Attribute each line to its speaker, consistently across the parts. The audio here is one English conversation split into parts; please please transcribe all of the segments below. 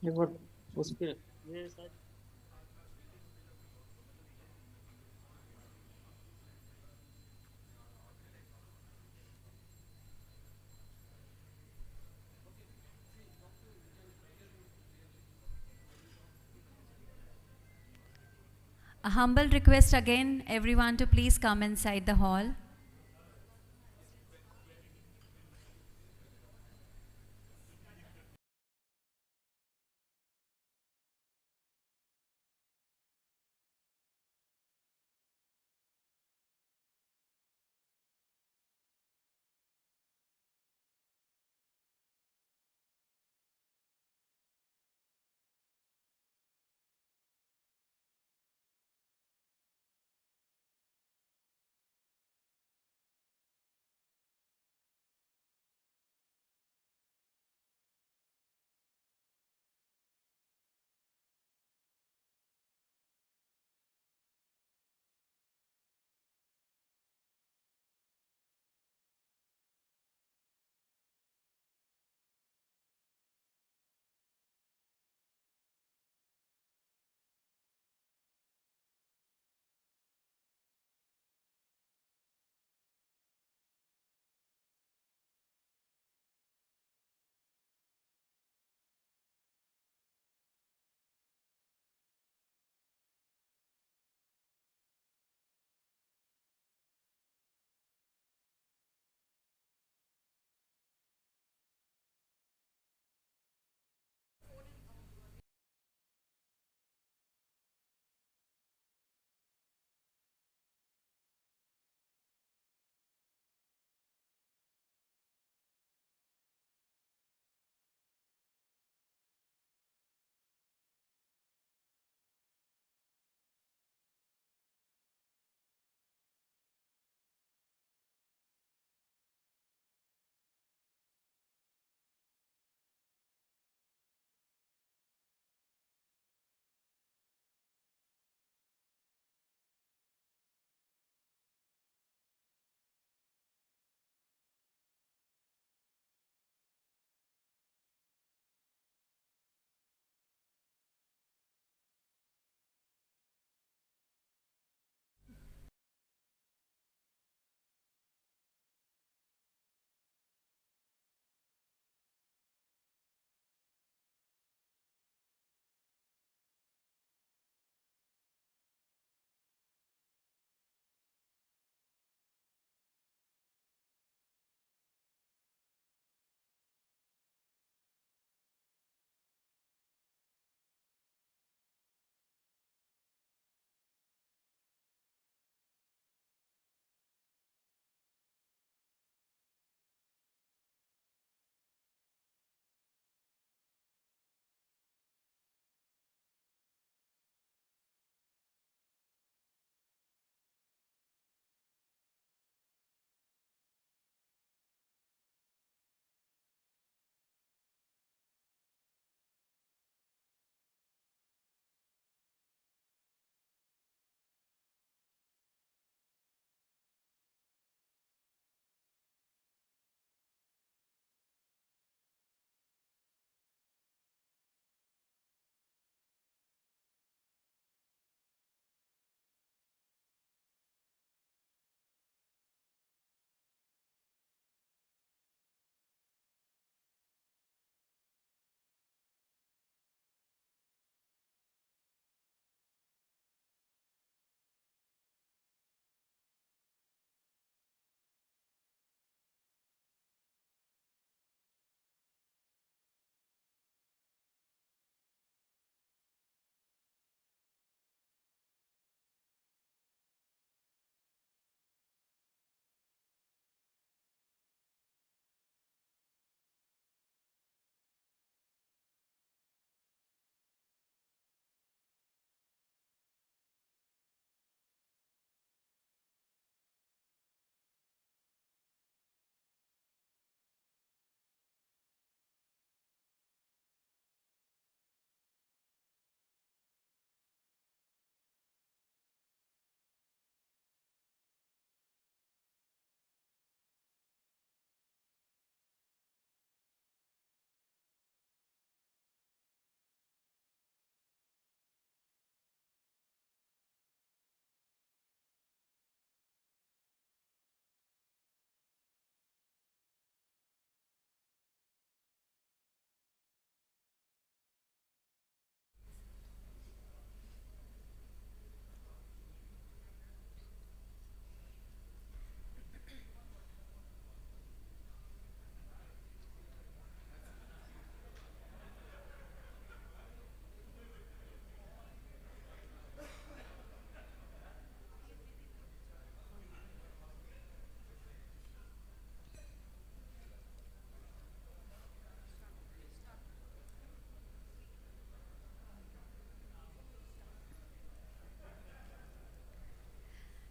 Speaker 1: एक बार उस पे ये शायद
Speaker 2: A humble request again, everyone to please come inside the hall.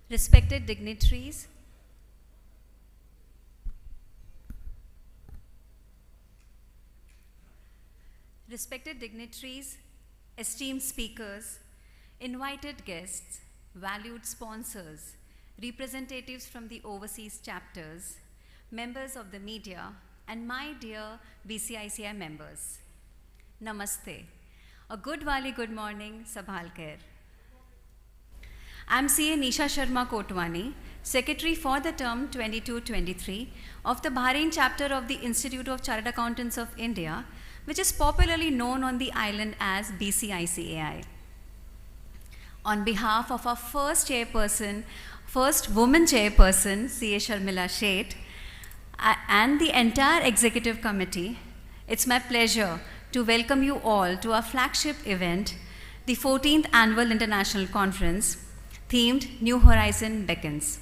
Speaker 2: Respected dignitaries, esteemed speakers, invited guests, valued sponsors, representatives from the overseas chapters, members of the media, and my dear BCICI members. Namaste. A good morning, Sabhal Khair. I'm CA Nisha Sharma Kotwani, Secretary for the term 22-23 of the Bahrain chapter of the Institute of Chartered Accountants of India, which is popularly known on the island as BCICAI. On behalf of our first woman chairperson, CA Sharmila Sheth, and the entire executive committee, it's my pleasure to welcome you all to our flagship event, the 14th Annual International Conference, themed New Horizon Beckons.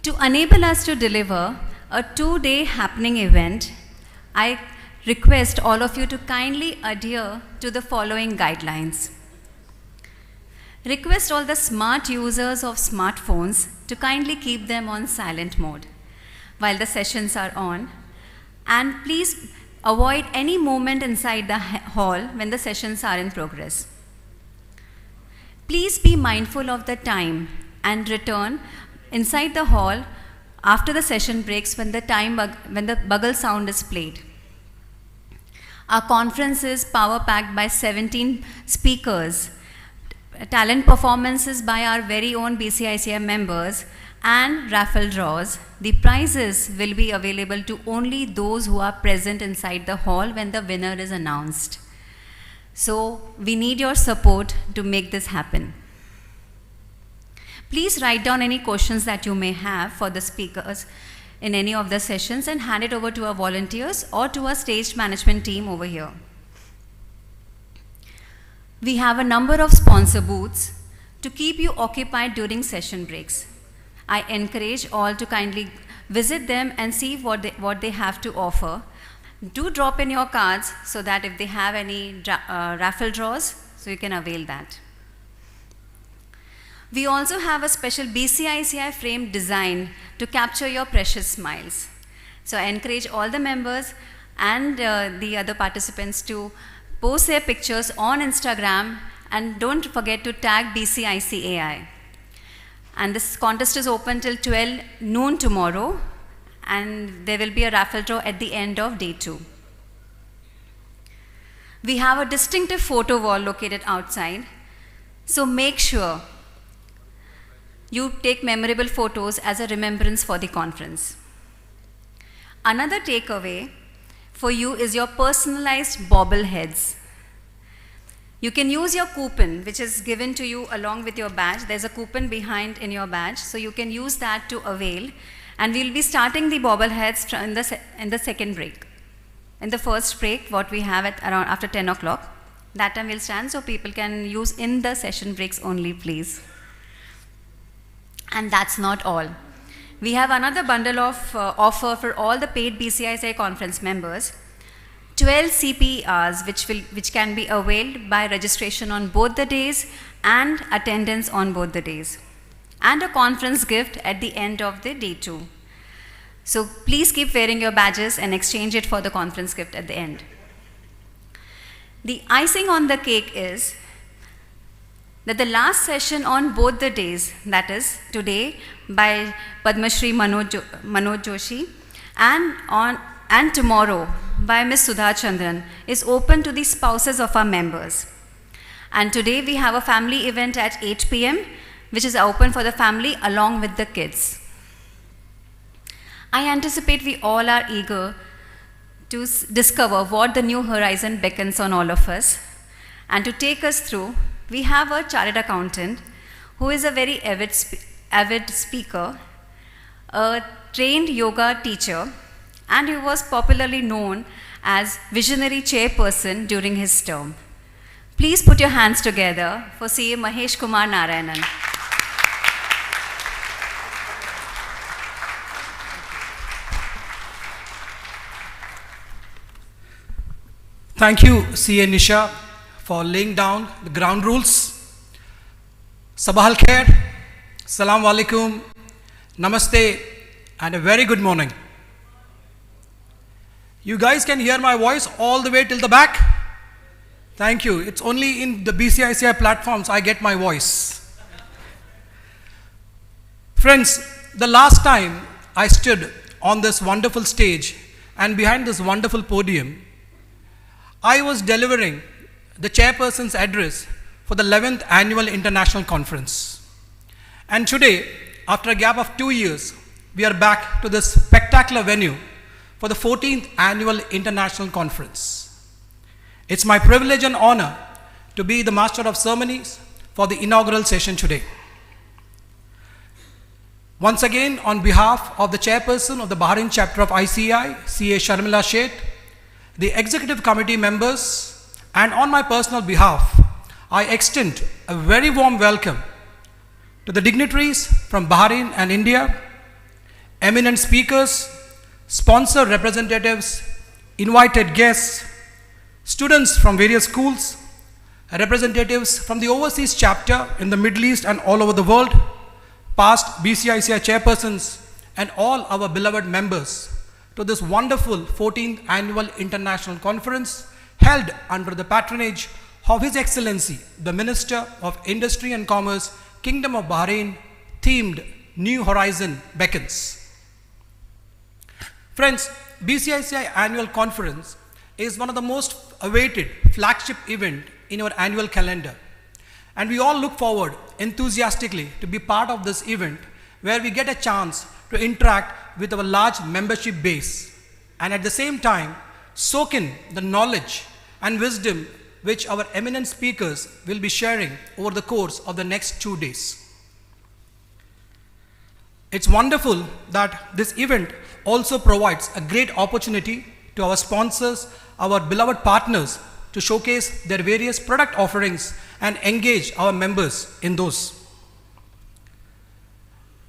Speaker 2: To enable us to deliver a 2-day happening event, I request all of you to kindly adhere to the following guidelines. Request all the smart users of smartphones to kindly keep them on silent mode while the sessions are on, and please avoid any movement inside the hall when the sessions are in progress. Please be mindful of the time and return inside the hall after the session breaks when the bugle sound is played. Our conference is power-packed by 17 speakers, talent performances by our very own BCICI members, and raffle draws. The prizes will be available to only those who are present inside the hall when the winner is announced. So we need your support to make this happen. Please write down any questions that you may have for the speakers in any of the sessions and hand it over to our volunteers or to our stage management team over here. We have a number of sponsor booths to keep you occupied during session breaks. I encourage all to kindly visit them and see what they have to offer. Do drop in your cards so that if they have any raffle draws, so you can avail that. We also have a special BCICI frame design to capture your precious smiles. So I encourage all the members and the other participants to post their pictures on Instagram, and don't forget to tag BCICAI. And this contest is open till 12 noon tomorrow, and there will be a raffle draw at the end of day 2. We have a distinctive photo wall located outside, so make sure you take memorable photos as a remembrance for the conference. Another takeaway for you is your personalized bobbleheads. You can use your coupon, which is given to you along with your badge. There's a coupon behind in your badge, so you can use that to avail. And we'll be starting the bobbleheads in the second break. In the first break, what we have at around after 10 o'clock, that time we'll stand so people can use in the session breaks only, please. And that's not all. We have another bundle of offer for all the paid BCICI conference members. 12 CPERs which can be availed by registration on both the days and attendance on both the days. And a conference gift at the end of the day 2. So please keep wearing your badges and exchange it for the conference gift at the end. The icing on the cake is that the last session on both the days, that is today by Padma Shri Manoj Joshi and tomorrow by Ms. Sudha Chandran, is open to the spouses of our members. And today we have a family event at 8 p.m. which is open for the family along with the kids. I anticipate we all are eager to discover what the New Horizon beckons on all of us. And to take us through, we have a chartered accountant who is a very avid speaker, a trained yoga teacher, and he was popularly known as visionary chairperson during his term. Please put your hands together for CA Mahesh Kumar Narayanan.
Speaker 3: Thank you, CA Nisha, for laying down the ground rules. Sabah al khair, Assalamu alaikum, Namaste, and a very good morning. You guys can hear my voice all the way till the back? Thank you. It's only in the BCICAI platforms I get my voice. Friends, the last time I stood on this wonderful stage and behind this wonderful podium, I was delivering the chairperson's address for the 11th Annual International Conference. And today, after a gap of 2 years, we are back to this spectacular venue for the 14th Annual International Conference. It's my privilege and honor to be the Master of Ceremonies for the inaugural session today. Once again, on behalf of the Chairperson of the Bahrain chapter of ICAI, CA Sharmila Sheth, the Executive Committee members, and on my personal behalf, I extend a very warm welcome to the dignitaries from Bahrain and India, eminent speakers, sponsor representatives, invited guests, students from various schools, representatives from the overseas chapter in the Middle East and all over the world, past BCICI chairpersons, and all our beloved members to this wonderful 14th Annual International Conference held under the patronage of His Excellency, the Minister of Industry and Commerce, Kingdom of Bahrain, themed New Horizon Beckons. Friends, BCICI Annual Conference is one of the most awaited flagship event in our annual calendar. And we all look forward enthusiastically to be part of this event where we get a chance to interact with our large membership base and at the same time soak in the knowledge and wisdom which our eminent speakers will be sharing over the course of the next 2 days. It's wonderful that this event also provides a great opportunity to our sponsors, our beloved partners, to showcase their various product offerings and engage our members in those.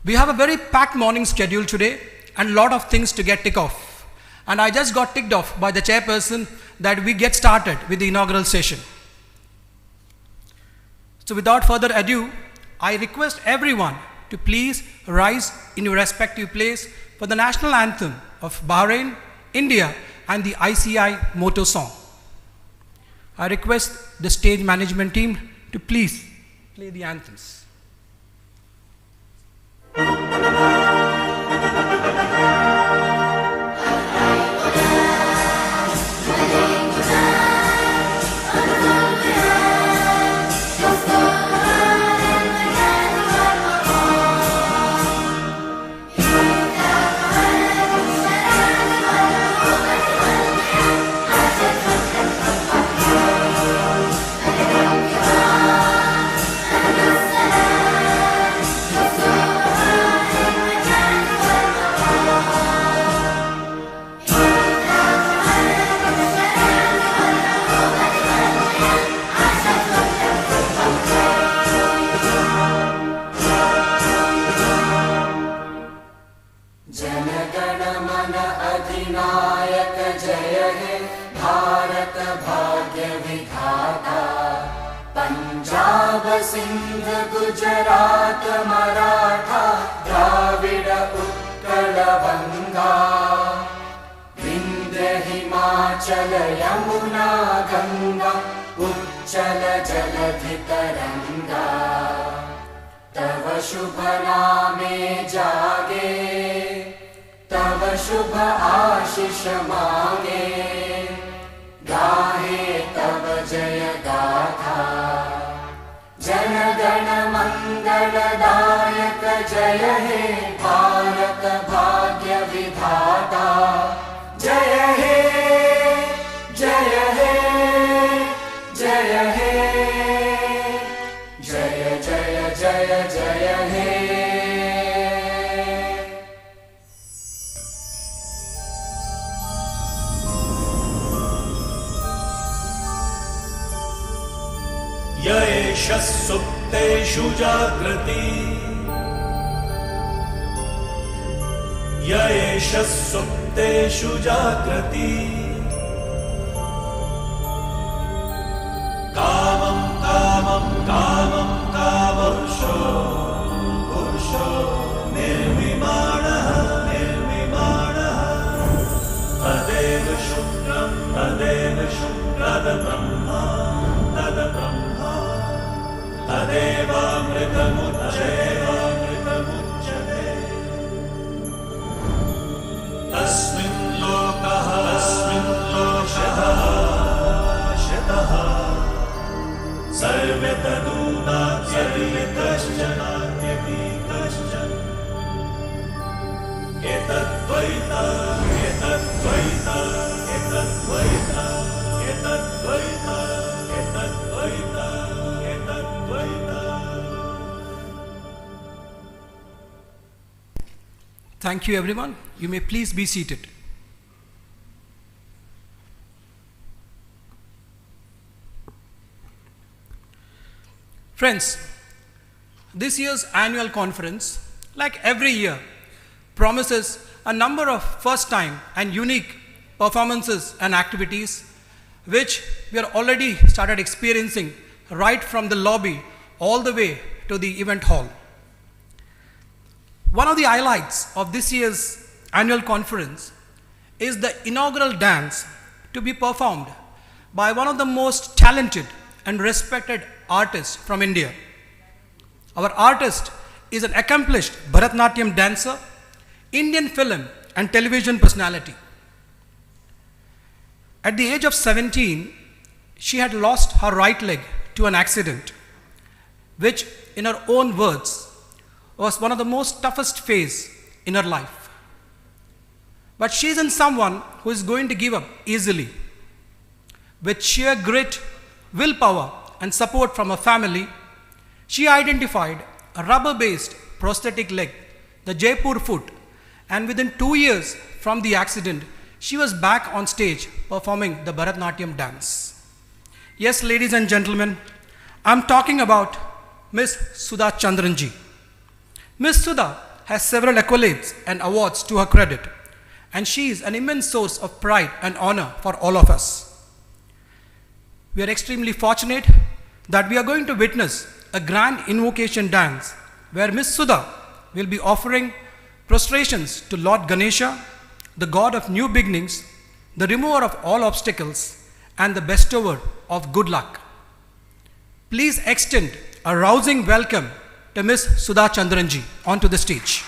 Speaker 3: We have a very packed morning schedule today and a lot of things to get ticked off. And I just got ticked off by the chairperson that we get started with the inaugural session. So without further ado, I request everyone to please rise in your respective place for the national anthem of Bahrain, India, and the ICAI motto song. I request the stage management team to please play the anthems.
Speaker 4: Sindh Gujarat Maratha Dravid Utkal बंगा विंध्य हिमाचल यमुना गंगा उच्चल जलधि तरंगा तव शुभ नामे जागे तव शुभ आशीष मांगे गाहे तव जय गाथा जन गण मंगलदायक जय हे भारत भाग्य विधाता जय हे जय हे जय हे जय जय जय जय हे
Speaker 5: य एष सुप्तेषु जागृति य एष सुप्तेषु जागृति तद्ब्रह्मा तदेवामृतमुच्यते तस्मिन् लोकः शतः सर्वे तदूनात्यपि कश्चन एतद्वैता एतद्वैता एतद्वैता एतद्वैता एतद्वैता एतद्वैता.
Speaker 3: Thank you, everyone. You may please be seated. Friends, this year's annual conference, like every year, promises a number of first-time and unique performances and activities which we are already started experiencing right from the lobby all the way to the event hall. One of the highlights of this year's annual conference is the inaugural dance to be performed by one of the most talented and respected artists from India. Our artist is an accomplished Bharatanatyam dancer, Indian film and television personality. At the age of 17, she had lost her right leg to an accident, which in her own words was one of the most toughest phase in her life. But she isn't someone who is going to give up easily. With sheer grit, willpower and support from her family, she identified a rubber-based prosthetic leg, the Jaipur foot, and within 2 years from the accident, she was back on stage performing the Bharatanatyam dance. Yes, ladies and gentlemen, I'm talking about Miss Sudha Chandranji. Miss Sudha has several accolades and awards to her credit, and she is an immense source of pride and honor for all of us. We are extremely fortunate that we are going to witness a grand invocation dance where Miss Sudha will be offering prostrations to Lord Ganesha, the god of new beginnings, the remover of all obstacles, and the bestower of good luck. Please extend a rousing welcome to Miss Sudha Chandranji onto the stage.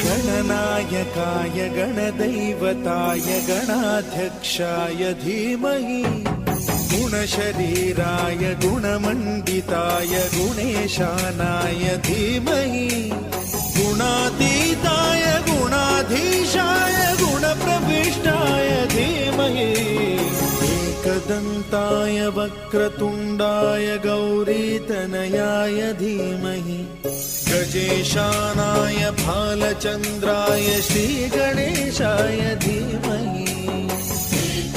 Speaker 6: गणनायकाय गणदैवताय गणाध्यक्षाय धीमहि गुणशरीराय गुणमण्डिताय गुणेशानाय धीमहि गुणातीताय गुणाधीशाय गुणप्रविष्टाय धीमहि एकदन्ताय वक्रतुण्डाय गौरीतनयाय धीमहि गजेशानाय भालचन्द्राय श्रीगणेशाय धीमहि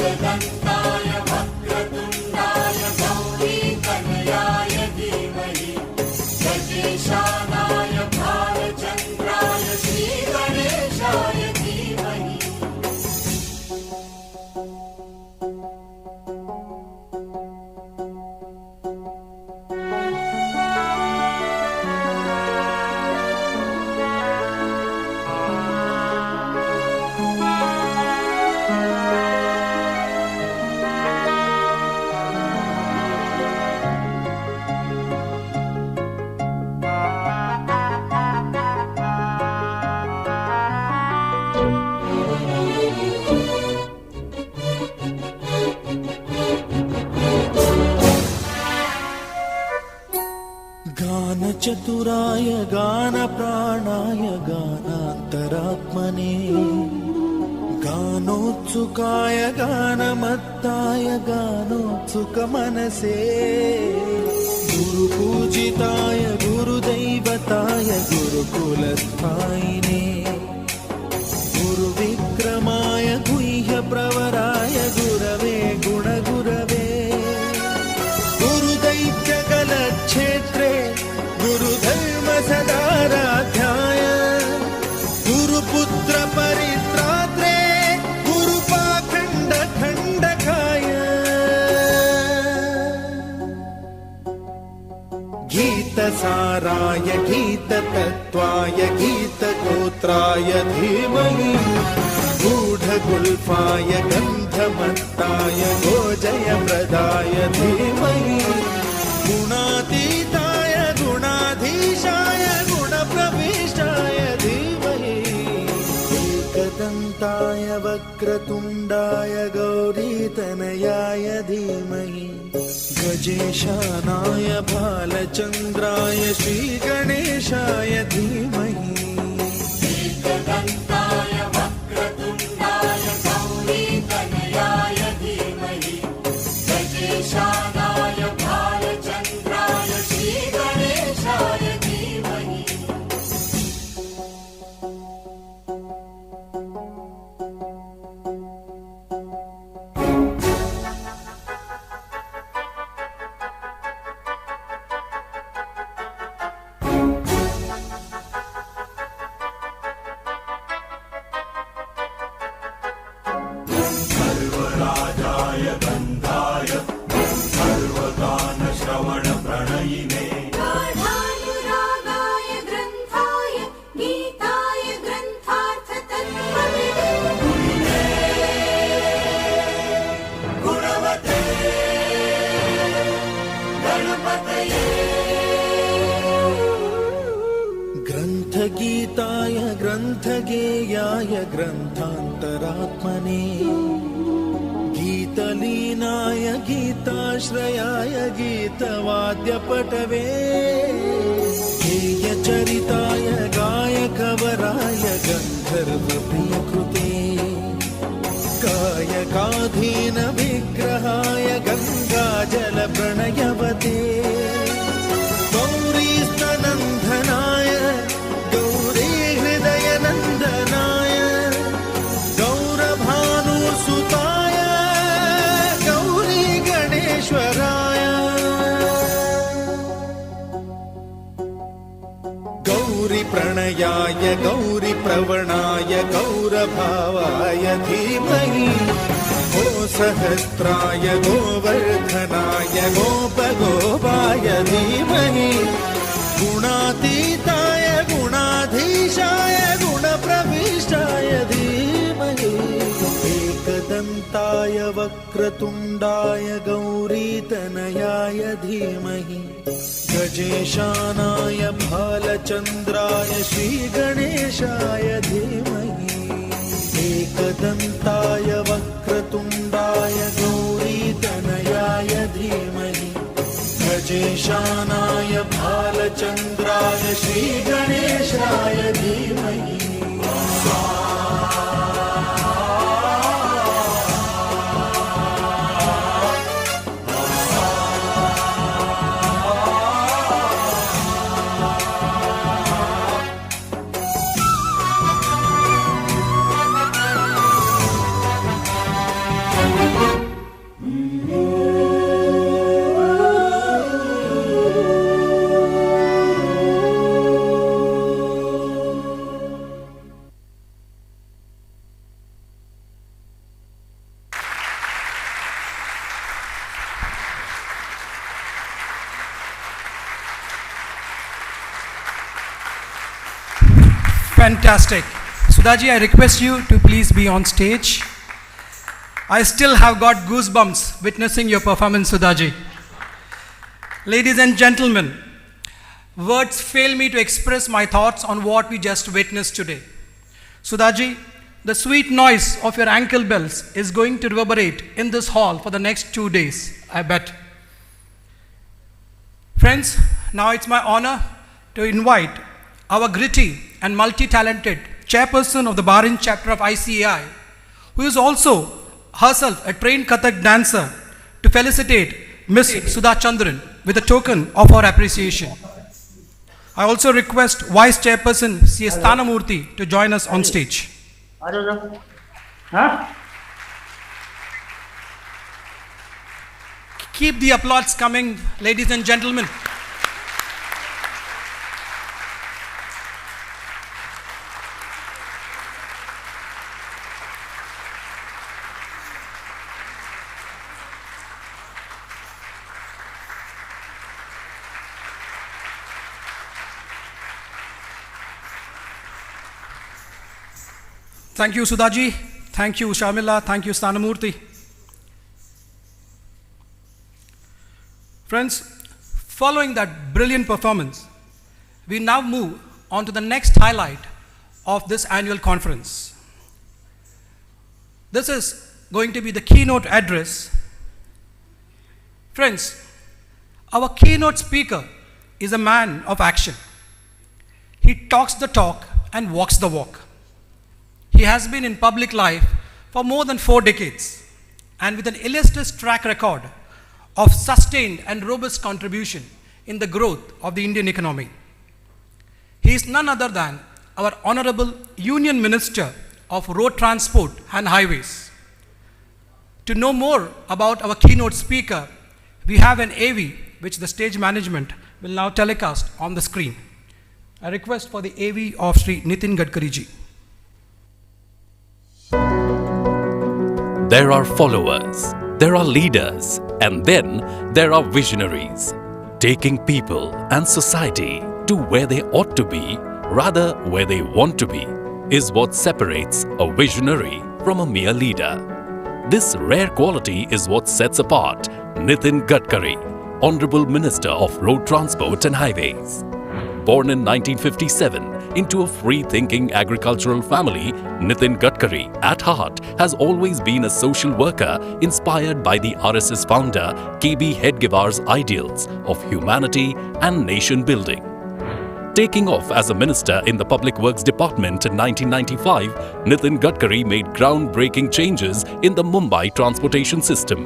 Speaker 4: एकदन्ताय वक्रतुण्डाय गौरीतनयाय धीमहि गजेशानाय भालचन्द्राय श्रीगणेशाय धीमहि
Speaker 6: गानचतुराय गानप्राणाय गानान्तरात्मने गानोत्सुकाय गानमत्ताय गानोत्सुकमनसे गुरुपूजिताय गुरुदैवताय गुरुकुलस्थायिने गुरुविक्रमाय गुह्यप्रवराय गुरवे गुणगुरवे गुरुदैत्यकलक्षेत्रे गुरुधर्मसदाराध्याय गुरुपुत्रपरित्रात्रे गुरुपाखण्डखण्डकाय गीतसाराय गीततत्त्वाय गीतगोत्राय धीमहि गूढगुल्फाय गन्धमत्ताय गोजयप्रदाय धीमहि गुणातीताय गुणाधीशाय गुणप्रविष्टाय धीमहि एकदन्ताय वक्रतुण्डाय गौरीतनयाय धीमहि गजेशानाय भालचन्द्राय श्रीगणेशाय धीमहि
Speaker 4: एकदन्ताय वक्रतुण्डाय गौरीतनयाय धीमहि गजेशानाय भालचन्द्राय श्रीगणेशाय धीमहि
Speaker 5: सर्वराजाय गन्धाय सर्वगानश्रवणप्रणयिने
Speaker 7: गाढानुरागाय ग्रन्थाय गीताय ग्रन्थार्थतत्त्वविदे
Speaker 5: गुणवते गणपतये
Speaker 6: ग्रन्थगीताय ग्रन्थगेयाय ग्रन्थान्तरात्मने गीतलीनाय गीताश्रयाय गीतवाद्यपटवे गेयचरिताय गायकवराय गन्धर्वप्रियकृते कायकाधीन विग्रहाय गङ्गाजलप्रणयवते गौरीस्तनन्दनाय गौरीहृदयनन्दनाय गौरभानुसुताय गौरीगणेश्वराय गौरीप्रणयाय गौरीप्रवणाय गौरभावाय धीमहि गोसहस्राय गोवर्धनाय गोपगोपाय धीमहि गुणातीताय गुणाधीशाय गुणप्रविष्टाय धीमहि एकदन्ताय वक्रतुण्डाय गौरीतनयाय धीमहि गजेशानाय भालचन्द्राय श्रीगणेशाय धीमहि एकदन्ताय वक्रतुण्डाय गौरीतनयाय विशेषानाय भालचन्द्राय श्रीगणेशाय धीमहि
Speaker 3: Fantastic. Sudhaji, I request you to please be on stage. I still have got goosebumps witnessing your performance, Sudhaji. Ladies and gentlemen, words fail me to express my thoughts on what we just witnessed today. Sudhaji, the sweet noise of your ankle bells is going to reverberate in this hall for the next 2 days, I bet. Friends, now it's my honor to invite our gritty and multi-talented chairperson of the Bahrain chapter of ICAI, who is also herself a trained Kathak dancer, to felicitate Miss Sudha Chandran with a token of our appreciation. I also request Vice Chairperson C.S. Thanamurthy to join us on stage.
Speaker 1: I don't know. Huh?
Speaker 3: Keep the applause coming, ladies and gentlemen. Thank you, Sudhaji. Thank you, Sharmila. Thank you, Stanamurthy. Friends, following that brilliant performance, we now move on to the next highlight of this annual conference. This is going to be the keynote address. Friends, our keynote speaker is a man of action. He talks the talk and walks the walk. He has been in public life for more than 4 decades, and with an illustrious track record of sustained and robust contribution in the growth of the Indian economy. He is none other than our Honorable Union Minister of Road Transport and Highways. To know more about our keynote speaker, we have an AV which the stage management will now telecast on the screen. I request for the AV of Sri Nitin Gadkari ji.
Speaker 8: There are followers, there are leaders, and then there are visionaries, taking people and society to where they ought to be, rather where they want to be, is what separates a visionary from a mere leader. This rare quality is what sets apart Nitin Gadkari, Honorable Minister of Road Transport and Highways. Born in 1957 into a free-thinking agricultural family, Nitin Gadkari, at heart, has always been a social worker inspired by the RSS founder KB Hedgewar's ideals of humanity and nation building. Taking off as a minister in the Public Works Department in 1995, Nitin Gadkari made groundbreaking changes in the Mumbai transportation system.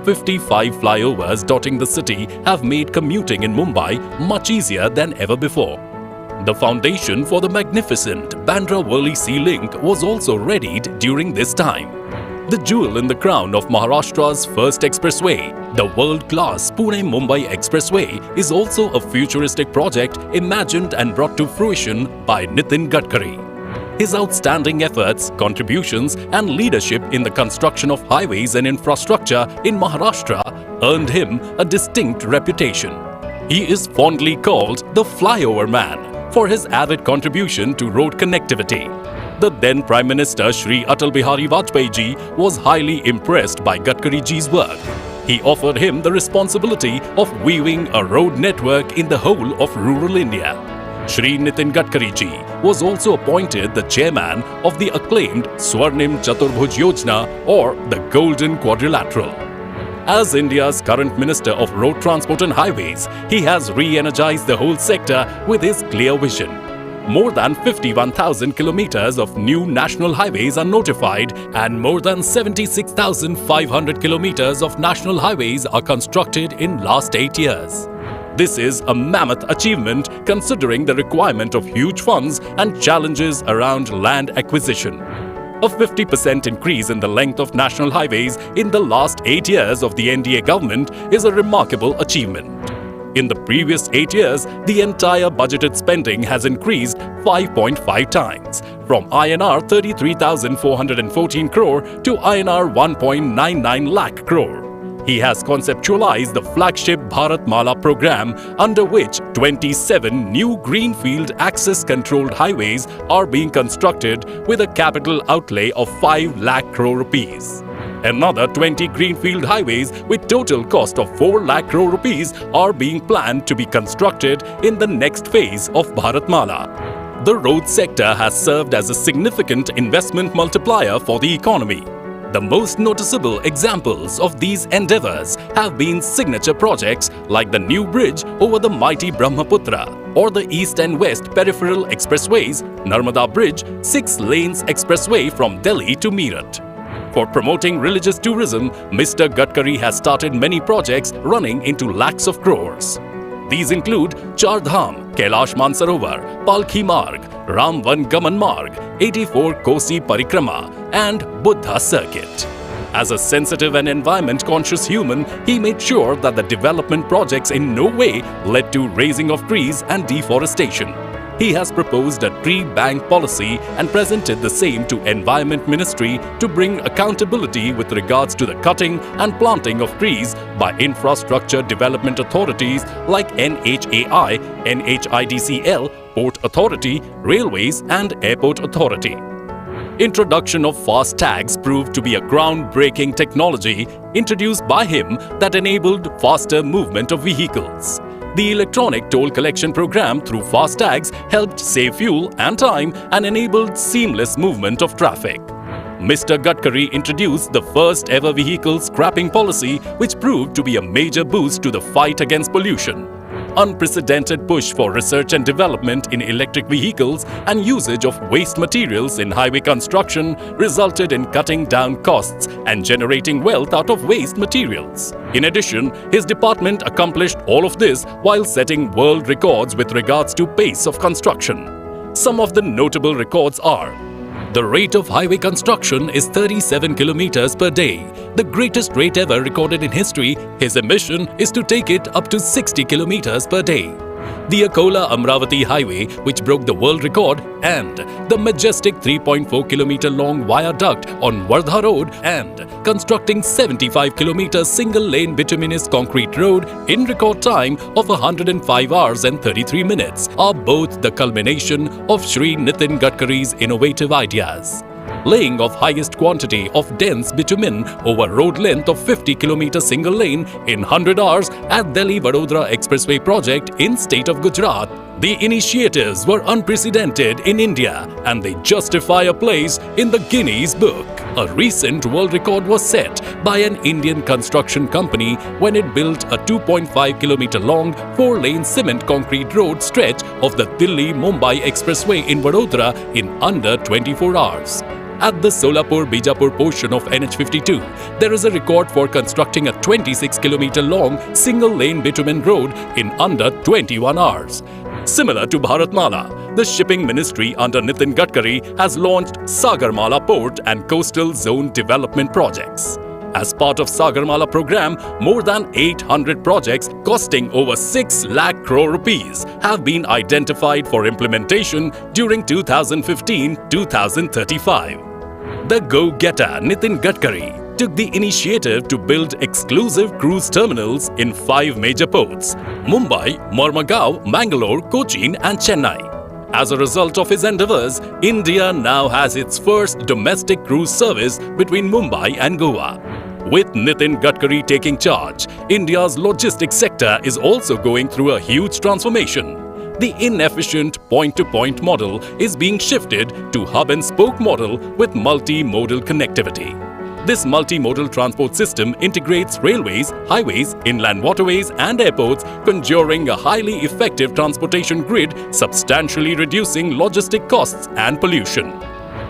Speaker 8: 55 flyovers dotting the city have made commuting in Mumbai much easier than ever before. The foundation for the magnificent Bandra-Worli Sea Link was also readied during this time. The jewel in the crown of Maharashtra's first expressway, the world-class Pune-Mumbai Expressway, is also a futuristic project imagined and brought to fruition by Nitin Gadkari. His outstanding efforts, contributions and leadership in the construction of highways and infrastructure in Maharashtra earned him a distinct reputation. He is fondly called the Flyover Man for his avid contribution to road connectivity. The then Prime Minister Shri Atal Bihari Vajpayee ji was highly impressed by Gadkari ji's work. He offered him the responsibility of weaving a road network in the whole of rural India. Shri Nitin Gadkari ji was also appointed the chairman of the acclaimed Swarnim Chaturbhuj Yojana, or the Golden Quadrilateral. As India's current Minister of Road Transport and Highways, he has re-energized the whole sector with his clear vision. More than 51,000 kilometers of new national highways are notified and more than 76,500 kilometers of national highways are constructed in last 8 years. This is a mammoth achievement considering the requirement of huge funds and challenges around land acquisition. A 50% increase in the length of national highways in the last 8 years of the NDA government is a remarkable achievement. In the previous 8 years, the entire budgeted spending has increased 5.5 times, from INR 33,414 crore to INR 1.99 lakh crore. He has conceptualized the flagship Bharatmala program, under which 27 new greenfield access-controlled highways are being constructed with a capital outlay of 5 lakh crore rupees. Another 20 greenfield highways with total cost of 4 lakh crore rupees are being planned to be constructed in the next phase of Bharatmala. The road sector has served as a significant investment multiplier for the economy. The most noticeable examples of these endeavors have been signature projects like the new bridge over the mighty Brahmaputra or the east and west peripheral expressways, Narmada Bridge, 6 lanes expressway from Delhi to Meerut. For promoting religious tourism, Mr. Gadkari has started many projects running into lakhs of crores. These include Char Dham, Kailash Mansarovar, Palki Marg, Ramvan Gaman Marg, 84 Kosi Parikrama and Buddha Circuit. As a sensitive and environment-conscious human, he made sure that the development projects in no way led to razing of trees and deforestation. He has proposed a tree bank policy and presented the same to Environment Ministry to bring accountability with regards to the cutting and planting of trees by infrastructure development authorities like NHAI, NHIDCL, Port Authority, Railways and Airport Authority. Introduction of fast tags proved to be a groundbreaking technology introduced by him that enabled faster movement of vehicles. The electronic toll collection program through fast tags helped save fuel and time and enabled seamless movement of traffic. Mr. Gadkari introduced the first ever vehicle scrapping policy, which proved to be a major boost to the fight against pollution. Unprecedented push for research and development in electric vehicles and usage of waste materials in highway construction resulted in cutting down costs and generating wealth out of waste materials. In addition, his department accomplished all of this while setting world records with regards to pace of construction. Some of the notable records are: the rate of highway construction is 37 kilometers per day, the greatest rate ever recorded in history. His ambition is to take it up to 60 kilometers per day. The Akola-Amravati Highway, which broke the world record, and the majestic 3.4 kilometer long viaduct on Wardha Road, and constructing 75 kilometer single-lane bituminous concrete road in record time of 105 hours and 33 minutes are both the culmination of Shri Nitin Gadkari's innovative ideas. Laying of highest quantity of dense bitumen over road length of 50 km single lane in 100 hours at Delhi-Vadodara Expressway project in state of Gujarat. The initiatives were unprecedented in India and they justify a place in the Guinness Book. A recent world record was set by an Indian construction company when it built a 2.5 kilometer long 4-lane cement concrete road stretch of the Delhi-Mumbai Expressway in Vadodara in under 24 hours. At the Solapur-Bijapur portion of NH52, there is a record for constructing a 26 kilometer long single-lane bitumen road in under 21 hours. Similar to Bharatmala, the Shipping Ministry under Nitin Gadkari has launched Sagarmala Port and Coastal Zone Development Projects. As part of Sagarmala program, more than 800 projects costing over 6 lakh crore rupees have been identified for implementation during 2015-2035. The go-getter Nitin Gadkari took the initiative to build exclusive cruise terminals in 5 major ports: Mumbai, Mormugao, Mangalore, Cochin and Chennai. As a result of his endeavors, India now has its first domestic cruise service between Mumbai and Goa. With Nitin Gadkari taking charge, India's logistics sector is also going through a huge transformation. The inefficient point-to-point model is being shifted to hub-and-spoke model with multimodal connectivity. This multimodal transport system integrates railways, highways, inland waterways and airports, conjuring a highly effective transportation grid, substantially reducing logistic costs and pollution.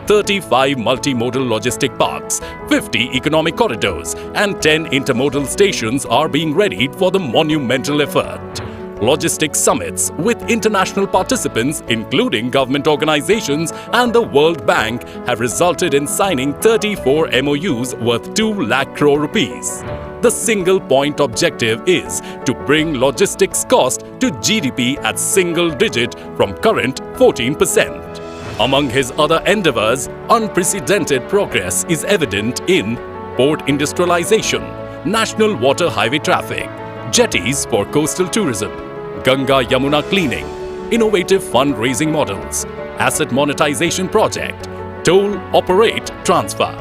Speaker 8: 35 multimodal logistic parks, 50 economic corridors and 10 intermodal stations are being readied for the monumental effort. Logistics summits with international participants including government organizations and the World Bank have resulted in signing 34 MOUs worth 2 lakh crore rupees. The single point objective is to bring logistics cost to GDP at single digit from current 14%. Among his other endeavors, unprecedented progress is evident in port industrialization, national water highway traffic, jetties for coastal tourism, Ganga Yamuna cleaning, innovative fundraising models, asset monetization project, toll, operate, transfer.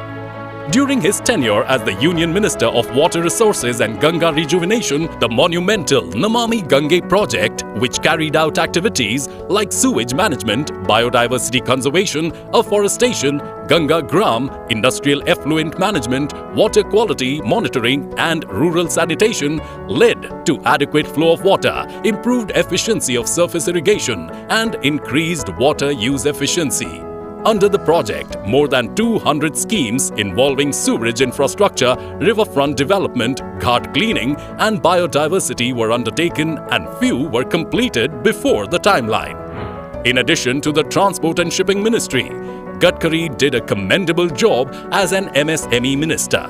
Speaker 8: During his tenure as the Union Minister of Water Resources and Ganga Rejuvenation, the monumental Namami Gange project, which carried out activities like sewage management, biodiversity conservation, afforestation, Ganga Gram, industrial effluent management, water quality monitoring and rural sanitation, led to adequate flow of water, improved efficiency of surface irrigation and increased water use efficiency. Under the project, more than 200 schemes involving sewerage infrastructure, riverfront development, ghat cleaning and biodiversity were undertaken and few were completed before the timeline. In addition to the Transport and Shipping Ministry, Gadkari did a commendable job as an MSME minister.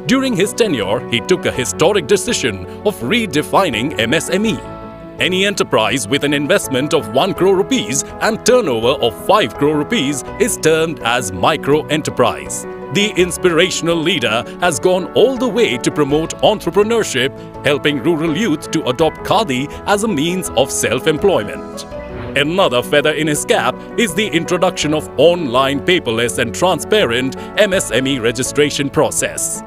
Speaker 8: During his tenure, he took a historic decision of redefining MSME. Any enterprise with an investment of 1 crore rupees and turnover of 5 crore rupees is termed as micro enterprise. The inspirational leader has gone all the way to promote entrepreneurship, helping rural youth to adopt khadi as a means of self-employment. Another feather in his cap is the introduction of online paperless and transparent MSME registration process.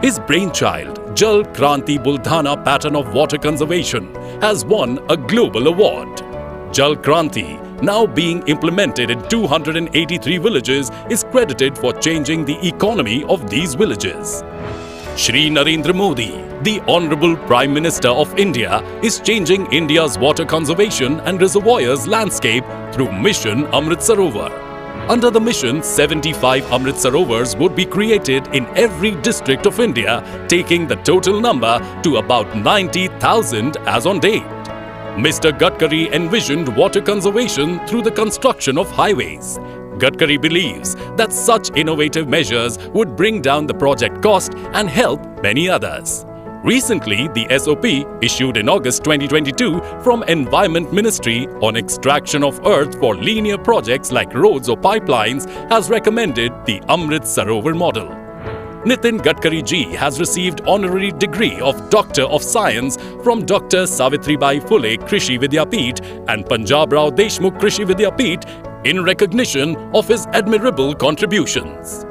Speaker 8: His brainchild, Jal Kranti Buldhana pattern of water conservation, has won a global award. Jal Kranti, now being implemented in 283 villages, is credited for changing the economy of these villages. Shri Narendra Modi, the Honorable Prime Minister of India, is changing India's water conservation and reservoirs landscape through Mission Amrit Sarovar. Under the mission, 75 Amrit Sarovars would be created in every district of India, taking the total number to about 90,000 as on date. Mr. Gadkari envisioned water conservation through the construction of highways. Gadkari believes that such innovative measures would bring down the project cost and help many others. Recently, the SOP issued in August 2022 from Environment Ministry on extraction of earth for linear projects like roads or pipelines has recommended the Amrit Sarovar model. Nitin Gadkari ji has received honorary degree of Doctor of Science from Dr. Savitribai Phule Krishi Vidyapeeth and Punjab Rao Deshmukh Krishi Vidyapeeth in recognition of his admirable contributions.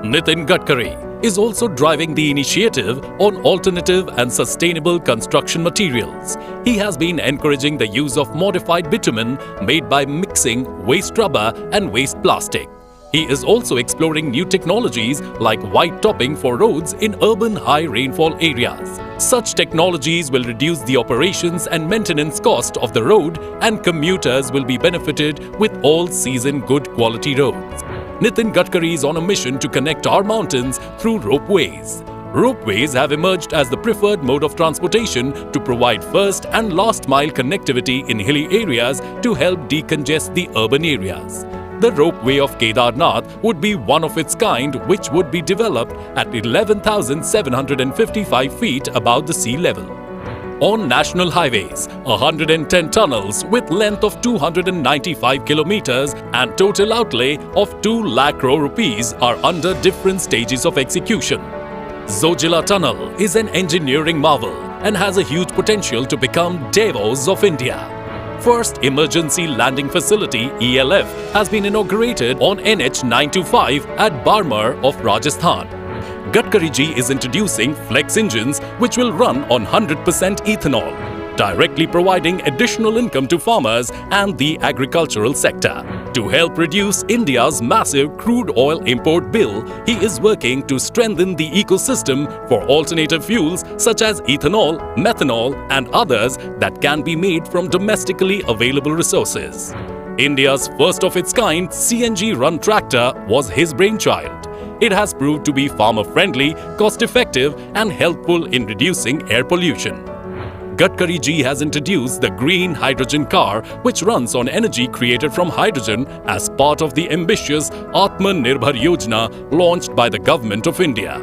Speaker 8: Nitin Gadkari is also driving the initiative on alternative and sustainable construction materials. He has been encouraging the use of modified bitumen made by mixing waste rubber and waste plastic. He is also exploring new technologies like white topping for roads in urban high rainfall areas. Such technologies will reduce the operations and maintenance cost of the road, and commuters will be benefited with all-season good quality roads. Nitin Gadkari is on a mission to connect our mountains through ropeways. Ropeways have emerged as the preferred mode of transportation to provide first and last mile connectivity in hilly areas to help decongest the urban areas. The ropeway of Kedarnath would be one of its kind, which would be developed at 11,755 feet above the sea level. On national highways, 110 tunnels with length of 295 kilometers and total outlay of 2 lakh crore rupees are under different stages of execution. Zojila Tunnel is an engineering marvel and has a huge potential to become Davos of India. First Emergency Landing Facility ELF has been inaugurated on NH 925 at Barmer of Rajasthan. Gadkari ji is introducing flex engines which will run on 100% ethanol. directly providing additional income to farmers and the agricultural sector. To help reduce India's massive crude oil import bill, he is working to strengthen the ecosystem for alternative fuels such as ethanol, methanol, and others that can be made from domestically available resources. India's first of its kind CNG-run tractor was his brainchild. It has proved to be farmer-friendly, cost-effective, and helpful in reducing air pollution. Gadkari ji has introduced the green hydrogen car, which runs on energy created from hydrogen as part of the ambitious Atmanirbhar Yojana launched by the Government of India.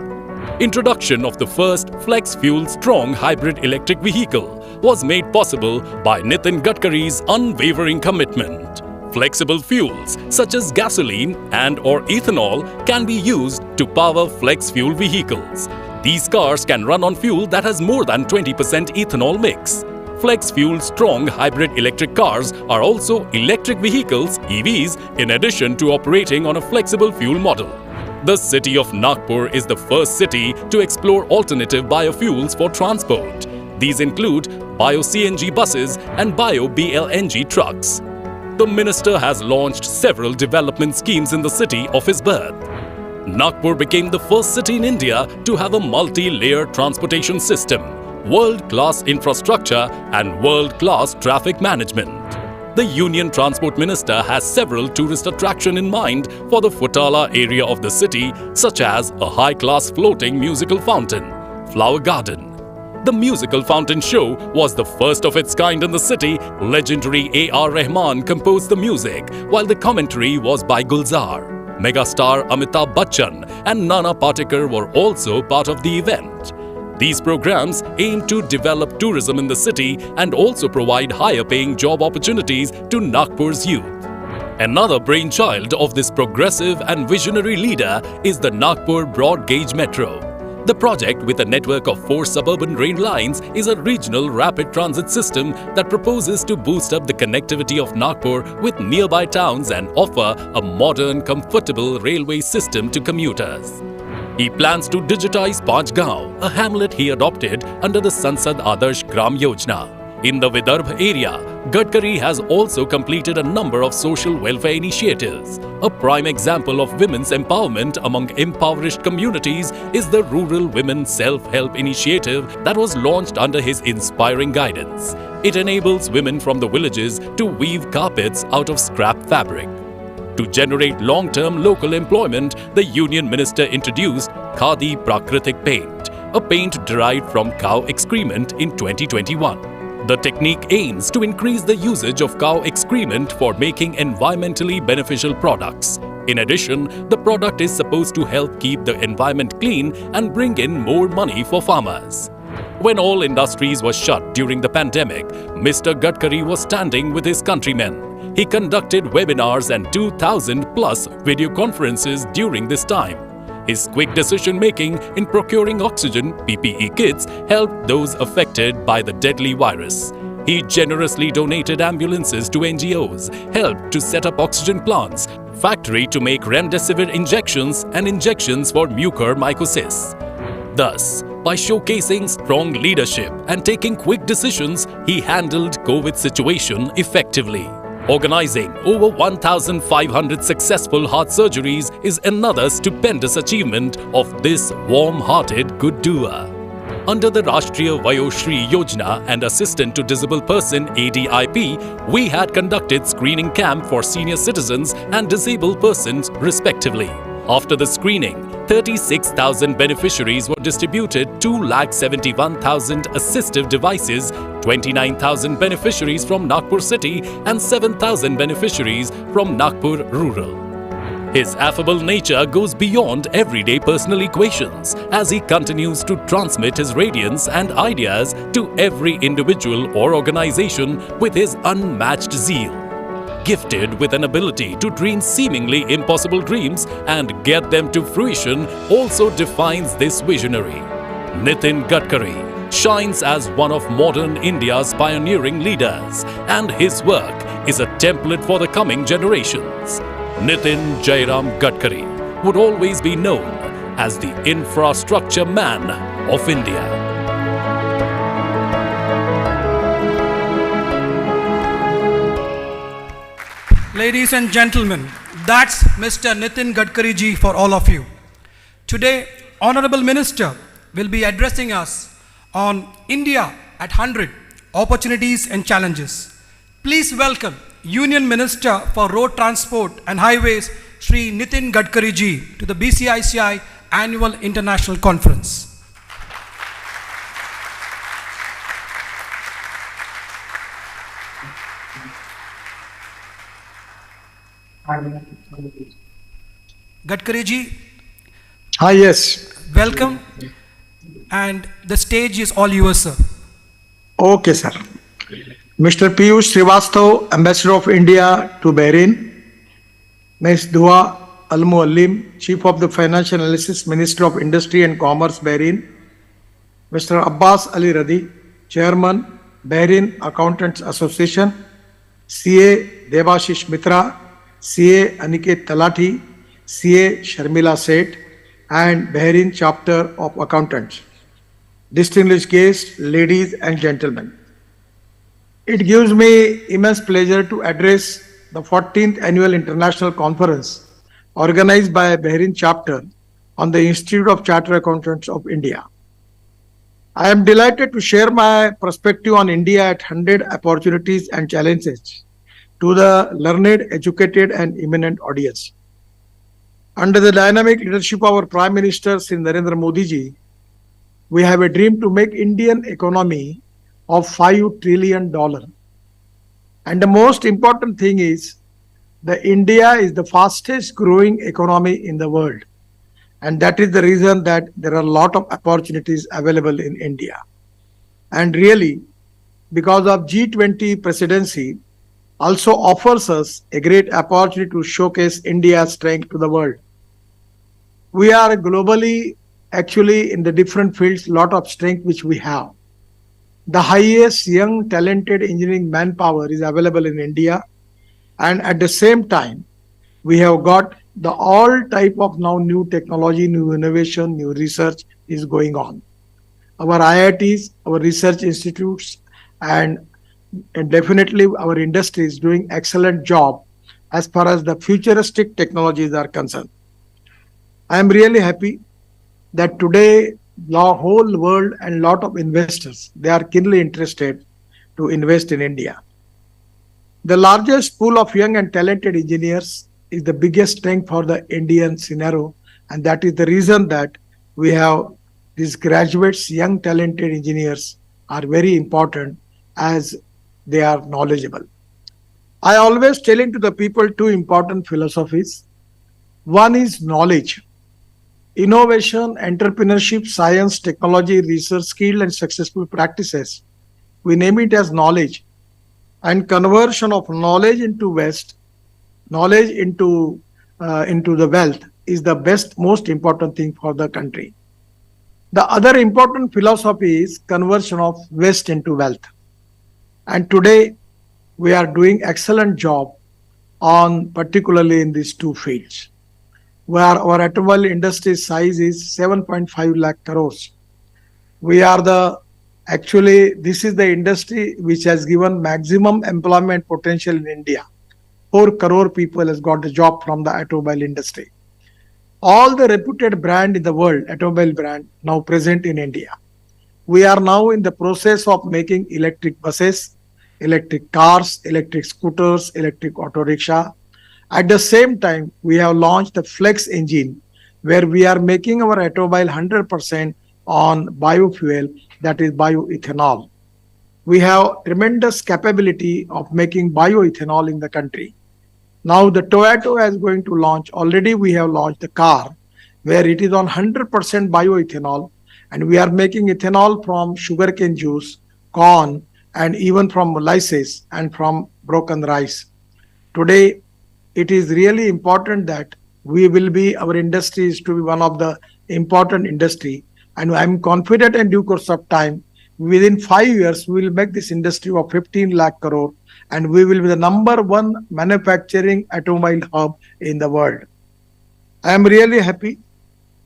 Speaker 8: Introduction of the first flex-fuel strong hybrid electric vehicle was made possible by Nitin Gadkari's unwavering commitment. Flexible fuels such as gasoline and or ethanol can be used to power flex fuel vehicles. These cars can run on fuel that has more than 20% ethanol mix. Flex fuel strong hybrid electric cars are also electric vehicles (EVs) in addition to operating on a flexible fuel model. The city of Nagpur is the first city to explore alternative biofuels for transport. These include bio-CNG buses and bio-BLNG trucks. The minister has launched several development schemes in the city of his birth. Nagpur became the first city in India to have a multi-layered transportation system, world-class infrastructure, and world-class traffic management. The Union Transport Minister has several tourist attractions in mind for the Futala area of the city, such as a high-class floating musical fountain, flower garden. The musical fountain show was the first of its kind in the city. Legendary A.R. Rahman composed the music, while the commentary was by Gulzar. Megastar Amitabh Bachchan and Nana Patekar were also part of the event. These programs aim to develop tourism in the city and also provide higher-paying job opportunities to Nagpur's youth. Another brainchild of this progressive and visionary leader is the Nagpur Broad Gauge Metro. The project, with a network of 4 suburban rail lines, is a regional rapid transit system that proposes to boost up the connectivity of Nagpur with nearby towns and offer a modern, comfortable railway system to commuters. He plans to digitize Panchgaon, a hamlet he adopted under the Sansad Adarsh Gram Yojana. In the Vidarbha area, Gadkari has also completed a number of social welfare initiatives. A prime example of women's empowerment among impoverished communities is the Rural Women Self-Help Initiative that was launched under his inspiring guidance. It enables women from the villages to weave carpets out of scrap fabric. To generate long-term local employment, the Union Minister introduced Khadi Prakritik Paint, a paint derived from cow excrement in 2021. The technique aims to increase the usage of cow excrement for making environmentally beneficial products. In addition, the product is supposed to help keep the environment clean and bring in more money for farmers. When all industries were shut during the pandemic, Mr. Gadkari was standing with his countrymen. He conducted webinars and 2,000 plus video conferences during this time. His quick decision-making in procuring oxygen (PPE) kits helped those affected by the deadly virus. He generously donated ambulances to NGOs, helped to set up oxygen plants, factory to make remdesivir injections and injections for mucormycosis. Thus, by showcasing strong leadership and taking quick decisions, he handled COVID situation effectively. Organizing over 1,500 successful heart surgeries is another stupendous achievement of this warm-hearted good doer. Under the Rashtriya Vayoshri Yojana and Assistant to Disabled Person ADIP, we had conducted screening camp for senior citizens and disabled persons respectively. After the screening, 36,000 beneficiaries were distributed 2,71,000 assistive devices, 29,000 beneficiaries from Nagpur city and 7,000 beneficiaries from Nagpur rural. His affable nature goes beyond everyday personal equations as he continues to transmit his radiance and ideas to every individual or organization with his unmatched zeal. Gifted with an ability to dream seemingly impossible dreams and get them to fruition also defines this visionary. Nitin Gadkari shines as one of modern India's pioneering leaders, and his work is a template for the coming generations. Nitin Jairam Gadkari would always be known as the infrastructure man of India.
Speaker 3: Ladies and gentlemen, that's Mr. Nitin Gadkari ji for all of you. Today, Honorable Minister will be addressing us on India at 100, Opportunities and Challenges. Please welcome Union Minister for Road Transport and Highways, Shri Nitin Gadkari ji, to the BCICAI Annual International Conference. Gadkari ji,
Speaker 9: Yes.
Speaker 3: welcome, and the stage is all yours, sir.
Speaker 9: Okay, sir. Mr. Piyush Srivastav, Ambassador of India to Bahrain. Ms. Dua Al Muallim, Chief of the Financial Analysis, Minister of Industry and Commerce, Bahrain. Mr. Abbas Ali Radi, Chairman, Bahrain Accountants Association. CA Devashish Mitra, CA Aniket Talati, CA Sharmila Seth, and Bahrain Chapter of Accountants. Distinguished guests, ladies and gentlemen, it gives me immense pleasure to address the 14th Annual International Conference organized by Bahrain Chapter on the Institute of Chartered Accountants of India. I am delighted to share my perspective on India at 100 opportunities and challenges to the learned, educated, and eminent audience. Under the dynamic leadership of our Prime Minister Sri Narendra Modi ji, we have a dream to make Indian economy of $5 trillion. And the most important thing is that India is the fastest growing economy in the world. And that is the reason that there are a lot of opportunities available in India. And really, because of G20 presidency, also offers us a great opportunity to showcase India's strength to the world. We are globally, actually in the different fields, lot of strength which we have. The highest young talented engineering manpower is available in India, and at the same time we have got the all type of now new technology, new innovation, new research is going on. Our IITs, our research institutes, and definitely our industry is doing excellent job as far as the futuristic technologies are concerned. I am really happy that today the whole world and lot of investors, they are keenly interested to invest in India. The largest pool of young and talented engineers is the biggest strength for the Indian scenario, and that is the reason that we have these graduates, young talented engineers are very important as they are knowledgeable. I always telling to the people two important philosophies. One is knowledge. Innovation, entrepreneurship, science, technology, research, skill, and successful practices. We name it as knowledge. And conversion of knowledge into knowledge into the wealth is the best, most important thing for the country. The other important philosophy is conversion of waste into wealth. And today we are doing excellent job on particularly in these two fields, where our automobile industry size is 7.5 lakh crores. We are this is the industry which has given maximum employment potential in India. 4 crore people has got a job from the automobile industry. All the reputed brand in the world, automobile brand, now present in India. We are now in the process of making electric buses, electric cars, electric scooters, electric auto rickshaw. At the same time, we have launched the Flex engine, where we are making our automobile 100% on biofuel, that is bioethanol. We have tremendous capability of making bioethanol in the country. Now the Toyota is going to launch, already we have launched the car, where it is on 100% bioethanol, and we are making ethanol from sugarcane juice, corn, and even from molasses and from broken rice. Today, it is really important that our industry is to be one of the important industry, and I'm confident in due course of time, within 5 years, we will make this industry of 15 lakh crore, and we will be the number one manufacturing automobile hub in the world. I am really happy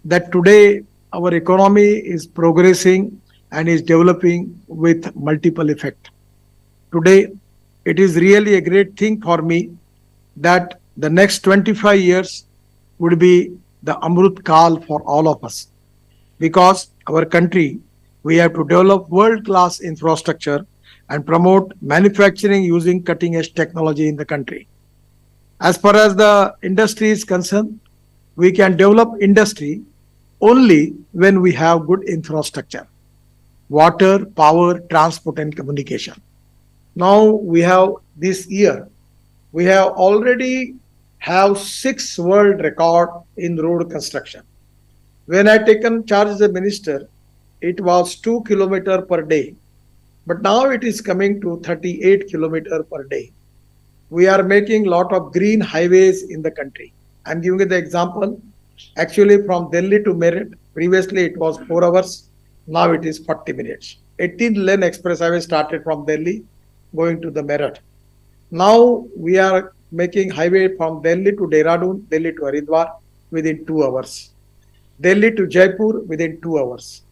Speaker 9: that today our economy is progressing and is developing with multiple effect. Today, it is really a great thing for me that the next 25 years would be the Amrut Kal for all of us, because our country, we have to develop world-class infrastructure and promote manufacturing using cutting-edge technology in the country. As far as the industry is concerned, we can develop industry only when we have good infrastructure: water, power, transport, and communication. Now we have this year, we have already have 6 world record in road construction. When I taken charge as a minister, it was 2 kilometer per day, but now it is coming to 38 kilometer per day. We are making lot of green highways in the country. I'm giving you the example. Actually, from Delhi to Meerut, previously it was 4 hours, now it is 40 minutes. 18-lane express highway started from Delhi going to the Meerut. Now we are making highway from Delhi to Dehradun, Delhi to Haridwar within 2 hours. Delhi to Jaipur within 2 hours.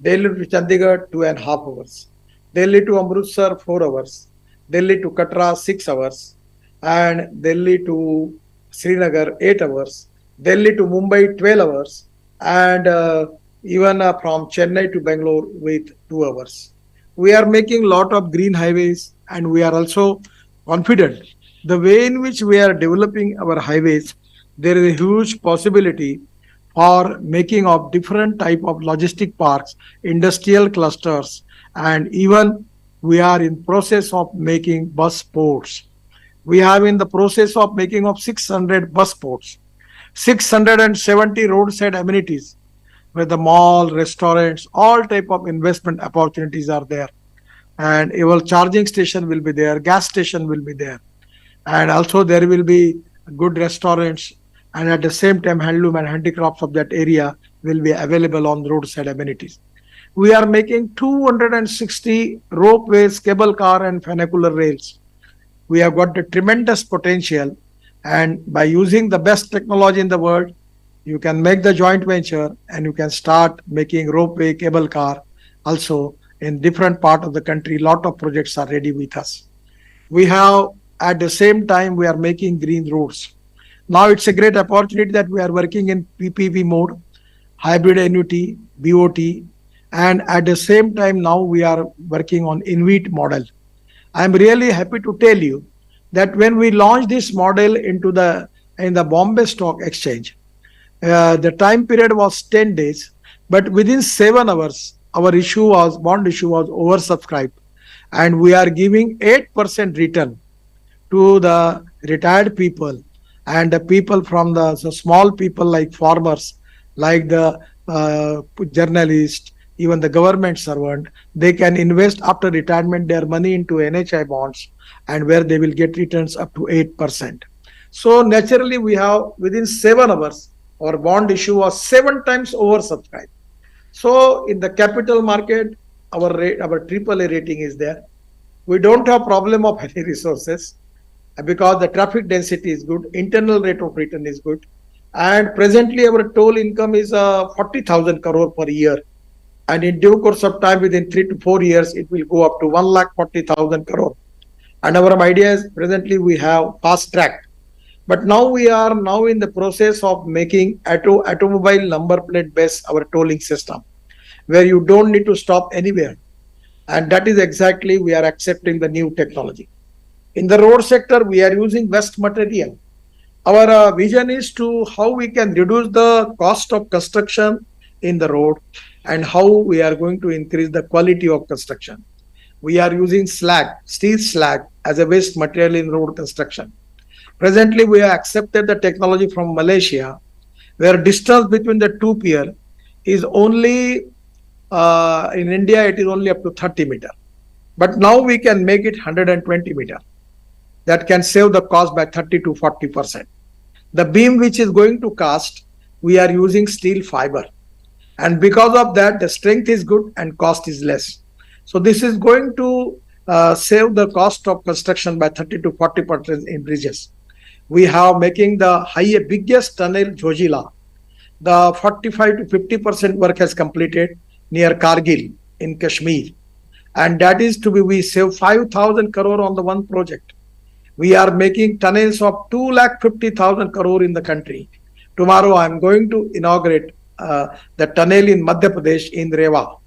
Speaker 9: Delhi to Chandigarh 2.5 hours. Delhi to Amritsar 4 hours. Delhi to Katra 6 hours. And Delhi to Srinagar 8 hours. Delhi to Mumbai 12 hours. And even from Chennai to Bangalore with 2 hours. We are making lot of green highways, and we are also confident the way in which we are developing our highways, there is a huge possibility for making of different type of logistic parks, industrial clusters, and even we are in process of making bus ports. We have in the process of making of 600 bus ports, 670 roadside amenities, where the mall, restaurants, all type of investment opportunities are there. And even charging station will be there, gas station will be there. And also there will be good restaurants, and at the same time handloom and handicrafts of that area will be available on roadside amenities. We are making 260 ropeways, cable car and funicular rails. We have got the tremendous potential, and by using the best technology in the world, you can make the joint venture and you can start making ropeway, cable car. Also in different part of the country, lot of projects are ready with us. We have at the same time we are making green roads. Now it's a great opportunity that we are working in PPP mode, hybrid annuity, BOT, and at the same time now we are working on InvIT model. I'm really happy to tell you that when we launched this model in the Bombay Stock Exchange, the time period was 10 days, but within 7 hours, our bond issue was oversubscribed, and we are giving 8% return to the retired people and the people from the small people like farmers, like the journalist, even the government servant. They can invest after retirement their money into NHI bonds, and where they will get returns up to 8%. So naturally we have within 7 hours, our bond issue was 7 times oversubscribed. So in the capital market, our AAA rating is there. We don't have problem of any resources because the traffic density is good, internal rate of return is good, and presently our total income is 40,000 crore per year, and in due course of time, within 3 to 4 years, it will go up to 1,40,000 crore. And our idea is presently we have fast track, but now we are now in the process of making automobile number plate based our tolling system, where you don't need to stop anywhere, and that is exactly we are accepting the new technology. In the road sector, we are using waste material. Our vision is to how we can reduce the cost of construction in the road and how we are going to increase the quality of construction. We are using slag, steel slag as a waste material in road construction. Presently, we have accepted the technology from Malaysia, where distance between the two pier is only, in India, it is only up to 30 meter. But now we can make it 120 meter. That can save the cost by 30 to 40%. The beam which is going to cast, we are using steel fiber. And because of that, the strength is good and cost is less. So this is going to save the cost of construction by 30 to 40% in bridges. We have making the biggest tunnel Jojila. The 45 to 50% work has completed near Kargil in Kashmir. And that is to be, we save 5,000 crore on the one project. We are making tunnels of 2,50,000 crore in the country. Tomorrow I am going to inaugurate the tunnel in Madhya Pradesh in Rewa.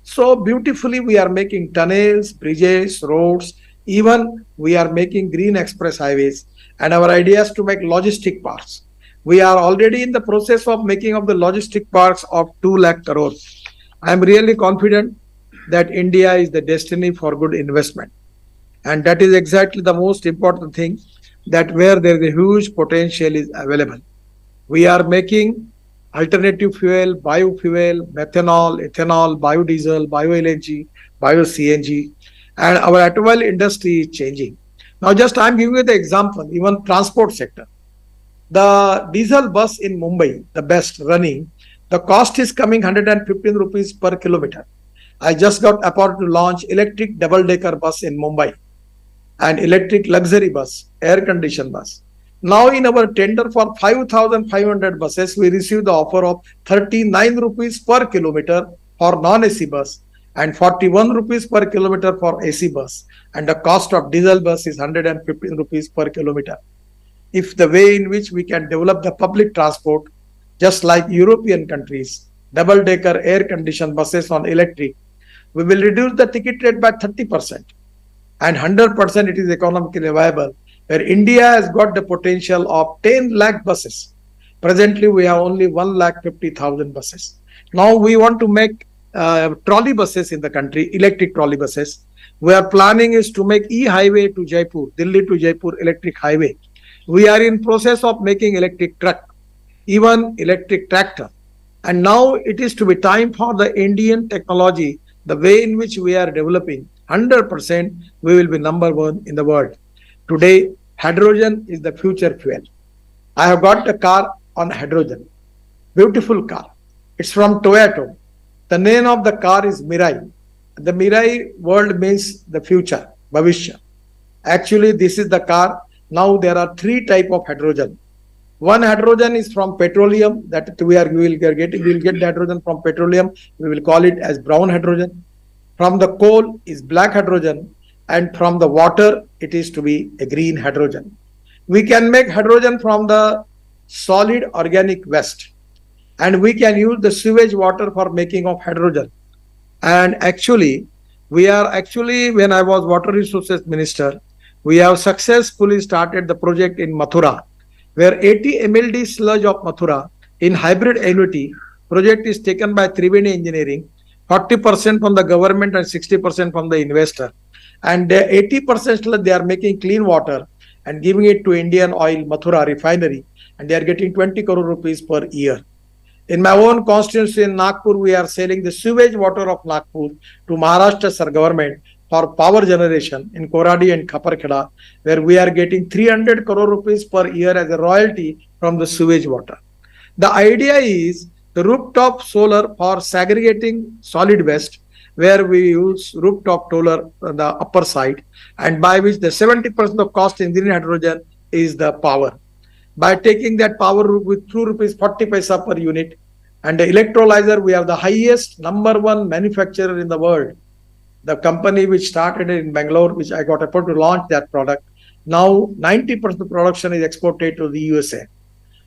Speaker 9: So beautifully we are making tunnels, bridges, roads, even we are making green express highways, and our idea is to make logistic parks. We are already in the process of making of the logistic parks of 2 lakh crores. I am really confident that India is the destiny for good investment. And that is exactly the most important thing, that where there is a huge potential is available. We are making alternative fuel, biofuel, methanol, ethanol, biodiesel, bio-LNG, bio-CNG, and our automobile industry is changing. Now just I am giving you the example, even transport sector. The diesel bus in Mumbai, the best running, the cost is coming 115 rupees per kilometer. I just got appointed to launch electric double-decker bus in Mumbai, and electric luxury bus, air-conditioned bus. Now in our tender for 5,500 buses, we received the offer of 39 rupees per kilometer for non-AC bus and 41 rupees per kilometer for AC bus. And the cost of diesel bus is 115 rupees per kilometer. If the way in which we can develop the public transport, just like European countries, double-decker air-conditioned buses on electric, we will reduce the ticket rate by 30%. And 100% it is economically viable, where India has got the potential of 10 lakh buses. Presently, we have only 1,50,000 buses. Now we want to make trolley buses in the country, electric trolley buses. We are planning is to make e-highway to Jaipur, Delhi to Jaipur electric highway. We are in process of making electric truck, even electric tractor. And now it is to be time for the Indian technology, the way in which we are developing. 100% we will be number one in the world. Today, hydrogen is the future fuel. I have got a car on hydrogen. Beautiful car. It's from Toyota. The name of the car is Mirai. The Mirai word means the future, Bhavishya. Actually, this is the car. Now there are 3 types of hydrogen. One hydrogen is from petroleum, that we will get the hydrogen from petroleum. We will call it as brown hydrogen. From the coal is black hydrogen, and from the water it is to be a green hydrogen. We can make hydrogen from the solid organic waste, and we can use the sewage water for making of hydrogen. And actually, when I was water resources minister, we have successfully started the project in Mathura, where 80 MLD sludge of Mathura in hybrid annuity project is taken by Triveni Engineering, 40% from the government and 60% from the investor. And 80% sludge they are making clean water and giving it to Indian Oil Mathura refinery, and they are getting 20 crore rupees per year. In my own constituency in Nagpur, we are selling the sewage water of Nagpur to Maharashtra government for power generation in Koradi and Khaparkheda, where we are getting 300 crore rupees per year as a royalty from the sewage water. The idea is the rooftop solar for segregating solid waste, where we use rooftop solar on the upper side, and by which the 70% of cost in green hydrogen is the power. By taking that power with 2 rupees 40 paisa per unit, and the electrolyzer, we are the highest #1 manufacturer in the world. The company which started in Bangalore, which I got appointed to launch that product, now 90% of production is exported to the USA.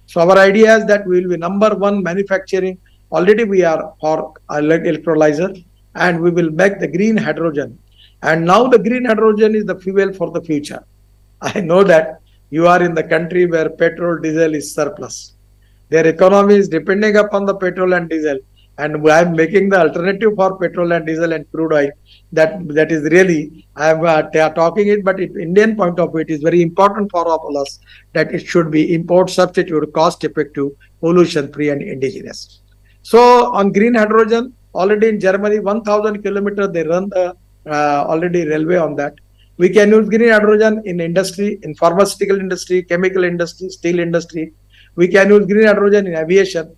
Speaker 9: So our idea is that we will be #1 manufacturing. Already we are for electrolyzer, and we will make the green hydrogen. And now the green hydrogen is the fuel for the future. I know that you are in the country where petrol, diesel is surplus. Their economy is depending upon the petrol and diesel. And I am making the alternative for petrol and diesel and crude oil. That is really, I am talking it, but in Indian point of view, it is very important for all of us that it should be import substitute, cost effective, pollution free and indigenous. So on green hydrogen, already in Germany, 1,000 kilometers they run the already railway on that. We can use green hydrogen in industry, in pharmaceutical industry, chemical industry, steel industry. We can use green hydrogen in aviation.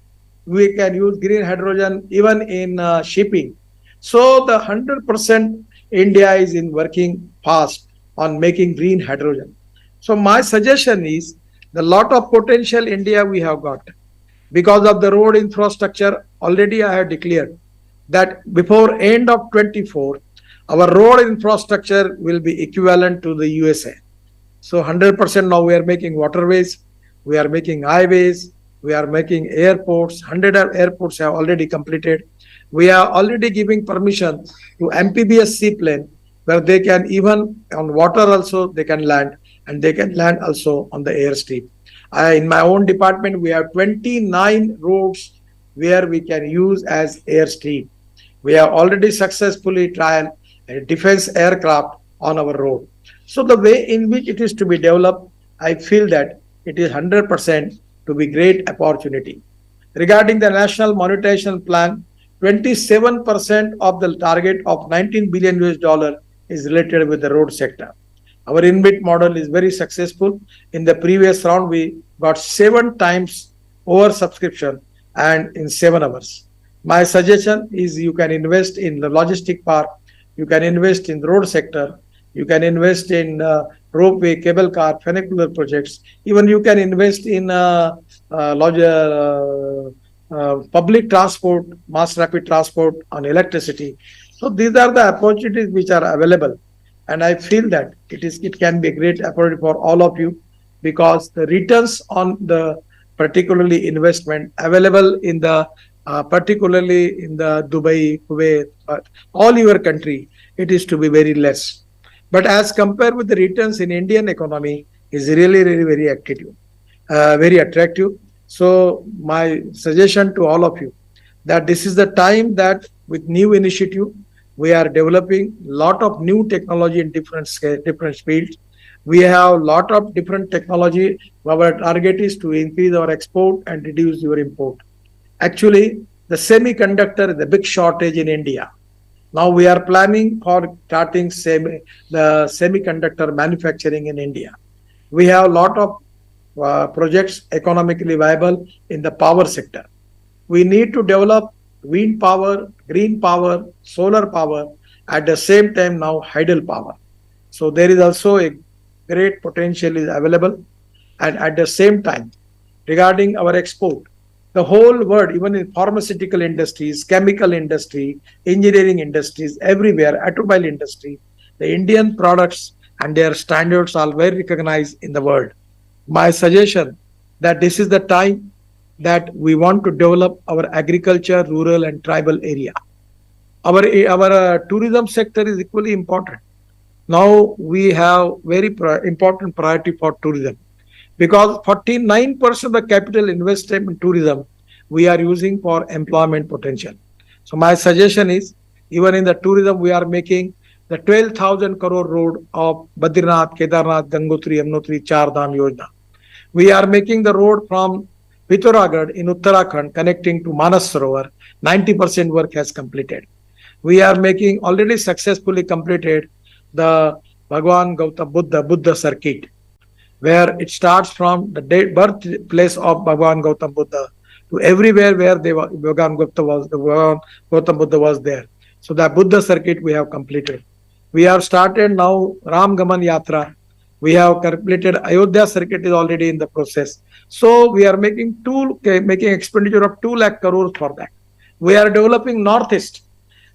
Speaker 9: We can use green hydrogen even in shipping. So the 100% India is in working fast on making green hydrogen. So my suggestion is the lot of potential India we have got. Because of the road infrastructure, already I have declared that before end of 24, our road infrastructure will be equivalent to the USA. So 100% now we are making waterways, we are making highways, we are making airports. 100 airports have already completed. We are already giving permission to amphibious seaplane where they can even on water also they can land, and they can land also on the airstrip. In my own department, we have 29 roads where we can use as airstrip. We have already successfully tried a defense aircraft on our road. So the way in which it is to be developed, I feel that it is 100% to be great opportunity. Regarding the national monetization plan, 27% of the target of 19 billion US dollar is related with the road sector. Our InvIT model is very successful. In the previous round, we got 7 times over subscription and in 7 hours. My suggestion is you can invest in the logistic park, you can invest in the road sector, you can invest in ropeway, cable car, funicular projects. Even you can invest in public transport, mass rapid transport on electricity. So these are the opportunities which are available, and I feel that it can be a great opportunity for all of you, because the returns on the particularly investment available in the particularly in the Dubai, Kuwait, all your country, it is to be very less. But as compared with the returns in Indian economy, is really, really very attractive, very attractive. So my suggestion to all of you that this is the time that with new initiative, we are developing lot of new technology in different fields. We have lot of different technology. Our target is to increase our export and reduce your import. Actually, the semiconductor is a big shortage in India. Now we are planning for starting the semiconductor manufacturing in India. We have a lot of projects economically viable in the power sector. We need to develop wind power, green power, solar power, at the same time now hydel power. So there is also a great potential is available. And at the same time, regarding our export, the whole world, even in pharmaceutical industries, chemical industry, engineering industries, everywhere, automobile industry, the Indian products and their standards are well recognized in the world. My suggestion that this is the time that we want to develop our agriculture, rural and tribal area. Our tourism sector is equally important. Now we have very important priority for tourism, because 49% of the capital invested in tourism we are using for employment potential. So my suggestion is, even in the tourism, we are making the 12,000 crore road of Badrinath, Kedarnath, Gangotri, Yamunotri, Char Dham Yojana. We are making the road from Pithoragarh in Uttarakhand connecting to Manas Sarovar. 90% work has completed. We are making already successfully completed the Bhagwan Gautam Buddha circuit, where it starts from the birthplace of Bhagwan Gautam Buddha to everywhere where Bhagwan Gautam Buddha was there. So the Buddha circuit we have completed. We have started now Ram Gaman Yatra. We have completed Ayodhya circuit is already in the process. So we are making expenditure of 2 lakh crores for that. We are developing Northeast.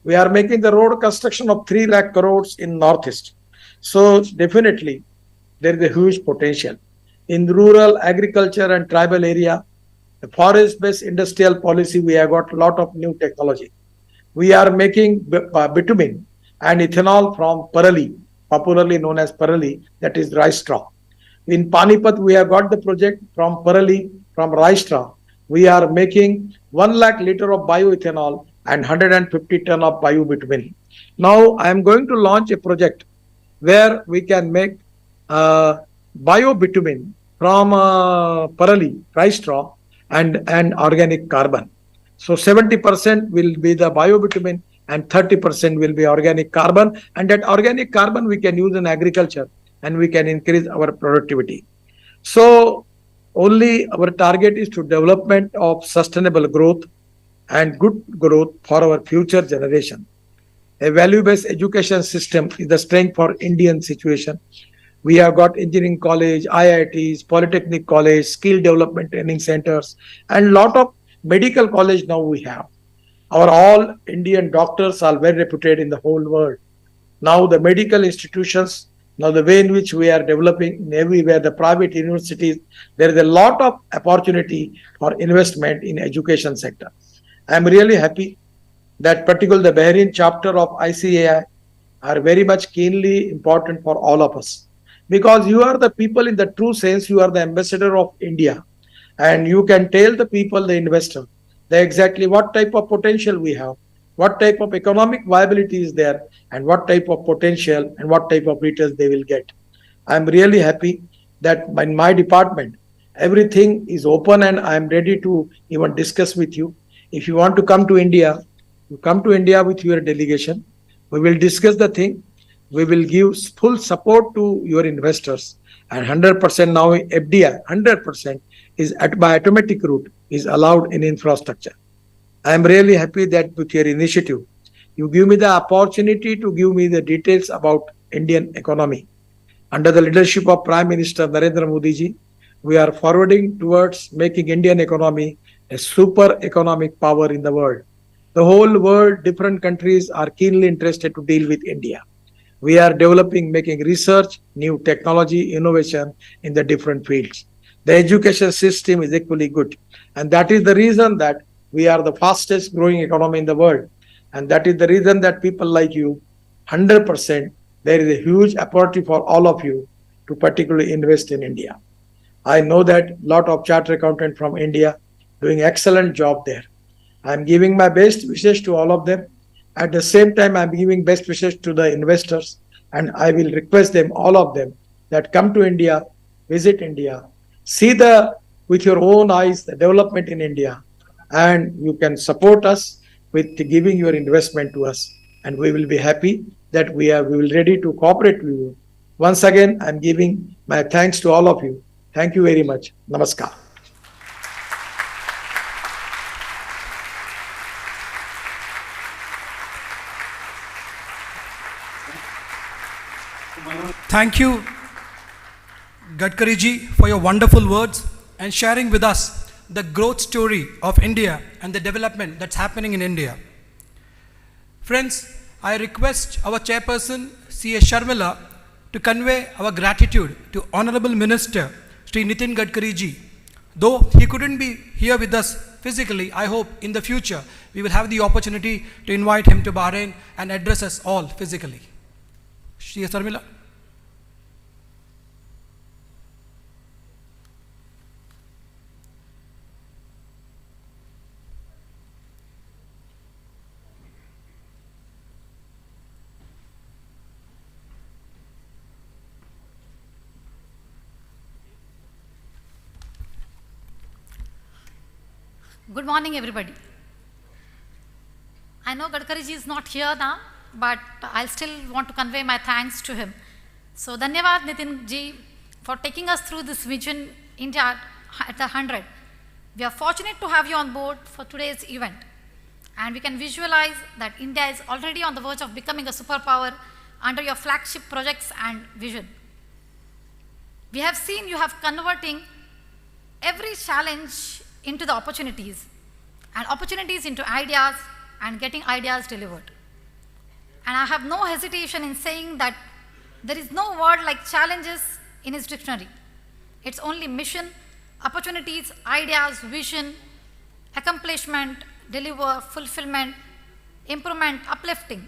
Speaker 9: We are making the road construction of 3 lakh crores in Northeast. So definitely there is a huge potential. In rural agriculture and tribal area, the forest-based industrial policy, we have got a lot of new technology. We are making bitumen and ethanol from Parali, popularly known as Parali, that is rice straw. In Panipat, we have got the project from Parali, from rice straw. We are making 1 lakh liter of bioethanol and 150 ton of biobitumen. Now I am going to launch a project where we can make biobitumen from Parali, rice straw, and organic carbon. So 70% will be the biobitumen and 30% will be organic carbon. And that organic carbon we can use in agriculture and we can increase our productivity. So only our target is to development of sustainable growth and good growth for our future generation. A value-based education system is the strength for Indian situation. We have got engineering college, IITs, polytechnic college, skill development training centers, and lot of medical college now we have. Our all Indian doctors are well reputed in the whole world. Now the medical institutions Now, the way in which we are developing in everywhere, the private universities, there is a lot of opportunity for investment in education sector. I am really happy that particularly the Bahrain chapter of ICAI are very much keenly important for all of us, because you are the people in the true sense, you are the ambassador of India, and you can tell the people, the investor, the exactly what type of potential we have, what type of economic viability is there, and what type of potential and what type of returns they will get. I'm really happy that in my department, everything is open and I'm ready to even discuss with you. If you want to come to India, you come to India with your delegation. We will discuss the thing. We will give full support to your investors. And 100% now FDI, 100% is by automatic route is allowed in infrastructure. I am really happy that with your initiative, you give me the opportunity to give me the details about Indian economy. Under the leadership of Prime Minister Narendra Modi ji, we are forwarding towards making Indian economy a super economic power in the world. The whole world, different countries are keenly interested to deal with India. We are developing, making research, new technology, innovation in the different fields. The education system is equally good. And that is the reason that we are the fastest growing economy in the world. And that is the reason that people like you, 100%, there is a huge opportunity for all of you to particularly invest in India. I know that a lot of chartered accountants from India doing excellent job there. I'm giving my best wishes to all of them. At the same time, I'm giving best wishes to the investors, and I will request them, all of them, that come to India, visit India, see with your own eyes the development in India, and you can support us with giving your investment to us, and we will be happy that we will ready to cooperate with you. Once again, I'm giving my thanks to all of you. Thank you very much. Namaskar.
Speaker 3: Thank you, Gadkari ji, for your wonderful words and sharing with us the growth story of India and the development that's happening in India. Friends, I request our chairperson, C.A. Sharmila, to convey our gratitude to Honorable Minister Sri Nitin Gadkari ji. Though he couldn't be here with us physically, I hope in the future we will have the opportunity to invite him to Bahrain and address us all physically. C.A. Sharmila.
Speaker 10: Good morning, everybody. I know Gadkari ji is not here now, but I'll still want to convey my thanks to him. So, Dhanyavad Nitin ji for taking us through this vision India at the 100. We are fortunate to have you on board for today's event, and we can visualize that India is already on the verge of becoming a superpower under your flagship projects and vision. We have seen you have converting every challenge into the opportunities, and opportunities into ideas, and getting ideas delivered. And I have no hesitation in saying that there is no word like challenges in his dictionary. It's only mission, opportunities, ideas, vision, accomplishment, deliver, fulfillment, improvement, uplifting.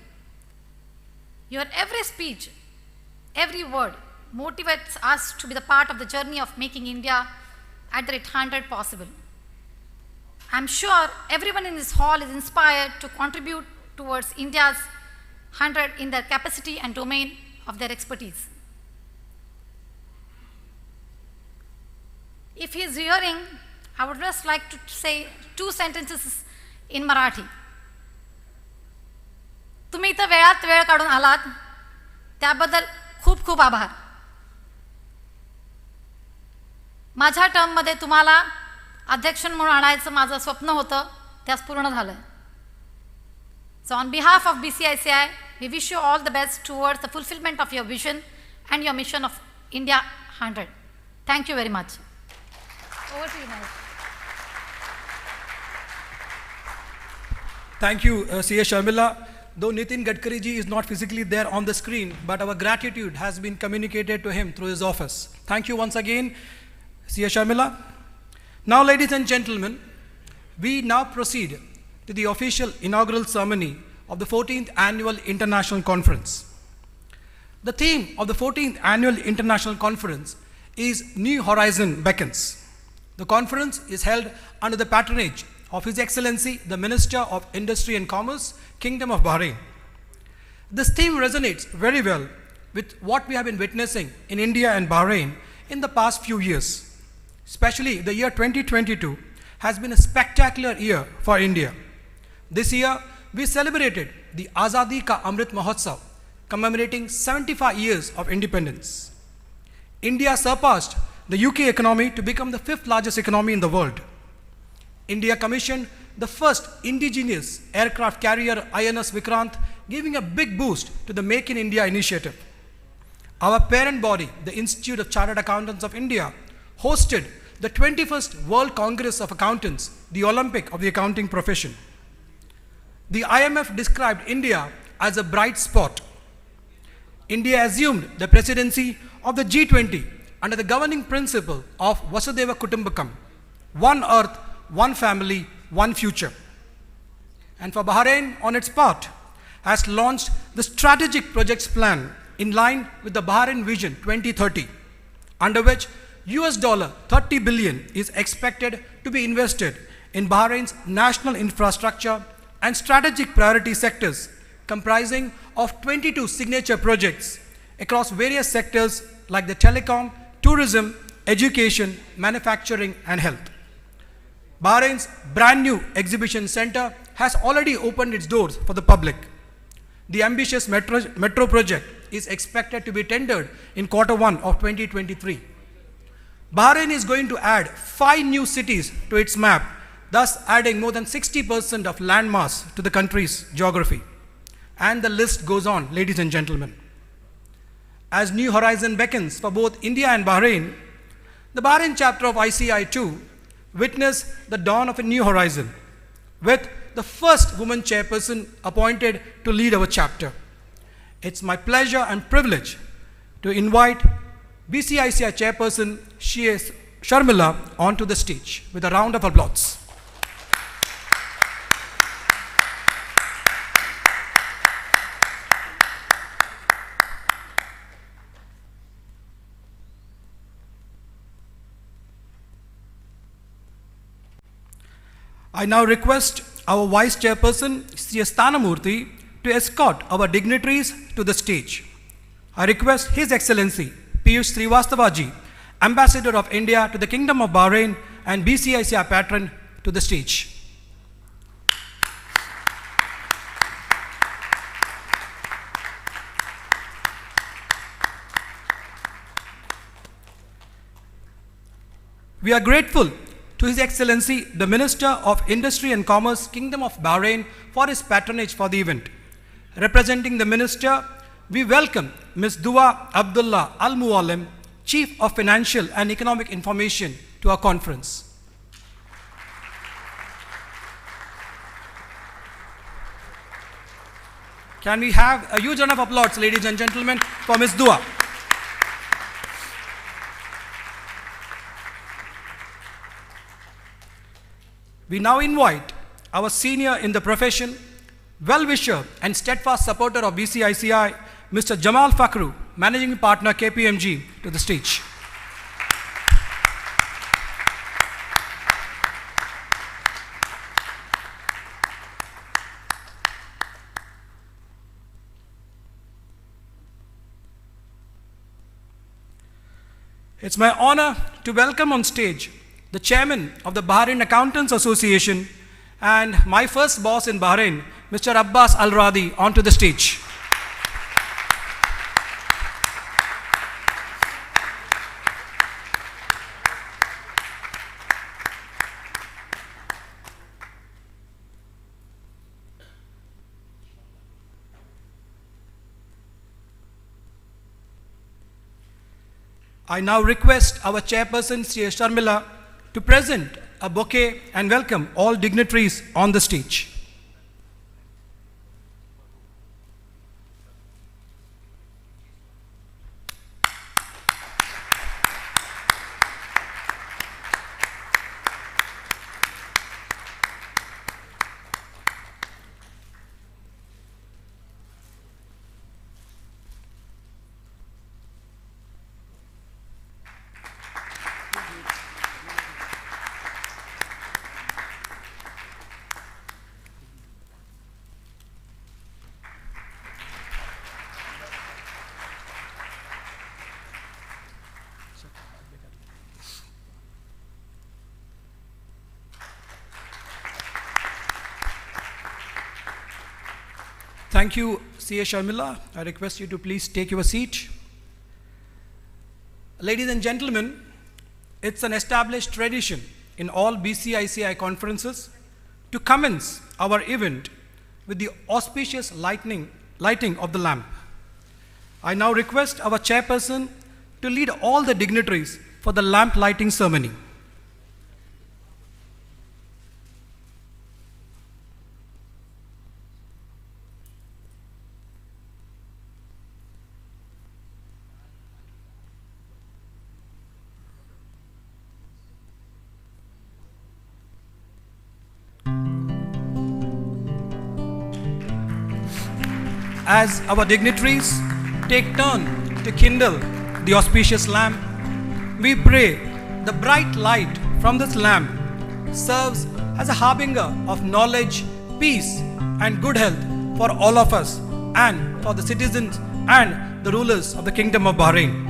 Speaker 10: Your every speech, every word motivates us to be the part of the journey of making India at the rate 100 possible. I'm sure everyone in this hall is inspired to contribute towards India's 100 in their capacity and domain of their expertise. If he is hearing, I would just like to say 2 sentences in Marathi. तुम्ही इथं वेळात वेळ काढून आलात त्याबद्दल खूप खूप आभार. माझ्या टर्ममध्ये तुम्हाला अध्यक्ष म्हणून आणायचं माझं स्वप्न होतं, त्यास पूर्ण झालं. So on behalf of BCICAI, we wish you all the best towards the fulfillment of your vision and your mission of India 100. Thank you very much. Over to you, Mahesh.
Speaker 3: Thank you, C.A. Sharmila. though Nitin Gadkari ji is not physically there on the screen, but our gratitude has been communicated to him through his office. Thank you once again, C.A. Sharmila. Now, ladies and gentlemen, we now proceed to the official inaugural ceremony of the 14th Annual International Conference. The theme of the 14th Annual International Conference is New Horizon Beckons. The conference is held under the patronage of His Excellency, the Minister of Industry and Commerce, Kingdom of Bahrain. This theme resonates very well with what we have been witnessing in India and Bahrain in the past few years. Especially the year 2022 has been a spectacular year for India. This year, we celebrated the Azadi Ka Amrit Mahotsav, commemorating 75 years of independence. India surpassed the UK economy to become the 5th largest economy in the world. India commissioned the first indigenous aircraft carrier INS Vikrant, giving a big boost to the Make in India initiative. Our parent body, the Institute of Chartered Accountants of India, hosted the 21st World Congress of Accountants, the Olympic of the accounting profession. The IMF described India as a bright spot. India assumed the presidency of the G20 under the governing principle of Vasudhaiva Kutumbakam, one earth, one family, one future. And for Bahrain, on its part, has launched the strategic projects plan in line with the Bahrain Vision 2030, under which $30 billion is expected to be invested in Bahrain's national infrastructure and strategic priority sectors, comprising of 22 signature projects across various sectors like the telecom, tourism, education, manufacturing, and health. Bahrain's brand new exhibition center has already opened its doors for the public. The ambitious metro project is expected to be tendered in Q1 of 2023. Bahrain is going to add 5 new cities to its map, thus adding more than 60% of landmass to the country's geography. And the list goes on, ladies and gentlemen. As New Horizon beckons for both India and Bahrain, the Bahrain chapter of ICI too witnessed the dawn of a new horizon, with the first woman chairperson appointed to lead our chapter. It's my pleasure and privilege to invite BCICI chairperson C.A. Sharmila onto the stage with a round of applause. I now request our Vice Chairperson, C. Sthanamurthy, to escort our dignitaries to the stage. I request His Excellency, Piyush Srivastavaji, Ambassador of India to the Kingdom of Bahrain and BCICI patron, to the stage. We are grateful to His Excellency, the Minister of Industry and Commerce, Kingdom of Bahrain, for his patronage for the event. Representing the Minister, we welcome Ms. Dua Abdullah Al Muallim, Chief of Financial and Economic Information, to our conference. Can we have a huge round of applause, ladies and gentlemen, for Ms. Dua? We now invite our senior in the profession, well-wisher and steadfast supporter of BCICI, Mr. Jamal Fakhru, Managing Partner, KPMG, to the stage. It's my honor to welcome on stage the chairman of the Bahrain Accountants Association and my first boss in Bahrain, Mr. Abbas Al-Radi, onto the stage. I now request our chairperson, C.A. Sharmila, to present a bouquet and welcome all dignitaries on the stage. Thank you, C.A. Sharmila. I request you to please take your seat. Ladies and gentlemen, it's an established tradition in all BCICI conferences to commence our event with the auspicious lighting of the lamp. I now request our chairperson to lead all the dignitaries for the lamp lighting ceremony. As our dignitaries take turn to kindle the auspicious lamp, we pray the bright light from this lamp serves as a harbinger of knowledge, peace, and good health for all of us and for the citizens and the rulers of the Kingdom of Bahrain.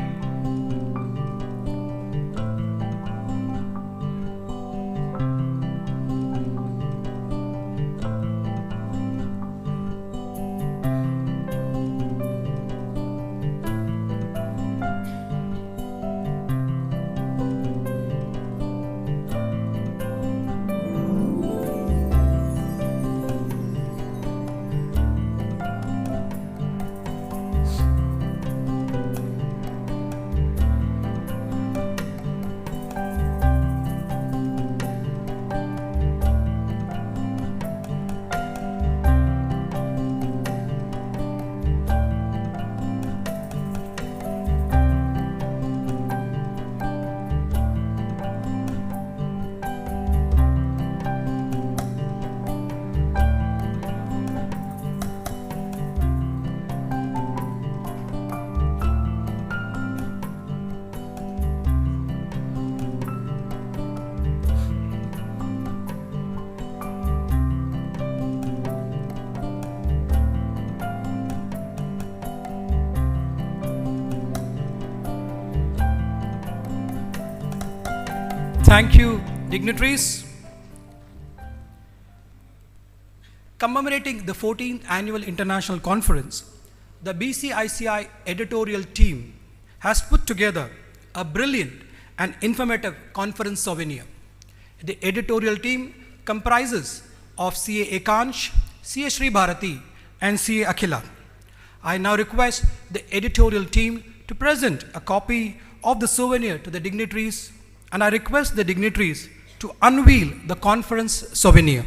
Speaker 3: Thank you, dignitaries. Commemorating the 14th Annual International Conference, the BCICI editorial team has put together a brilliant and informative conference souvenir. The editorial team comprises of C.A. Ekansh, C.A. Sri Bharati, and C.A. Akhila. I now request the editorial team to present a copy of the souvenir to the dignitaries, and I request the dignitaries to unveil the conference souvenir.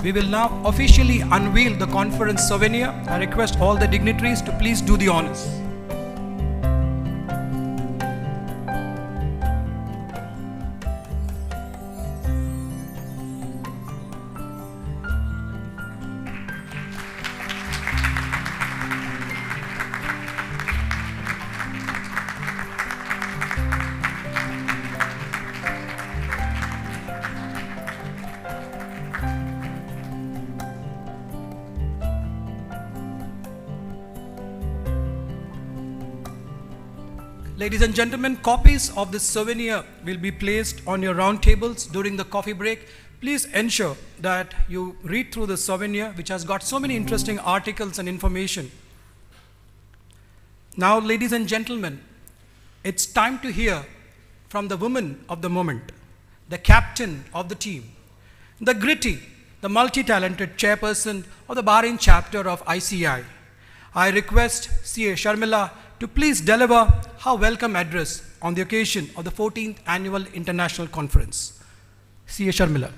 Speaker 3: We will now officially unveil the conference souvenir. I request all the dignitaries to please do the honors. Ladies and gentlemen, copies of this souvenir will be placed on your round tables during the coffee break. Please ensure that you read through the souvenir, which has got so many interesting articles and information. Now, ladies and gentlemen, it's time to hear from the woman of the moment, the captain of the team, the gritty, the multi-talented chairperson of the Bahrain chapter of ICI. I request C.A. Sharmila to please deliver her welcome address on the occasion of the 14th Annual International Conference. C.A. Sharmila.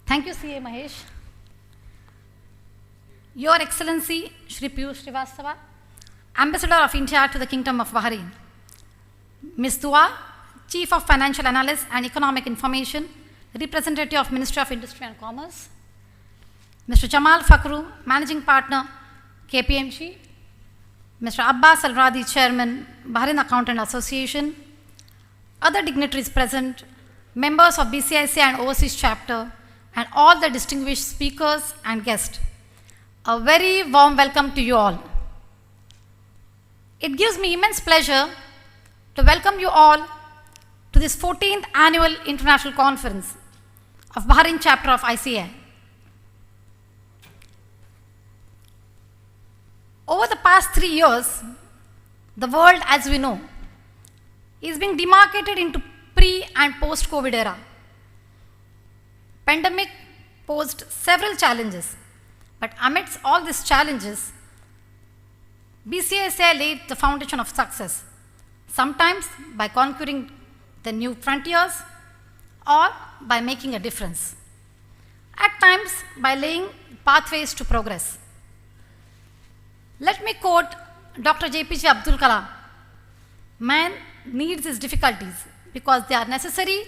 Speaker 10: Thank you, C.A. Mahesh. Your Excellency, Shri Piyush Srivastava, Ambassador of India to the Kingdom of Bahrain, Ms. Dua, Chief of Financial Analysis and Economic Information, Representative of Ministry of Industry and Commerce, Mr. Jamal Fakhru, Managing Partner, KPMG, Mr. Abbas Al-Radi, Chairman, Bahrain Accountant Association, other dignitaries present, members of BCICAI and Overseas Chapter, and all the distinguished speakers and guests. A very warm welcome to you all. It gives me immense pleasure to welcome you all to this 14th Annual International Conference of Bahrain Chapter of ICAI. Over the past 3 years, the world, as we know, is being demarcated into pre- and post-COVID era. Pandemic posed several challenges, but amidst all these challenges, BCICAI laid the foundation of success, sometimes by conquering the new frontiers or by making a difference, at times by laying pathways to progress. Let me quote Dr. JPJ Abdul Kalam, "Man needs his difficulties because they are necessary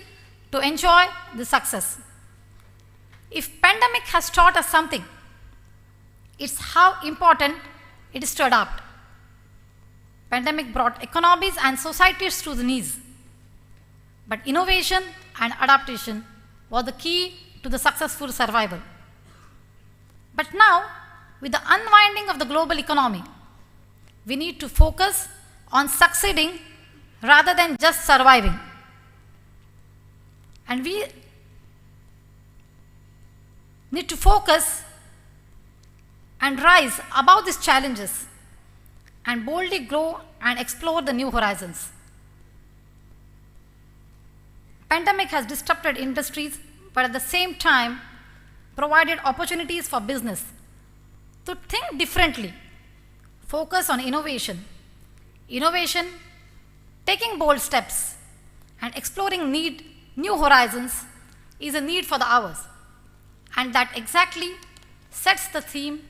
Speaker 10: to enjoy the success." If pandemic has taught us something, it's how important it is to adapt. Pandemic brought economies and societies to the knees, but innovation and adaptation were the key to the successful survival. But now, with the unwinding of the global economy, we need to focus on succeeding rather than just surviving. And we need to focus and rise above these challenges and boldly grow and explore the new horizons. Pandemic has disrupted industries, but at the same time provided opportunities for business to think differently, focus on innovation, taking bold steps, and exploring new horizons is a need for the hours. And that exactly sets the theme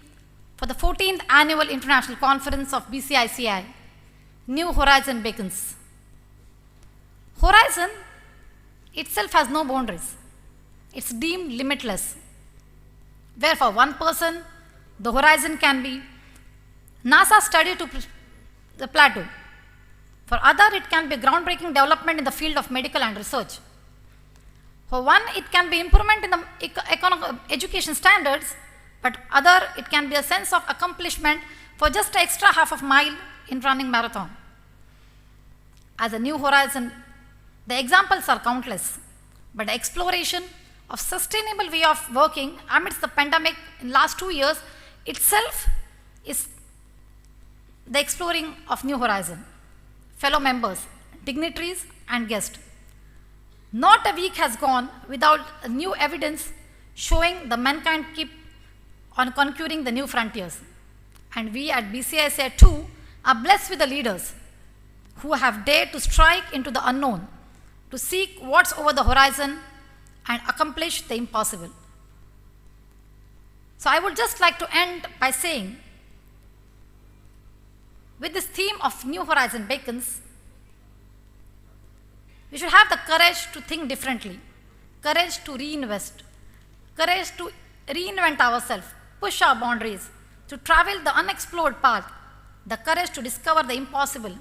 Speaker 10: for the 14th Annual International Conference of BCICAI, New Horizon Beckons. Horizon itself has no boundaries. It's deemed limitless. Where for one person, the horizon can be NASA study to the plateau. For other, it can be groundbreaking development in the field of medical and research. For one, it can be improvement in the education standards, but other, it can be a sense of accomplishment for just an extra half of mile in running marathon. As a new horizon, the examples are countless, but the exploration of sustainable way of working amidst the pandemic in last 2 years itself is the exploring of new horizon. Fellow members, dignitaries and guests, not a week has gone without new evidence showing the mankind keep on conquering the new frontiers. And we at BCICAI too are blessed with the leaders who have dared to strike into the unknown, to seek what's over the horizon and accomplish the impossible. So I would just like to end by saying, with this theme of New Horizon Beckons, we should have the courage to think differently, courage to reinvest, courage to reinvent ourselves, push our boundaries, to travel the unexplored path, the courage to discover the impossible,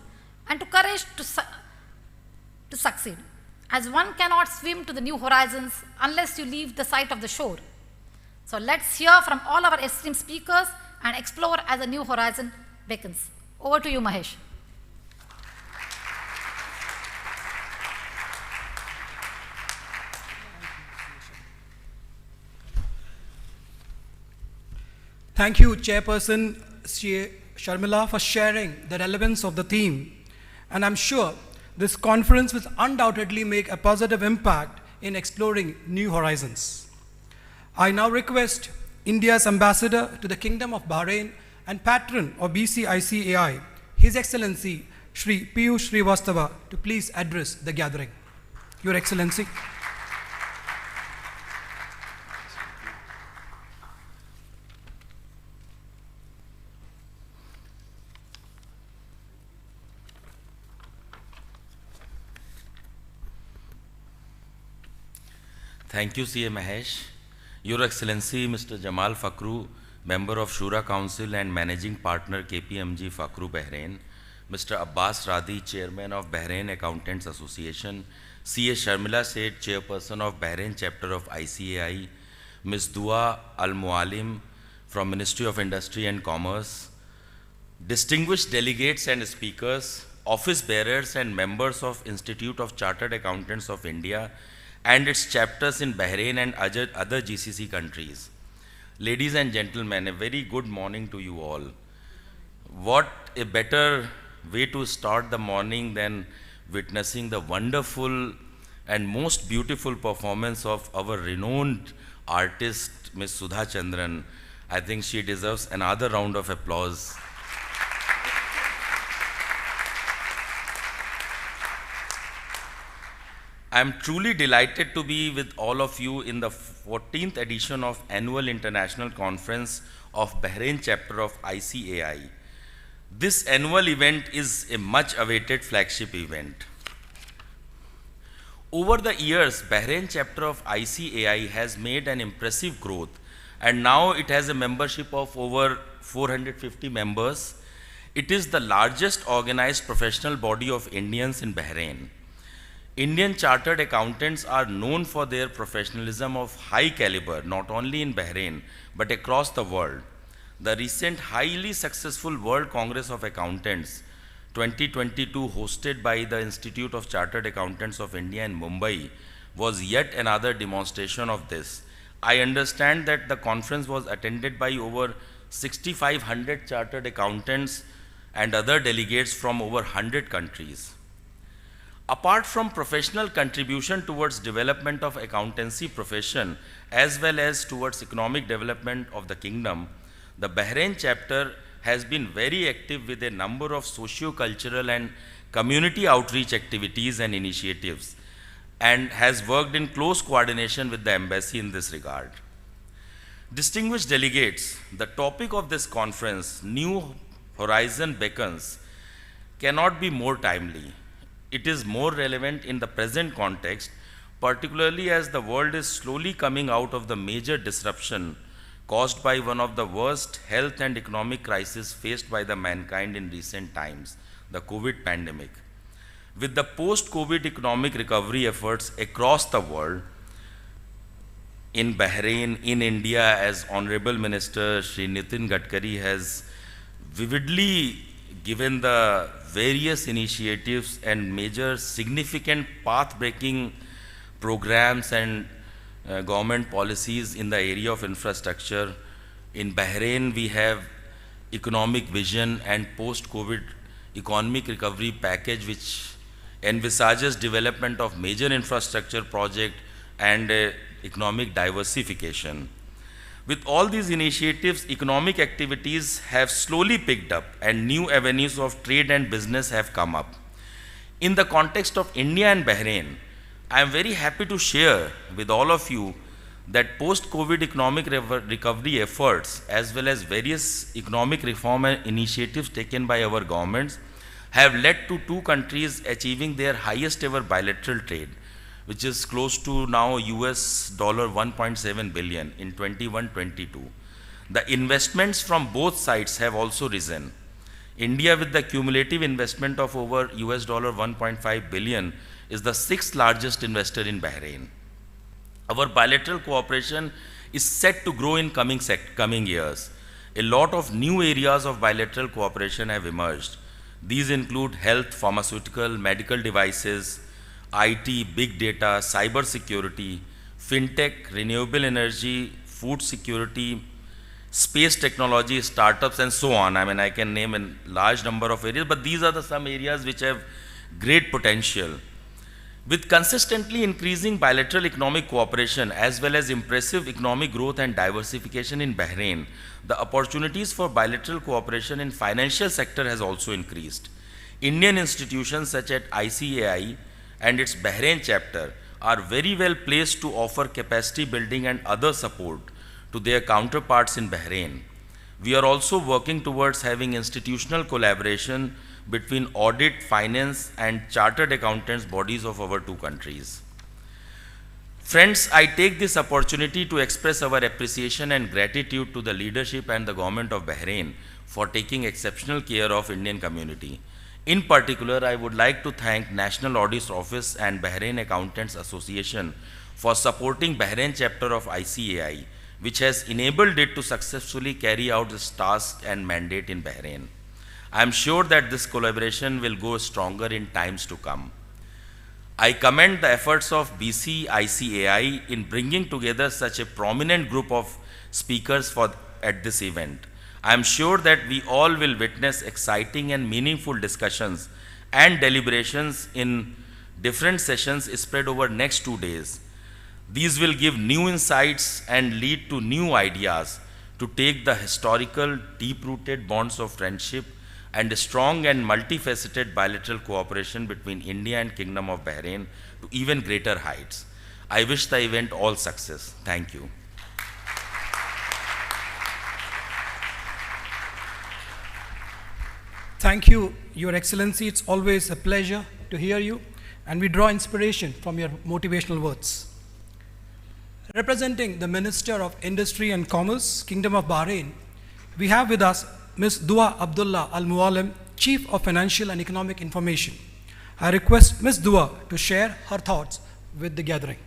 Speaker 10: and the courage to succeed. As one cannot swim to the new horizons unless you leave the sight of the shore. So let's hear from all our esteemed speakers and explore as a new horizon beckons. Over to you, Mahesh.
Speaker 3: Thank you, Chairperson Sharmila, for sharing the relevance of the theme. And I'm sure this conference will undoubtedly make a positive impact in exploring new horizons. I now request India's ambassador to the Kingdom of Bahrain and patron of BCICAI, His Excellency Shri Piyush Srivastava, to please address the gathering. Your Excellency.
Speaker 11: Thank you, CA Mahesh. Your Excellency, Mr. Jamal Fakhru, Member of Shura Council and Managing Partner KPMG Fakhru Bahrain, Mr. Abbas Radi, Chairman of Bahrain Accountants Association, CA Sharmila Seth, Chairperson of Bahrain Chapter of ICAI, Ms. Dua Al-Mualim from Ministry of Industry and Commerce, distinguished delegates and speakers, office bearers and members of Institute of Chartered Accountants of India and its chapters in Bahrain and other GCC countries. Ladies and gentlemen, a very good morning to you all. What a better way to start the morning than witnessing the wonderful and most beautiful performance of our renowned artist, Ms. Sudha Chandran. I think she deserves another round of applause. I am truly delighted to be with all of you in the 14th edition of Annual International Conference of Bahrain Chapter of ICAI. This annual event is a much awaited flagship event. Over the years, Bahrain Chapter of ICAI has made an impressive growth, and now it has a membership of over 450 members. It is the largest organized professional body of Indians in Bahrain. Indian chartered accountants are known for their professionalism of high caliber, not only in Bahrain, but across the world. The recent highly successful World Congress of Accountants 2022, hosted by the Institute of Chartered Accountants of India in Mumbai, was yet another demonstration of this. I understand that the conference was attended by over 6,500 chartered accountants and other delegates from over 100 countries. Apart from professional contribution towards development of accountancy profession as well as towards economic development of the kingdom, the Bahrain chapter has been very active with a number of socio-cultural and community outreach activities and initiatives, and has worked in close coordination with the embassy in this regard. Distinguished delegates, the topic of this conference, New Horizon Beckons, cannot be more timely. It is more relevant in the present context, particularly as the world is slowly coming out of the major disruption caused by one of the worst health and economic crises faced by the mankind in recent times, the COVID pandemic. With the post-COVID economic recovery efforts across the world, in Bahrain, in India, as Honorable Minister Shri Nitin Gadkari has vividly given the various initiatives and major significant path-breaking programs and government policies in the area of infrastructure. In Bahrain, we have economic vision and post-COVID economic recovery package, which envisages development of major infrastructure project and economic diversification. With all these initiatives, economic activities have slowly picked up and new avenues of trade and business have come up. In the context of India and Bahrain, I am very happy to share with all of you that post-COVID economic recovery efforts as well as various economic reform initiatives taken by our governments have led to two countries achieving their highest ever bilateral trade, which is close to now US $1.7 billion in 21-22. The investments from both sides have also risen. India, with the cumulative investment of over US $1.5 billion, is the sixth largest investor in Bahrain. Our bilateral cooperation is set to grow in coming years. A lot of new areas of bilateral cooperation have emerged. These include health, pharmaceutical, medical devices, IT, big data, cyber security, fintech, renewable energy, food security, space technology, startups, and so on. I mean, I can name a large number of areas, but these are some areas which have great potential. With consistently increasing bilateral economic cooperation as well as impressive economic growth and diversification in Bahrain, the opportunities for bilateral cooperation in financial sector has also increased. Indian institutions such as ICAI and its Bahrain chapter are very well placed to offer capacity building and other support to their counterparts in Bahrain. We are also working towards having institutional collaboration between audit, finance, and chartered accountants bodies of our two countries. Friends, I take this opportunity to express our appreciation and gratitude to the leadership and the government of Bahrain for taking exceptional care of Indian community. In particular, I would like to thank National Audit Office and Bahrain Accountants Association for supporting Bahrain chapter of ICAI, which has enabled it to successfully carry out its task and mandate in Bahrain. I am sure that this collaboration will go stronger in times to come. I commend the efforts of BCICAI in bringing together such a prominent group of speakers at this event. I am sure that we all will witness exciting and meaningful discussions and deliberations in different sessions spread over next 2 days. These will give new insights and lead to new ideas to take the historical, deep-rooted bonds of friendship and a strong and multifaceted bilateral cooperation between India and Kingdom of Bahrain to even greater heights. I wish the event all success. Thank you.
Speaker 3: Thank you, Your Excellency. It's always a pleasure to hear you, and we draw inspiration from your motivational words. Representing the Minister of Industry and Commerce, Kingdom of Bahrain, we have with us Ms. Dua Abdullah Al Mualim, Chief of Financial and Economic Information. I request Ms. Dua to share her thoughts with the gathering.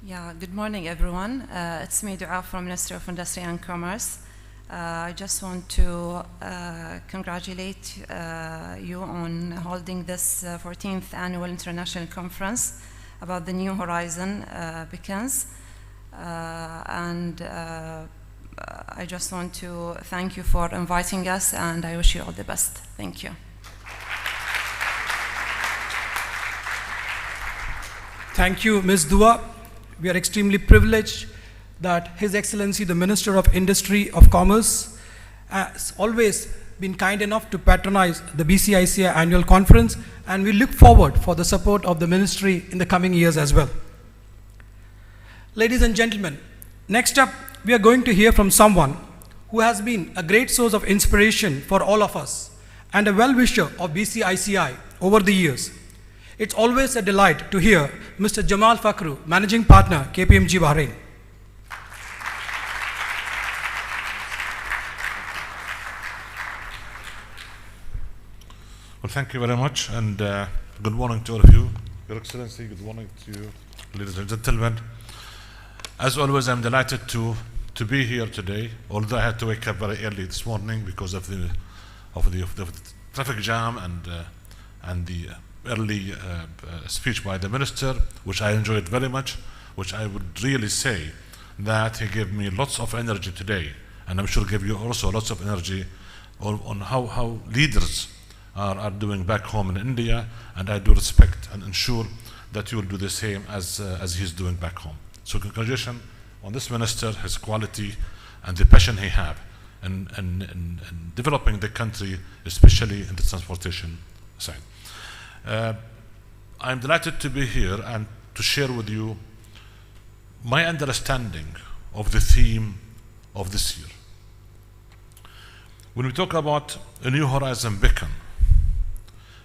Speaker 12: Yeah, good morning, everyone. It's me, Dua, from Ministry of Industry and Commerce. I just want to congratulate you on holding this 14th Annual International Conference about the New Horizon Beckons. I just want to thank you for inviting us, and I wish you all the best. Thank you.
Speaker 3: Thank you, Ms. Dua. We are extremely privileged that His Excellency, the Minister of Industry of Commerce, has always been kind enough to patronize the BCICAI annual conference, and we look forward for the support of the ministry in the coming years as well. Ladies and gentlemen, next up, we are going to hear from someone who has been a great source of inspiration for all of us and a well-wisher of BCICAI over the years. It's always a delight to hear Mr. Jamal Fakhru, Managing Partner, KPMG Bahrain.
Speaker 13: Well, thank you very much, and good morning to all of you. Your Excellency, good morning to you, ladies and gentlemen. As always, I'm delighted to be here today, although I had to wake up very early this morning because of the traffic jam and the early speech by the minister, which I enjoyed very much, which I would really say that he gave me lots of energy today, and I'm sure gave you also lots of energy on how leaders are doing back home in India, and I do respect and ensure that you will do the same as he's doing back home. So congratulations on this minister, his quality and the passion he has in developing the country, especially in the transportation side. I'm delighted to be here and to share with you my understanding of the theme of this year. When we talk about a New Horizon Beacon,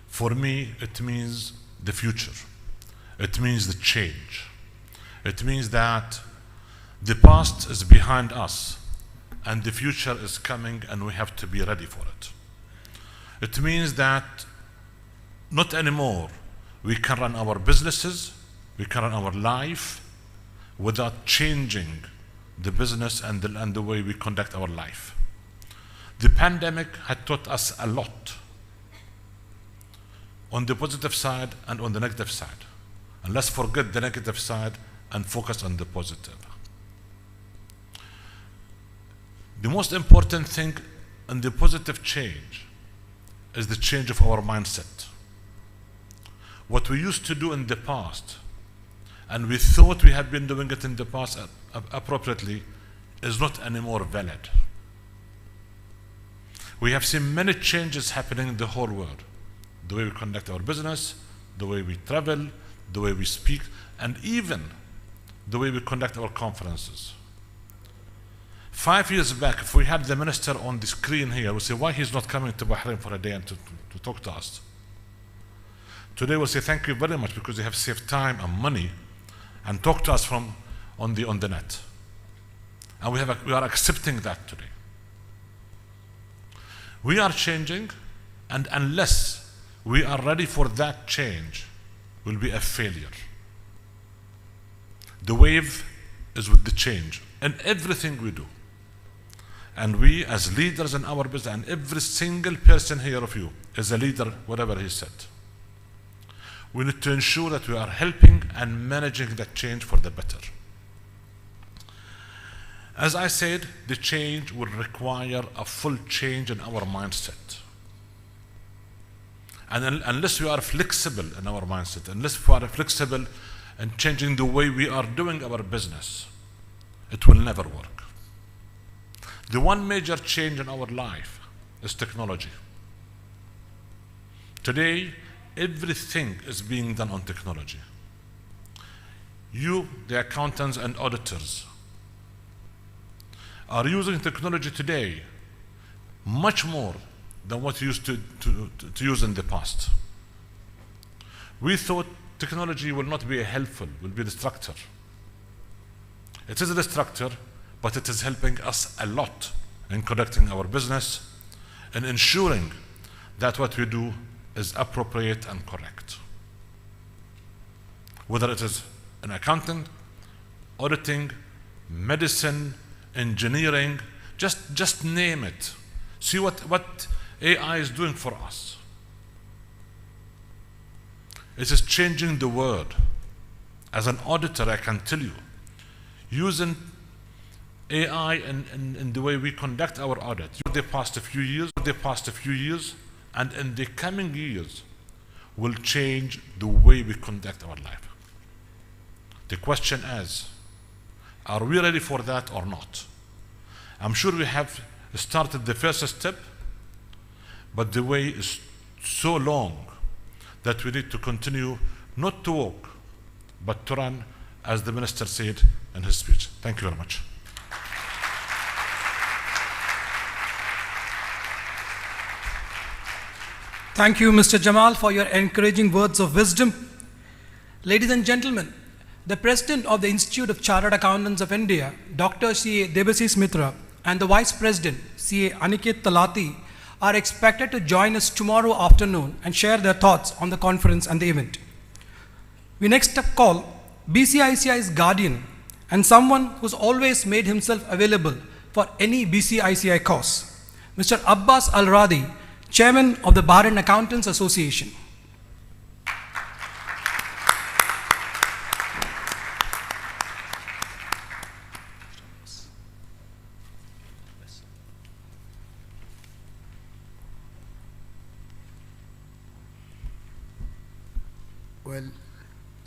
Speaker 13: for me it means the future. It means the change. It means that the past is behind us and the future is coming, and we have to be ready for it. It means that not anymore we can run our businesses, we can run our life without changing the business and the way we conduct our life. The pandemic had taught us a lot on the positive side and on the negative side. And let's forget the negative side and focus on the positive. The most important thing in the positive change is the change of our mindset. What we used to do in the past, and we thought we had been doing it in the past appropriately, is not anymore valid. We have seen many changes happening in the whole world. The way we conduct our business, the way we travel, the way we speak, and even the way we conduct our conferences. 5 years back, if we had the minister on the screen here, we say, why he's not coming to Bahrain for a day and to talk to us? Today we'll say thank you very much because they have saved time and money and talked to us from on the net. And we are accepting that today. We are changing, and unless we are ready for that change, will be a failure. The wave is with the change in everything we do. And we as leaders in our business, and every single person here of you is a leader, whatever he said. We need to ensure that we are helping and managing that change for the better. As I said, the change will require a full change in our mindset. And unless we are flexible in our mindset, unless we are flexible in changing the way we are doing our business, it will never work. The one major change in our life is technology. Today, everything is being done on technology. You, the accountants and auditors, are using technology today much more than what you used to use in the past. We thought technology will not be helpful, will be destructive. It is a destructor, but it is helping us a lot in conducting our business and ensuring that what we do is appropriate and correct. Whether it is an accountant, auditing, medicine, engineering, just name it. See what AI is doing for us. It is changing the world. As an auditor, I can tell you, using AI in the way we conduct our audit, the past few years, and in the coming years, will change the way we conduct our life. The question is, are we ready for that or not? I'm sure we have started the first step, but the way is so long that we need to continue not to walk, but to run, as the minister said in his speech. Thank you very much.
Speaker 3: Thank you, Mr. Jamal, for your encouraging words of wisdom. Ladies and gentlemen, the President of the Institute of Chartered Accountants of India, Dr. C.A. Debashish Mitra, and the Vice President, C.A. Aniket Talati, are expected to join us tomorrow afternoon and share their thoughts on the conference and the event. We next call BCICAI's guardian and someone who's always made himself available for any BCICAI cause, Mr. Abbas Al-Radi, Chairman of the Bahrain Accountants Association.
Speaker 14: Well,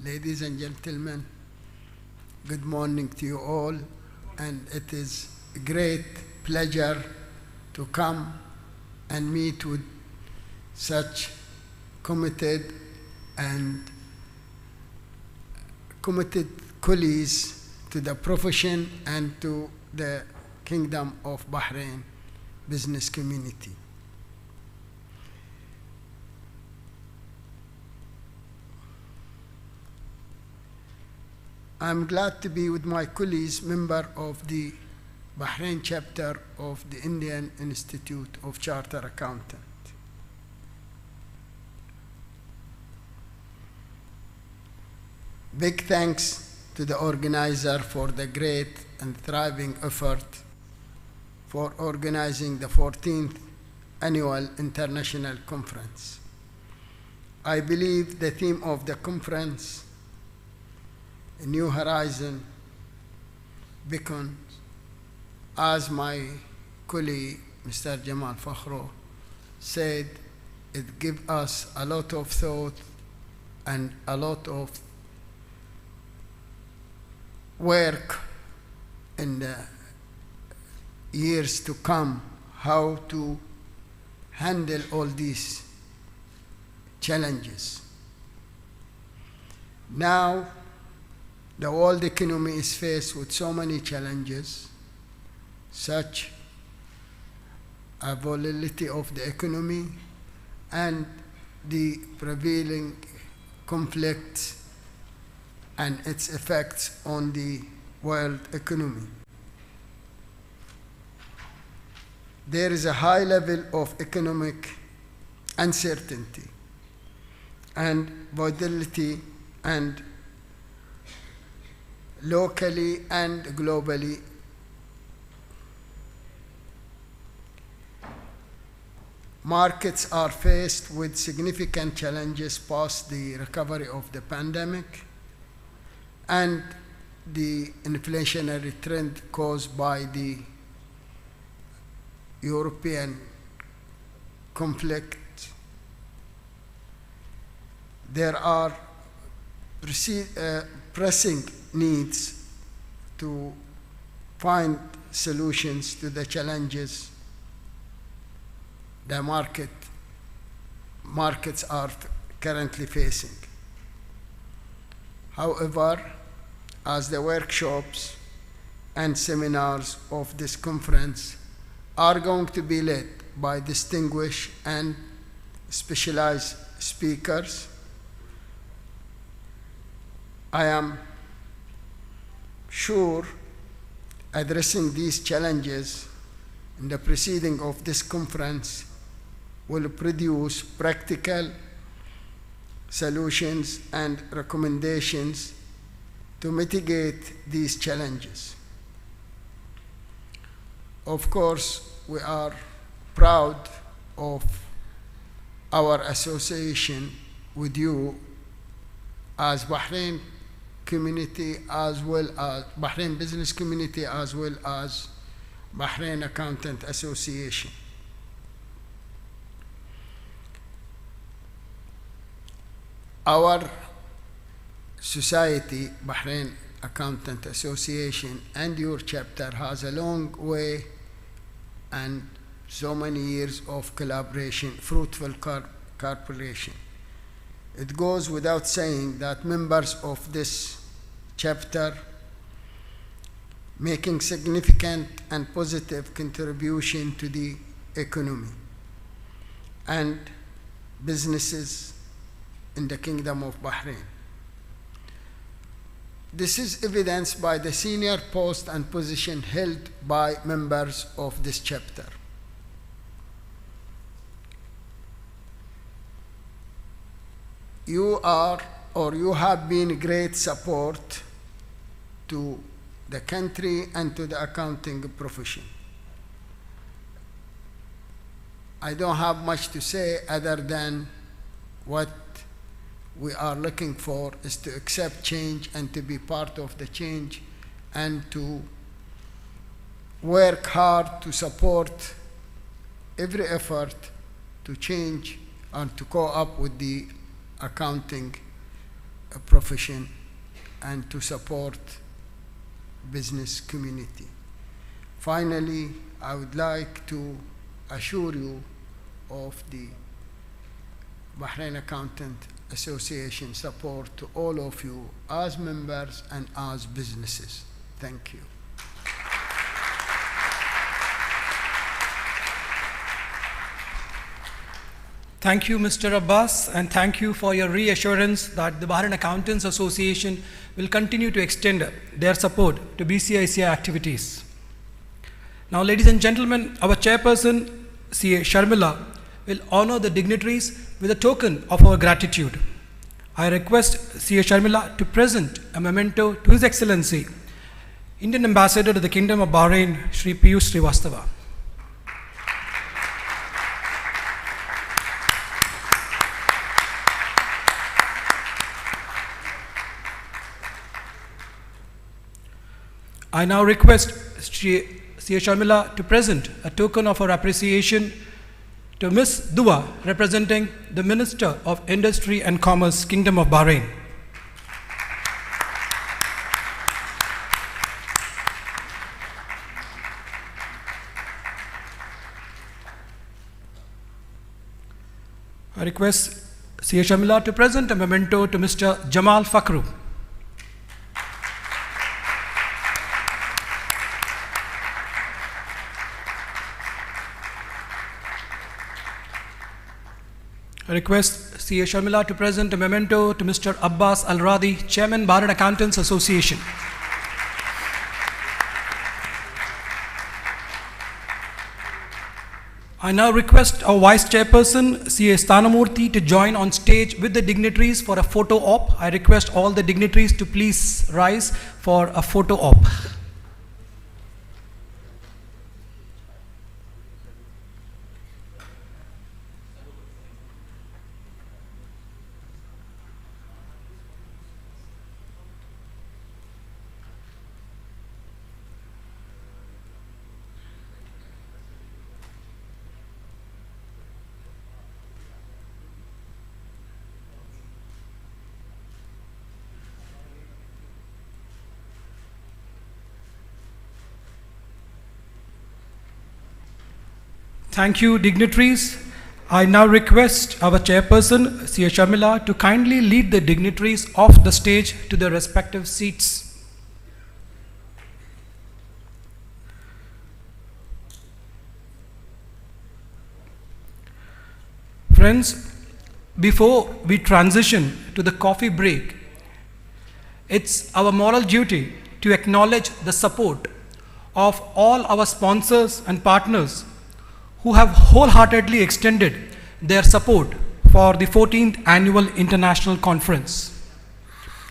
Speaker 14: ladies and gentlemen, good morning to you all, and it is a great pleasure to come and meet with such committed colleagues to the profession and to the Kingdom of Bahrain business community. I'm glad to be with my colleagues, member of the Bahrain chapter of the Indian Institute of Chartered Accountants. Big thanks to the organizer for the great and thriving effort for organizing the 14th Annual International Conference. I believe the theme of the conference, A New Horizon, Beckons, as my colleague, Mr. Jamal Fakhro, said, it gives us a lot of thought and a lot of work in the years to come, how to handle all these challenges. Now, the world economy is faced with so many challenges, such a volatility of the economy and the prevailing conflicts and its effects on the world economy. There is a high level of economic uncertainty and volatility, and locally and globally. Markets are faced with significant challenges post the recovery of the pandemic and the inflationary trend caused by the European conflict. There are pressing needs to find solutions to the challenges the markets are currently facing. However, as the workshops and seminars of this conference are going to be led by distinguished and specialized speakers, I am sure addressing these challenges in the proceeding of this conference will produce practical solutions and recommendations to mitigate these challenges. Of course, we are proud of our association with you as Bahrain community, as well as Bahrain business community, as well as Bahrain Accountant Association. Our society, Bahrain Accountant Association, and your chapter has a long way and so many years of collaboration, fruitful cooperation. It goes without saying that members of this chapter making significant and positive contribution to the economy and businesses in the Kingdom of Bahrain. This is evidenced by the senior post and position held by members of this chapter. You are, or you have been great support to the country and to the accounting profession. I don't have much to say other than what we are looking for is to accept change and to be part of the change and to work hard to support every effort to change and to co-op with the accounting profession and to support business community. Finally, I would like to assure you of the Bahrain Accountant Association support to all of you as members and as businesses. Thank you.
Speaker 3: Thank you, Mr. Abbas, and thank you for your reassurance that the Bahrain Accountants Association will continue to extend their support to BCICAI activities. Now, ladies and gentlemen, our chairperson, CA Sharmila, will honor the dignitaries with a token of our gratitude. I request CA Sharmila to present a memento to His Excellency, Indian Ambassador to the Kingdom of Bahrain, Shri Piyush Srivastava. I now request CA Sharmila to present a token of our appreciation to Ms. Dua, representing the Minister of Industry and Commerce, Kingdom of Bahrain. I request CA Sharmila to present a memento to Mr. Jamal Fakhru. I request CA Sharmila to present a memento to Mr. Abbas Al-Radi, Chairman, Bar and Accountants Association. I now request our Vice Chairperson, CA Sthanamurthy, to join on stage with the dignitaries for a photo op. I request all the dignitaries to please rise for a photo op. Thank you, dignitaries. I now request our chairperson, CA Sharmila, to kindly lead the dignitaries off the stage to their respective seats. Friends, before we transition to the coffee break, it's our moral duty to acknowledge the support of all our sponsors and partners who have wholeheartedly extended their support for the 14th Annual International Conference.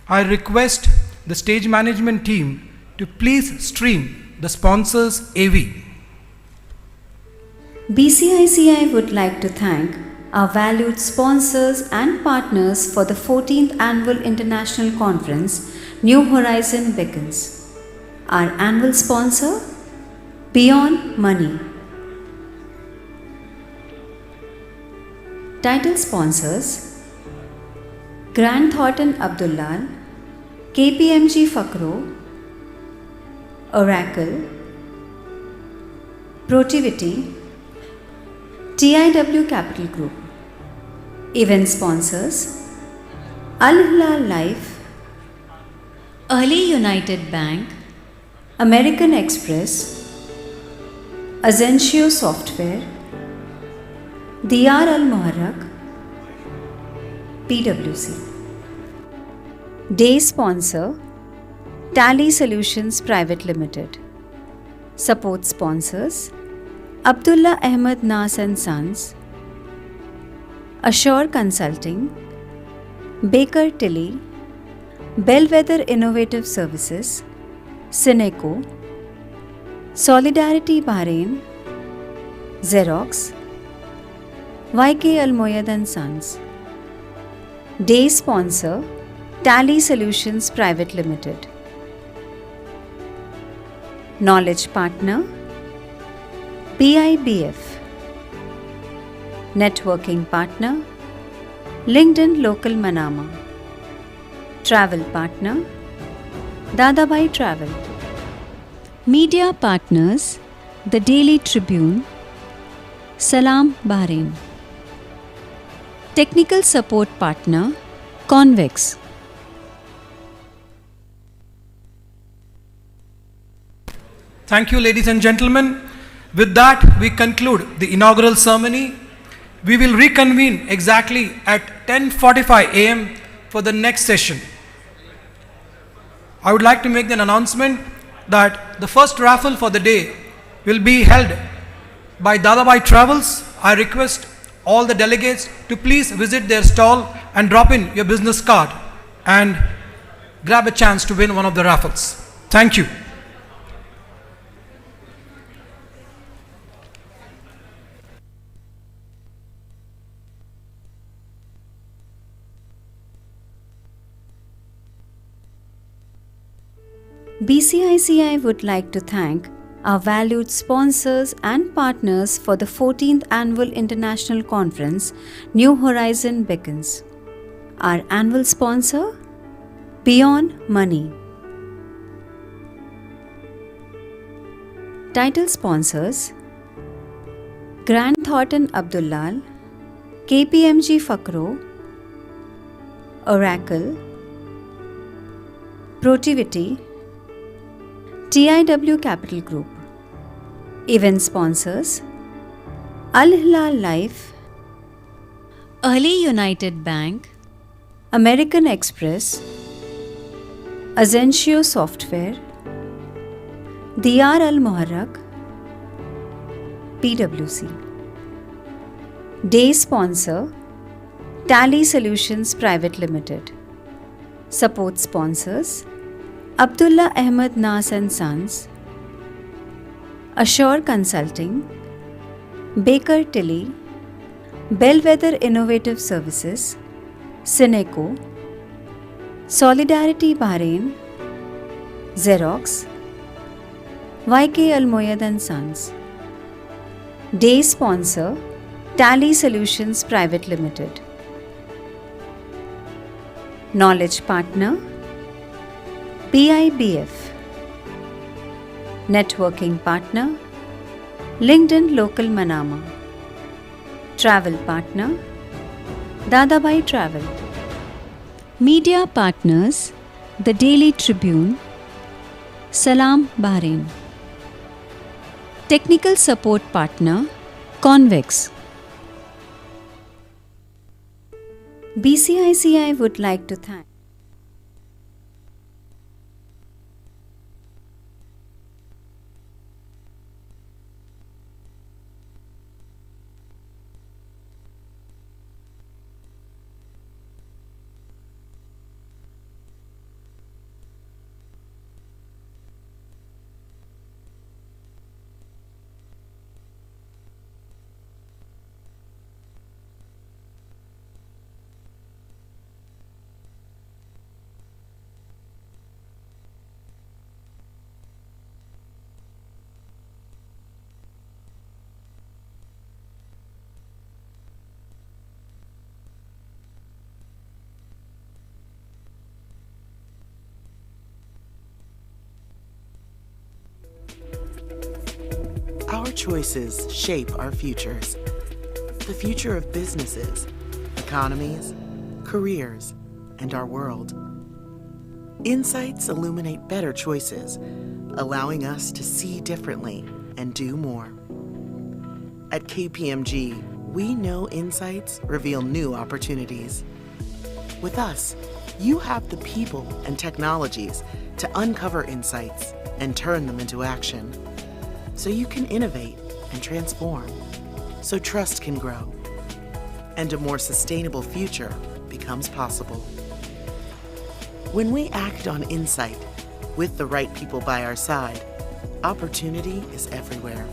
Speaker 3: I request the stage management team to please stream the sponsors' AV.
Speaker 2: BCICAI would like to thank our valued sponsors and partners for the 14th Annual International Conference, New Horizon Beckons. Our annual sponsor, Beyond Money. Title sponsors, Grant Thornton Abdullal, KPMG Fakro, Oracle, Protivity, TIW Capital Group. Event sponsors, Al Hilal Life, Early United Bank, American Express, Azentio Software, Diyar Al-Muharrak, PwC. Day sponsor, Tally Solutions Private Limited. Support sponsors, Abdullah Ahmed Nas and Sons, Assure Consulting, Baker Tilly, Bellwether Innovative Services, Cineco, Solidarity Bahrain, Xerox, YK Al-Moyad and Sons. Day sponsor, Tally Solutions Private Limited. Knowledge partner, BIBF. Networking partner, LinkedIn Local Manama. Travel partner, Dadabhai Travel. Media partners, The Daily Tribune, Salam Bahrain. Technical support partner, Convex.
Speaker 3: Thank you, ladies and gentlemen. With that, we conclude the inaugural ceremony. We will reconvene exactly at 10:45 a.m. for the next session. I would like to make an announcement that the first raffle for the day will be held by Dadabhai Travels. I request all the delegates to please visit their stall and drop in your business card and grab a chance to win one of the raffles. Thank you.
Speaker 2: BCICAI would like to thank our valued sponsors and partners for the 14th Annual International Conference, New Horizon Beckons. Our annual sponsor, Beyond Money. Title sponsors, Grant Thornton Abdullal, KPMG Fakro, Oracle, Protivity, TIW Capital Group. Event sponsors, Al Hilal Life,
Speaker 15: Early United Bank,
Speaker 2: American Express, Azensio Software, Diyar Al Muharrak, PwC. Day sponsor, Tally Solutions Private Limited. Support sponsors, Abdullah Ahmed Nas and Sons, Assure Consulting, Baker Tilly, Bellwether Innovative Services, Cineco, Solidarity Bahrain, Xerox, YK Al Moyed and Sons. Day sponsor, Tally Solutions Private Limited. Knowledge partner, PIBF. Networking partner, LinkedIn Local Manama. Travel partner, Dadabai Travel.
Speaker 15: Media partners, The Daily Tribune, Salam Bahrain. Technical support partner, Convex.
Speaker 2: BCICAI would like to thank
Speaker 16: Our choices shape our futures. The future of businesses, economies, careers, and our world. Insights illuminate better choices, allowing us to see differently and do more. At KPMG, we know insights reveal new opportunities. With us, you have the people and technologies to uncover insights and turn them into action. So you can innovate and transform, so trust can grow, and a more sustainable future becomes possible. When we act on insight, with the right people by our side, opportunity is everywhere.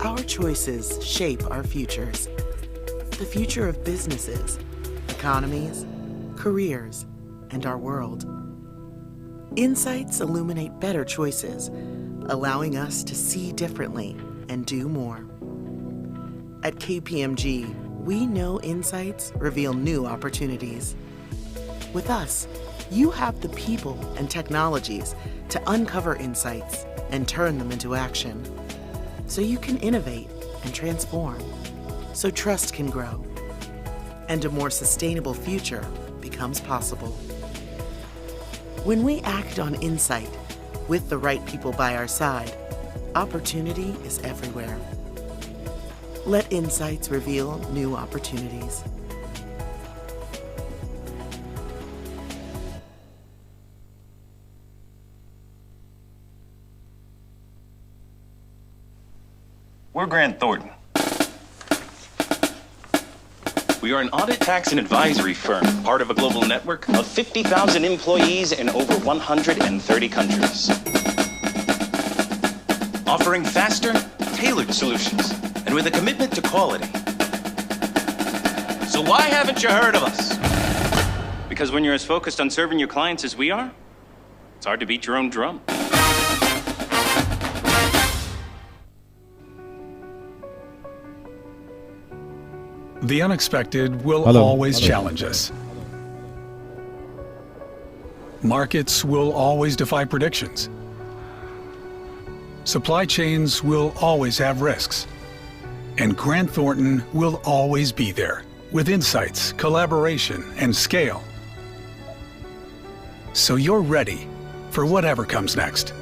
Speaker 16: Our choices shape our futures. The future of businesses, economies, careers, and our world. Insights illuminate better choices, allowing us to see differently and do more. At KPMG, we know insights reveal new opportunities. With us, you have the people and technologies to uncover insights and turn them into action. So you can innovate and transform, so trust can grow, and a more sustainable future becomes possible. When we act on insight, with the right people by our side, opportunity is everywhere. Let insights reveal new opportunities.
Speaker 17: We're Grant Thornton. We are an audit, tax, and advisory firm, part of a global network of 50,000 employees in over 130 countries. Offering faster, tailored solutions, and with a commitment to quality. So why haven't you heard of us? Because when you're as focused on serving your clients as we are, it's hard to beat your own drum.
Speaker 18: The unexpected will
Speaker 19: Hello.
Speaker 18: always
Speaker 19: Hello.
Speaker 18: challenge us. Markets will always defy predictions. Supply chains will always have risks. And Grant Thornton will always be there with insights, collaboration, and scale. So you're ready for whatever comes next.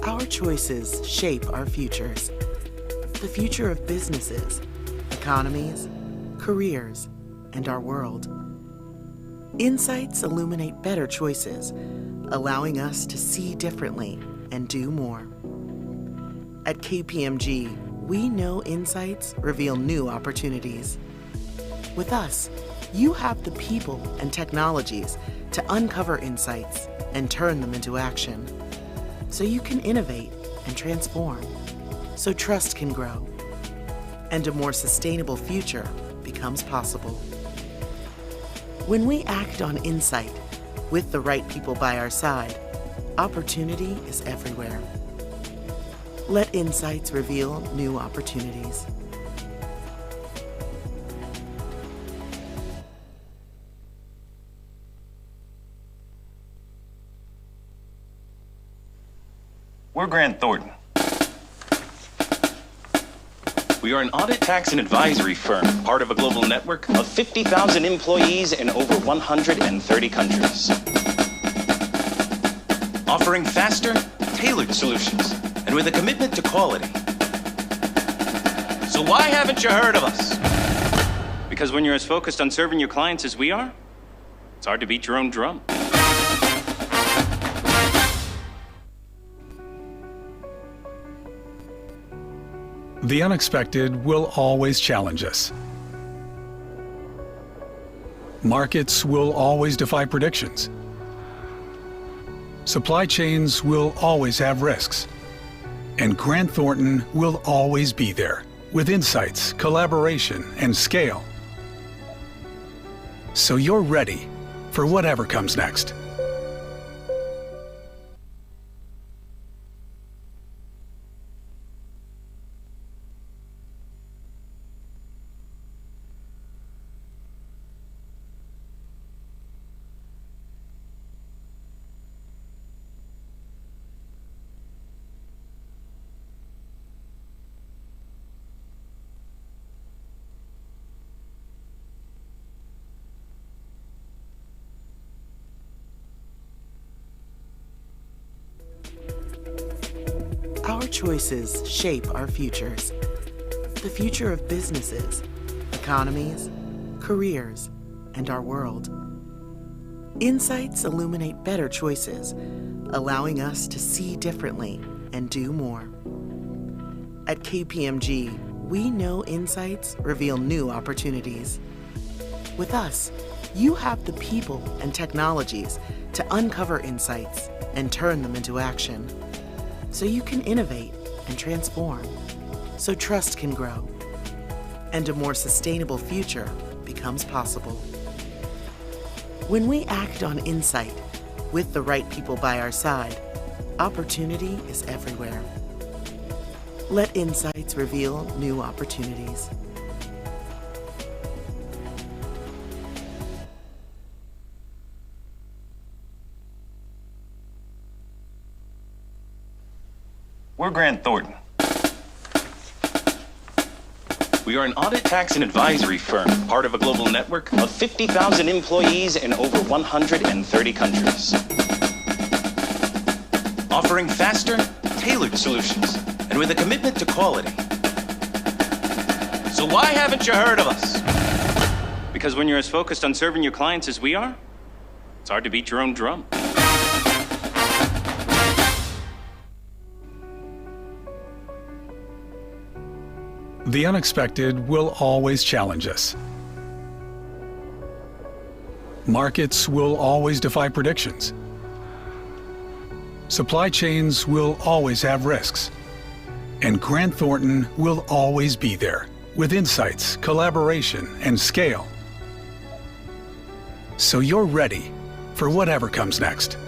Speaker 16: Our choices shape our futures. The future of businesses, economies, careers, and our world. Insights illuminate better choices, allowing us to see differently and do more. At KPMG, we know insights reveal new opportunities. With us, you have the people and technologies to uncover insights and turn them into action. So you can innovate and transform, so trust can grow, and a more sustainable future becomes possible. When we act on insight, with the right people by our side, opportunity is everywhere. Let insights reveal new opportunities.
Speaker 17: We're Grant Thornton. We are an audit, tax, and advisory firm, part of a global network of 50,000 employees in over 130 countries. Offering faster, tailored solutions, and with a commitment to quality. So why haven't you heard of us? Because when you're as focused on serving your clients as we are, it's hard to beat your own drum.
Speaker 18: The unexpected will always challenge us. Markets will always defy predictions. Supply chains will always have risks. And Grant Thornton will always be there with insights, collaboration, and scale. So you're ready for whatever comes next.
Speaker 16: Our choices shape our futures. The future of businesses, economies, careers, and our world. Insights illuminate better choices, allowing us to see differently and do more. At KPMG, we know insights reveal new opportunities. With us, you have the people and technologies to uncover insights and turn them into action. So you can innovate and transform, so trust can grow, and a more sustainable future becomes possible. When we act on insight, with the right people by our side, opportunity is everywhere. Let insights reveal new opportunities.
Speaker 17: We're Grant Thornton. We are an audit, tax, and advisory firm, part of a global network of 50,000 employees in over 130 countries. Offering faster, tailored solutions, and with a commitment to quality. So why haven't you heard of us? Because when you're as focused on serving your clients as we are, it's hard to beat your own drum.
Speaker 18: The unexpected will always challenge us. Markets will always defy predictions. Supply chains will always have risks. And Grant Thornton will always be there with insights, collaboration, and scale. So you're ready for whatever comes next.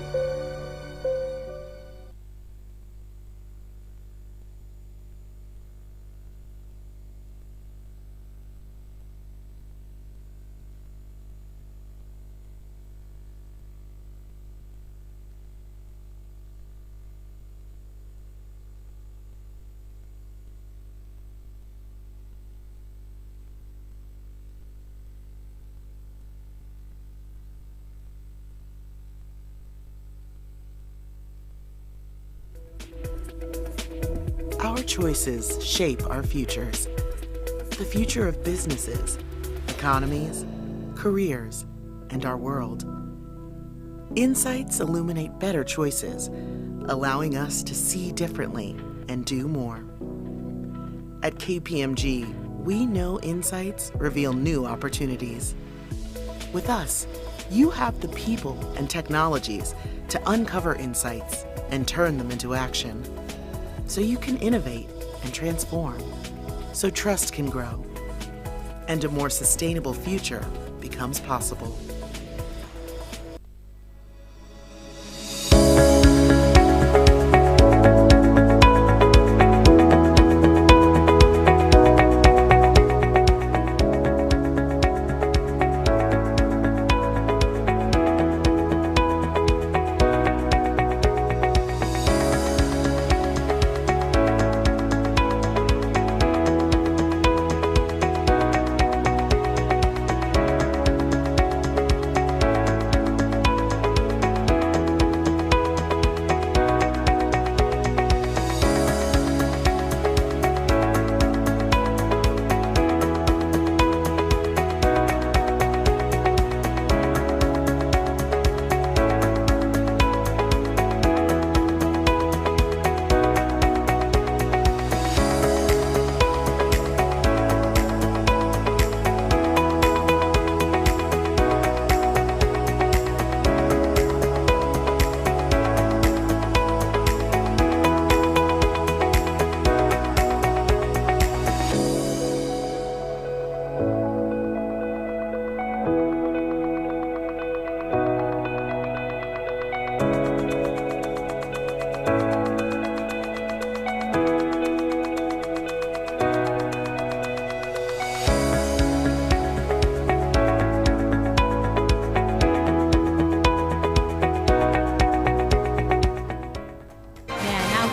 Speaker 16: Our choices shape our futures. The future of businesses, economies, careers, and our world. Insights illuminate better choices, allowing us to see differently and do more. At KPMG, we know insights reveal new opportunities. With us, you have the people and technologies to uncover insights and turn them into action. So you can innovate and transform, so trust can grow, and a more sustainable future becomes possible.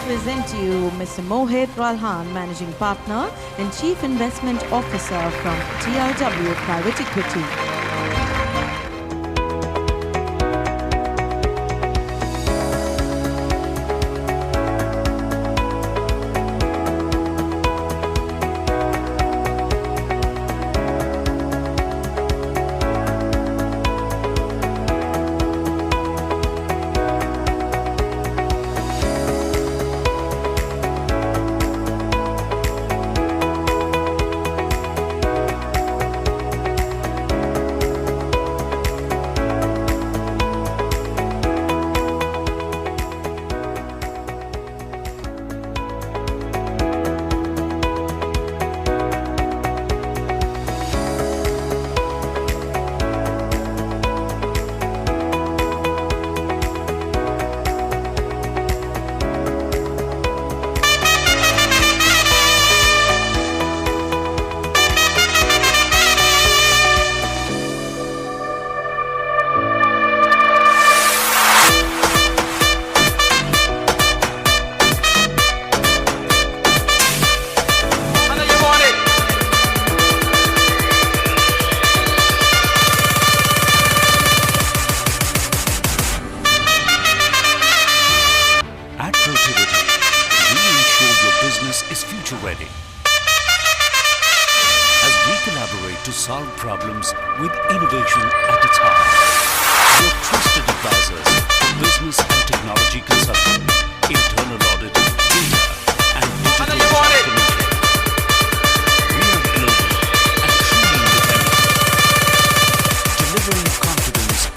Speaker 19: Present to you Mr. Mohit Ralhan, Managing Partner and Chief Investment Officer from TRW Private Equity.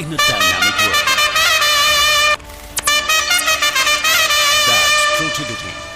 Speaker 8: in a dynamic world. That's Trutility.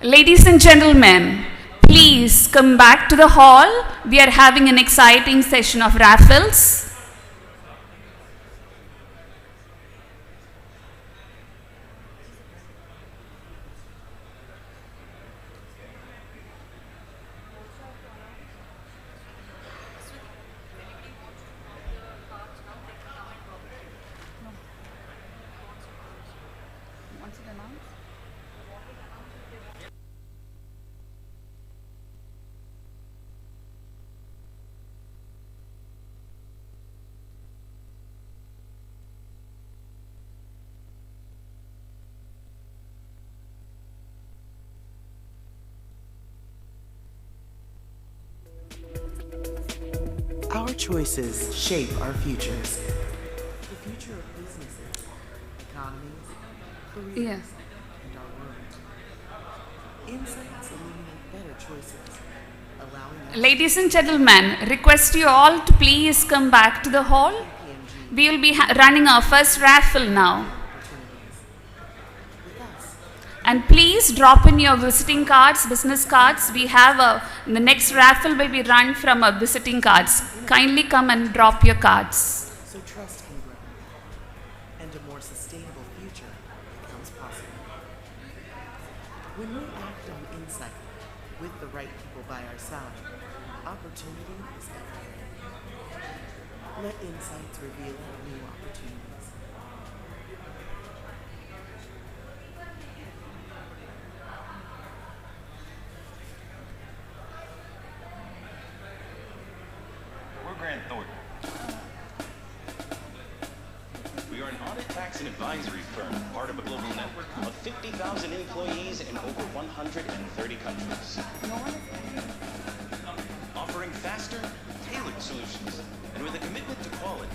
Speaker 20: Ladies and gentlemen, please come back to the hall. We are having an exciting session of raffles.
Speaker 16: Our choices shape our futures. The future of businesses, economies, careers,
Speaker 20: Yeah.
Speaker 16: and our world. Insights illuminate better choices, allowing us
Speaker 20: Ladies and gentlemen, request you all to please come back to the hall. We will be running our first raffle now. And please drop in your visiting cards, business cards. We have the next raffle will be run from our visiting cards. Kindly come and drop your cards.
Speaker 16: so trust can grow, and a more sustainable future becomes possible. When we act on insight with the right people by our side, opportunity is everywhere. Let insights reveal new opportunities.
Speaker 17: We're Grant Thornton. We are an audit, tax, and advisory firm, part of a global network of 50,000 employees in over 130 countries. Offering faster, tailored solutions, and with a commitment to quality.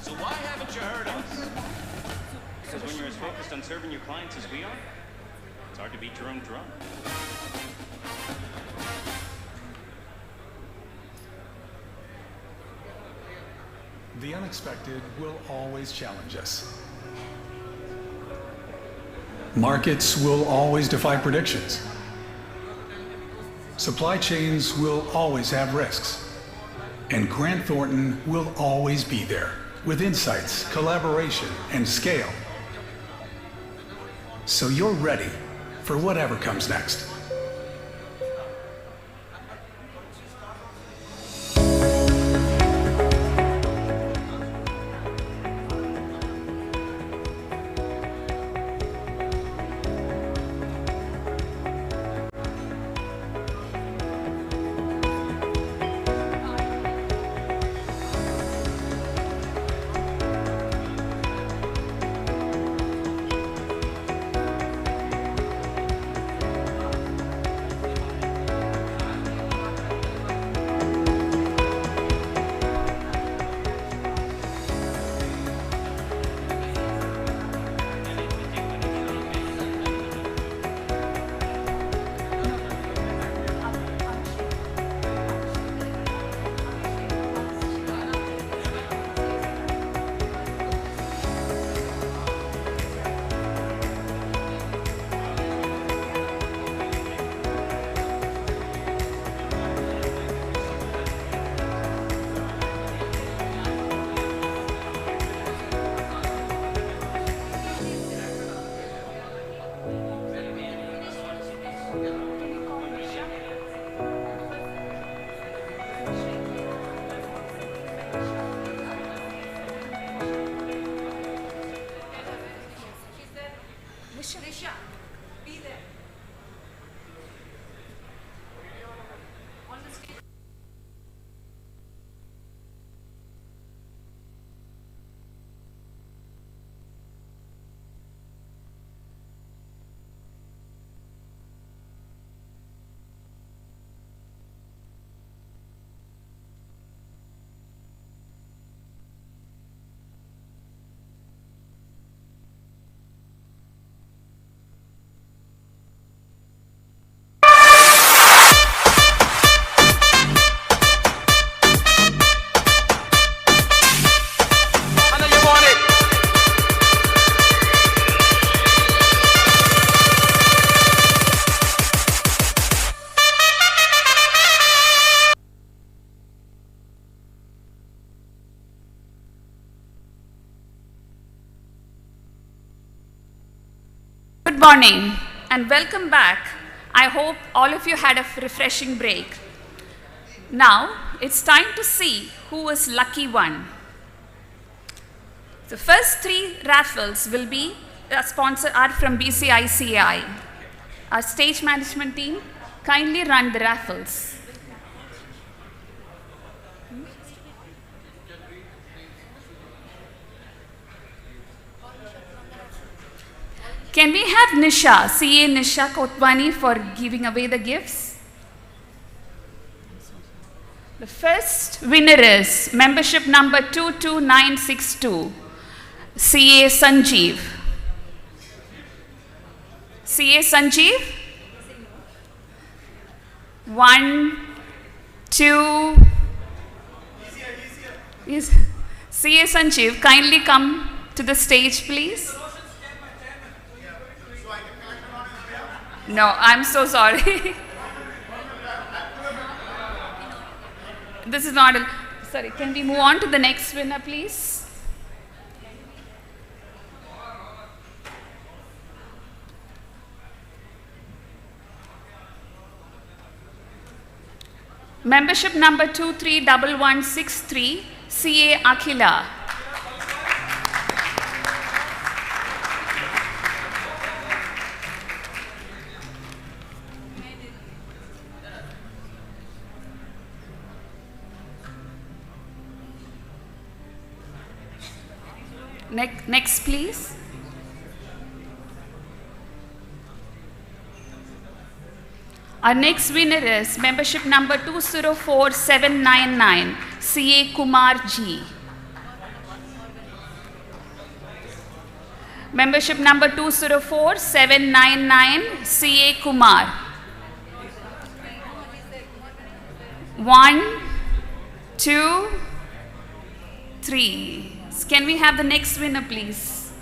Speaker 17: So why haven't you heard of us? Because when you're as focused on serving your clients as we are, it's hard to beat your own drum.
Speaker 18: The unexpected will always challenge us. Markets will always defy predictions. Supply chains will always have risks. And Grant Thornton will always be there with insights, collaboration, and scale. So you're ready for whatever comes next.
Speaker 20: morning and welcome back. I hope all of you had a refreshing break. Now it's time to see who is lucky one. The first 3 raffles will be sponsored are from BCICAI. Our stage management team kindly run the raffles. Can we have Nisha, CA Nisha Kotwani, for giving away the gifts? The first winner is membership number 22962, CA Sanjeev. CA Sanjeev? 1, 2. Yes. CA Sanjeev, kindly come to the stage, please. No, I'm so sorry. This is not sorry, can we move on to the next winner, please? Membership number 231163, CA Akhila. Next, please. Our next winner is membership number 204799, CA Kumar G. Membership number 204799, CA Kumar. 1, 2, 3. Can we have the next winner, please?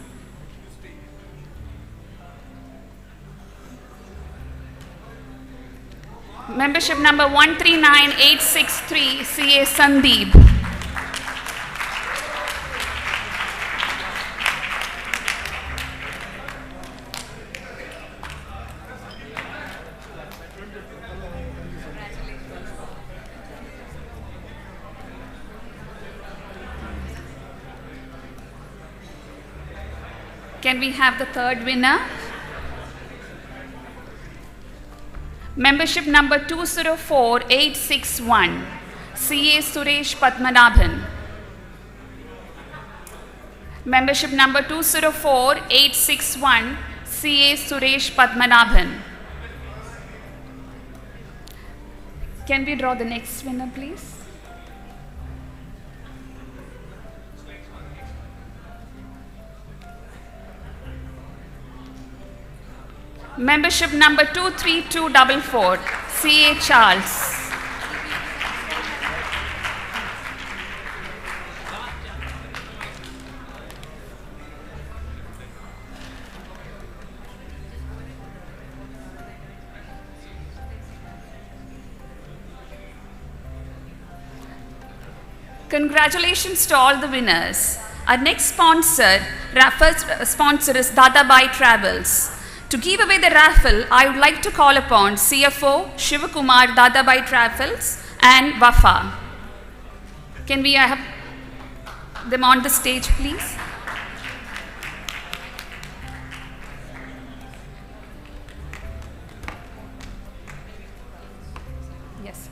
Speaker 20: Membership number 139863, CA Sandeep. Can we have the third winner? Membership number 204861, CA Suresh Padmanabhan. Membership number 204861, CA Suresh Padmanabhan. Can we draw the next winner, please? Membership number 23244, CA Charles. Congratulations to all the winners. Our next sponsor is Dadabai Travels. To give away the raffle, I would like to call upon CFO Shivakumar, Dadabai Travels, and Wafa. Can we have them on the stage, please? Yes.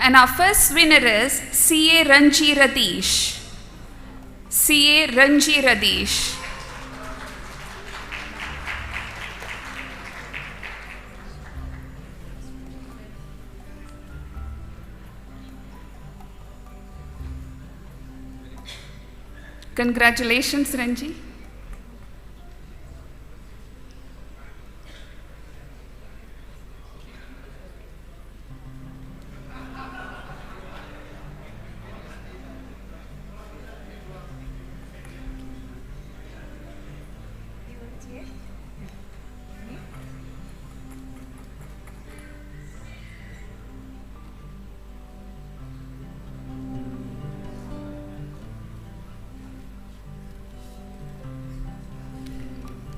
Speaker 20: And our first winner is CA Ranji Radish. CA Ranji Radish. Congratulations, Ranji.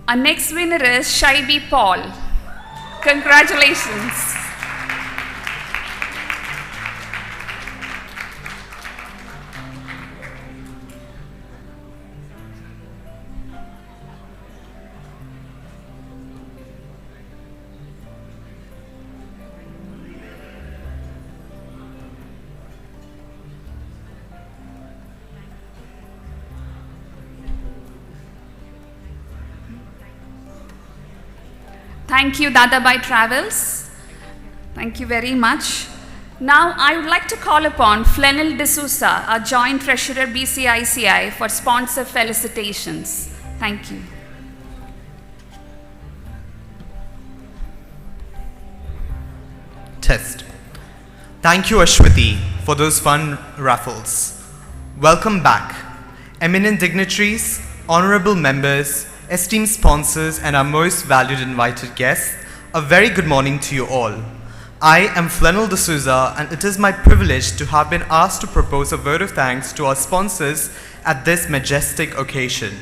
Speaker 20: Our next winner is Shaibi Paul. Congratulations. Thank you, Dadabai Travels. Thank you very much. Now, I would like to call upon Flanel D'Souza, our Joint Treasurer BCICAI, for sponsor felicitations. Thank you.
Speaker 21: Test. Thank you, Ashwati, for those fun raffles. Welcome back, eminent dignitaries, honorable members, esteemed sponsors, and our most valued invited guests. A very good morning to you all. I am Flanel D'Souza, and it is my privilege to have been asked to propose a vote of thanks to our sponsors at this majestic occasion.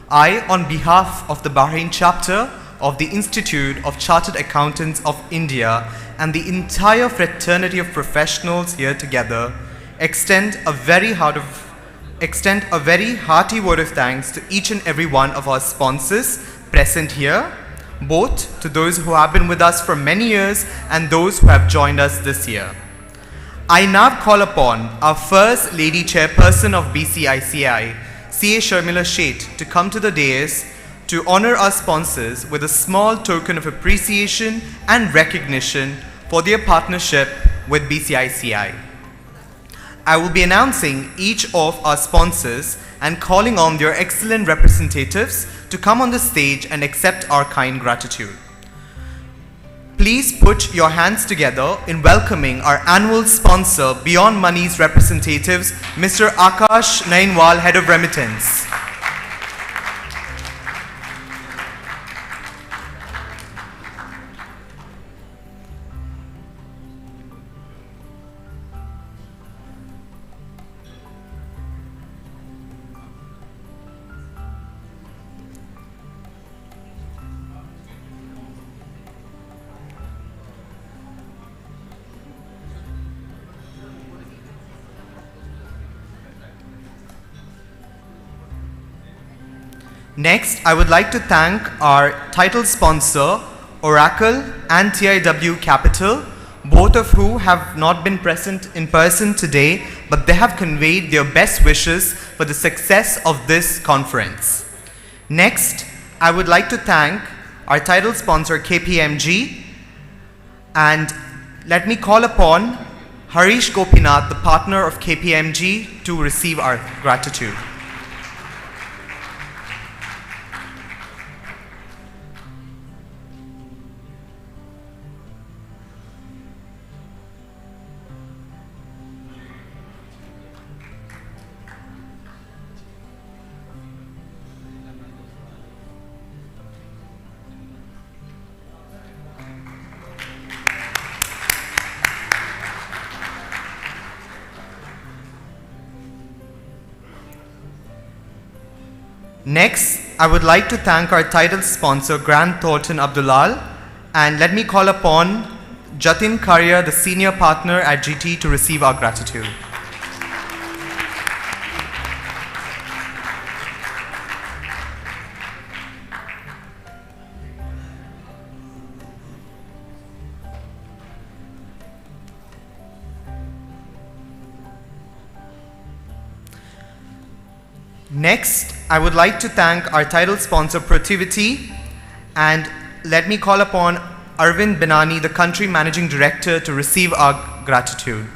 Speaker 21: I, on behalf of the Bahrain chapter of the Institute of Chartered Accountants of India and the entire fraternity of professionals here together, extend a very hearty vote of thanks to each and every one of our sponsors present here, both to those who have been with us for many years and those who have joined us this year. I now call upon our First Lady Chairperson of BCICAI, CA Sharmila Sheth, to come to the dais to honor our sponsors with a small token of appreciation and recognition for their partnership with BCICAI. I will be announcing each of our sponsors and calling on their excellent representatives to come on the stage and accept our kind gratitude. Please put your hands together in welcoming our annual sponsor, Beyond Money's representatives, Mr. Akash Nainwal, Head of Remittance. Next, I would like to thank our title sponsor, Oracle and TIW Capital, both of who have not been present in person today, but they have conveyed their best wishes for the success of this conference. Next, I would like to thank our title sponsor, KPMG, and let me call upon Harish Gopinath, the partner of KPMG, to receive our gratitude. Next, I would like to thank our title sponsor, Grant Thornton Abdulal, and let me call upon Jatin Karya, the senior partner at GT, to receive our gratitude. Next, I would like to thank our title sponsor, Protivity, and let me call upon Arvind Benani, the country managing director, to receive our gratitude.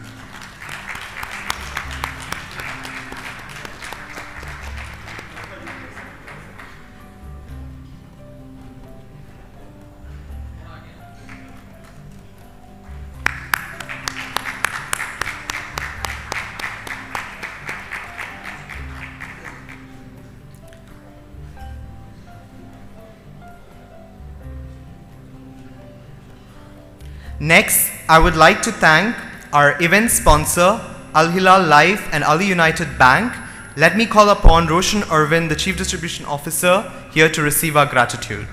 Speaker 21: Next, I would like to thank our event sponsor, Al Hilal Life and Ali United Bank, let me call upon Roshan Irwin, the Chief Distribution Officer, here to receive our gratitude.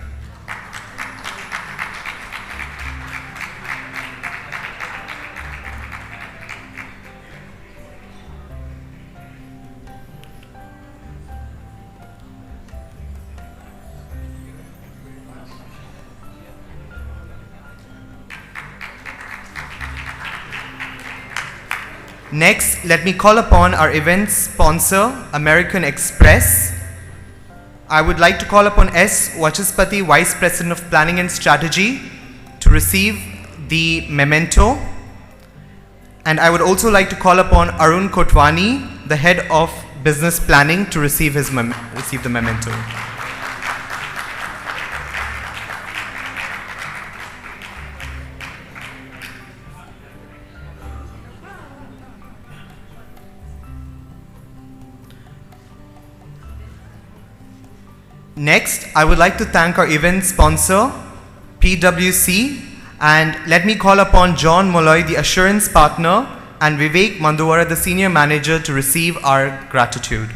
Speaker 21: Next, let me call upon our event sponsor, American Express. I would like to call upon S. Vachaspati, Vice President of Planning and Strategy, to receive the memento. And I would also like to call upon Arun Kotwani, the Head of Business Planning, to receive the memento. Next, I would like to thank our event sponsor, PwC, and let me call upon John Molloy, the Assurance Partner, and Vivek Manduvara, the Senior Manager, to receive our gratitude.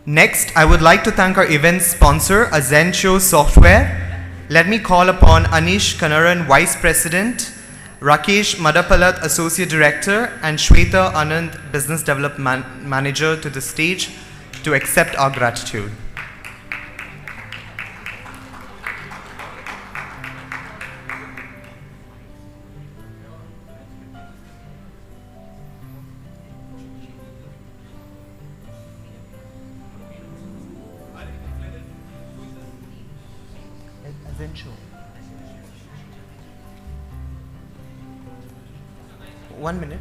Speaker 21: Next, I would like to thank our event sponsor, Azensho Software. Let me call upon Anish Kanaran, Vice President, Rakesh Madapalat, Associate Director, and Shweta Anand, Business Development Manager, to the stage to accept our gratitude. One minute.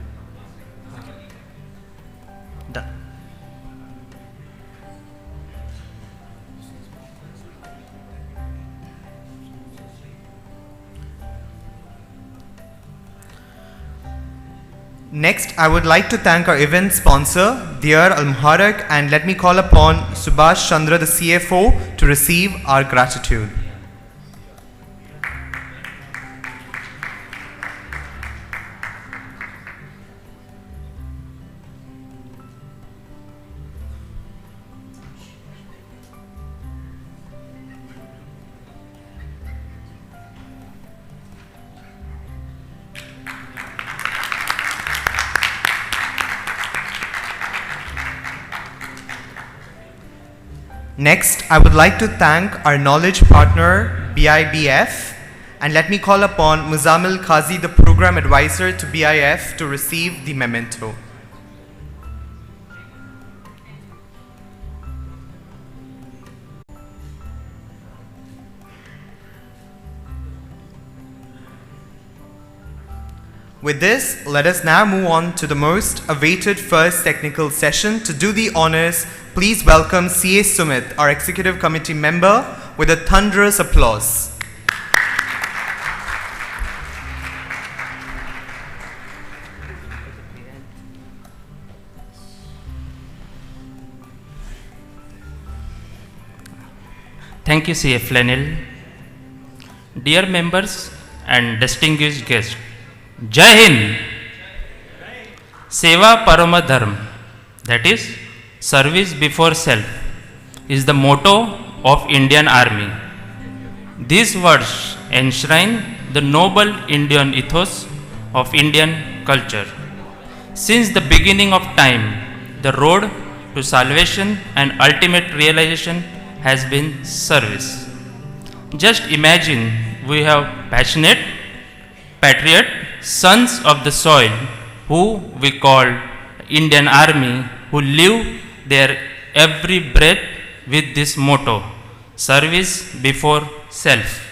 Speaker 21: Done. Next, I would like to thank our event sponsor, Diyar Al Muharak, and let me call upon Subhash Chandra, the CFO, to receive our gratitude. Next, I would like to thank our knowledge partner, BIBF, and let me call upon Muzammil Qazi, the Program Advisor to BIF, to receive the memento. With this, let us now move on to the most awaited first technical session. To do the honors, please welcome CA Sumit, our Executive Committee member, with a thunderous applause.
Speaker 4: Thank you, CA Flanell. Dear members and distinguished guests, Jai Hind. Seva Parama Dharma, that is, service before self, is the motto of Indian Army. These words enshrine the noble Indian ethos of Indian culture. Since the beginning of time, the road to salvation and ultimate realization has been service. Just imagine, we have passionate, patriot sons of the soil who we call Indian Army, who live their every breath with this motto, service before self.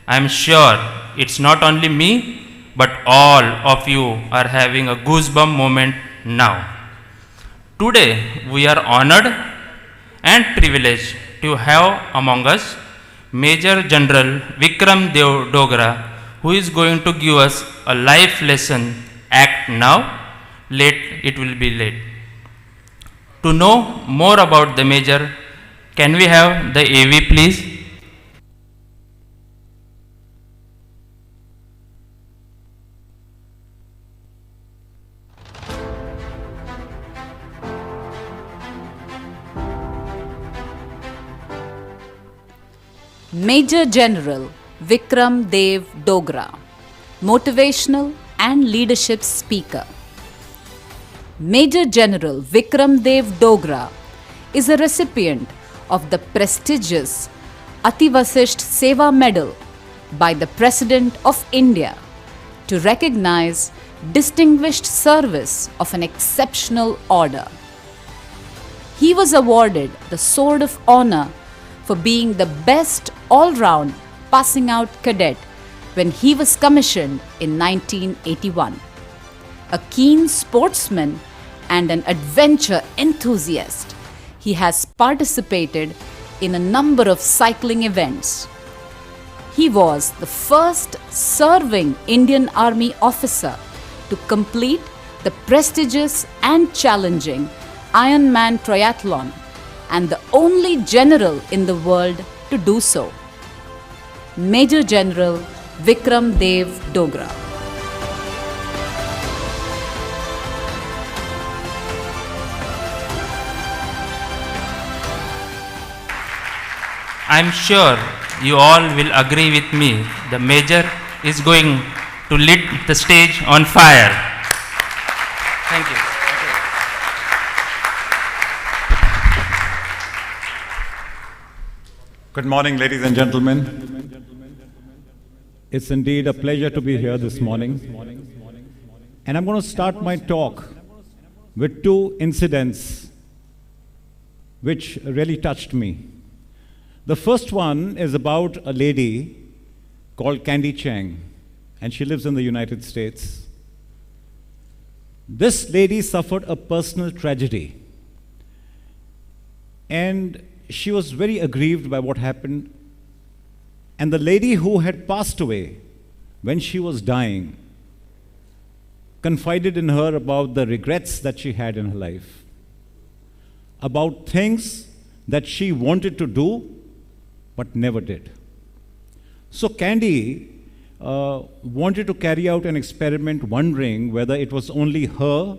Speaker 4: I am sure it's not only me, but all of you are having a goosebump moment now. Today we are honored and privileged to have among us Major General Vikram Dev Dogra, who is going to give us a life lesson. Act now, late it will be late. To know more about the Major, can we have the AV please?
Speaker 7: Major General Vikram Dev Dogra, Motivational and Leadership Speaker. Major General Vikram Dev Dogra is a recipient of the prestigious Ativasisht Seva Medal by the President of India to recognize distinguished service of an exceptional order. He was awarded the Sword of Honor for being the best all-round passing out cadet when he was commissioned in 1981. A keen sportsman and an adventure enthusiast, he has participated in a number of cycling events. He was the first serving Indian Army officer to complete the prestigious and challenging Ironman triathlon and the only general in the world to do so. Major General Vikram Dev Dogra.
Speaker 4: I am sure you all will agree with me. The Major is going to lit the stage on fire. Thank you.
Speaker 22: Good morning, ladies and gentlemen. It's indeed a pleasure to be here this morning. And I'm going to start my talk with two incidents which really touched me. The first one is about a lady called Candy Chang, and she lives in the United States. This lady suffered a personal tragedy, and she was very aggrieved by what happened. And the lady who had passed away when she was dying confided in her about the regrets that she had in her life, about things that she wanted to do but never did. So Candy wanted to carry out an experiment, wondering whether it was only her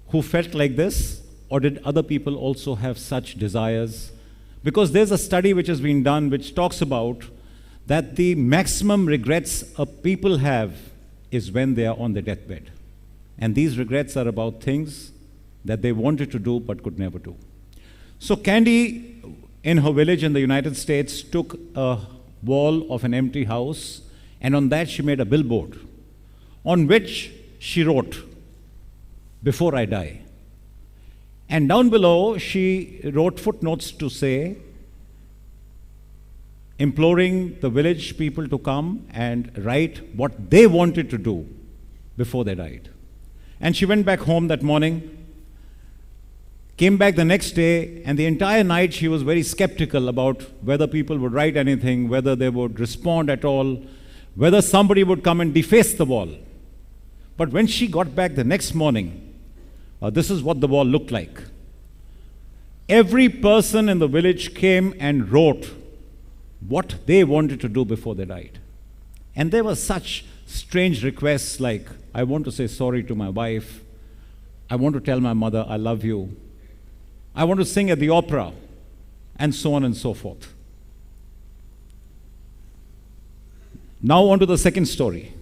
Speaker 22: who felt like this, or did other people also have such desires. Because there's a study which has been done which talks about that the maximum regrets people have is when they are on their deathbed. And these regrets are about things that they wanted to do but could never do. So Candy, in her village in the United States, took a wall of an empty house, and on that she made a billboard on which she wrote, "Before I die." And down below she wrote footnotes to say, imploring the village people to come and write what they wanted to do before they died. And she went back home that morning, came back the next day, and the entire night she was very skeptical about whether people would write anything, whether they would respond at all, whether somebody would come and deface the wall. But when she got back the next morning, this is what the wall looked like. Every person in the village came and wrote what they wanted to do before they died. And there were such strange requests like, I want to say sorry to my wife, I want to tell my mother I love you, I want to sing at the opera, and so on and so forth. Now on to the second story.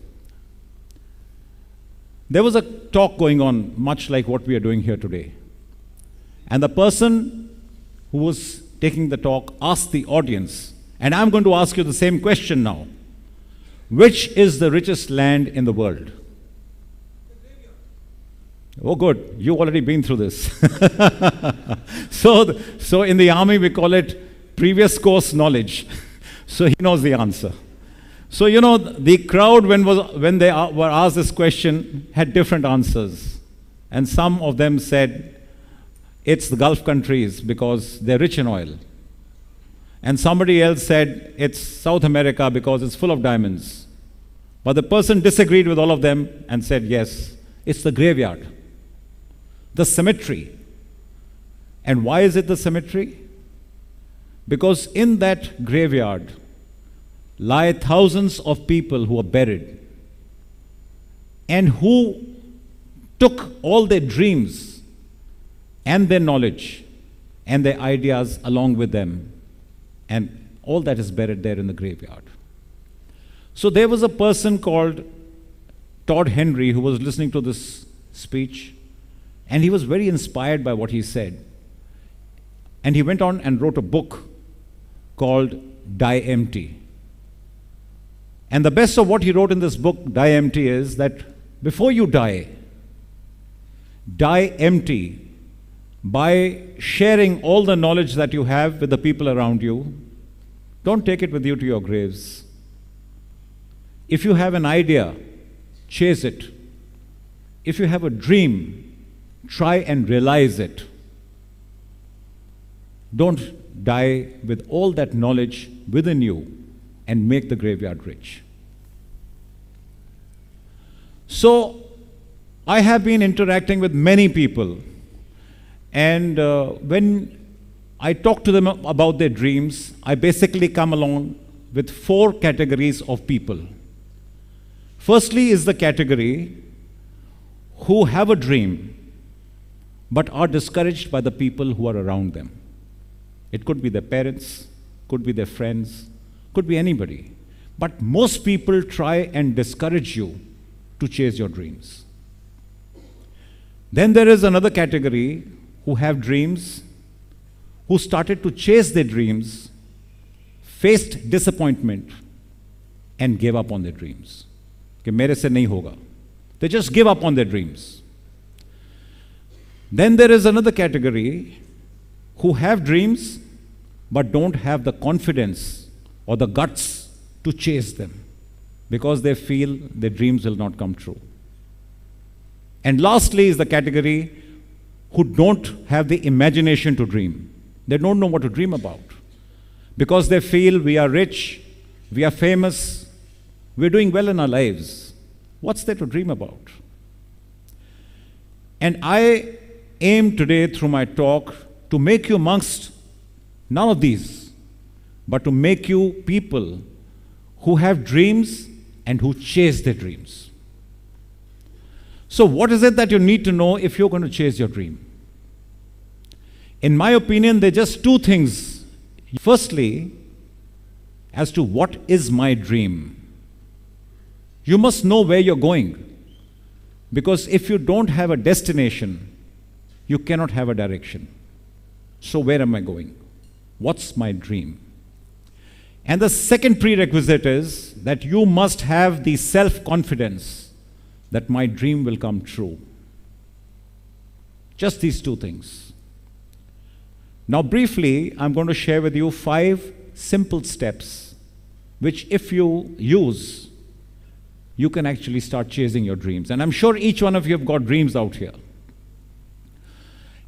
Speaker 22: There was a talk going on, much like what we are doing here today. And the person who was taking the talk asked the audience, and I'm going to ask you the same question now. Which is the richest land in the world? Oh, good. You've already been through this. So in the army, we call it previous course knowledge. So he knows the answer. So, you know, the crowd, when they were asked this question, had different answers. And some of them said, it's the Gulf countries because they're rich in oil. And somebody else said it's South America because it's full of diamonds. But the person disagreed with all of them and said, yes, it's the graveyard, the cemetery. And why is it the cemetery? Because in that graveyard lie thousands of people who are buried and who took all their dreams and their knowledge and their ideas along with them. And all that is buried there in the graveyard. So there was a person called Todd Henry who was listening to this speech, and he was very inspired by what he said. And he went on and wrote a book called Die Empty. And the best of what he wrote in this book, Die Empty, is that before you die empty by sharing all the knowledge that you have with the people around you. Don't take it with you to your graves. If you have an idea, chase it. If you have a dream, try and realize it. Don't die with all that knowledge within you and make the graveyard rich. So, I have been interacting with many people, and when I talk to them about their dreams, I basically come along with 4 categories of people. Firstly is the category who have a dream but are discouraged by the people who are around them. It could be their parents, could be their friends, could be anybody. But most people try and discourage you to chase your dreams. Then there is another category who have dreams, who started to chase their dreams, faced disappointment, and gave up on their dreams. कि मेरे से नहीं होगा. They just give up on their dreams. Then there is another category who have dreams but don't have the confidence or the guts to chase them because they feel their dreams will not come true. And lastly is the category who don't have the imagination to dream. They don't know what to dream about because they feel we are rich, we are famous, we're doing well in our lives. What's there to dream about? And I aim today through my talk to make you amongst none of these, but to make you people who have dreams and who chase their dreams. So what is it that you need to know if you're going to chase your dream? In my opinion, there are just 2 things. Firstly, as to what is my dream. You must know where you're going. Because if you don't have a destination, you cannot have a direction. So where am I going? What's my dream? And the second prerequisite is that you must have the self-confidence that my dream will come true. Just these 2 things. Now briefly, I'm going to share with you 5 simple steps which if you use, you can actually start chasing your dreams. And I'm sure each one of you have got dreams out here.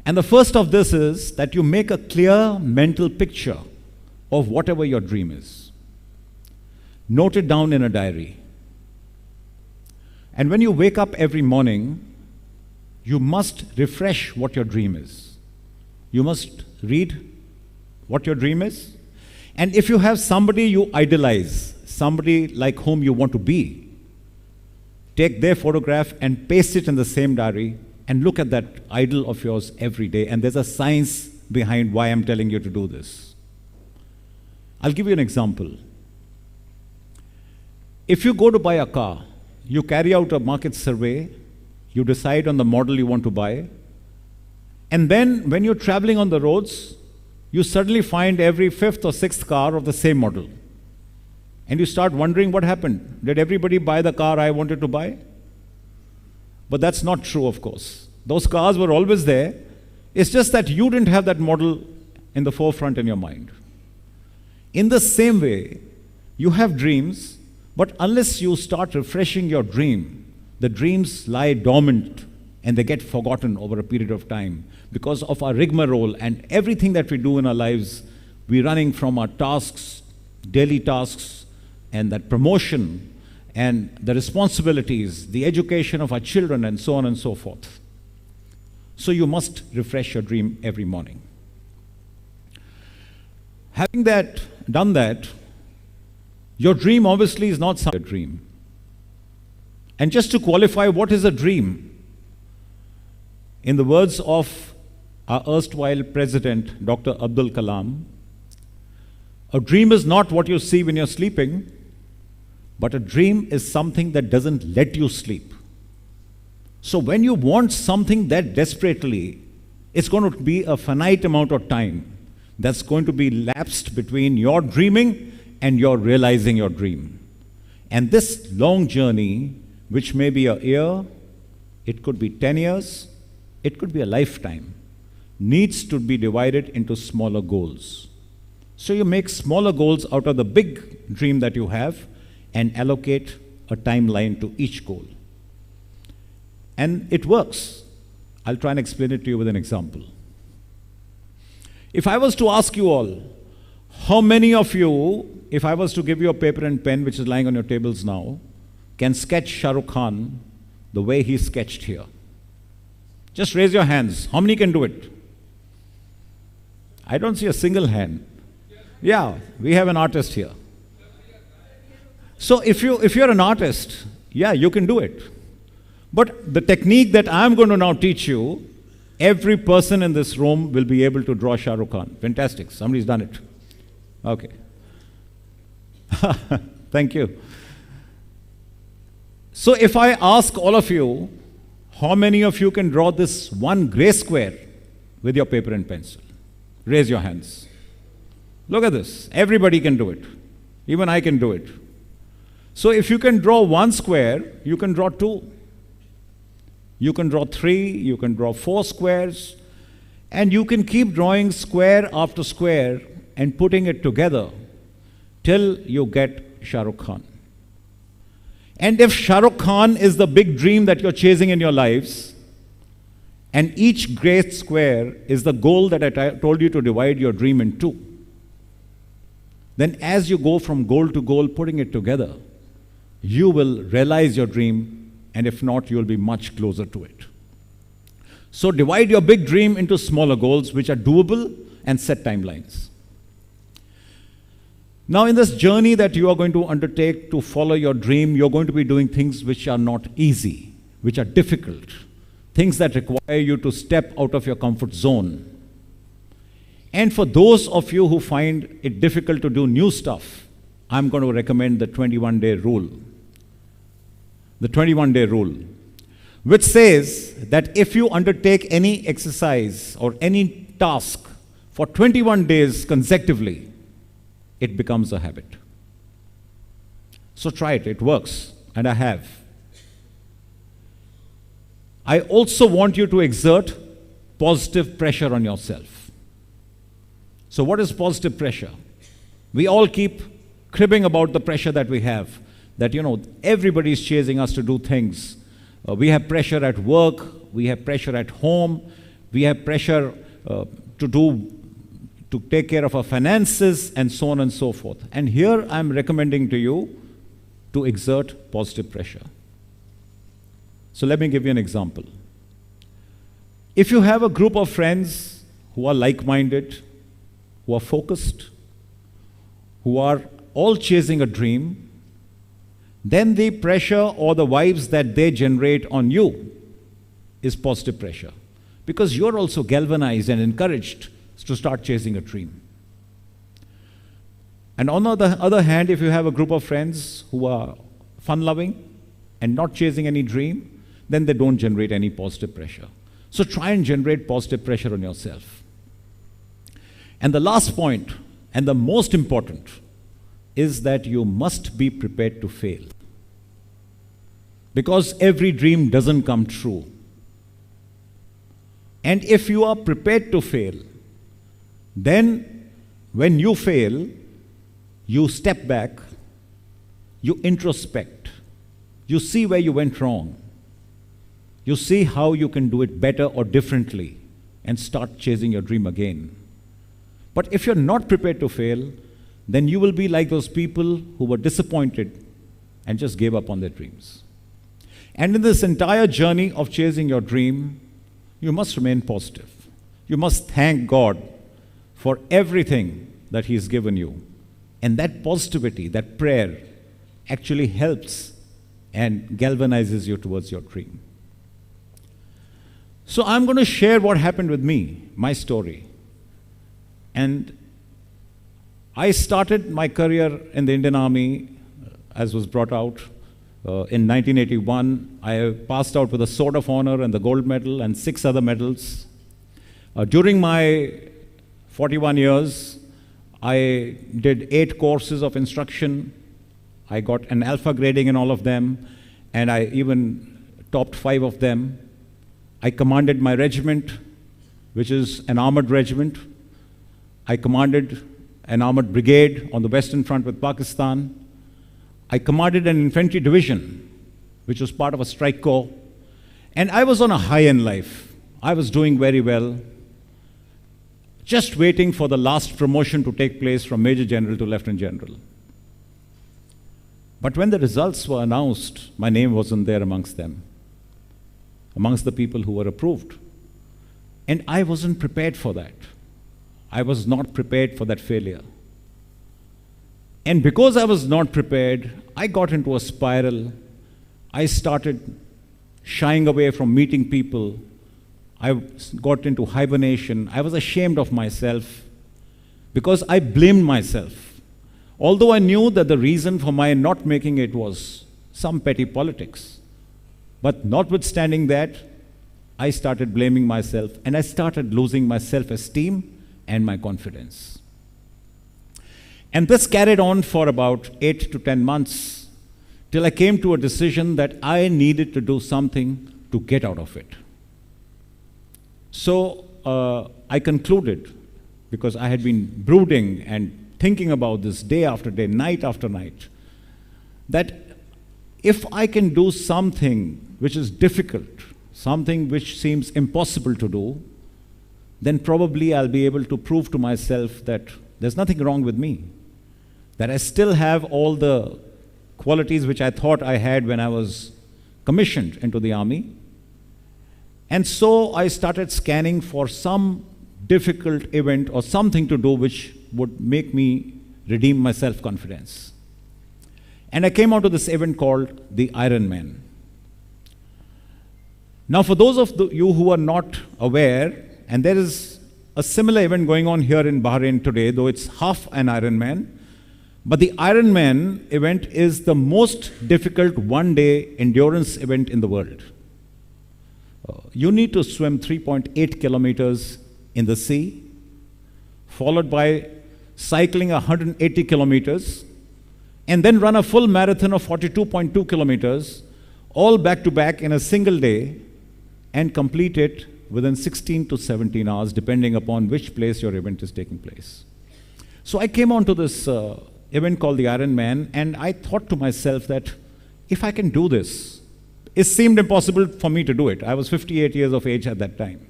Speaker 22: And the first of this is that you make a clear mental picture of whatever your dream is. Note it down in a diary. And when you wake up every morning, you must refresh what your dream is. You must read what your dream is. And if you have somebody you idolize, somebody like whom you want to be, take their photograph and paste it in the same diary and look at that idol of yours every day. And there's a science behind why I'm telling you to do this. I'll give you an example. If you go to buy a car, you carry out a market survey, you decide on the model you want to buy, and then when you're traveling on the roads, you suddenly find every 5th or 6th car of the same model. And you start wondering what happened. Did everybody buy the car I wanted to buy? But that's not true, of course. Those cars were always there. It's just that you didn't have that model in the forefront in your mind. In the same way, you have dreams, but unless you start refreshing your dream, the dreams lie dormant and they get forgotten over a period of time because of our rigmarole and everything that we do in our lives. we're running from our tasks, daily tasks, and that promotion, and the responsibilities, the education of our children, and so on and so forth. So you must refresh your dream every morning. Having done that, your dream obviously is not some dream. And just to qualify, what is a dream? In the words of our erstwhile president, Dr. Abdul Kalam, a dream is not what you see when you're sleeping, but a dream is something that doesn't let you sleep. So when you want something that desperately, it's going to be a finite amount of time that's going to be lapsed between your dreaming and your realizing your dream. And this long journey, which may be a year, it could be 10 years, it could be a lifetime, needs to be divided into smaller goals. So you make smaller goals out of the big dream that you have and allocate a timeline to each goal. And it works. I'll try and explain it to you with an example. If I was to ask you all, how many of you, if I was to give you a paper and pen, which is lying on your tables now, can sketch Shah Rukh Khan the way he sketched here? Just raise your hands. How many can do it? I don't see a single hand. Yeah, we have an artist here. So if you're an artist, yeah, you can do it. But the technique that I'm going to now teach you, every person in this room will be able to draw Shah Rukh Khan. Fantastic. Somebody's done it. Okay. Thank you. So if I ask all of you, how many of you can draw this one gray square with your paper and pencil? Raise your hands. Look at this. Everybody can do it. Even I can do it. So if you can draw one square, you can draw two. You can draw three, you can draw four squares, and you can keep drawing square after square and putting it together till you get Shah Rukh Khan. And if Shah Rukh Khan is the big dream that you're chasing in your lives, and each great square is the goal that I told you to divide your dream in two, then as you go from goal to goal, putting it together, you will realize your dream, and if not, you'll be much closer to it. So divide your big dream into smaller goals which are doable and set timelines. Now in this journey that you are going to undertake to follow your dream, you're going to be doing things which are not easy, which are difficult, things that require you to step out of your comfort zone. And for those of you who find it difficult to do new stuff, I'm going to recommend the 21-day rule. The 21-day rule, which says that if you undertake any exercise or any task for 21 days consecutively, it becomes a habit. So try it, it works, and I have. I also want you to exert positive pressure on yourself. So what is positive pressure? We all keep cribbing about the pressure that we have, that, everybody's chasing us to do things. We have pressure at work, we have pressure at home, we have pressure to take care of our finances, and so on and so forth. And here I'm recommending to you to exert positive pressure. So let me give you an example. If you have a group of friends who are like-minded, who are focused, who are all chasing a dream, then the pressure or the vibes that they generate on you is positive pressure, because you're also galvanized and encouraged to start chasing a dream. And on the other hand, if you have a group of friends who are fun-loving and not chasing any dream, then they don't generate any positive pressure. So try and generate positive pressure on yourself. And the last point, and the most important, is that you must be prepared to fail. Because every dream doesn't come true. And if you are prepared to fail, then when you fail, you step back, you introspect, you see where you went wrong, you see how you can do it better or differently, and start chasing your dream again. But if you're not prepared to fail, then you will be like those people who were disappointed and just gave up on their dreams. And in this entire journey of chasing your dream, you must remain positive. You must thank God for everything that He's given you. And that positivity, that prayer, actually helps and galvanizes you towards your dream. So I'm going to share what happened with me, my story. And I started my career in the Indian Army, as was brought out, in 1981. I passed out with the Sword of Honor and the Gold Medal and 6 other medals. During my 41 years, I did 8 courses of instruction. I got an alpha grading in all of them, and I even topped 5 of them. I commanded my regiment, which is an armored regiment. I commanded an armored brigade on the Western Front with Pakistan. I commanded an infantry division, which was part of a strike corps. And I was on a high in life. I was doing very well, just waiting for the last promotion to take place from Major General to Lieutenant General. But when the results were announced, my name wasn't there amongst them, amongst the people who were approved. And I wasn't prepared for that. I was not prepared for that failure. And because I was not prepared, I got into a spiral. I started shying away from meeting people. I got into hibernation. I was ashamed of myself because I blamed myself. Although I knew that the reason for my not making it was some petty politics. But notwithstanding that, I started blaming myself and I started losing my self-esteem and my confidence. And this carried on for about 8 to 10 months till I came to a decision that I needed to do something to get out of it. So I concluded, because I had been brooding and thinking about this day after day, night after night, that if I can do something which is difficult, something which seems impossible to do, then probably I'll be able to prove to myself that there's nothing wrong with me, that I still have all the qualities which I thought I had when I was commissioned into the army. And so I started scanning for some difficult event or something to do which would make me redeem my self-confidence. And I came onto this event called the Iron Man. Now, for those of you who are not aware, and there is a similar event going on here in Bahrain today, though it's half an Ironman, but the Ironman event is the most difficult one-day endurance event in the world. You need to swim 3.8 kilometers in the sea, followed by cycling 180 kilometers, and then run a full marathon of 42.2 kilometers, all back-to-back in a single day, and complete it within 16 to 17 hours, depending upon which place your event is taking place. So I came onto this event called the Iron Man, and I thought to myself that if I can do this, it seemed impossible for me to do it. I was 58 years of age at that time.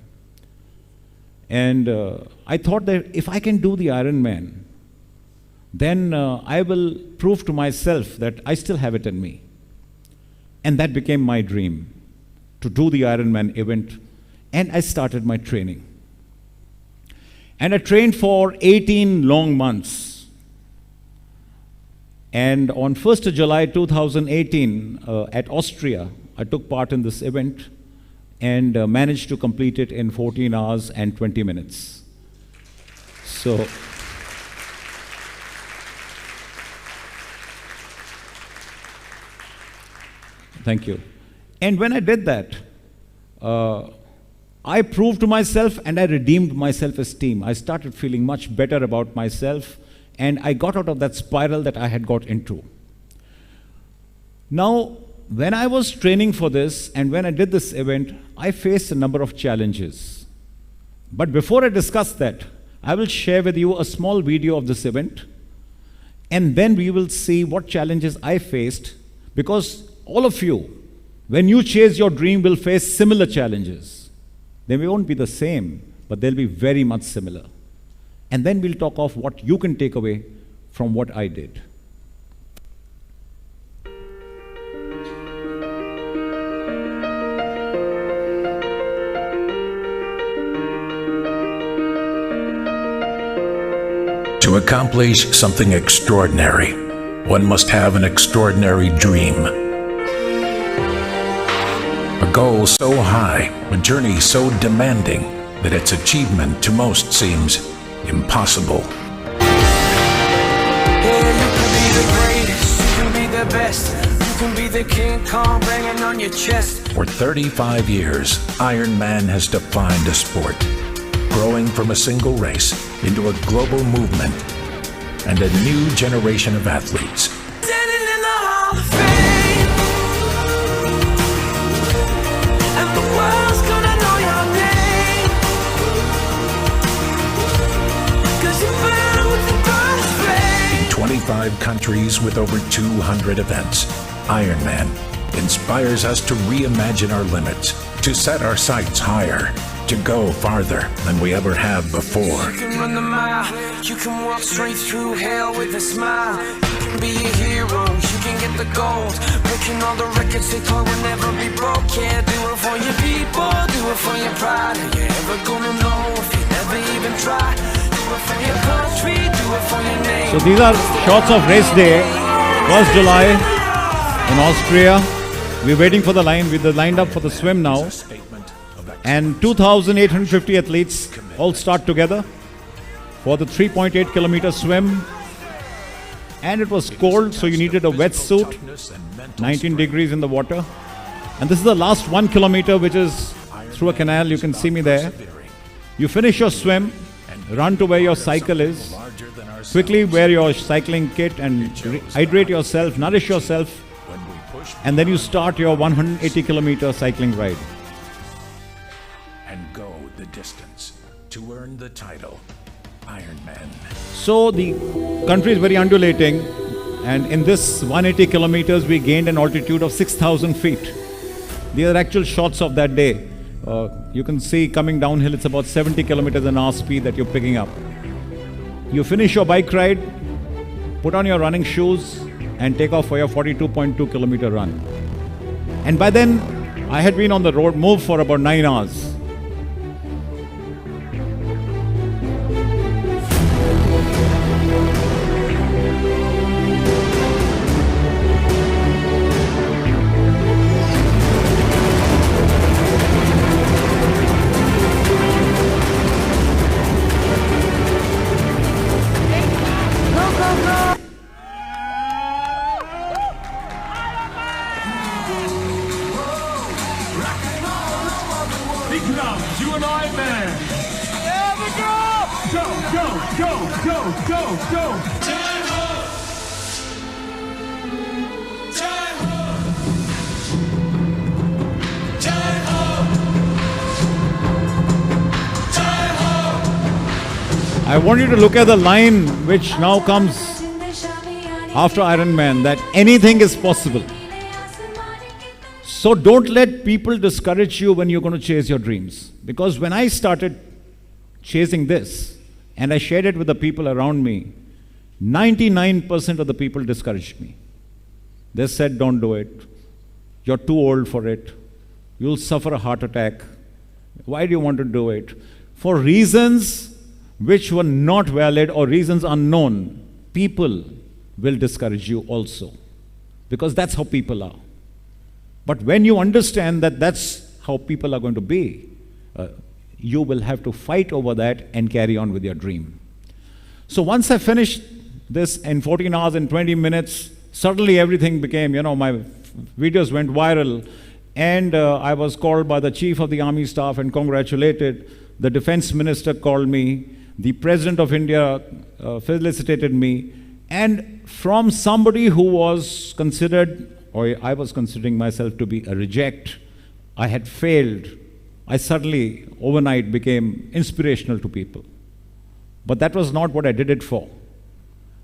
Speaker 22: And I thought that if I can do the Iron Man, then I will prove to myself that I still have it in me. And that became my dream, to do the Ironman event, and I started my training. And I trained for 18 long months. And on 1st of July 2018, at Austria, I took part in this event and managed to complete it in 14 hours and 20 minutes. So, thank you. And when I did that, I proved to myself and I redeemed my self-esteem. I started feeling much better about myself, and I got out of that spiral that I had got into. Now, when I was training for this and when I did this event, I faced a number of challenges. But before I discuss that, I will share with you a small video of this event, and then we will see what challenges I faced, because all of you, when you chase your dream, will face similar challenges. They won't be the same, but they'll be very much similar. And then we'll talk of what you can take away from what I did.
Speaker 5: To accomplish something extraordinary, one must have an extraordinary dream. A goal so high, a journey so demanding, that its achievement to most seems impossible.
Speaker 6: Yeah, you can be the greatest, you can be the best, you can be the King Kong banging on your chest.
Speaker 5: For 35 years, Ironman has defined a sport, growing from a single race into a global movement and a new generation of athletes.
Speaker 6: Standing in the Hall of Fame, and the world's gonna know your name, 'cause you burn with the brightest flame.
Speaker 5: In 25 countries with over 200 events, Ironman inspires us to reimagine our limits, to set our sights higher, to go farther than we ever have before.
Speaker 6: You can run the mile, you can walk straight through hell with a smile. You can be a hero, you can get the gold, breaking all the records they thought would never be broke. Yeah, do it for your people, do it for your pride. Are you ever gonna know if you never even try? Do it for your country, do it for your name.
Speaker 22: So these are shots of race day, 1st July in Austria. We're waiting for the line. We're lined up for the swim now. And 2,850 athletes all start together for the 3.8 kilometer swim. And it was cold, so you needed a wetsuit, 19 degrees in the water. And this is the last 1 kilometer, which is through a canal. You can see me there. You finish your swim, run to where your cycle is, quickly wear your cycling kit and hydrate yourself, nourish yourself, and then you start your 180 kilometer cycling ride.
Speaker 5: And go the distance to earn the title, Ironman.
Speaker 22: So the country is very undulating, and in this 180 kilometers we gained an altitude of 6,000 feet. These are actual shots of that day. You can see coming downhill, it's about 70 kilometers an hour speed that you're picking up. You finish your bike ride, put on your running shoes, and take off for your 42.2 kilometer run. And by then, I had been on the road, moved for about 9 hours.
Speaker 6: You and I, man. There we go. Go, go, go, go, go, go. Jai Ho. Jai Ho. Jai Ho. Jai Ho.
Speaker 22: I want you to look at the line which now comes after Ironman, that anything is possible. So don't let people discourage you when you're going to chase your dreams. Because when I started chasing this, and I shared it with the people around me, 99% of the people discouraged me. They said, don't do it. You're too old for it. You'll suffer a heart attack. Why do you want to do it? For reasons which were not valid or reasons unknown, people will discourage you also. Because that's how people are. But when you understand that that's how people are going to be, you will have to fight over that and carry on with your dream. So once I finished this in 14 hours and 20 minutes, suddenly everything became, my videos went viral, and I was called by the Chief of the Army Staff and congratulated. The Defense Minister called me. The President of India felicitated me. And from somebody who was considered, or I was considering myself to be a reject, I had failed, I suddenly overnight became inspirational to people. But that was not what I did it for.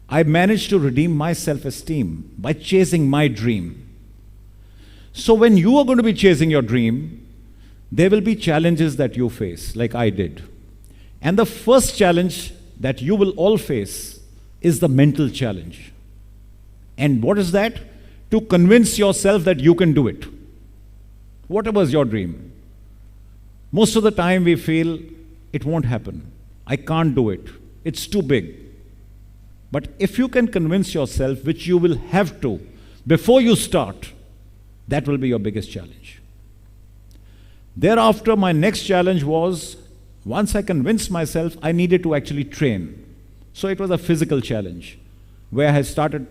Speaker 22: I managed to redeem my self-esteem by chasing my dream. So when you are going to be chasing your dream, there will be challenges that you face, like I did. And the first challenge that you will all face is the mental challenge. And what is that? To convince yourself that you can do it. Whatever is your dream. Most of the time we feel it won't happen. I can't do it. It's too big. But if you can convince yourself, which you will have to, before you start, that will be your biggest challenge. Thereafter, my next challenge was, once I convinced myself, I needed to actually train. So it was a physical challenge, where I started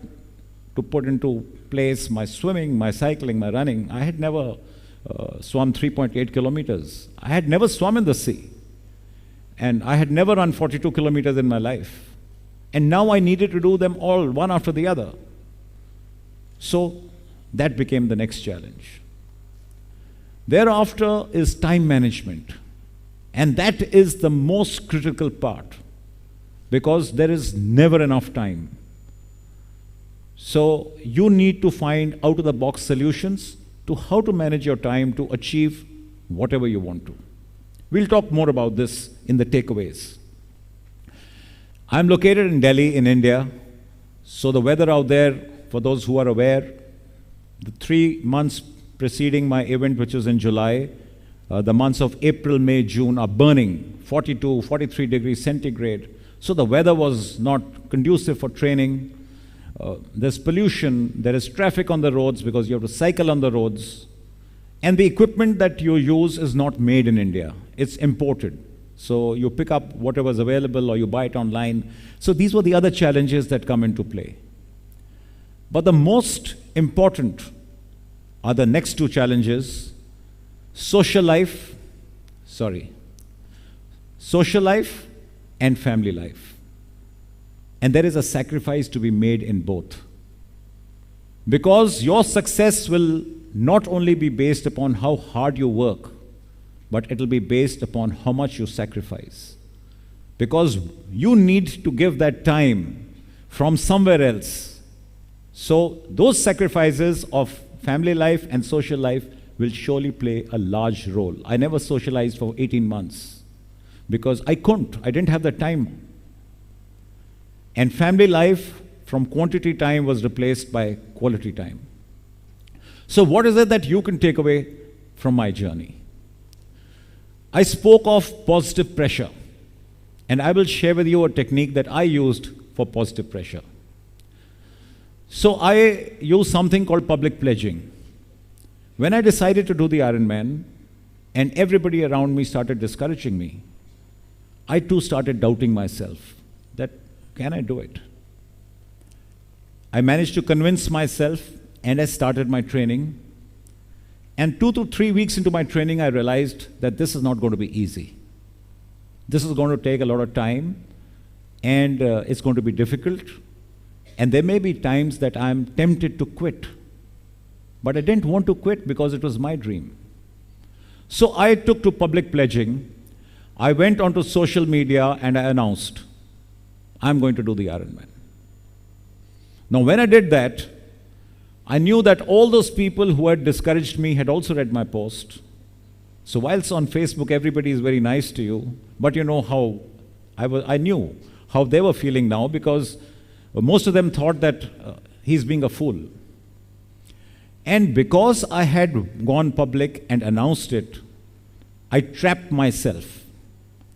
Speaker 22: to put into place my swimming, my cycling, my running. I had never swum 3.8 kilometers. I had never swum in the sea. And I had never run 42 kilometers in my life. And now I needed to do them all, one after the other. So that became the next challenge. Thereafter is time management. And that is the most critical part, because there is never enough time. So you need to find out-of-the-box solutions to how to manage your time to achieve whatever you want to. We'll talk more about this in the takeaways. I'm located in Delhi, in India. So the weather out there, for those who are aware, the 3 months preceding my event, which was in July, the months of April, May, June are burning, 42, 43 degrees centigrade. So the weather was not conducive for training. There's pollution, there is traffic on the roads because you have to cycle on the roads. And the equipment that you use is not made in India, it's imported. So you pick up whatever's available or you buy it online. So these were the other challenges that come into play. But the most important are the next two challenges: social life and family life. And there is a sacrifice to be made in both. Because your success will not only be based upon how hard you work, but it will be based upon how much you sacrifice. Because you need to give that time from somewhere else. So those sacrifices of family life and social life will surely play a large role. I never socialized for 18 months because I didn't have the time. And family life from quantity time was replaced by quality time. So what is it that you can take away from my journey? I spoke of positive pressure, and I will share with you a technique that I used for positive pressure. So I used something called public pledging. When I decided to do the Ironman, and everybody around me started discouraging me, I too started doubting myself that, can I do it? I managed to convince myself, and I started my training. And 2 to 3 weeks into my training, I realized that this is not going to be easy. This is going to take a lot of time, and it's going to be difficult. And there may be times that I'm tempted to quit. But I didn't want to quit because it was my dream. So I took to public pledging. I went onto social media and I announced, I'm going to do the Ironman. Now when I did that, I knew that all those people who had discouraged me had also read my post. So whilst on Facebook everybody is very nice to you, but you know how I knew how they were feeling now, because most of them thought that he's being a fool. And because I had gone public and announced it, I trapped myself.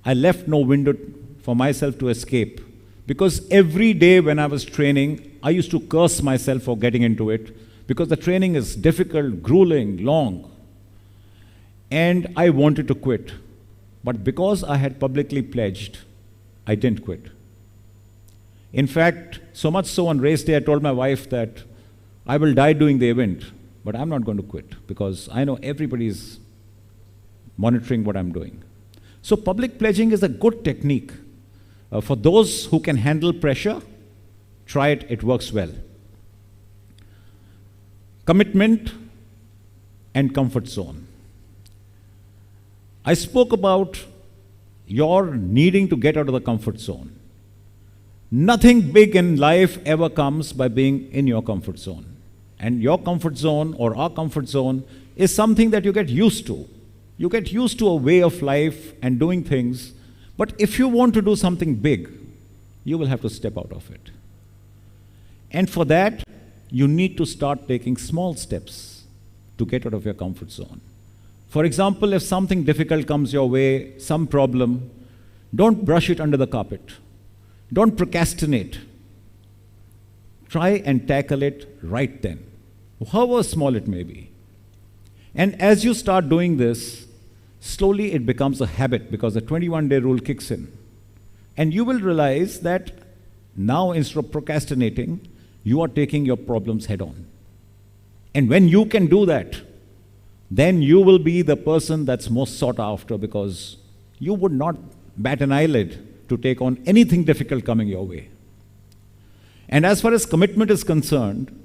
Speaker 22: I left no window for myself to escape. Because every day when I was training, I used to curse myself for getting into it, because the training is difficult, grueling, long. And I wanted to quit. But because I had publicly pledged, I didn't quit. In fact, so much so on race day, I told my wife that I will die doing the event, but I'm not going to quit because I know everybody is monitoring what I'm doing. So public pledging is a good technique. For those who can handle pressure, try it, it works well. Commitment and comfort zone. I spoke about your needing to get out of the comfort zone. Nothing big in life ever comes by being in your comfort zone. And your comfort zone or our comfort zone is something that you get used to. You get used to a way of life and doing things. But if you want to do something big, you will have to step out of it. And for that, you need to start taking small steps to get out of your comfort zone. For example, if something difficult comes your way, some problem, don't brush it under the carpet. Don't procrastinate. Try and tackle it right then, however small it may be. And as you start doing this, slowly it becomes a habit because the 21-day rule kicks in. And you will realize that now instead of procrastinating, you are taking your problems head on. And when you can do that, then you will be the person that's most sought after because you would not bat an eyelid to take on anything difficult coming your way. And as far as commitment is concerned,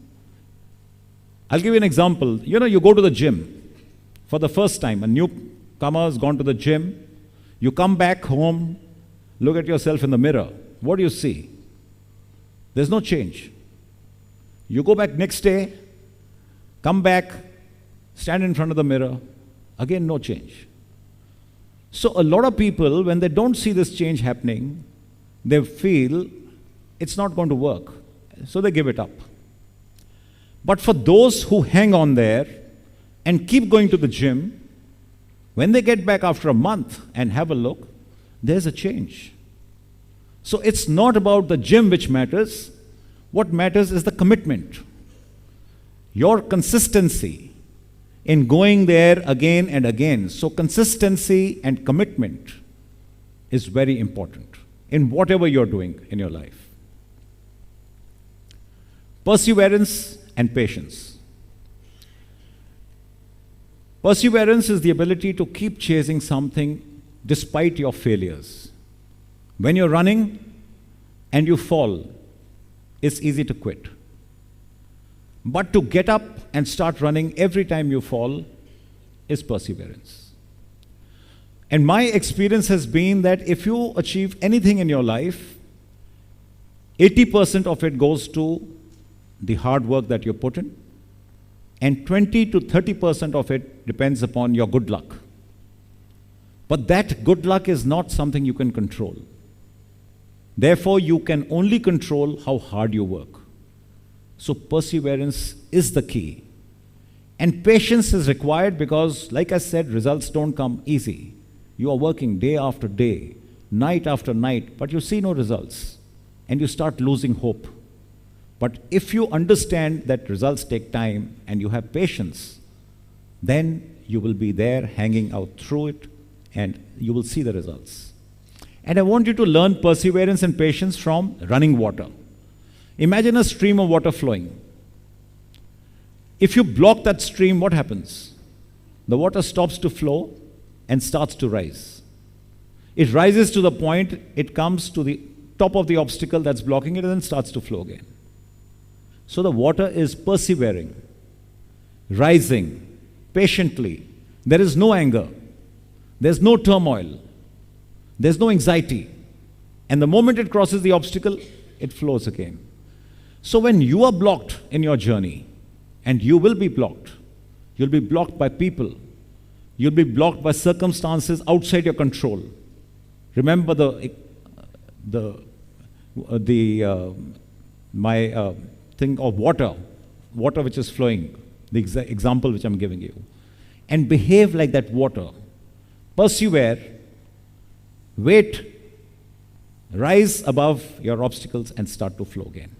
Speaker 22: I'll give you an example. You go to the gym for the first time. A newcomer has gone to the gym. You come back home, look at yourself in the mirror. What do you see? There's no change. You go back next day, come back, stand in front of the mirror, again no change. So a lot of people, when they don't see this change happening, they feel it's not going to work. So they give it up. But for those who hang on there and keep going to the gym, when they get back after a month and have a look, there's a change. So it's not about the gym which matters. What matters is the commitment. Your consistency in going there again and again. So consistency and commitment is very important in whatever you're doing in your life. Perseverance and patience. Perseverance is the ability to keep chasing something despite your failures. When you're running and you fall, it's easy to quit. But to get up and start running every time you fall is perseverance. And my experience has been that if you achieve anything in your life, 80% of it goes to the hard work that you put in, and 20 to 30% of it depends upon your good luck. But that good luck is not something you can control. Therefore, you can only control how hard you work. So perseverance is the key. And patience is required because, like I said, results don't come easy. You are working day after day, night after night, but you see no results. And you start losing hope. But if you understand that results take time and you have patience, then you will be there hanging out through it and you will see the results. And I want you to learn perseverance and patience from running water. Imagine a stream of water flowing. If you block that stream, what happens? The water stops to flow and starts to rise. It rises to the point, it comes to the top of the obstacle that's blocking it and then starts to flow again. So the water is persevering, rising, patiently. There is no anger. There's no turmoil. There's no anxiety. And the moment it crosses the obstacle, it flows again. So when you are blocked in your journey, and you will be blocked, you'll be blocked by people. You'll be blocked by circumstances outside your control. Remember my thing of water which is flowing, the example which I'm giving you. And behave like that water. Persevere, wait, rise above your obstacles and start to flow again.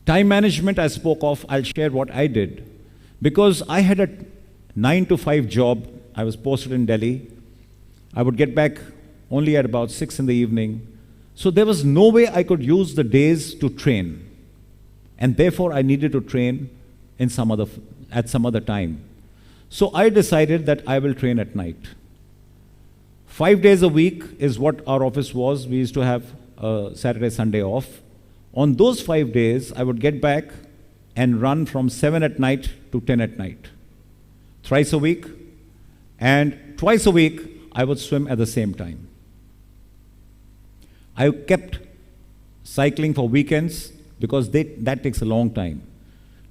Speaker 22: Time management I spoke of, I'll share what I did. Because I had a 9 to 5 job, I was posted in Delhi. I would get back only at about 6 in the evening. So there was no way I could use the days to train. And therefore I needed to train at some other time. So I decided that I will train at night. 5 days a week is what our office was. We used to have Saturday, Sunday off. On those 5 days, I would get back and run from 7 at night to 10 at night. Thrice a week. And twice a week, I would swim at the same time. I kept cycling for weekends because that takes a long time.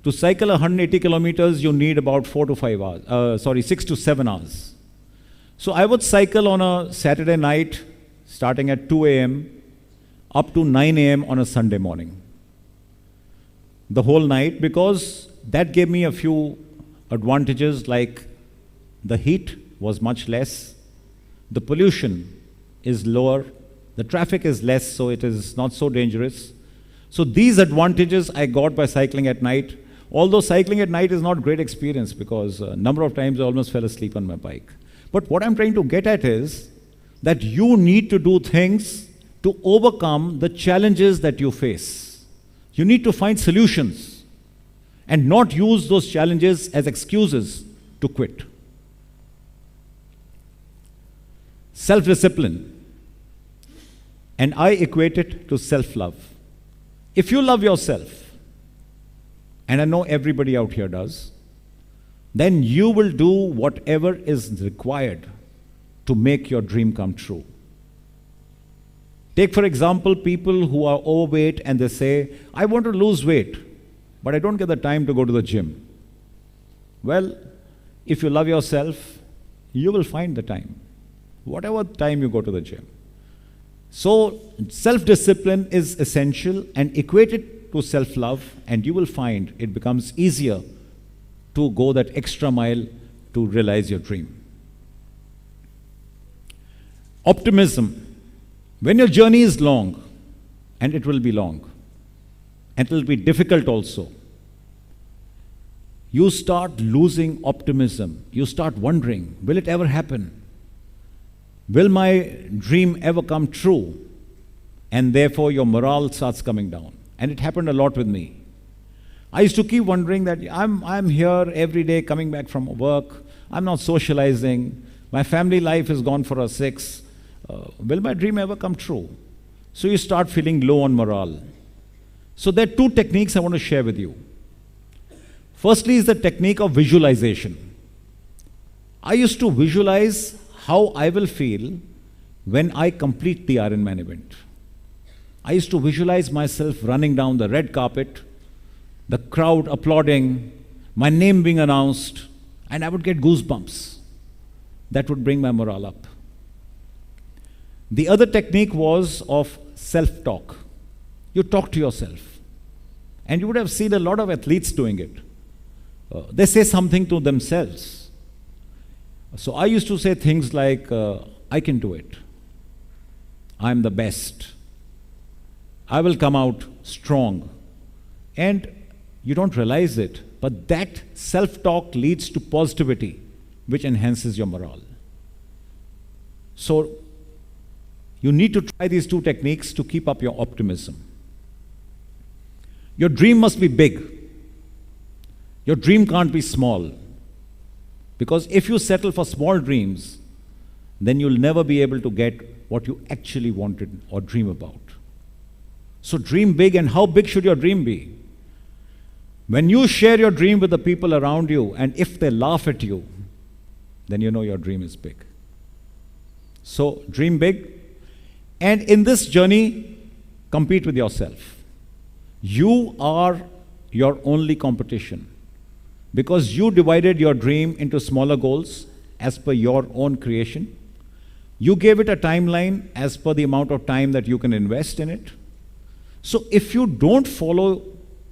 Speaker 22: To cycle 180 kilometers, you need about 6 to 7 hours. So I would cycle on a Saturday night, starting at 2 a.m., up to 9 a.m. on a Sunday morning. The whole night, because that gave me a few advantages, like the heat was much less, the pollution is lower, the traffic is less, so it is not so dangerous. So these advantages I got by cycling at night, although cycling at night is not a great experience because a number of times I almost fell asleep on my bike. But what I'm trying to get at is that you need to do things to overcome the challenges that you face. You need to find solutions and not use those challenges as excuses to quit. Self-discipline. And I equate it to self-love. If you love yourself, and I know everybody out here does, then you will do whatever is required to make your dream come true. Take, for example, people who are overweight and they say, I want to lose weight, but I don't get the time to go to the gym. Well, if you love yourself, you will find the time, whatever time you go to the gym. So, self-discipline is essential, and equate it to self-love, and you will find it becomes easier to go that extra mile to realize your dream. Optimism. When your journey is long, and it will be long, and it will be difficult also, you start losing optimism. You start wondering, will it ever happen? Will my dream ever come true? And therefore your morale starts coming down. And it happened a lot with me. I used to keep wondering that I'm here every day coming back from work. I'm not socializing. My family life is gone for a 6. Will my dream ever come true? So you start feeling low on morale. So there are 2 techniques I want to share with you. Firstly is the technique of visualization. I used to visualize how I will feel when I complete the Ironman event. I used to visualize myself running down the red carpet, the crowd applauding, my name being announced, and I would get goosebumps. That would bring my morale up. The other technique was of self-talk. You talk to yourself. And you would have seen a lot of athletes doing it. They say something to themselves. So I used to say things like, I can do it. I'm the best. I will come out strong. And you don't realize it, but that self-talk leads to positivity, which enhances your morale. So you need to try these 2 techniques to keep up your optimism. Your dream must be big. Your dream can't be small. Because if you settle for small dreams, then you'll never be able to get what you actually wanted or dream about. So dream big, and how big should your dream be? When you share your dream with the people around you, and if they laugh at you, then you know your dream is big. So dream big, and in this journey, compete with yourself. You are your only competition. Because you divided your dream into smaller goals as per your own creation. You gave it a timeline as per the amount of time that you can invest in it. So if you don't follow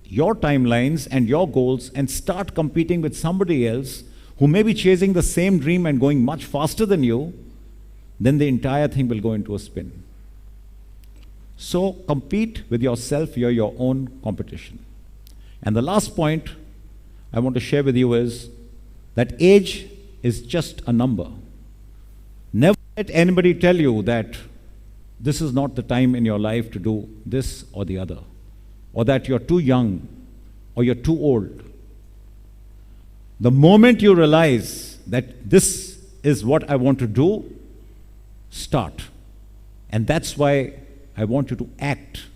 Speaker 22: your timelines and your goals and start competing with somebody else who may be chasing the same dream and going much faster than you, then the entire thing will go into a spin. So compete with yourself. You're your own competition. And the last point I want to share with you is that age is just a number. Never let anybody tell you that this is not the time in your life to do this or the other, or that you're too young or you're too old. The moment you realize that this is what I want to do, start. And that's why I want you to act.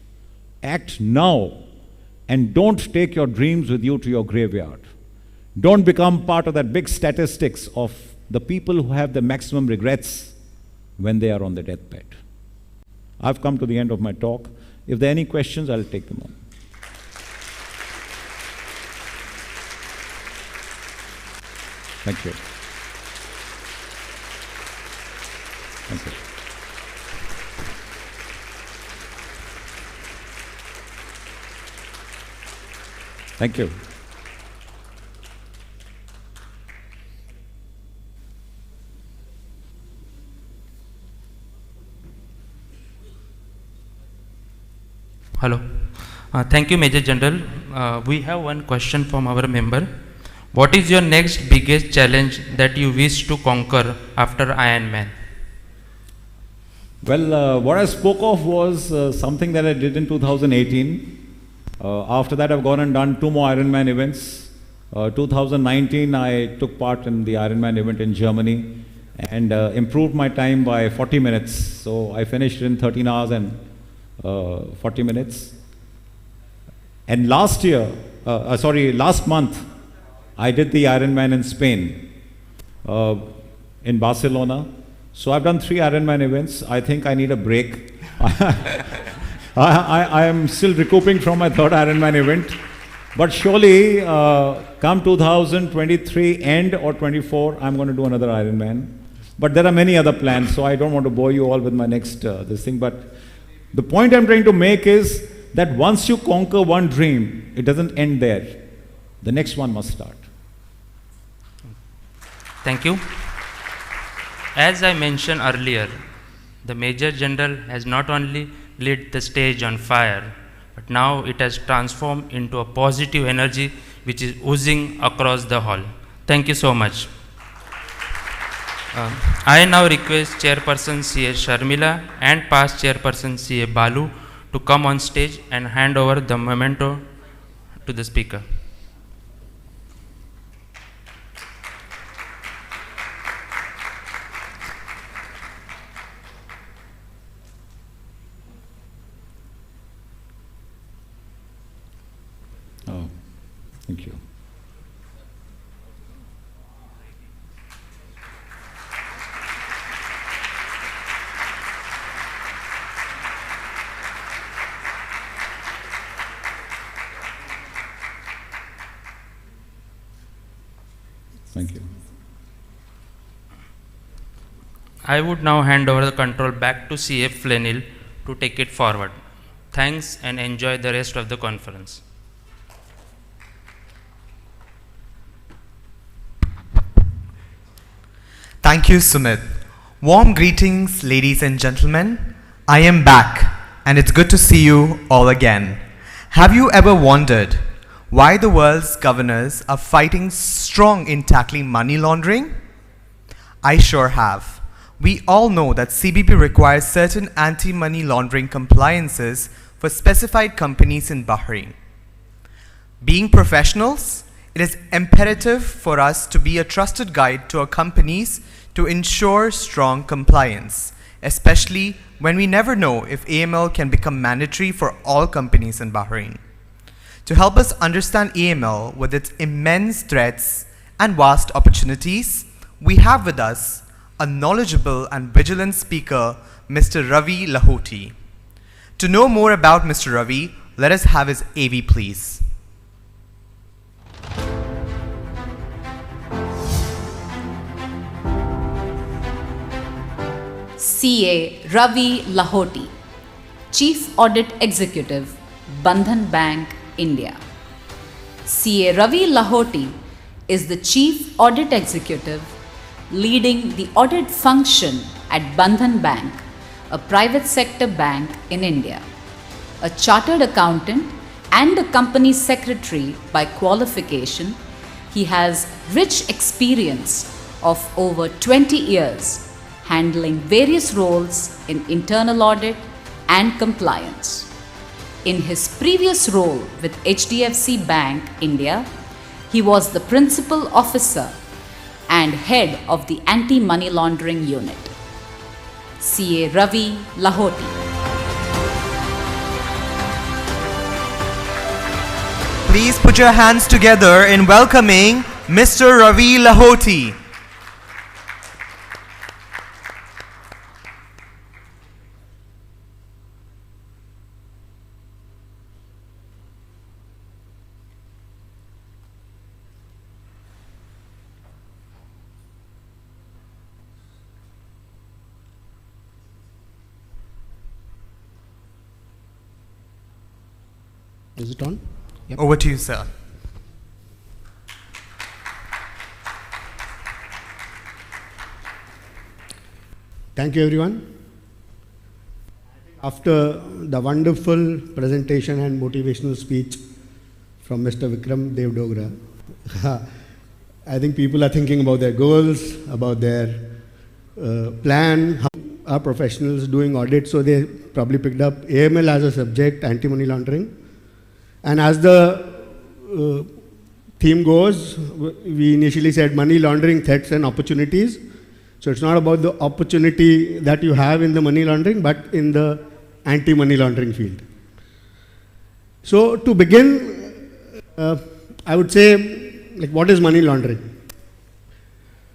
Speaker 22: Act now. And don't take your dreams with you to your graveyard. Don't become part of that big statistics of the people who have the maximum regrets when they are on their deathbed. I've come to the end of my talk. If there are any questions, I'll take them on. Thank you. Thank you. Thank you.
Speaker 4: Hello. Thank you, Major General. We have one question from our member. What is your next biggest challenge that you wish to conquer after Ironman?
Speaker 22: Well, what I spoke of was something that I did in 2018. After that, I've gone and done 2 more Ironman events. 2019, I took part in the Ironman event in Germany and improved my time by 40 minutes. So I finished in 13 hours and 40 minutes. And last month, I did the Ironman in Spain, in Barcelona. So I've done 3 Ironman events. I think I need a break. I am still recouping from my 3rd Ironman event. But surely, come 2023 end or 24, I'm going to do another Ironman. But there are many other plans, so I don't want to bore you all with my next this thing. But the point I'm trying to make is that once you conquer one dream, it doesn't end there. The next one must start.
Speaker 4: Thank you. As I mentioned earlier, the Major General has not only lit the stage on fire, but now it has transformed into a positive energy which is oozing across the hall. Thank you so much. I now request Chairperson C.A. Sharmila and past Chairperson C.A. Balu to come on stage and hand over the memento to the speaker.
Speaker 22: Oh, thank you. Thank you.
Speaker 4: I would now hand over the control back to C.F. Flanil to take it forward. Thanks and enjoy the rest of the conference.
Speaker 21: Thank you, Sumit. Warm greetings, ladies and gentlemen. I am back, and it's good to see you all again. Have you ever wondered why the world's governors are fighting strong in tackling money laundering? I sure have. We all know that CBP requires certain anti-money laundering compliances for specified companies in Bahrain. Being professionals, it is imperative for us to be a trusted guide to our companies to ensure strong compliance, especially when we never know if AML can become mandatory for all companies in Bahrain. To help us understand AML with its immense threats and vast opportunities, we have with us a knowledgeable and vigilant speaker, Mr. Ravi Lahoti. To know more about Mr. Ravi, let us have his AV, please.
Speaker 7: CA Ravi Lahoti, Chief Audit Executive, Bandhan Bank, India. CA Ravi Lahoti is the Chief Audit Executive leading the audit function at Bandhan Bank, a private sector bank in India. A chartered accountant and a company secretary by qualification, he has rich experience of over 20 years handling various roles in internal audit and compliance. In his previous role with HDFC Bank India, he was the principal officer and head of the anti-money laundering unit. CA Ravi Lahoti.
Speaker 21: Please put your hands together in welcoming Mr. Ravi Lahoti.
Speaker 1: Is it on? Yep.
Speaker 21: Over to you, sir.
Speaker 1: Thank you, everyone. After the wonderful presentation and motivational speech from Mr. Vikram Dev Dogra, I think people are thinking about their goals, about their plan. How are professionals doing audits? So they probably picked up AML as a subject, anti-money laundering. And as the theme goes, we initially said money laundering, threats and opportunities. So it's not about the opportunity that you have in the money laundering, but in the anti-money laundering field. So to begin, I would say, like, what is money laundering?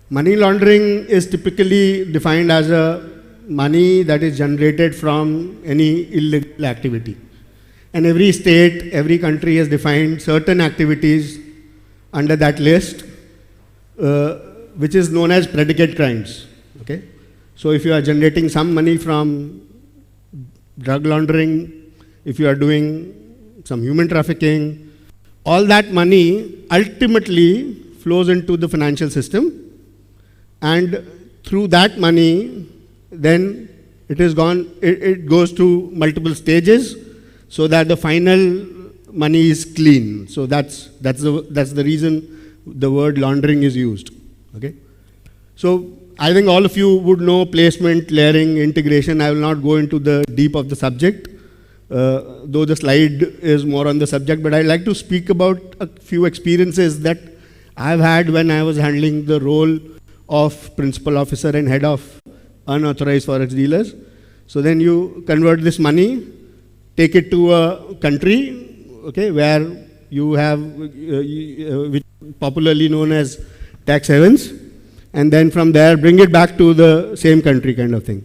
Speaker 1: Money laundering is typically defined as a money that is generated from any illegal activity. And every state, every country has defined certain activities under that list, which is known as predicate crimes. Okay? So if you are generating some money from drug laundering, if you are doing some human trafficking, all that money ultimately flows into the financial system, and through that money, then it goes through multiple stages so that the final money is clean. So that's the reason the word laundering is used. Okay? So I think all of you would know placement, layering, integration. I will not go into the deep of the subject, though the slide is more on the subject, but I'd like to speak about a few experiences that I've had when I was handling the role of principal officer and head of unauthorized forex dealers. So then you convert this money, take it to a country, okay, where you have, which popularly known as tax havens, and then from there bring it back to the same country kind of thing.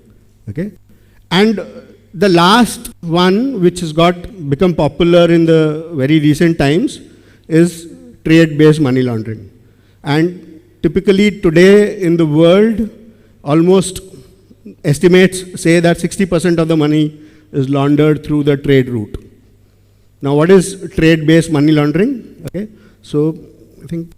Speaker 1: Okay? And the last one, which has become popular in the very recent times, is trade-based money laundering. And typically today in the world, almost estimates say that 60% of the money is laundered through the trade route. Now, what is trade-based money laundering? Okay, so I think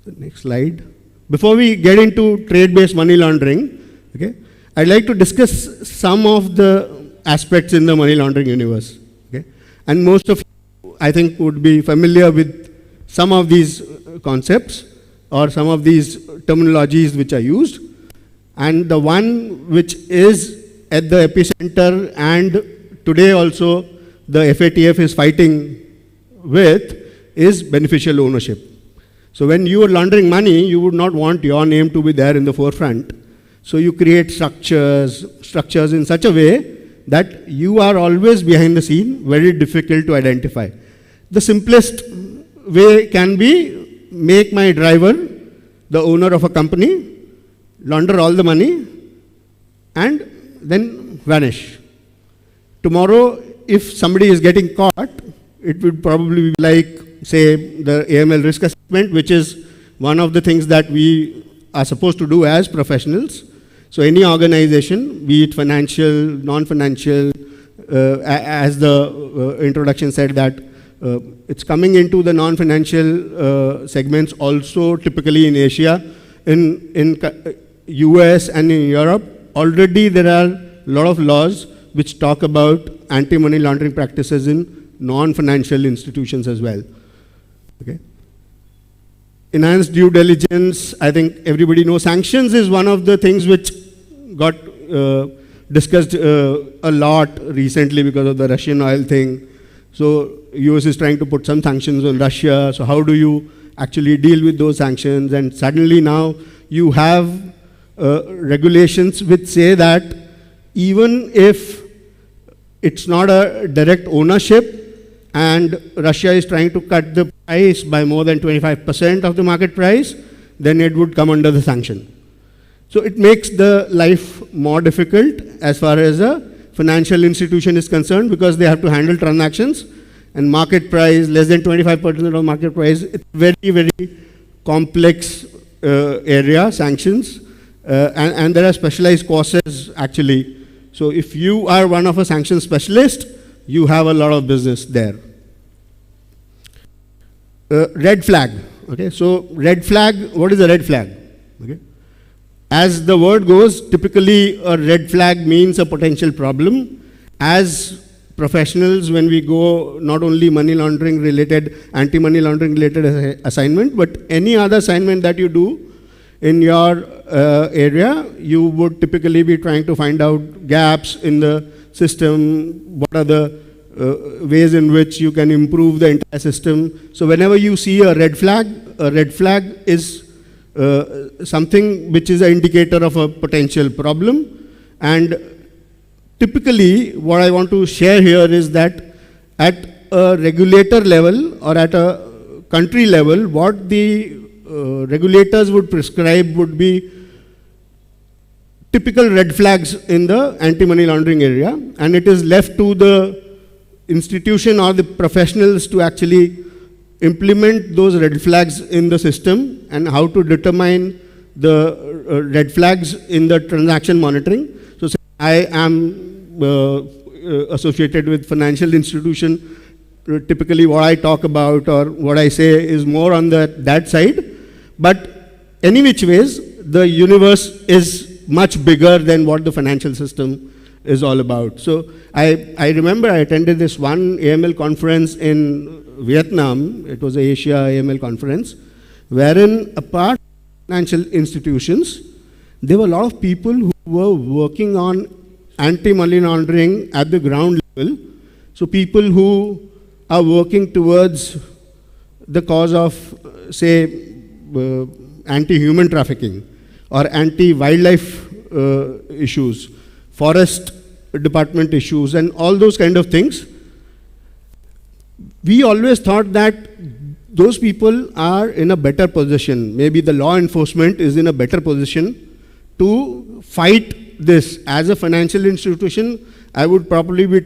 Speaker 1: the next slide. Before we get into trade-based money laundering, okay, I'd like to discuss some of the aspects in the money laundering universe. Okay, and most of you, I think, would be familiar with some of these concepts or some of these terminologies which are used. And the one which is at the epicenter and today also the FATF is fighting with is beneficial ownership. So when you are laundering money, you would not want your name to be there in the forefront. So you create structures in such a way that you are always behind the scene, very difficult to identify. The simplest way can be make my driver the owner of a company, launder all the money, and then vanish. Tomorrow, if somebody is getting caught, it would probably be like, say, the AML risk assessment, which is one of the things that we are supposed to do as professionals. So any organization, be it financial, non-financial, as the introduction said that it's coming into the non-financial segments also typically in Asia, in US and in Europe. Already there are a lot of laws which talk about anti-money laundering practices in non-financial institutions as well. Okay. Enhanced due diligence, I think everybody knows. Sanctions is one of the things which got discussed a lot recently because of the Russian oil thing. So US is trying to put some sanctions on Russia. So how do you actually deal with those sanctions? And suddenly now you have regulations which say that even if it's not a direct ownership and Russia is trying to cut the price by more than 25% of the market price, then it would come under the sanction. So it makes the life more difficult as far as a financial institution is concerned because they have to handle transactions and market price, less than 25% of market price. It's very, very complex area, sanctions, and there are specialized courses actually. So if you are one of a sanction specialist, you have a lot of business there. Red flag. Okay, so red flag, what is a red flag? Okay. As the word goes, typically a red flag means a potential problem. As professionals, when we go not only money laundering related, anti-money laundering related assignment, but any other assignment that you do in your area, you would typically be trying to find out gaps in the system, what are the ways in which you can improve the entire system. So whenever you see a red flag is something which is an indicator of a potential problem. And typically, what I want to share here is that at a regulator level or at a country level, what the regulators would prescribe would be typical red flags in the anti-money laundering area, and it is left to the institution or the professionals to actually implement those red flags in the system and how to determine the red flags in the transaction monitoring. So I am associated with financial institution. Typically what I talk about or what I say is more on that side. But any which ways, the universe is much bigger than what the financial system is all about. So I remember I attended this one AML conference in Vietnam. It was the Asia AML conference, wherein apart from financial institutions, there were a lot of people who were working on anti-money laundering at the ground level. So people who are working towards the cause of, say, anti-human trafficking or anti-wildlife issues, forest department issues, and all those kind of things. We always thought that those people are in a better position. Maybe the law enforcement is in a better position to fight this. As a financial institution, I would probably be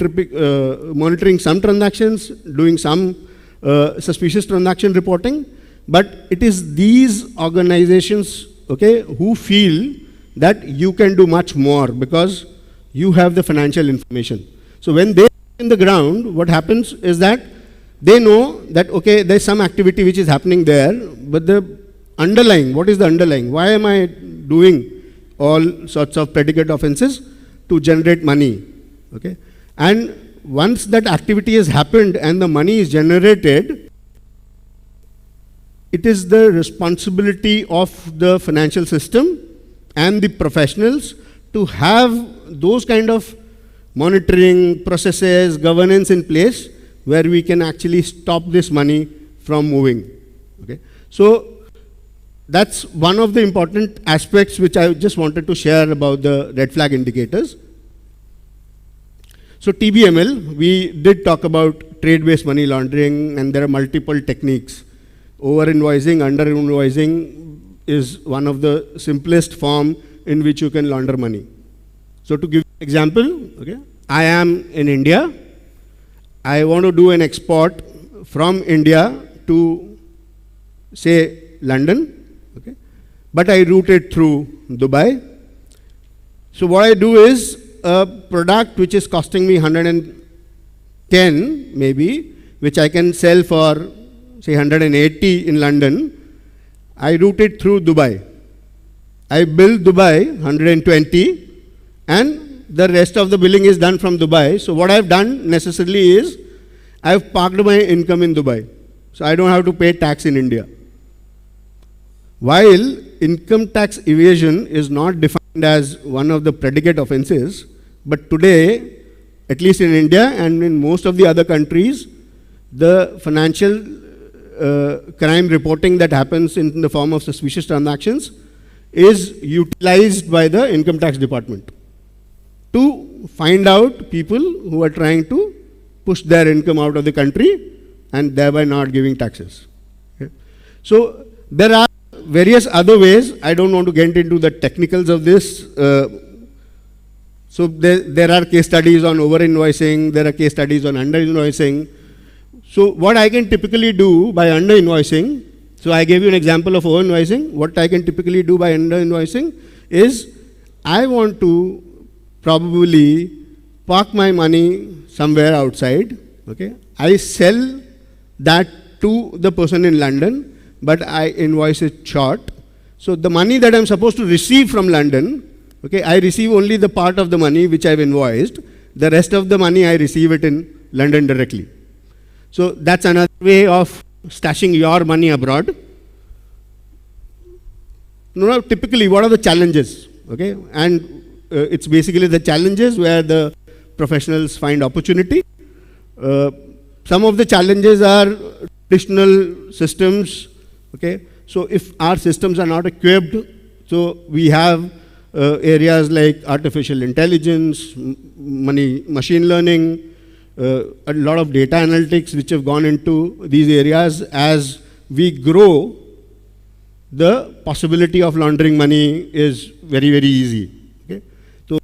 Speaker 1: monitoring some transactions, doing some suspicious transaction reporting. But it is these organizations, okay, who feel that you can do much more because you have the financial information. So when they are in the ground, what happens is that they know that, okay, there's some activity which is happening there, but the underlying, what is the underlying? Why am I doing all sorts of predicate offenses? To generate money, okay? And once that activity has happened and the money is generated, it is the responsibility of the financial system and the professionals to have those kind of monitoring processes, governance in place where we can actually stop this money from moving. Okay? So that's one of the important aspects which I just wanted to share about the red flag indicators. So TBML, we did talk about trade-based money laundering, and there are multiple techniques. Over-invoicing, under-invoicing is one of the simplest form in which you can launder money. So to give you an example, okay, I am in India. I want to do an export from India to, say, London, okay, but I route it through Dubai. So what I do is a product which is costing me 110 maybe, which I can sell for, say, 180 in London, I route it through Dubai. I bill Dubai 120, and the rest of the billing is done from Dubai. So what I've done necessarily is I've parked my income in Dubai. So I don't have to pay tax in India. While income tax evasion is not defined as one of the predicate offenses, but today, at least in India and in most of the other countries, the financial crime reporting that happens in the form of suspicious transactions is utilized by the income tax department to find out people who are trying to push their income out of the country and thereby not giving taxes. Okay. So there are various other ways. I don't want to get into the technicals of this. So there are case studies on over-invoicing, there are case studies on under-invoicing. So what I can typically do by under-invoicing, so I gave you an example of over-invoicing. What I can typically do by under-invoicing is I want to probably park my money somewhere outside. Okay, I sell that to the person in London, but I invoice it short. So the money that I'm supposed to receive from London, okay, I receive only the part of the money which I've invoiced. The rest of the money I receive it in London directly. So that's another way of stashing your money abroad. Now, typically, what are the challenges? Okay, and it's basically the challenges where the professionals find opportunity. Some of the challenges are traditional systems. Okay, so if our systems are not equipped, so we have areas like artificial intelligence, machine learning, a lot of data analytics which have gone into these areas. As we grow, the possibility of laundering money is very, very easy. Okay? So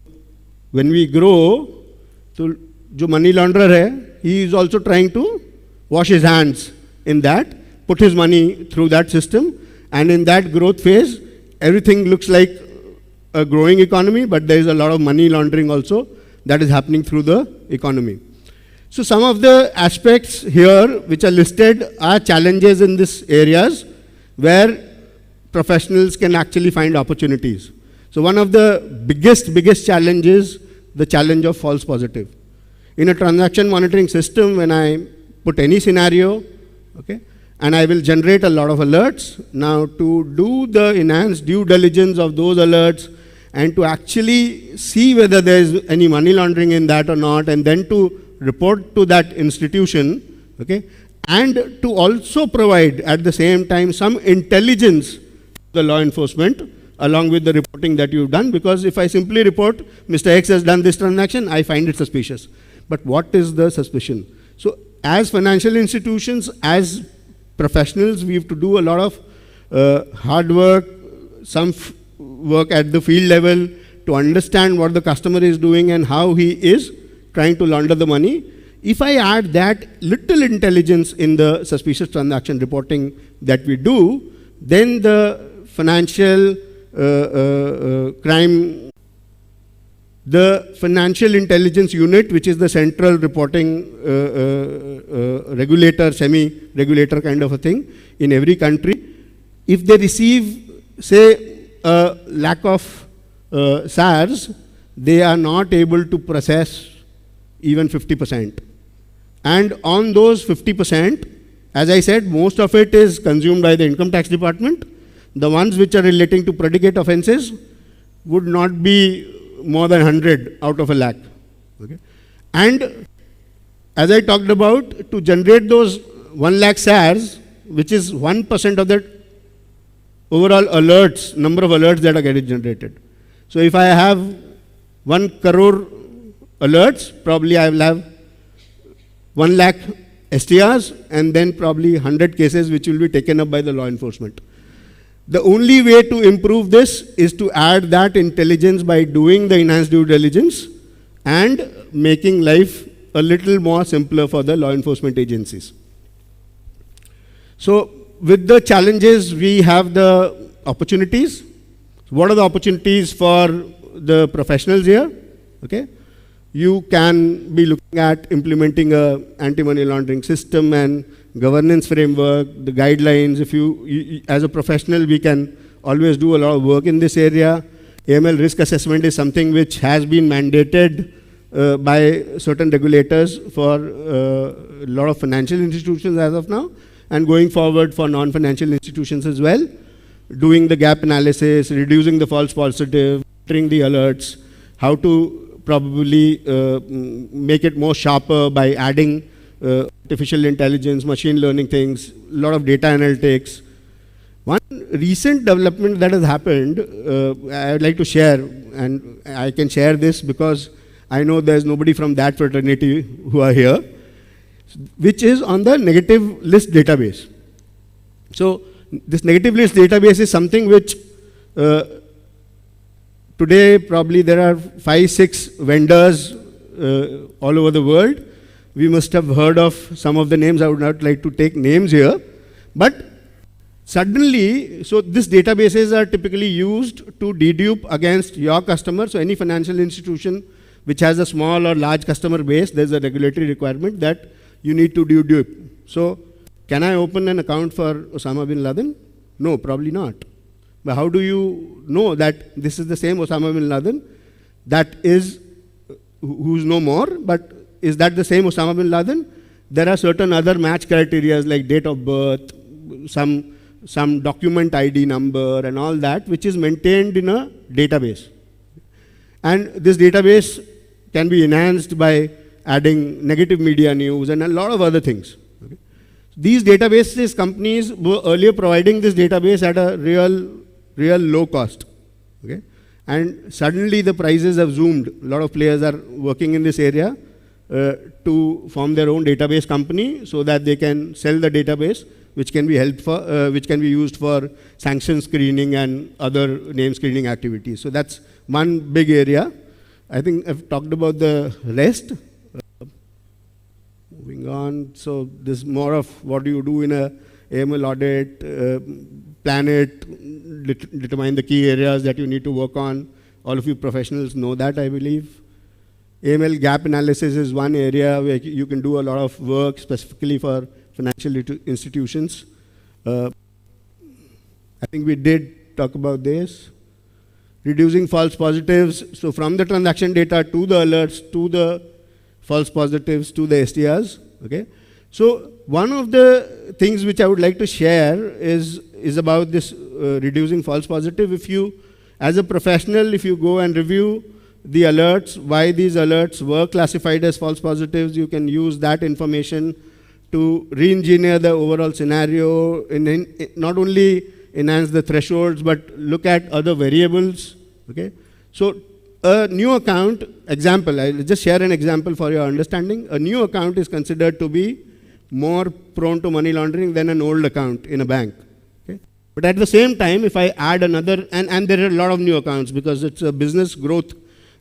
Speaker 1: when we grow, so jo money launderer hai, he is also trying to wash his hands in that, put his money through that system, and in that growth phase, everything looks like a growing economy, but there is a lot of money laundering also that is happening through the economy. So some of the aspects here which are listed are challenges in these areas where professionals can actually find opportunities. So one of the biggest challenge is the challenge of false positive. In a transaction monitoring system, when I put any scenario, okay, and I will generate a lot of alerts. Now to do the enhanced due diligence of those alerts and to actually see whether there is any money laundering in that or not, and then to report to that institution, okay, and to also provide at the same time some intelligence to the law enforcement along with the reporting that you've done, because if I simply report Mr. X has done this transaction, I find it suspicious. But what is the suspicion? So as financial institutions, as professionals, we have to do a lot of hard work, some work at the field level to understand what the customer is doing and how he is trying to launder the money. If I add that little intelligence in the suspicious transaction reporting that we do, then the financial crime, the financial intelligence unit, which is the central reporting regulator, semi-regulator kind of a thing in every country, if they receive, say, a lack of SARs, they are not able to process even 50%. And on those 50%, as I said, most of it is consumed by the income tax department. The ones which are relating to predicate offenses would not be more than 100 out of a lakh. Okay? And as I talked about, to generate those 1 lakh SARs, which is 1% of the overall alerts, number of alerts that are getting generated. So if I have 1 crore alerts, probably I will have 1 lakh STRs and then probably 100 cases which will be taken up by the law enforcement. The only way to improve this is to add that intelligence by doing the enhanced due diligence and making life a little more simpler for the law enforcement agencies. So with the challenges, we have the opportunities. What are the opportunities for the professionals here? Okay. You can be looking at implementing a anti-money laundering system and governance framework, the guidelines. If you, as a professional, we can always do a lot of work in this area. AML risk assessment is something which has been mandated by certain regulators for a lot of financial institutions as of now, and going forward for non-financial institutions as well. Doing the gap analysis, reducing the false positive, entering the alerts, how to probably make it more sharper by adding artificial intelligence, machine learning things, a lot of data analytics. One recent development that has happened, I would like to share, and I can share this because I know there's nobody from that fraternity who are here, which is on the negative list database. So this negative list database is something which today probably there are 5-6 vendors all over the world. We must have heard of some of the names. I would not like to take names here. But suddenly, so these databases are typically used to dedupe against your customers. So any financial institution which has a small or large customer base, there's a regulatory requirement that you need to dedupe. So can I open an account for Osama bin Laden? No, probably not. But how do you know that this is the same Osama bin Laden that is, who's no more, but is that the same Osama bin Laden? There are certain other match criteria like date of birth, some document ID number and all that, which is maintained in a database. And this database can be enhanced by adding negative media news and a lot of other things. Okay. These databases, companies were earlier providing this database at a real low cost. Okay. And suddenly the prices have zoomed. A lot of players are working in this area to form their own database company so that they can sell the database, which can be which can be used for sanction screening and other name screening activities. So that's one big area. I think I've talked about the rest. Moving on. So this is more of what do you do in a AML audit, plan it, determine the key areas that you need to work on. All of you professionals know that, I believe. AML gap analysis is one area where you can do a lot of work specifically for financial institutions. I think we did talk about this. Reducing false positives. So from the transaction data to the alerts, to the false positives, to the STRs. Okay. So one of the things which I would like to share is about this reducing false positive. If you, as a professional, if you go and review the alerts, why these alerts were classified as false positives, you can use that information to re-engineer the overall scenario, not only enhance the thresholds, but look at other variables. Okay. So a new account, example, I'll just share an example for your understanding. A new account is considered to be more prone to money laundering than an old account in a bank. Okay. But at the same time, if I add another, and there are a lot of new accounts because it's a business growth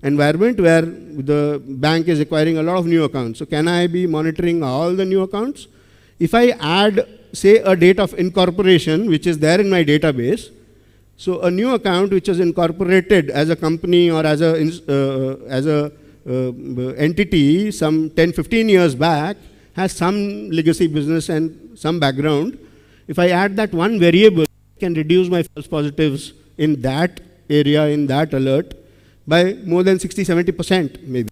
Speaker 1: environment where the bank is acquiring a lot of new accounts. So can I be monitoring all the new accounts? If I add, say, a date of incorporation, which is there in my database, so a new account which is incorporated as a company or as a entity some 10, 15 years back, has some legacy business and some background. If I add that one variable, I can reduce my false positives in that area, in that alert, by more than 60–70% maybe.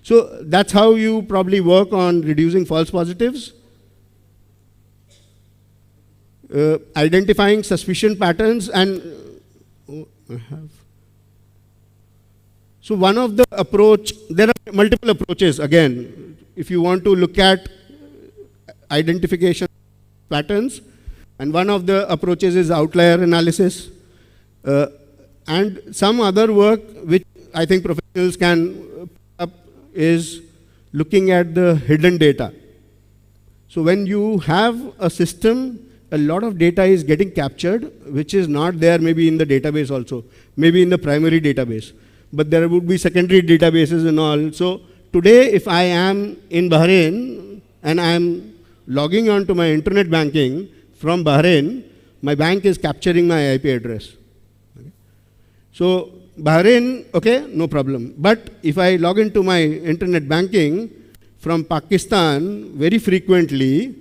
Speaker 1: So that's how you probably work on reducing false positives. Identifying suspicion patterns and so one of the approach, there are multiple approaches again. If you want to look at identification patterns, and one of the approaches is outlier analysis, and some other work which I think professionals can put up is looking at the hidden data. So when you have a system, a lot of data is getting captured, which is not there maybe in the database also, maybe in the primary database. But there would be secondary databases and all. So today, if I am in Bahrain and I am logging on to my internet banking from Bahrain, my bank is capturing my IP address. Okay. So Bahrain, okay, no problem. But if I log into my internet banking from Pakistan very frequently,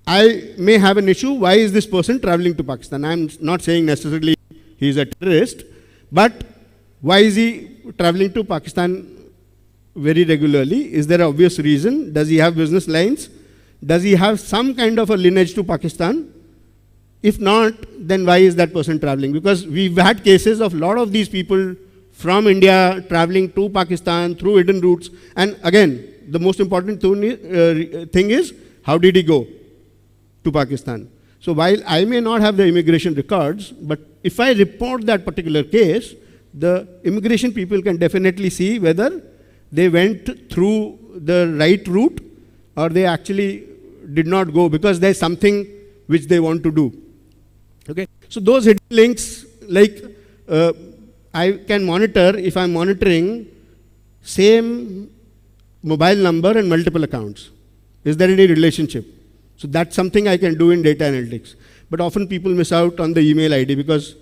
Speaker 1: I may have an issue. Why is this person traveling to Pakistan? I'm not saying necessarily he's a terrorist, but why is he traveling to Pakistan very regularly? Is there an obvious reason? Does he have business lines? Does he have some kind of a lineage to Pakistan? If not, then why is that person traveling? Because we've had cases of a lot of these people from India traveling to Pakistan through hidden routes. And again, the most important thing is, how did he go to Pakistan? So while I may not have the immigration records, but if I report that particular case, the immigration people can definitely see whether they went through the right route or they actually did not go because there's something which they want to do. Okay, so those hidden links, like I can monitor if I'm monitoring same mobile number and multiple accounts. Is there any relationship? So that's something I can do in data analytics. But often people miss out on the email ID because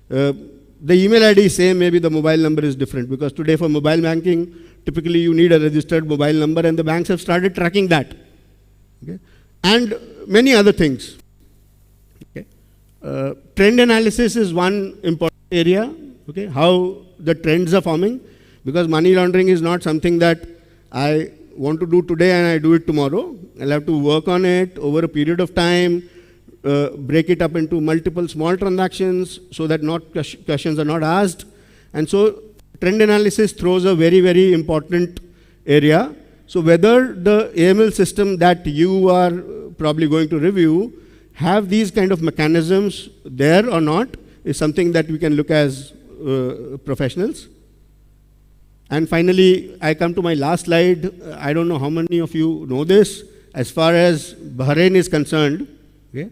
Speaker 1: the email ID is same, maybe the mobile number is different. Because today for mobile banking, typically you need a registered mobile number and the banks have started tracking that. Okay? And many other things. Okay? Trend analysis is one important area, okay, how the trends are forming, because money laundering is not something that I want to do today and I do it tomorrow. I'll have to work on it over a period of time, break it up into multiple small transactions so that questions are not asked. And so trend analysis throws a very, very important area. So whether the AML system that you are probably going to review have these kind of mechanisms there or not is something that we can look as professionals. And finally, I come to my last slide. I don't know how many of you know this. As far as Bahrain is concerned, okay,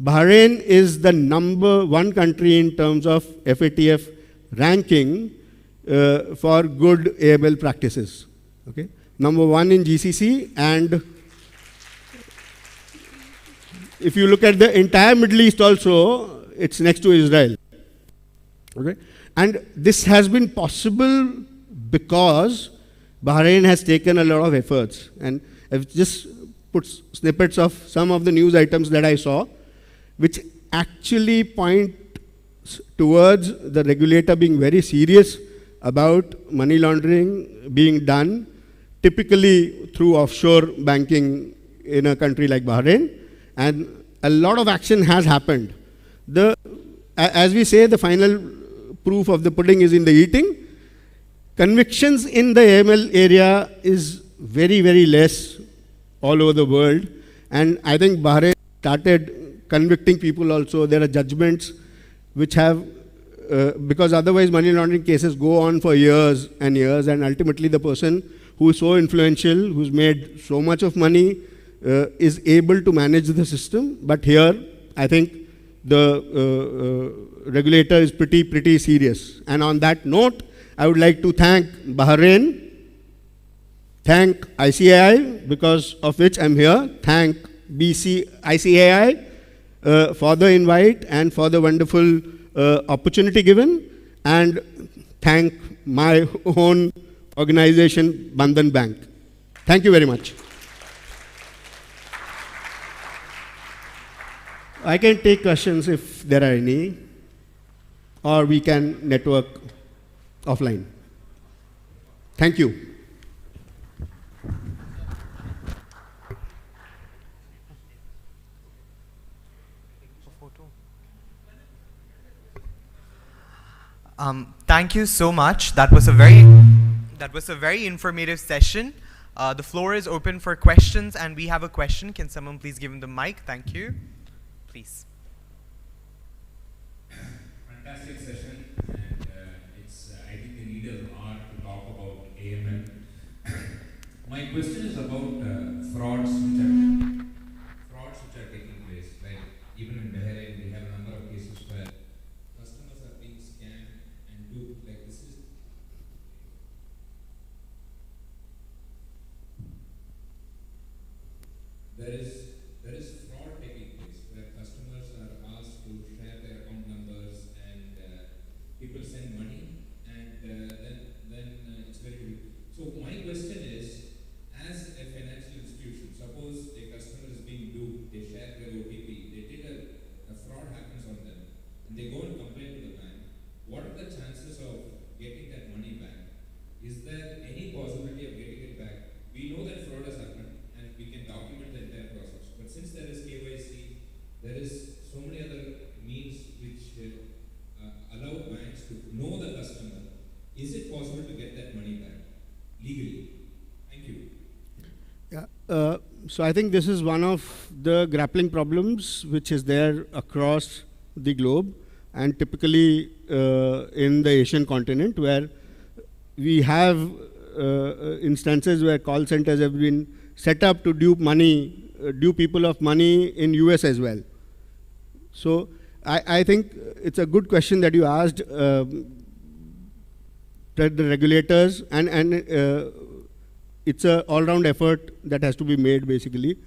Speaker 1: Bahrain is the #1 country in terms of FATF ranking for good AML practices. Okay, #1 in GCC, and if you look at the entire Middle East also, it's next to Israel. Okay, and this has been possible because Bahrain has taken a lot of efforts. And I've just put snippets of some of the news items that I saw, which actually point towards the regulator being very serious about money laundering being done, typically through offshore banking in a country like Bahrain. And a lot of action has happened. As we say, the final proof of the pudding is in the eating. Convictions in the AML area is very, very less all over the world. And I think Bahrain started convicting people also. There are judgments which have, because otherwise money laundering cases go on for years and years, and ultimately the person who is so influential, who's made so much of money, is able to manage the system. But here, I think the regulator is pretty serious. And on that note, I would like to thank Bahrain, thank ICAI, because of which I'm here, thank BCICAI for the invite and for the wonderful opportunity given, and thank my own organization, Bandhan Bank. Thank you very much. I can take questions if there are any, or we can network offline. Thank you.
Speaker 21: Thank you so much. That was a very informative session. The floor is open for questions, and we have a question. Can someone please give him the mic? Thank you. Please.
Speaker 9: Fantastic session, and I think the leaders are to talk about AML. My question is about frauds which are taking place. Like even in Bahrain, we have a number of cases where customers are being scammed and this is. There is fraud taking place where customers are asked to share their account numbers, and people send money, and then it's very good. So my question is, as a financial institution, suppose a customer is being duped, they share their OTP, they did a fraud happens on them, and they go and complain to the bank. What are the chances of getting that money back? Is there any possibility of getting it back? We know that fraud has happened, and we can document the entire process. But since there is KYC, there is so many other means which allow banks to know the customer. Is it possible to get that money back legally? Thank you.
Speaker 1: Yeah. So I think this is one of the grappling problems which is there across the globe, and typically in the Asian continent, where we have instances where call centers have been set up to dupe people of money in US as well. So I think it's a good question that you asked, that the regulators, and it's an all-round effort that has to be made basically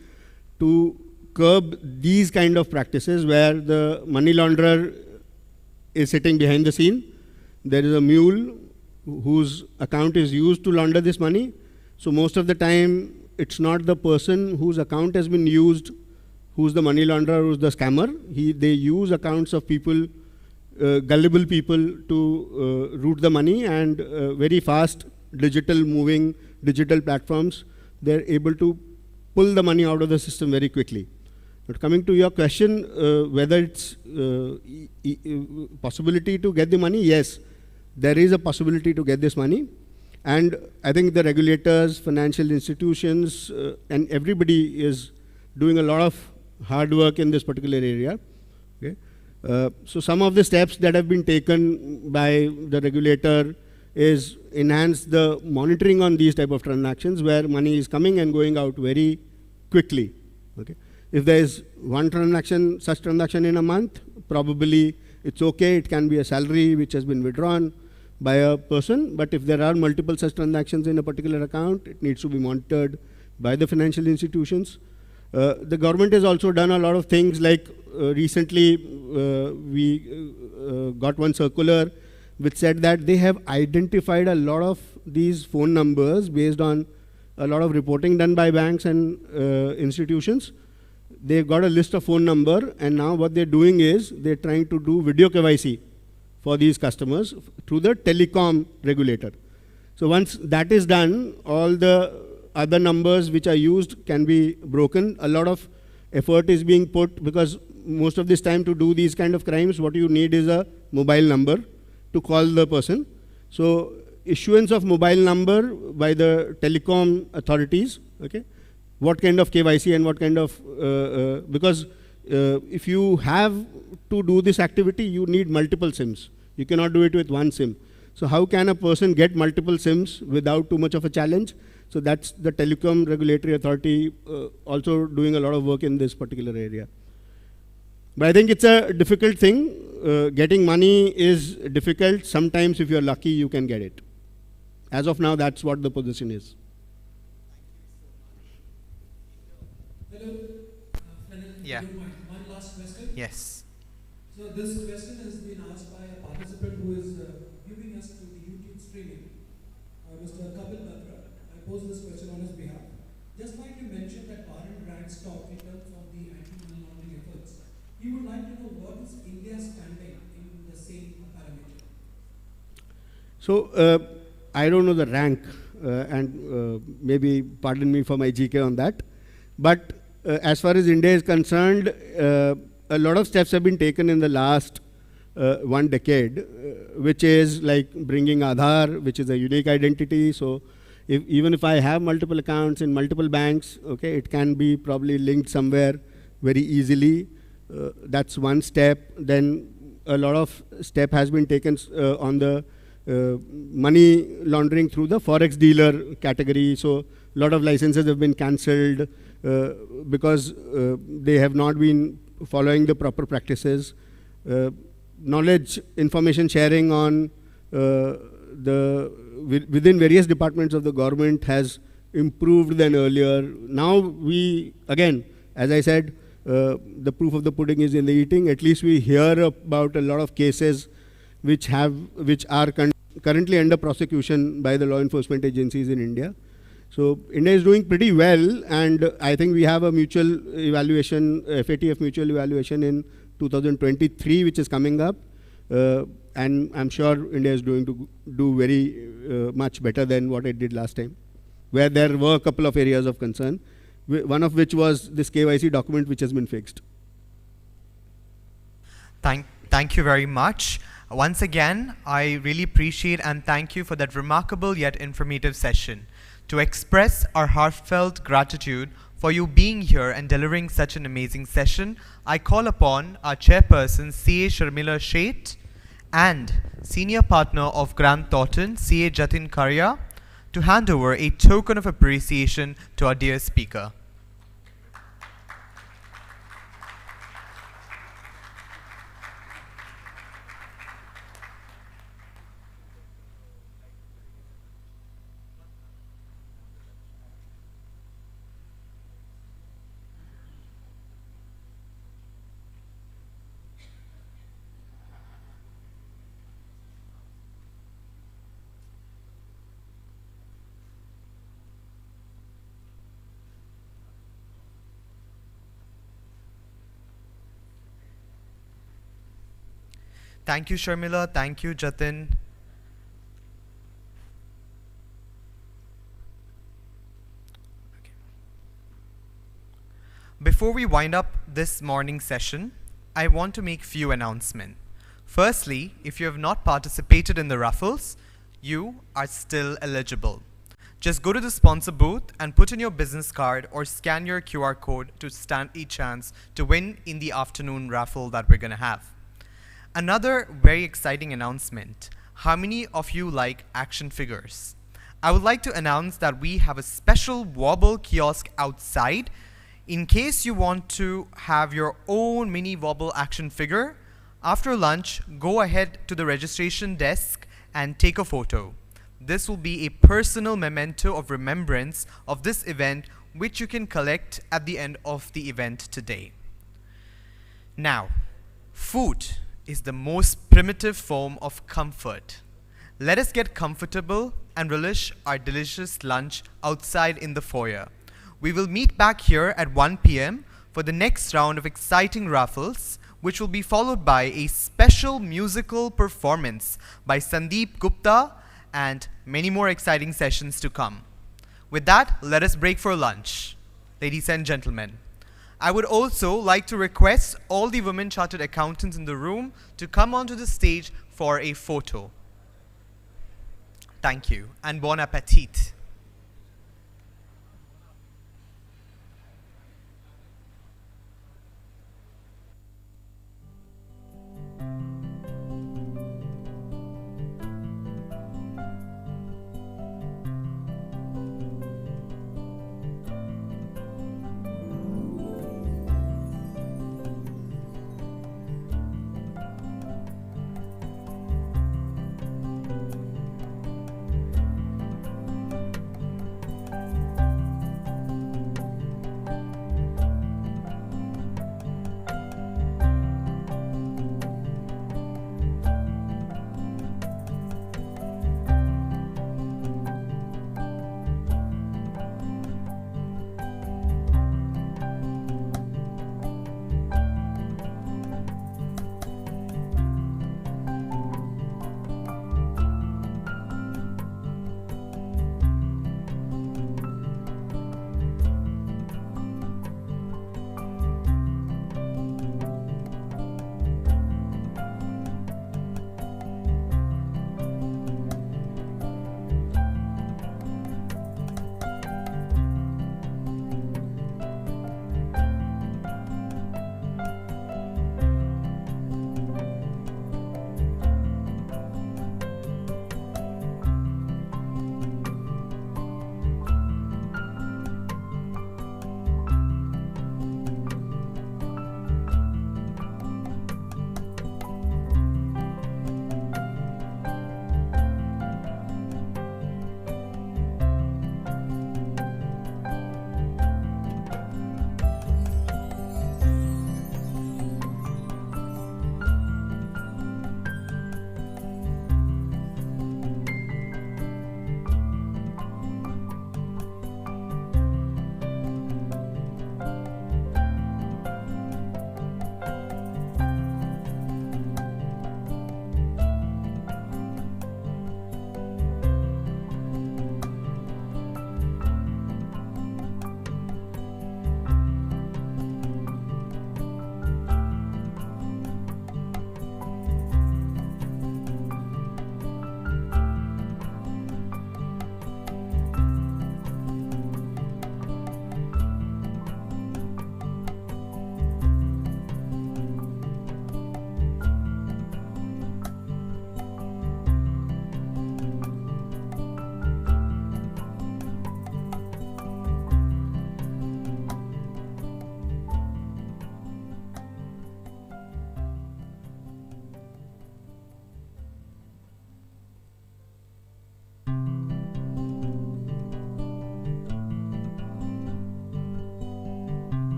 Speaker 1: to curb these kind of practices where the money launderer is sitting behind the scene. There is a mule whose account is used to launder this money. So most of the time, it's not the person whose account has been used who's the money launderer, who's the scammer. They use accounts of people, gullible people, to route the money, and very fast moving digital platforms, they're able to pull the money out of the system very quickly. But coming to your question, whether it's possibility to get the money, yes, there is a possibility to get this money. And I think the regulators, financial institutions, and everybody is doing a lot of hard work in this particular area. Okay? So some of the steps that have been taken by the regulator is enhance the monitoring on these type of transactions where money is coming and going out very quickly. Okay? If there is one transaction, such transaction in a month, probably it's okay. It can be a salary which has been withdrawn by a person. But if there are multiple such transactions in a particular account, it needs to be monitored by the financial institutions. The government has also done a lot of things, like recently we got one circular which said that they have identified a lot of these phone numbers based on a lot of reporting done by banks and institutions. They've got a list of phone number, and now what they're doing is they're trying to do video KYC for these customers through the telecom regulator. So once that is done, all the other numbers which are used can be broken. A lot of effort is being put, because most of this time to do these kind of crimes, what you need is a mobile number to call the person. So issuance of mobile number by the telecom authorities, okay, what kind of KYC and what kind of, because if you have to do this activity, you need multiple SIMs. You cannot do it with one SIM. So how can a person get multiple SIMs without too much of a challenge? So that's the telecom regulatory authority also doing a lot of work in this particular area. But I think it's a difficult thing. Getting money is difficult. Sometimes if you're lucky, you can get it. As of now, that's what the position is.
Speaker 3: Hello.
Speaker 21: Yeah.
Speaker 3: One last question.
Speaker 21: Yes.
Speaker 3: So this question has been asked by a participant who is viewing us through the YouTube streaming, Mr. Kapil Batra. I pose this question on his behalf. Just like you mentioned that Bharat ranks top in terms of the anti-money laundering efforts, he would like to know what is India's standing in the same parameter.
Speaker 1: So I don't know the rank, and maybe pardon me for my GK on that. But as far as India is concerned, a lot of steps have been taken in the last 1 decade, which is like bringing Aadhaar, which is a unique identity. So even if I have multiple accounts in multiple banks, okay, it can be probably linked somewhere very easily. That's one step. Then a lot of step has been taken on the money laundering through the forex dealer category. So a lot of licenses have been cancelled because they have not been following the proper practices. Knowledge, information sharing on within various departments of the government has improved than earlier. Now we, again, as I said, the proof of the pudding is in the eating. At least we hear about a lot of cases which are currently under prosecution by the law enforcement agencies in India. So India is doing pretty well, and I think we have a mutual evaluation, FATF mutual evaluation in 2023, which is coming up, and I'm sure India is going to do very much better than what it did last time, where there were a couple of areas of concern, one of which was this KYC document, which has been fixed.
Speaker 21: Thank you very much. Once again, I really appreciate and thank you for that remarkable yet informative session. To express our heartfelt gratitude for you being here and delivering such an amazing session, I call upon our chairperson, CA Sharmila Sheth, and senior partner of Grant Thornton, CA Jatin Karya, to hand over a token of appreciation to our dear speaker. Thank you, Sharmila. Thank you, Jatin. Before we wind up this morning session, I want to make few announcements. Firstly, if you have not participated in the raffles, you are still eligible. Just go to the sponsor booth and put in your business card or scan your QR code to stand a chance to win in the afternoon raffle that we're going to have. Another very exciting announcement. How many of you like action figures? I would like to announce that we have a special wobble kiosk outside. In case you want to have your own mini wobble action figure, after lunch, go ahead to the registration desk and take a photo. This will be a personal memento of remembrance of this event, which you can collect at the end of the event today. Now, food is the most primitive form of comfort. Let us get comfortable and relish our delicious lunch outside in the foyer. We will meet back here at 1 p.m. for the next round of exciting raffles, which will be followed by a special musical performance by Sandeep Gupta and many more exciting sessions to come. With that, let us break for lunch. Ladies and gentlemen, I would also like to request all the women chartered accountants in the room to come onto the stage for a photo. Thank you, and bon appetit.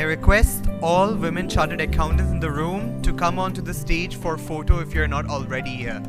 Speaker 21: request all women chartered accountants in the room to come onto the stage for a photo if you're not already here.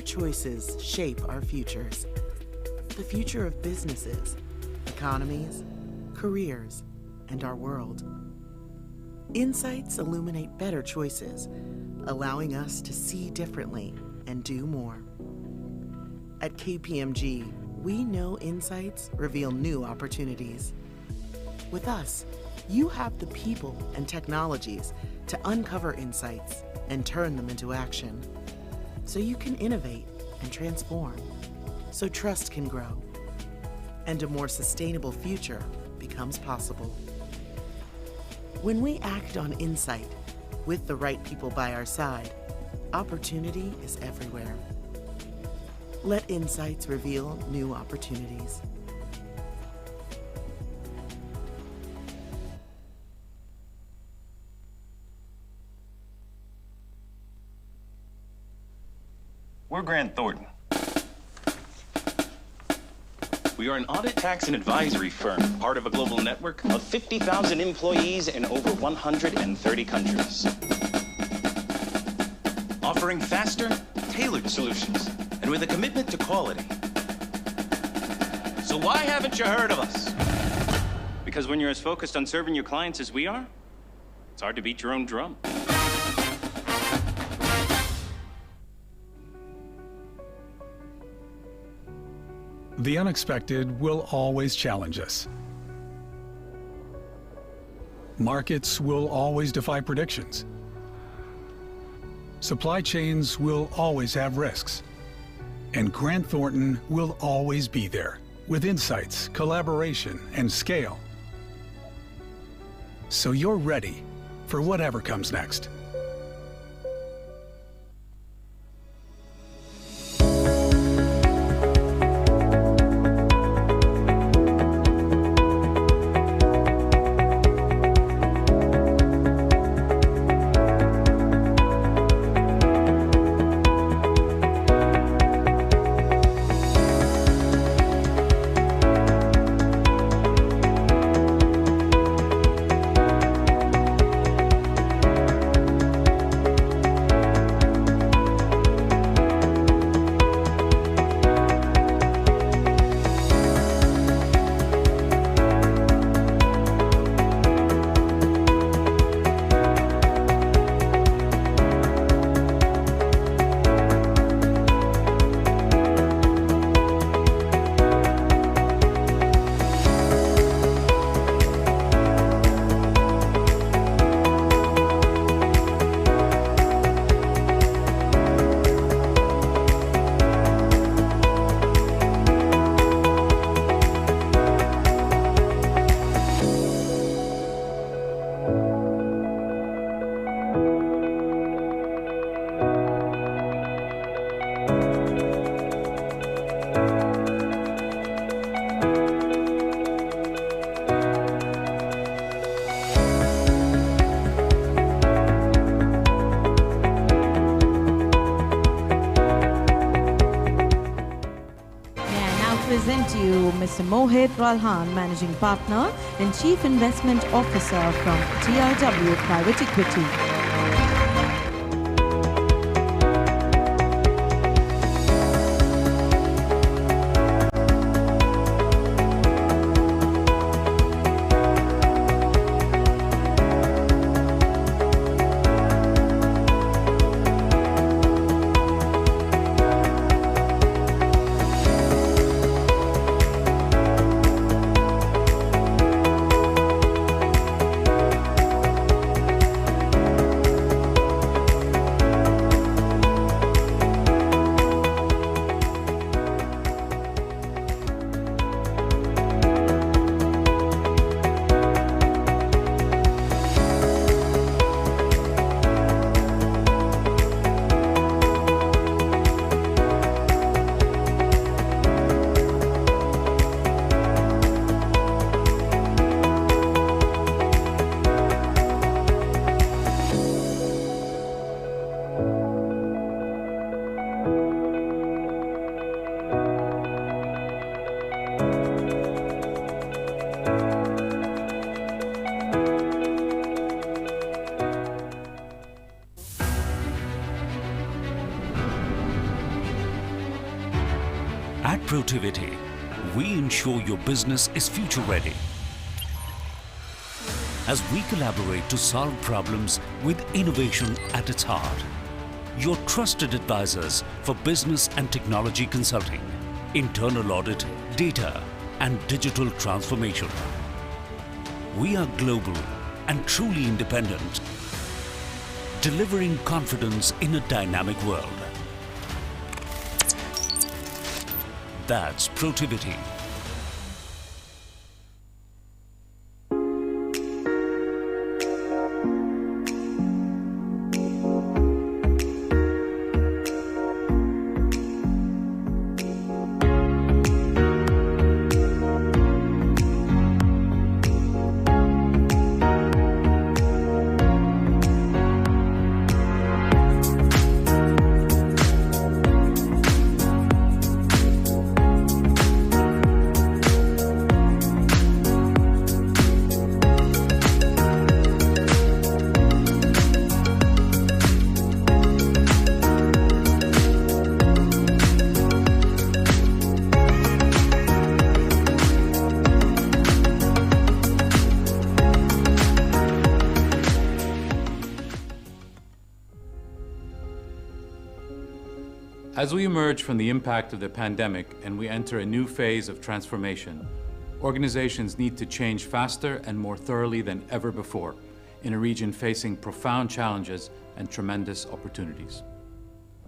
Speaker 16: choices shape our futures. The future of businesses, economies, careers, and our world. Insights illuminate better choices, allowing us to see differently and do more. At KPMG, we know insights reveal new opportunities. With us, you have the people and technologies to uncover insights and turn them into action, so you can innovate and transform, so trust can grow, and a more sustainable future becomes possible. When we act on insight, with the right people by our side, opportunity is everywhere. Let insights reveal new opportunities.
Speaker 17: We're Grant Thornton. We are an audit, tax, and advisory firm, part of a global network of 50,000 employees in over 130 countries. Offering faster, tailored solutions, and with a commitment to quality. So why haven't you heard of us? Because when you're as focused on serving your clients as we are, it's hard to beat your own drum.
Speaker 18: The unexpected will always challenge us. Markets will always defy predictions. Supply chains will always have risks. And Grant Thornton will always be there with insights, collaboration, and scale. So you're ready for whatever comes next.
Speaker 19: Present to you Mr. Mohit Ralhan, Managing Partner and Chief Investment Officer from TRW Private Equity.
Speaker 10: Protivity, we ensure your business is future ready. As we collaborate to solve problems with innovation at its heart. Your trusted advisors for business and technology consulting, internal audit, data, and digital transformation. We are global and truly independent, delivering confidence in a dynamic world. That's Protivity.
Speaker 11: As we emerge from the impact of the pandemic and we enter a new phase of transformation, organizations need to change faster and more thoroughly than ever before in a region facing profound challenges and tremendous opportunities.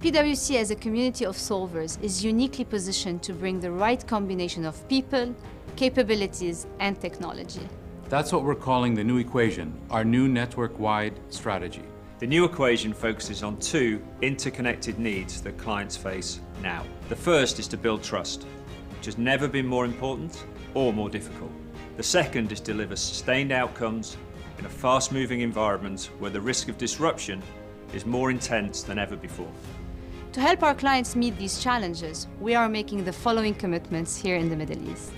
Speaker 23: PwC as a community of solvers is uniquely positioned to bring the right combination of people, capabilities, and technology.
Speaker 11: That's what we're calling the new equation, our new network-wide strategy.
Speaker 24: The new equation focuses on two interconnected needs that clients face now. The first is to build trust, which has never been more important or more difficult. The second is to deliver sustained outcomes in a fast-moving environment where the risk of disruption is more intense than ever before.
Speaker 23: To help our clients meet these challenges, we are making the following commitments here in the Middle East.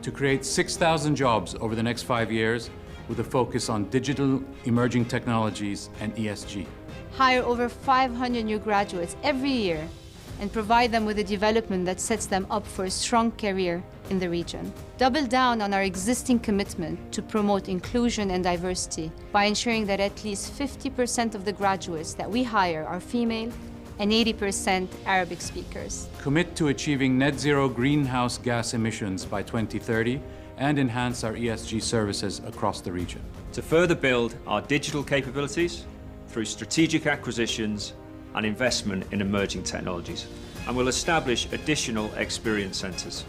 Speaker 11: To create 6,000 jobs over the next 5 years, with a focus on digital, emerging technologies, and ESG.
Speaker 23: Hire over 500 new graduates every year and provide them with a development that sets them up for a strong career in the region. Double down on our existing commitment to promote inclusion and diversity by ensuring that at least 50% of the graduates that we hire are female and 80% Arabic speakers.
Speaker 11: Commit to achieving net zero greenhouse gas emissions by 2030 and enhance our ESG services across the region.
Speaker 24: To further build our digital capabilities through strategic acquisitions and investment in emerging technologies. And we'll establish additional experience centres,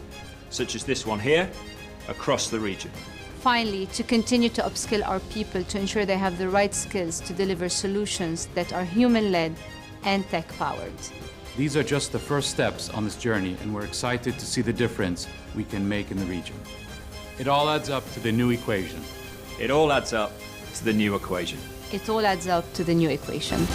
Speaker 24: such as this one here, across the region.
Speaker 23: Finally, to continue to upskill our people to ensure they have the right skills to deliver solutions that are human-led and tech-powered.
Speaker 11: These are just the first steps on this journey, and we're excited to see the difference we can make in the region. It all adds up to the new equation.
Speaker 24: It all adds up to the new equation.
Speaker 23: It all adds up to the new equation.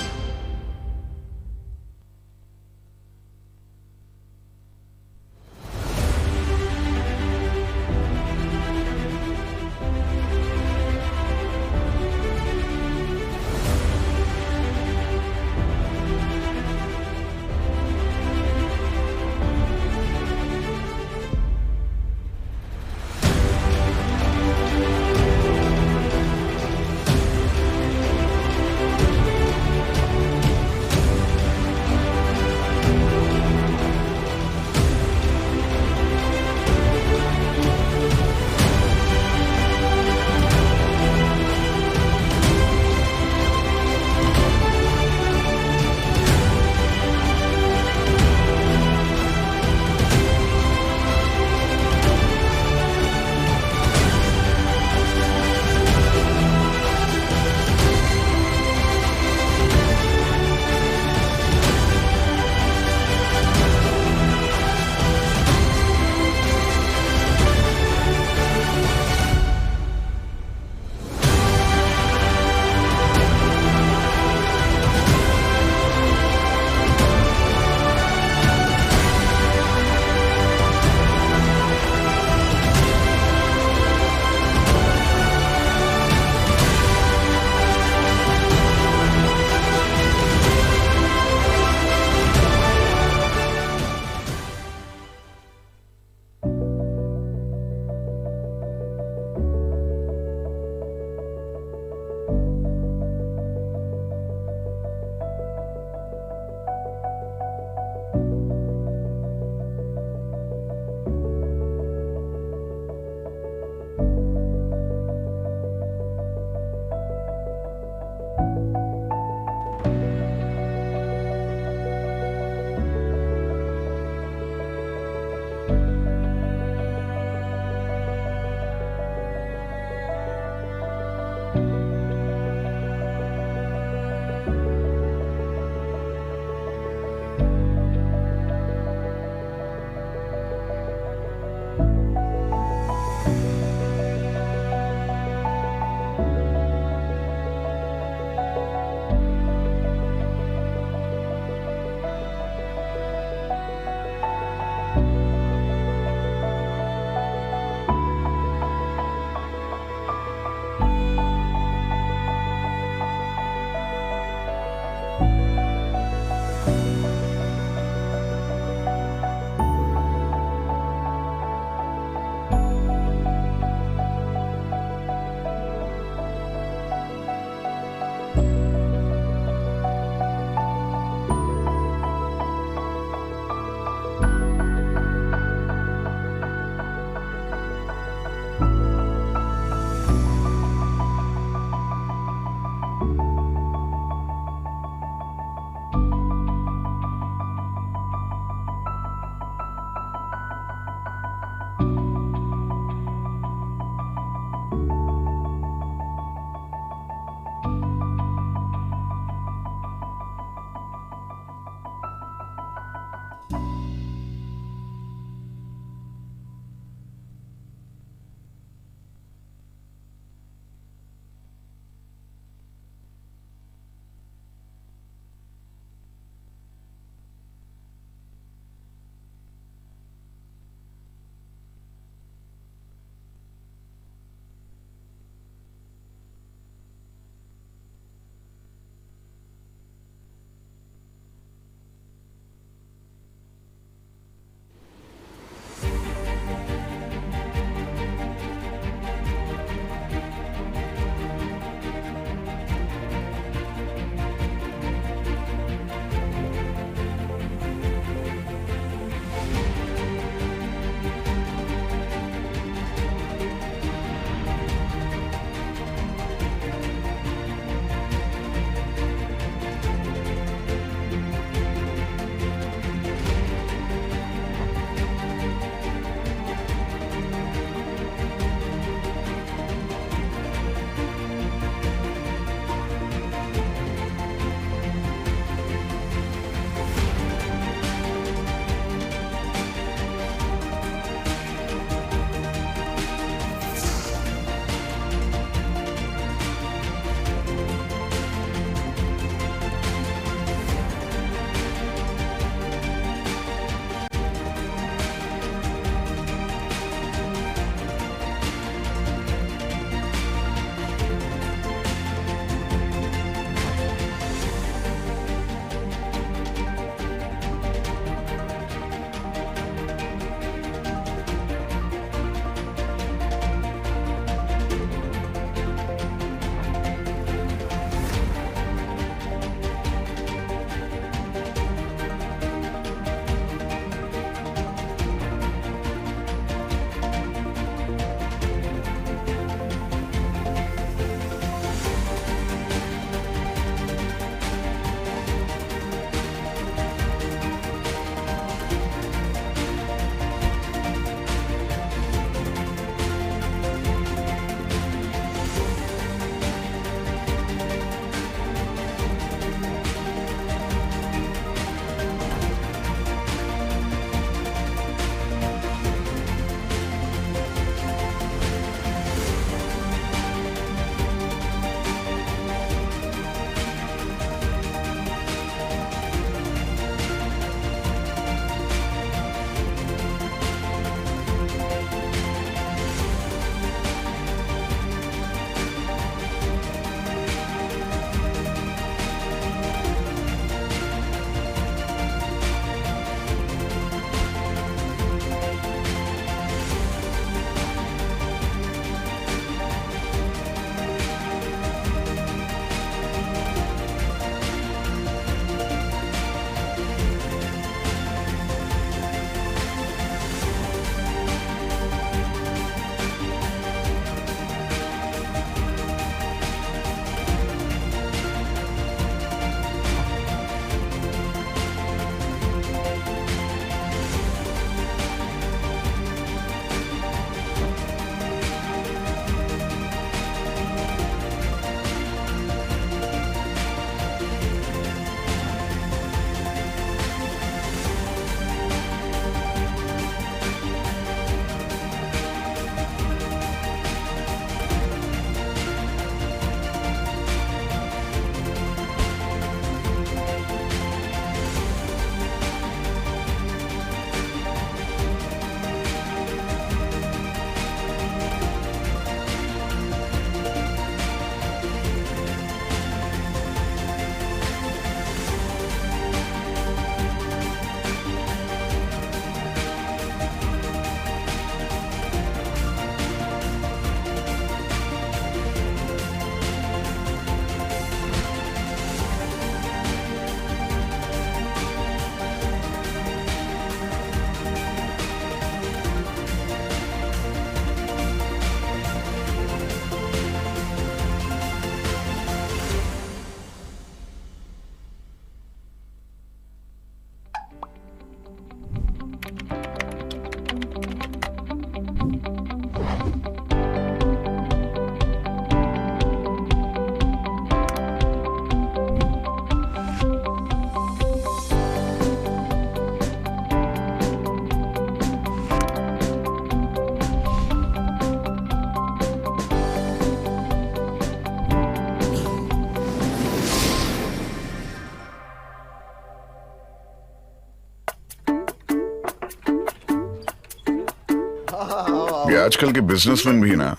Speaker 12: आजकल के businessman भी ना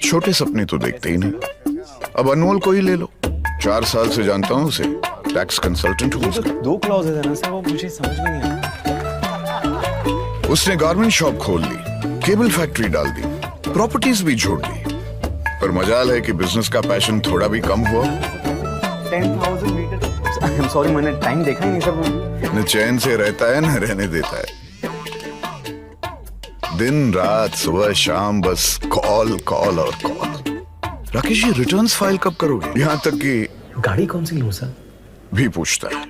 Speaker 12: छोटे सपने तो देखते ही नहीं। अब अनमोल को ही ले लो, 4 साल से जानता हूँ उसे, टैक्स कंसल्टेंट हूँ उसका।
Speaker 13: 2 क्लॉजेज है ना सर, वो मुझे समझ में नहीं आता।
Speaker 12: उसने गारमेंट शॉप खोल ली, केबल फैक्ट्री डाल दी, प्रॉपर्टीज भी जोड़ दी, पर मजाल है कि बिजनेस का पैशन थोड़ा भी कम हुआ।
Speaker 13: 10,000 मीटर, आई एम सॉरी, मैंने टाइम देखा ही नहीं सर।
Speaker 12: न चैन से रहता है न रहने देता है, दिन रात सुबह शाम बस कॉल कॉल और call. Rakesh ji returns file कब करोगे? यहाँ तक कि
Speaker 13: गाड़ी कौन सी लूं सर
Speaker 12: भी पूछता है।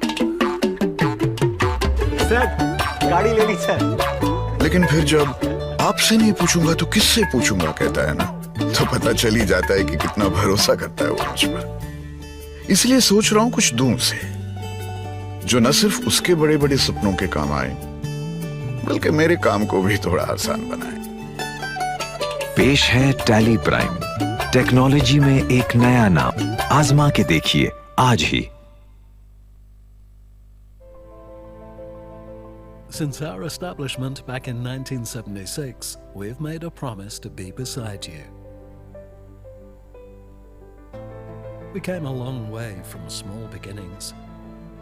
Speaker 13: सर गाड़ी ले ली सर।
Speaker 12: लेकिन फिर जब आपसे नहीं पूछूंगा तो किससे पूछूंगा कहता है ना, तो पता चल ही जाता है कि कितना भरोसा करता है वो मुझ पर। इसलिए सोच रहा हूं कुछ दूं उसे, जो न सिर्फ उसके बड़े बड़े सपनों के काम आए, बल्कि मेरे काम को भी थोड़ा आसान बनाए।
Speaker 14: पेश है टैली प्राइम, टेक्नोलॉजी में एक नया नाम। आजमा के देखिए आज ही।
Speaker 15: Since our establishment back in 1976, we've made a promise to be beside you. We came a long way from small beginnings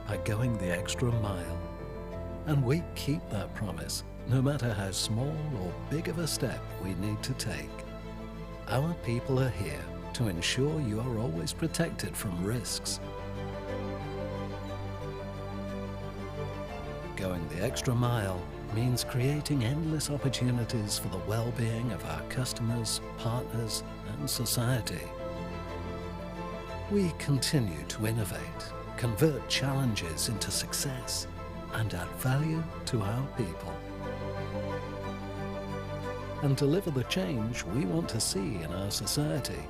Speaker 15: by going the extra mile. And we keep that promise, no matter how small or big of a step we need to take. Our people are here to ensure you are always protected from risks. Going the extra mile means creating endless opportunities for the well-being of our customers, partners, and society. We continue to innovate, convert challenges into success, and add value to our people. And deliver the change we want to see in our society.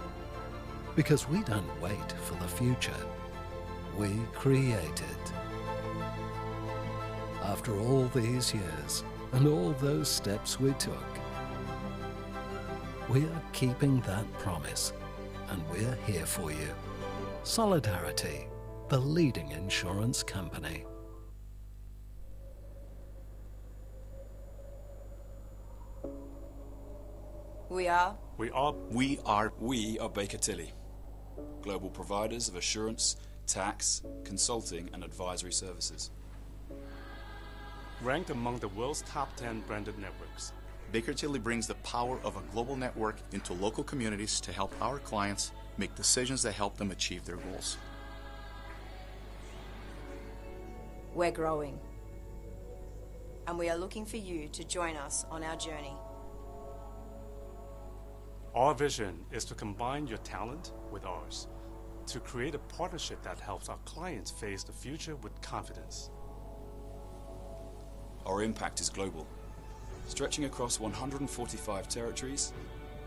Speaker 15: Because we don't wait for the future, we create it. After all these years and all those steps we took, we are keeping that promise and we're here for you. Solidarity, the leading insurance company.
Speaker 25: We are
Speaker 26: Baker Tilly, global providers of assurance, tax, consulting, and advisory services.
Speaker 27: Ranked among the world's top 10 branded networks,
Speaker 28: Baker Tilly brings the power of a global network into local communities to help our clients make decisions that help them achieve their goals.
Speaker 25: We're growing, and we are looking for you to join us on our journey.
Speaker 27: Our vision is to combine your talent with ours, to create a partnership that helps our clients face the future with confidence.
Speaker 26: Our impact is global, stretching across 145 territories.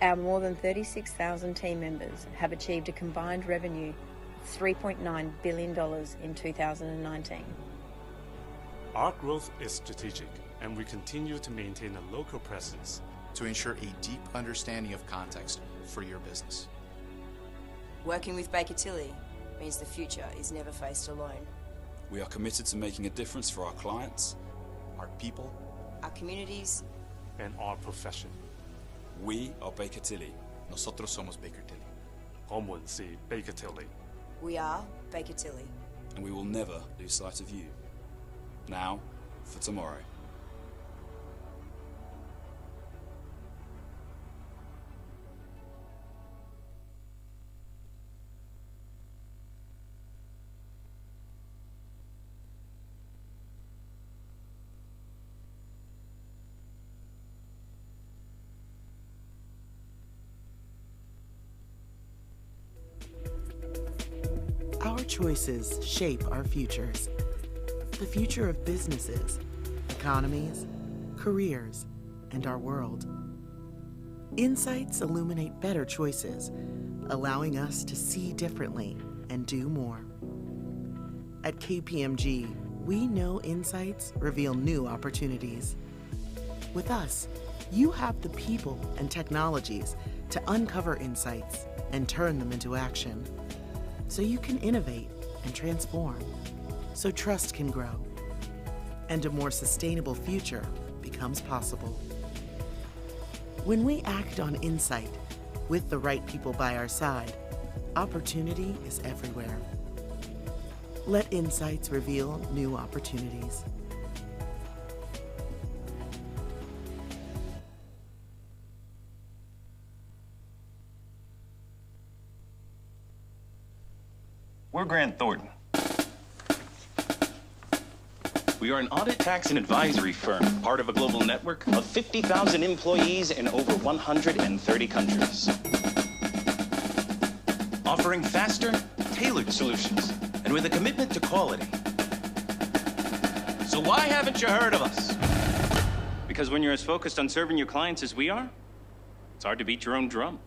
Speaker 25: Our more than 36,000 team members have achieved a combined revenue of $3.9 billion in 2019.
Speaker 27: Our growth is strategic, and we continue to maintain a local presence
Speaker 28: to ensure a deep understanding of context for your business.
Speaker 25: Working with Baker Tilly means the future is never faced alone.
Speaker 26: We are committed to making a difference for our clients,
Speaker 28: our people,
Speaker 25: our communities,
Speaker 27: and our profession.
Speaker 26: We are Baker Tilly.
Speaker 28: Nosotros somos Baker Tilly.
Speaker 27: 我們是 Baker Tilly.
Speaker 25: We are Baker Tilly.
Speaker 26: And we will never lose sight of you. Now for tomorrow.
Speaker 16: Our choices shape our futures. The future of businesses, economies, careers, and our world. Insights illuminate better choices, allowing us to see differently and do more. At KPMG, we know insights reveal new opportunities. With us, you have the people and technologies to uncover insights and turn them into action, so you can innovate and transform, so trust can grow, and a more sustainable future becomes possible. When we act on insight, with the right people by our side, opportunity is everywhere. Let insights reveal new opportunities.
Speaker 17: We're Grant Thornton. We are an audit, tax, and advisory firm, part of a global network of 50,000 employees in over 130 countries. Offering faster, tailored solutions, and with a commitment to quality. So why haven't you heard of us? Because when you're as focused on serving your clients as we are, it's hard to beat your own drum.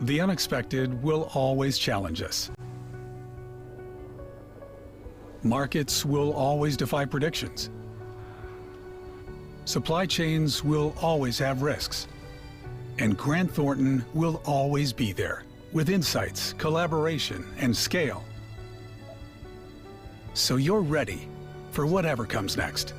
Speaker 18: The unexpected will always challenge us. Markets will always defy predictions. Supply chains will always have risks. And Grant Thornton will always be there with insights, collaboration, and scale. So you're ready for whatever comes next.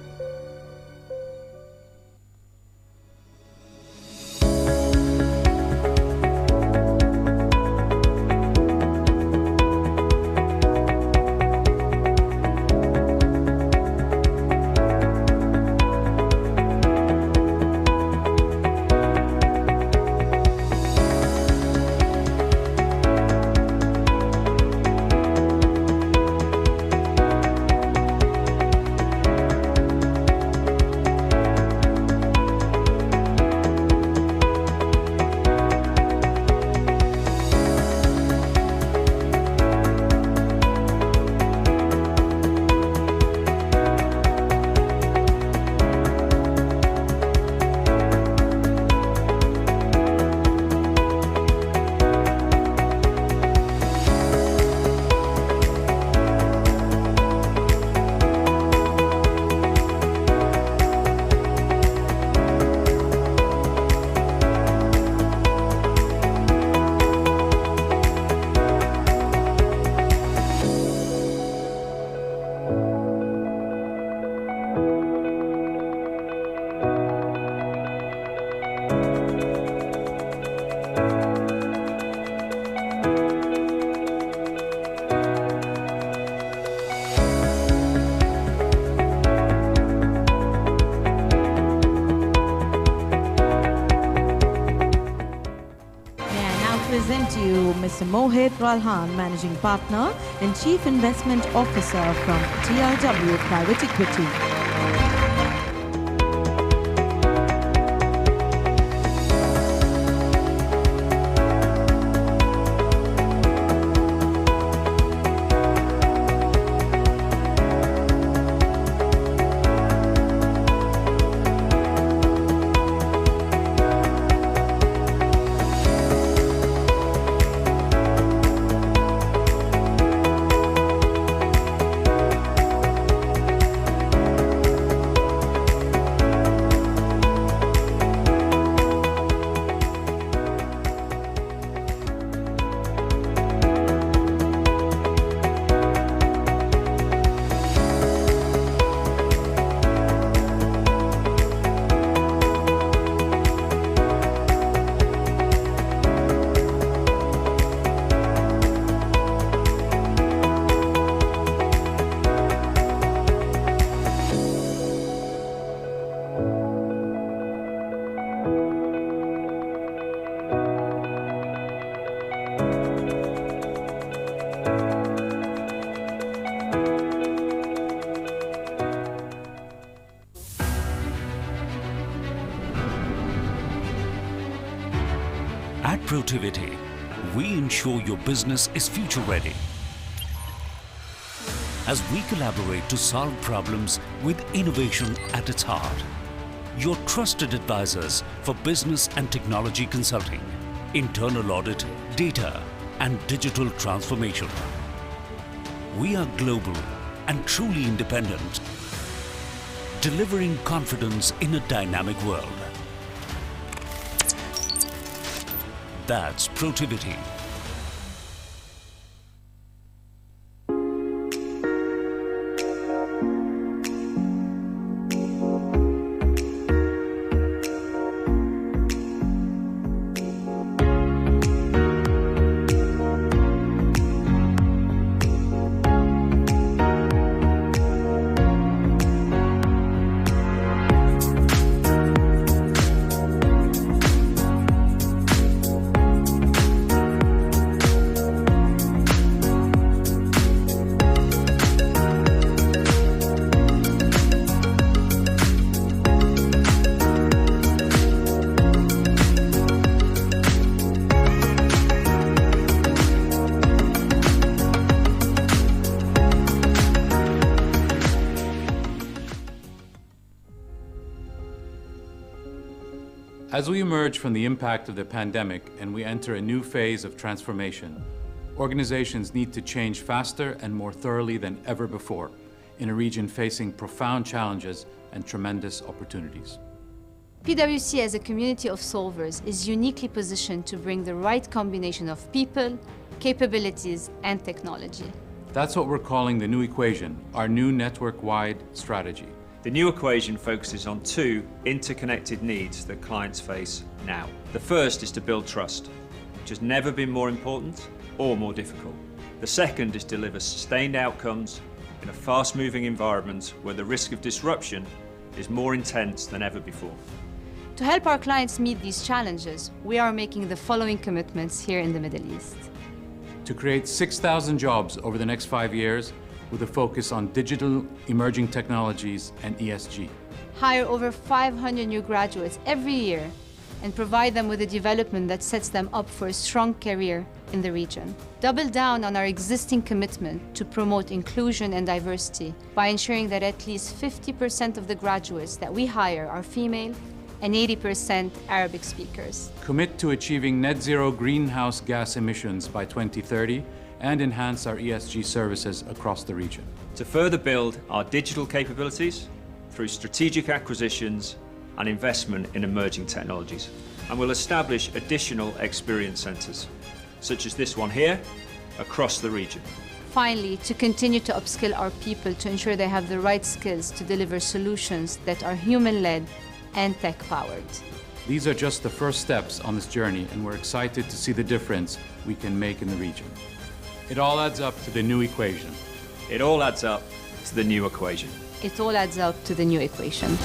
Speaker 19: Present to you Mr. Mohit Ralhan, Managing Partner and Chief Investment Officer from TRW Private Equity.
Speaker 10: At Protivity, we ensure your business is future ready. As we collaborate to solve problems with innovation at its heart, your trusted advisors for business and technology consulting, internal audit, data, and digital transformation. We are global and truly independent, delivering confidence in a dynamic world. That's Protivity.
Speaker 11: As we emerge from the impact of the pandemic and we enter a new phase of transformation, organizations need to change faster and more thoroughly than ever before in a region facing profound challenges and tremendous opportunities.
Speaker 23: PwC as a community of solvers is uniquely positioned to bring the right combination of people, capabilities, and technology.
Speaker 11: That's what we're calling the new equation, our new network-wide strategy.
Speaker 24: The new equation focuses on two interconnected needs that clients face now. The first is to build trust, which has never been more important or more difficult. The second is to deliver sustained outcomes in a fast-moving environment where the risk of disruption is more intense than ever before.
Speaker 23: To help our clients meet these challenges, we are making the following commitments here in the Middle East.
Speaker 11: To create 6,000 jobs over the next 5 years with a focus on digital, emerging technologies, and ESG.
Speaker 23: Hire over 500 new graduates every year and provide them with a development that sets them up for a strong career in the region. Double down on our existing commitment to promote inclusion and diversity by ensuring that at least 50% of the graduates that we hire are female and 80% Arabic speakers.
Speaker 11: Commit to achieving net zero greenhouse gas emissions by 2030 and enhance our ESG services across the region.
Speaker 24: To further build our digital capabilities through strategic acquisitions and investment in emerging technologies. And we'll establish additional experience centres, such as this one here, across the region.
Speaker 23: Finally, to continue to upskill our people to ensure they have the right skills to deliver solutions that are human-led and tech-powered.
Speaker 11: These are just the first steps on this journey, and we're excited to see the difference we can make in the region. It all adds up to the new equation.
Speaker 24: It all adds up to the new equation.
Speaker 23: It all adds up to the new equation.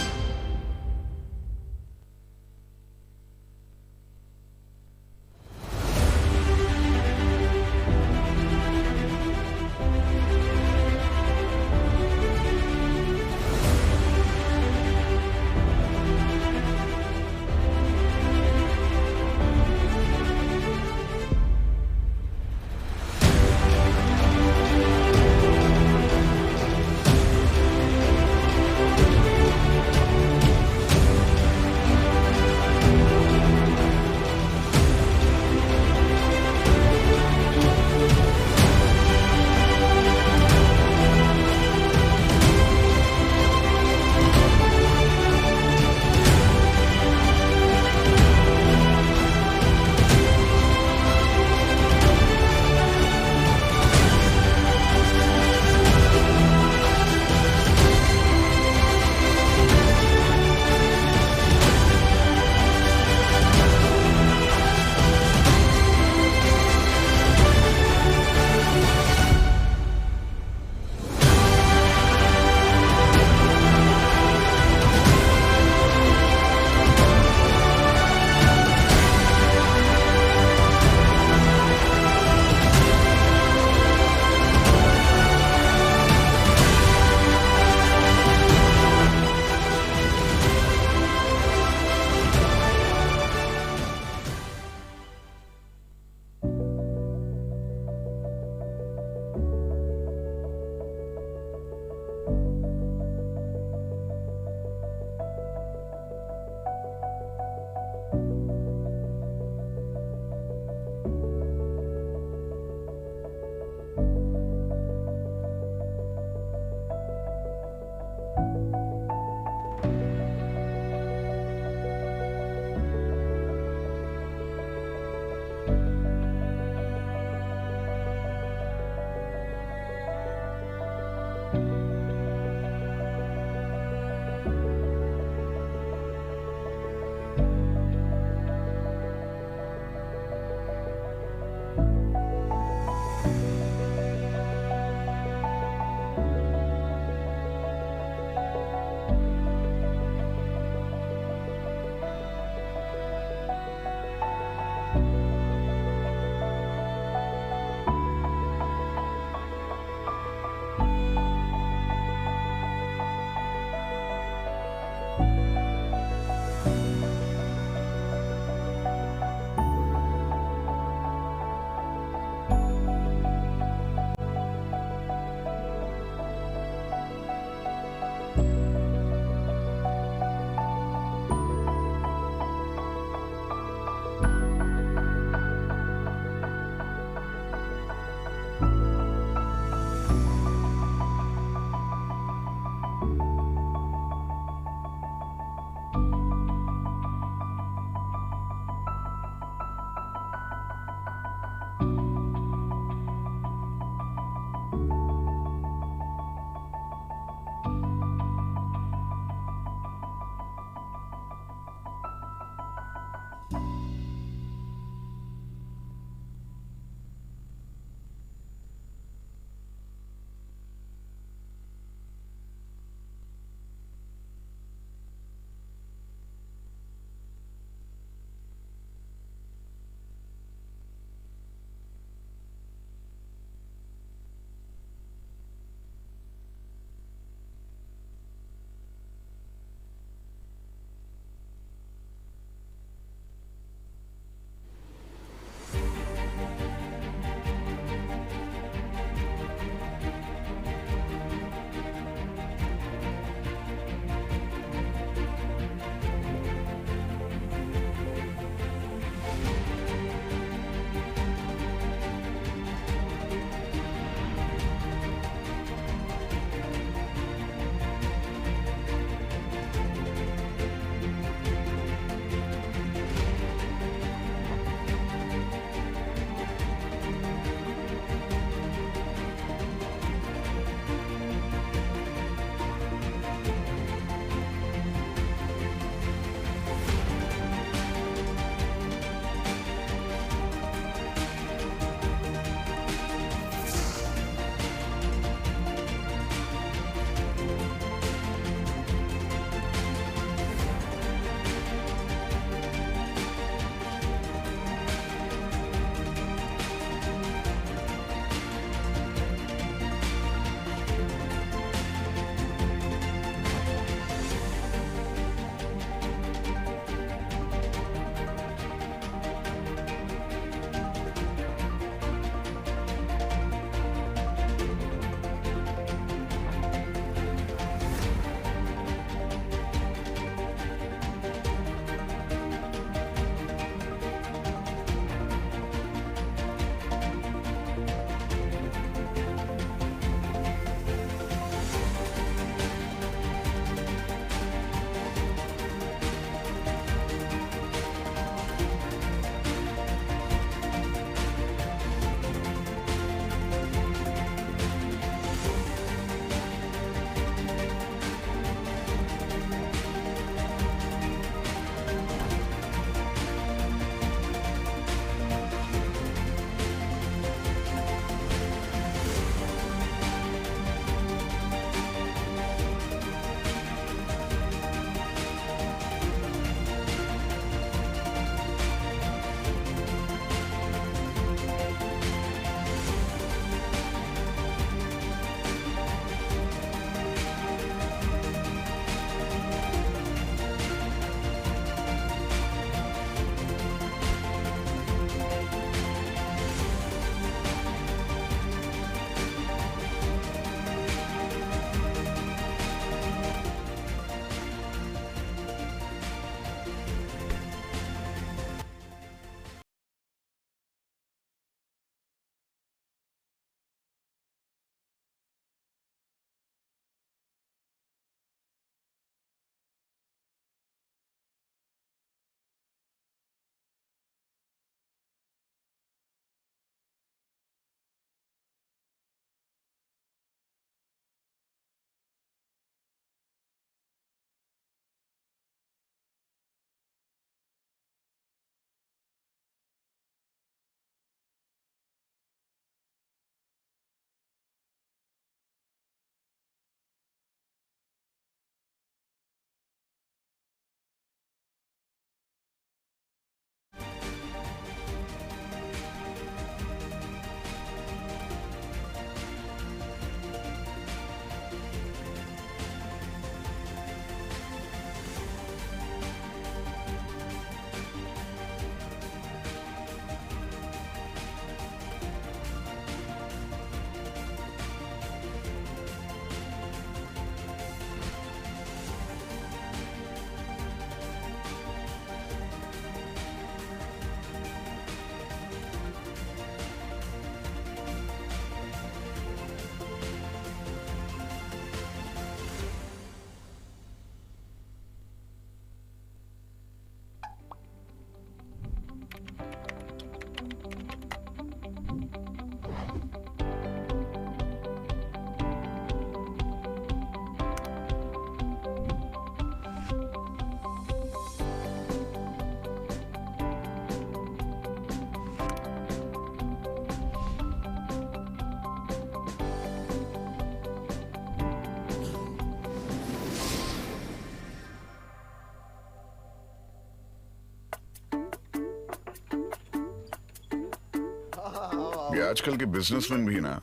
Speaker 12: ये आजकल के businessman भी ना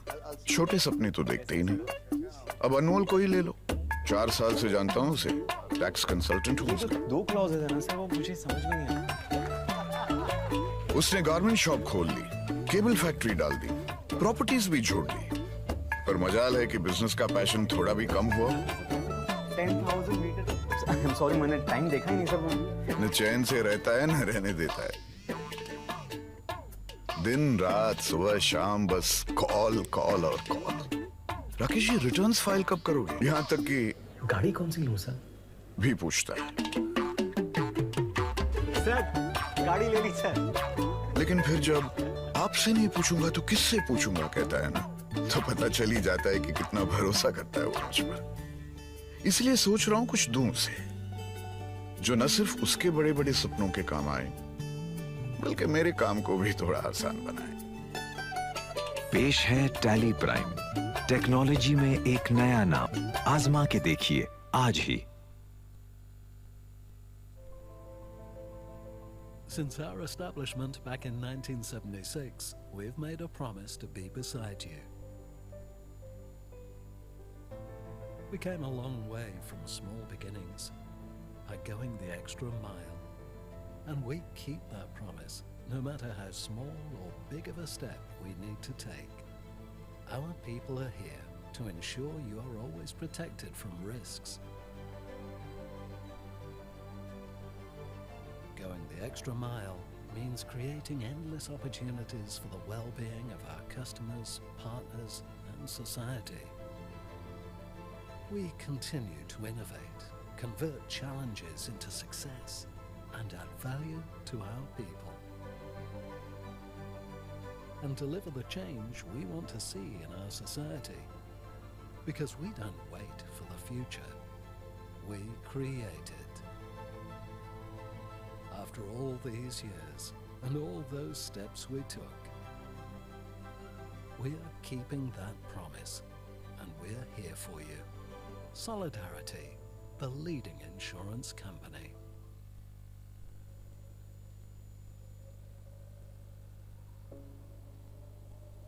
Speaker 12: छोटे सपने तो देखते ही नहीं। अब अनमोल को ही ले लो, 4 साल से जानता हूँ उसे, टैक्स कंसल्टेंट हूँ उसका।
Speaker 13: 2 क्लॉजेज है ना सर, वो मुझे समझ में नहीं आया।
Speaker 12: उसने गारमेंट शॉप खोल ली, केबल फैक्ट्री डाल दी, प्रॉपर्टीज भी छोड़ दी, पर मजाल है कि बिजनेस का पैशन थोड़ा भी कम हुआ।
Speaker 13: 10,000 मीटर। आई एम सॉरी, मैंने टाइम देखा ही नहीं सर।
Speaker 12: न चैन से रहता है न रहने देता है, दिन रात सुबह शाम बस कॉल कॉल और कॉल। राकेश, ये रिटर्न्स फाइल कब करोगे? यहाँ तक कि
Speaker 13: गाड़ी कौन सी लूं सर
Speaker 12: भी पूछता है।
Speaker 13: सर गाड़ी ले ली सर।
Speaker 12: लेकिन फिर जब आपसे नहीं पूछूंगा तो किससे पूछूंगा कहता है ना, तो पता चल ही जाता है कि कितना भरोसा करता है वो मुझ पर। इसलिए सोच रहा हूं कुछ दूं उसे, जो न सिर्फ उसके बड़े बड़े सपनों के काम आए, बल्कि मेरे काम को भी थोड़ा आसान बनाए।
Speaker 14: पेश है टैली प्राइम, टेक्नोलॉजी में एक नया नाम। आजमा के देखिए आज ही।
Speaker 15: Since our establishment back in 1976, we've made a promise to be beside you. We came a long way from small beginnings by going the extra mile. And we keep that promise, no matter how small or big of a step we need to take. Our people are here to ensure you are always protected from risks. Going the extra mile means creating endless opportunities for the well-being of our customers, partners, and society. We continue to innovate, convert challenges into success, and add value to our people. And deliver the change we want to see in our society. Because we don't wait for the future, we create it. After all these years and all those steps we took, we are keeping that promise, and we're here for you. Solidarity, the leading insurance company.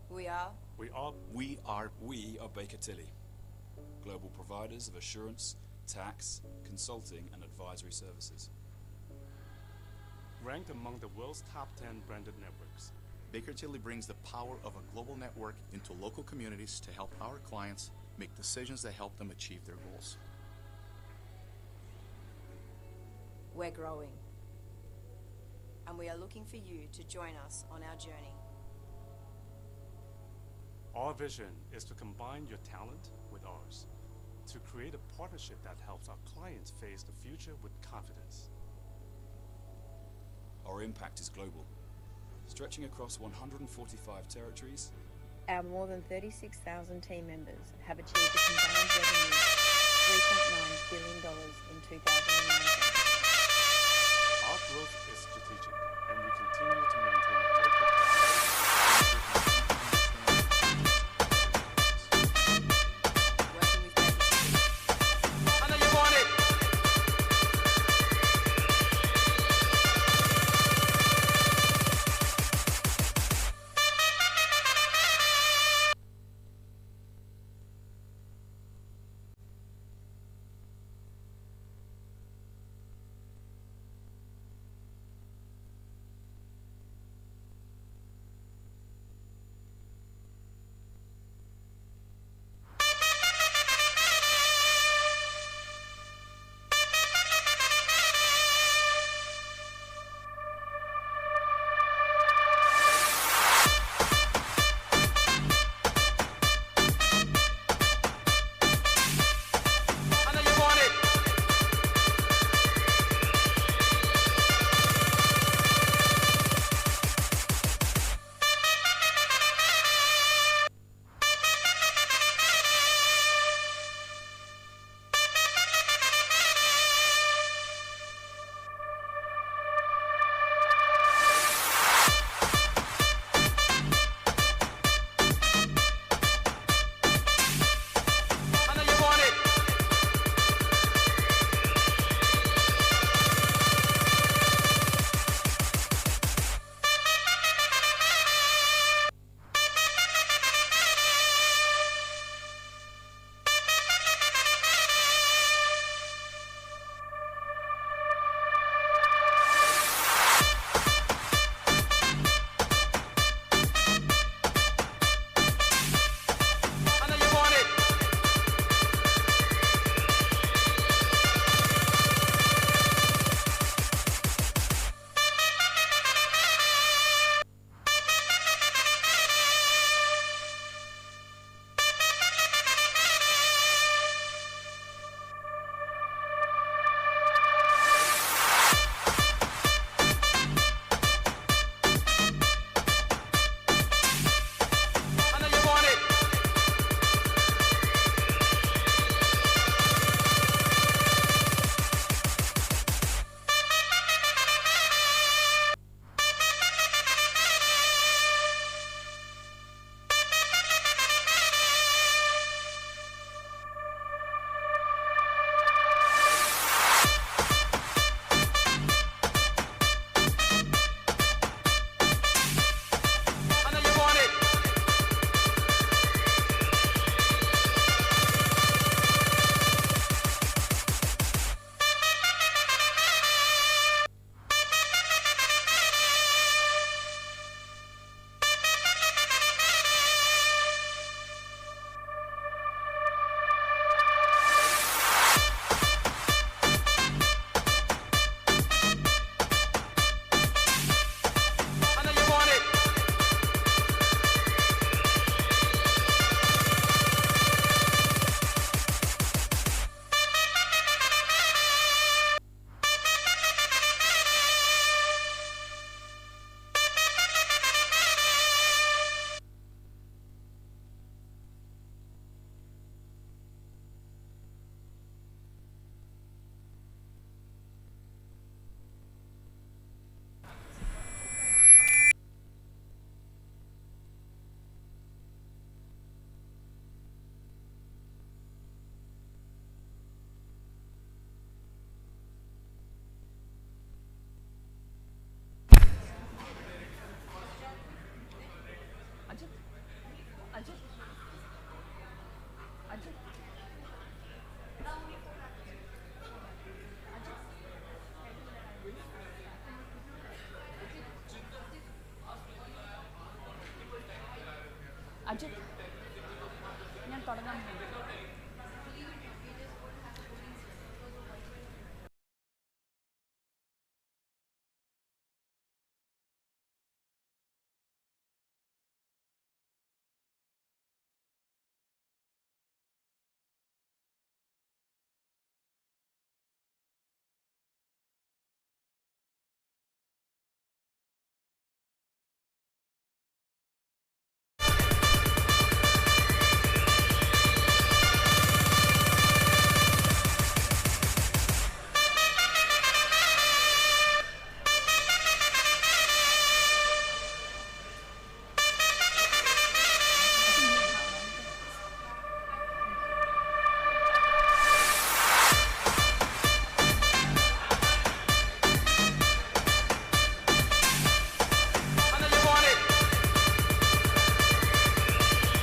Speaker 26: We are Baker Tilly, global providers of assurance, tax, consulting and advisory services.
Speaker 27: Ranked among the world's top 10 branded networks.
Speaker 28: Baker Tilly brings the power of a global network into local communities to help our clients make decisions that help them achieve their goals.
Speaker 25: We're growing, and we are looking for you to join us on our journey.
Speaker 27: Our vision is to combine your talent with ours, to create a partnership that helps our clients face the future with confidence.
Speaker 26: Our impact is global, stretching across 145 territories.
Speaker 25: Our more than 36,000 team members have achieved a combined revenue of $3.9 billion in 2019.
Speaker 27: Our growth is strategic, and we continue to maintain a local presence.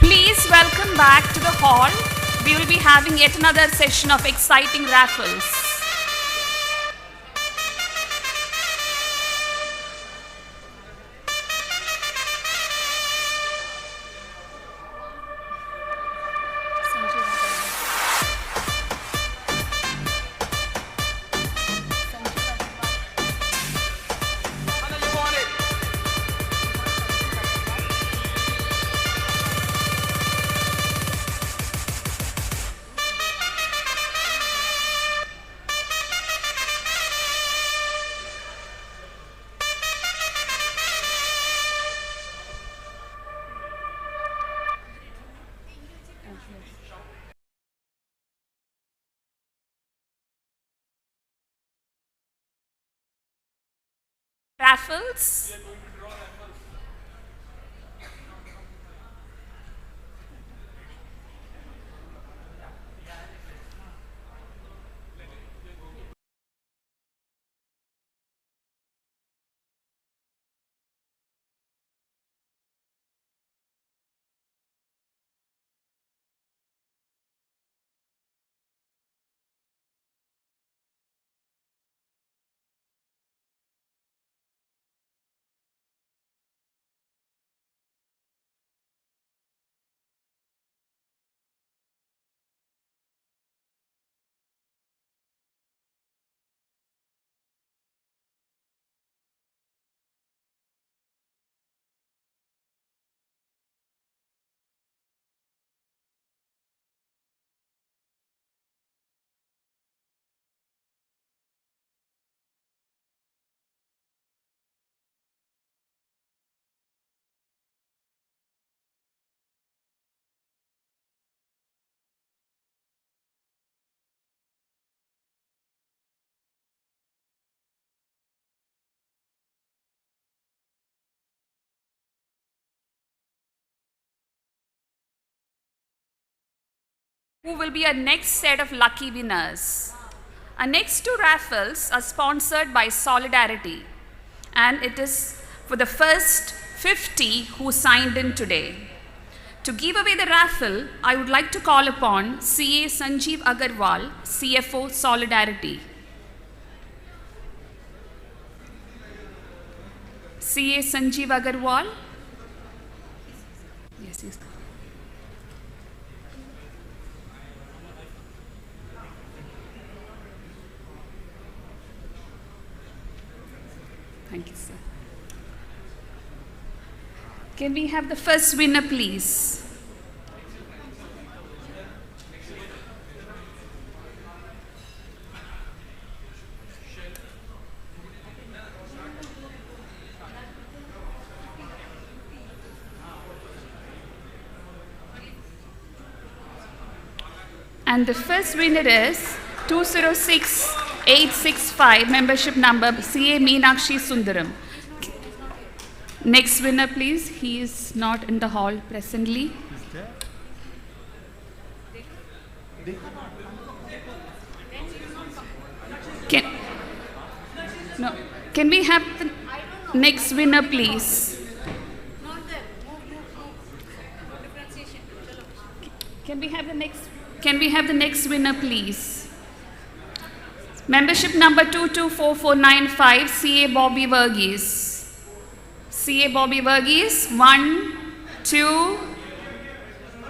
Speaker 2: Please welcome back to the hall. We will be having yet another session of exciting raffles. Raffles. Who will be our next set of lucky winners. Our next two raffles are sponsored by Solidarity, and it is for the first 50 who signed in today. To give away the raffle, I would like to call upon CA Sanjeev Agarwal, CFO Solidarity. CA Sanjeev Agarwal. Yes, yes. Thank you, sir. Can we have the first winner, please? And the first winner is 206865, membership number CA Meenakshi Sundaram. Next winner, please. He is not in the hall presently. Can we have the next winner, please? Can we have the next winner, please? Membership number 224495, CA Bobby Verghese. CA Bobby Verghese, 1, 2,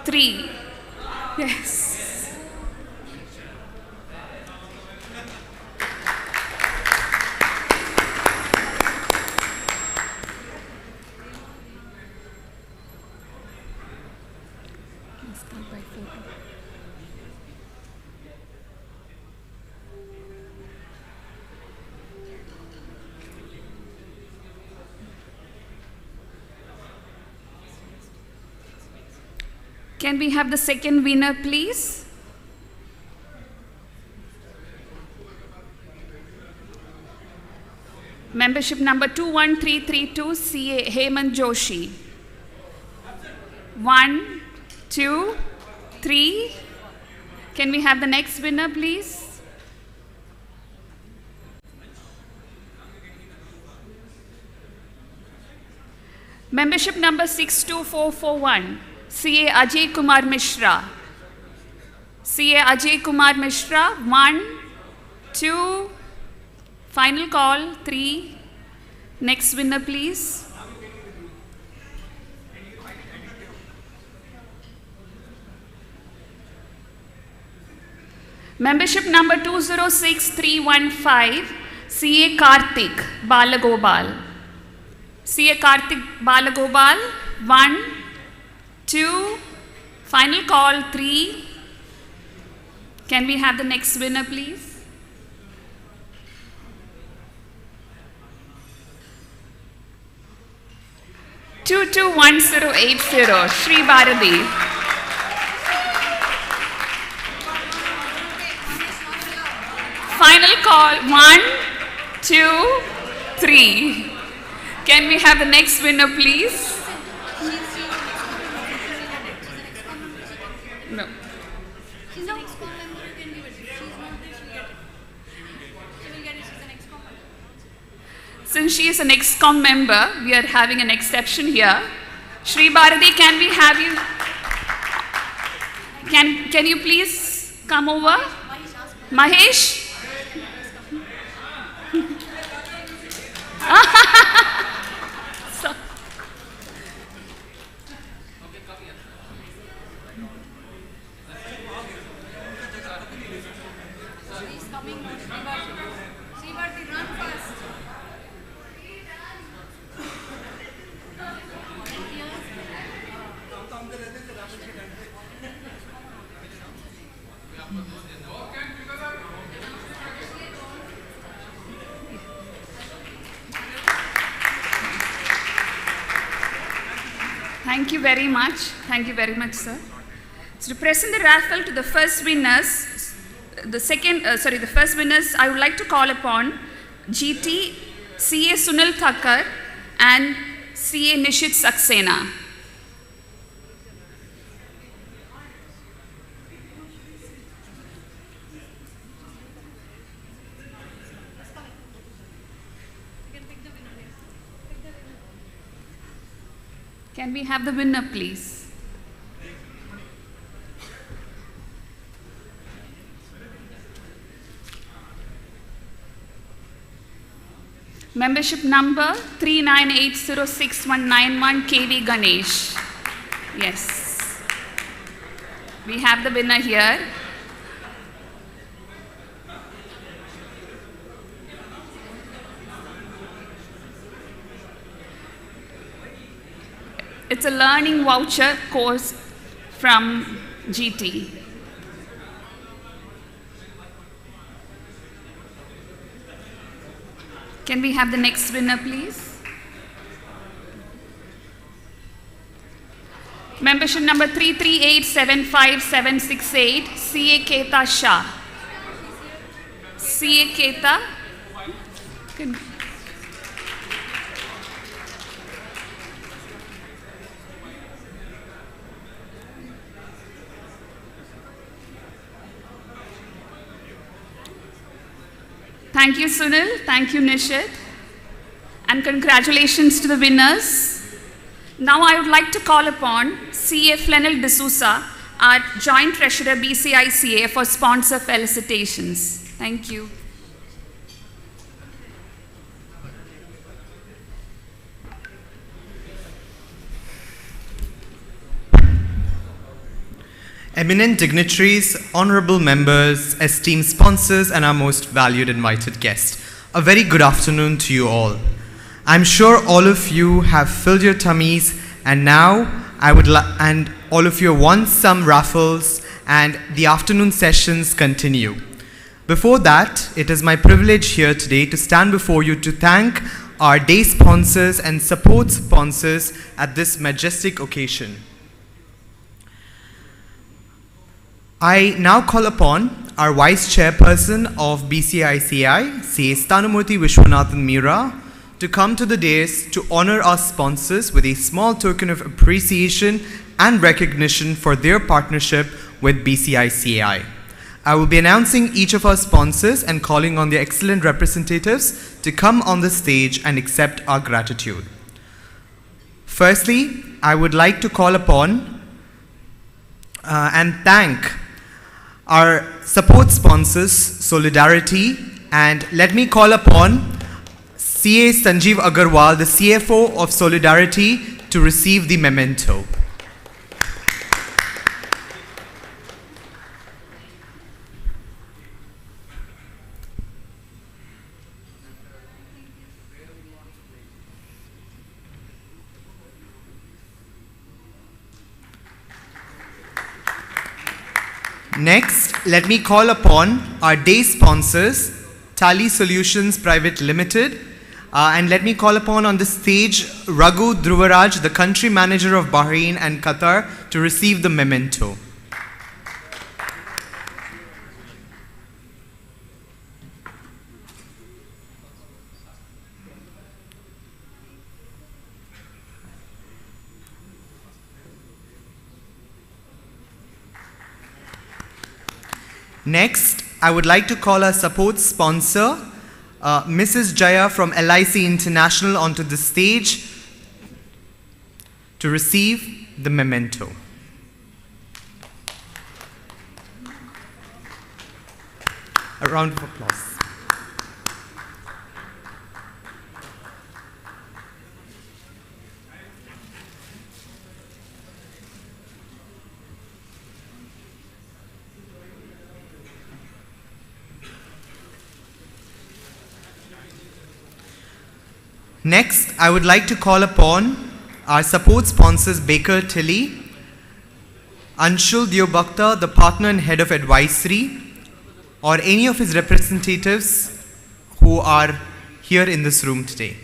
Speaker 2: 3. Yes. Can we have the second winner, please? Membership number 21332, CA Hemant Joshi. 1, 2, 3. Can we have the next winner, please? Membership number 62441, CA Ajay Kumar Mishra. CA Ajay Kumar Mishra, 1, 2, final call, 3. Next winner, please. Membership number 206315, CA Karthik Balagopal. CA Karthik Balagopal, 1, 2, final call, 3. Can we have the next winner, please? Two 221080, Sri Bharati. Final call, 1, 2, 3. Can we have the next winner, please? No. Since she is an ex-com member, we are having an exception here. Sri Bharati, can we have you? Can you please come over? Mahesh? So, thank you very much. Thank you very much, sir. So to present the raffle to the first winners, the first winners, I would like to call upon GT, CA Sunil Thakkar and CA Nishit Saxena. Can we have the winner, please? Membership number 39806191, KV Ganesh. Yes. We have the winner here. It's a learning voucher course from GT. Can we have the next winner, please? Membership number 338757768, CA Keta Shah. CA Keta. Thank you, Sunil. Thank you, Nishit. And congratulations to the winners. Now I would like to call upon CA Flanel D'Souza, our Joint Treasurer BCICAI, for sponsor felicitations. Thank you.
Speaker 21: eminent dignitaries, honorable members, esteemed sponsors, and our most valued invited guests, a very good afternoon to you all. I'm sure all of you have filled your tummies, and now and all of you won some raffles, and the afternoon sessions continue. Before that, it is my privilege here today to stand before you to thank our day sponsors and support sponsors at this majestic occasion. I now call upon our Vice Chairperson of BCICAI, CA Stanamurthy Vishwanathan Meera, to come to the dais to honor our sponsors with a small token of appreciation and recognition for their partnership with BCICAI. I will be announcing each of our sponsors and calling on their excellent representatives to come on the stage and accept our gratitude. Firstly, I would like to call upon and thank our support sponsors, Solidarity, and let me call upon CA Sanjeev Agarwal, the CFO of Solidarity, to receive the memento. Next, let me call upon our day sponsors, Tali Solutions Private Limited, and let me call upon on the stage Raghu Dhruvaraj, the country manager of Bahrain and Qatar, to receive the memento. Next, I would like to call our support sponsor, Mrs. Jaya from LIC International, onto the stage to receive the memento. A round of applause. Next, I would like to call upon our support sponsors, Baker Tilly, Anshul Diobakta, the partner and head of advisory, or any of his representatives who are here in this room today.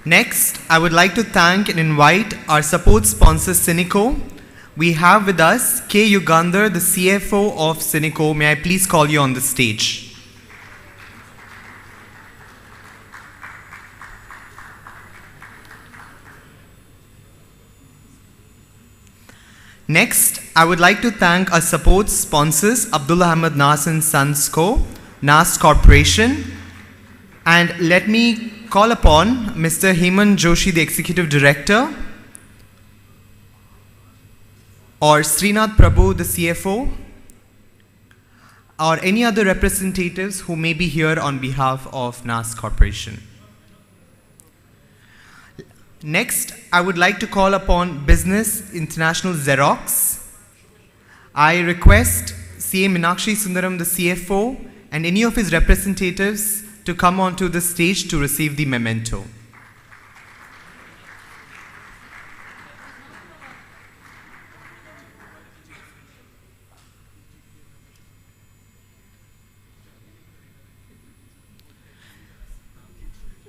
Speaker 21: Next, I would like to thank and invite our support sponsor, Cineco. We have with us K. Yugandhar, the CFO of Cineco. May I please call you on the stage? Next, I would like to thank our support sponsors, Abdullah Ahmed Nas and Sons Co., Nas Corporation, and let me call upon Mr. Hemant Joshi, the Executive Director, or Srinath Prabhu, the CFO, or any other representatives who may be here on behalf of NAS Corporation. Next, I would like to call upon Business International Xerox. I request CA Meenakshi Sundaram, the CFO, and any of his representatives to come onto the stage to receive the memento.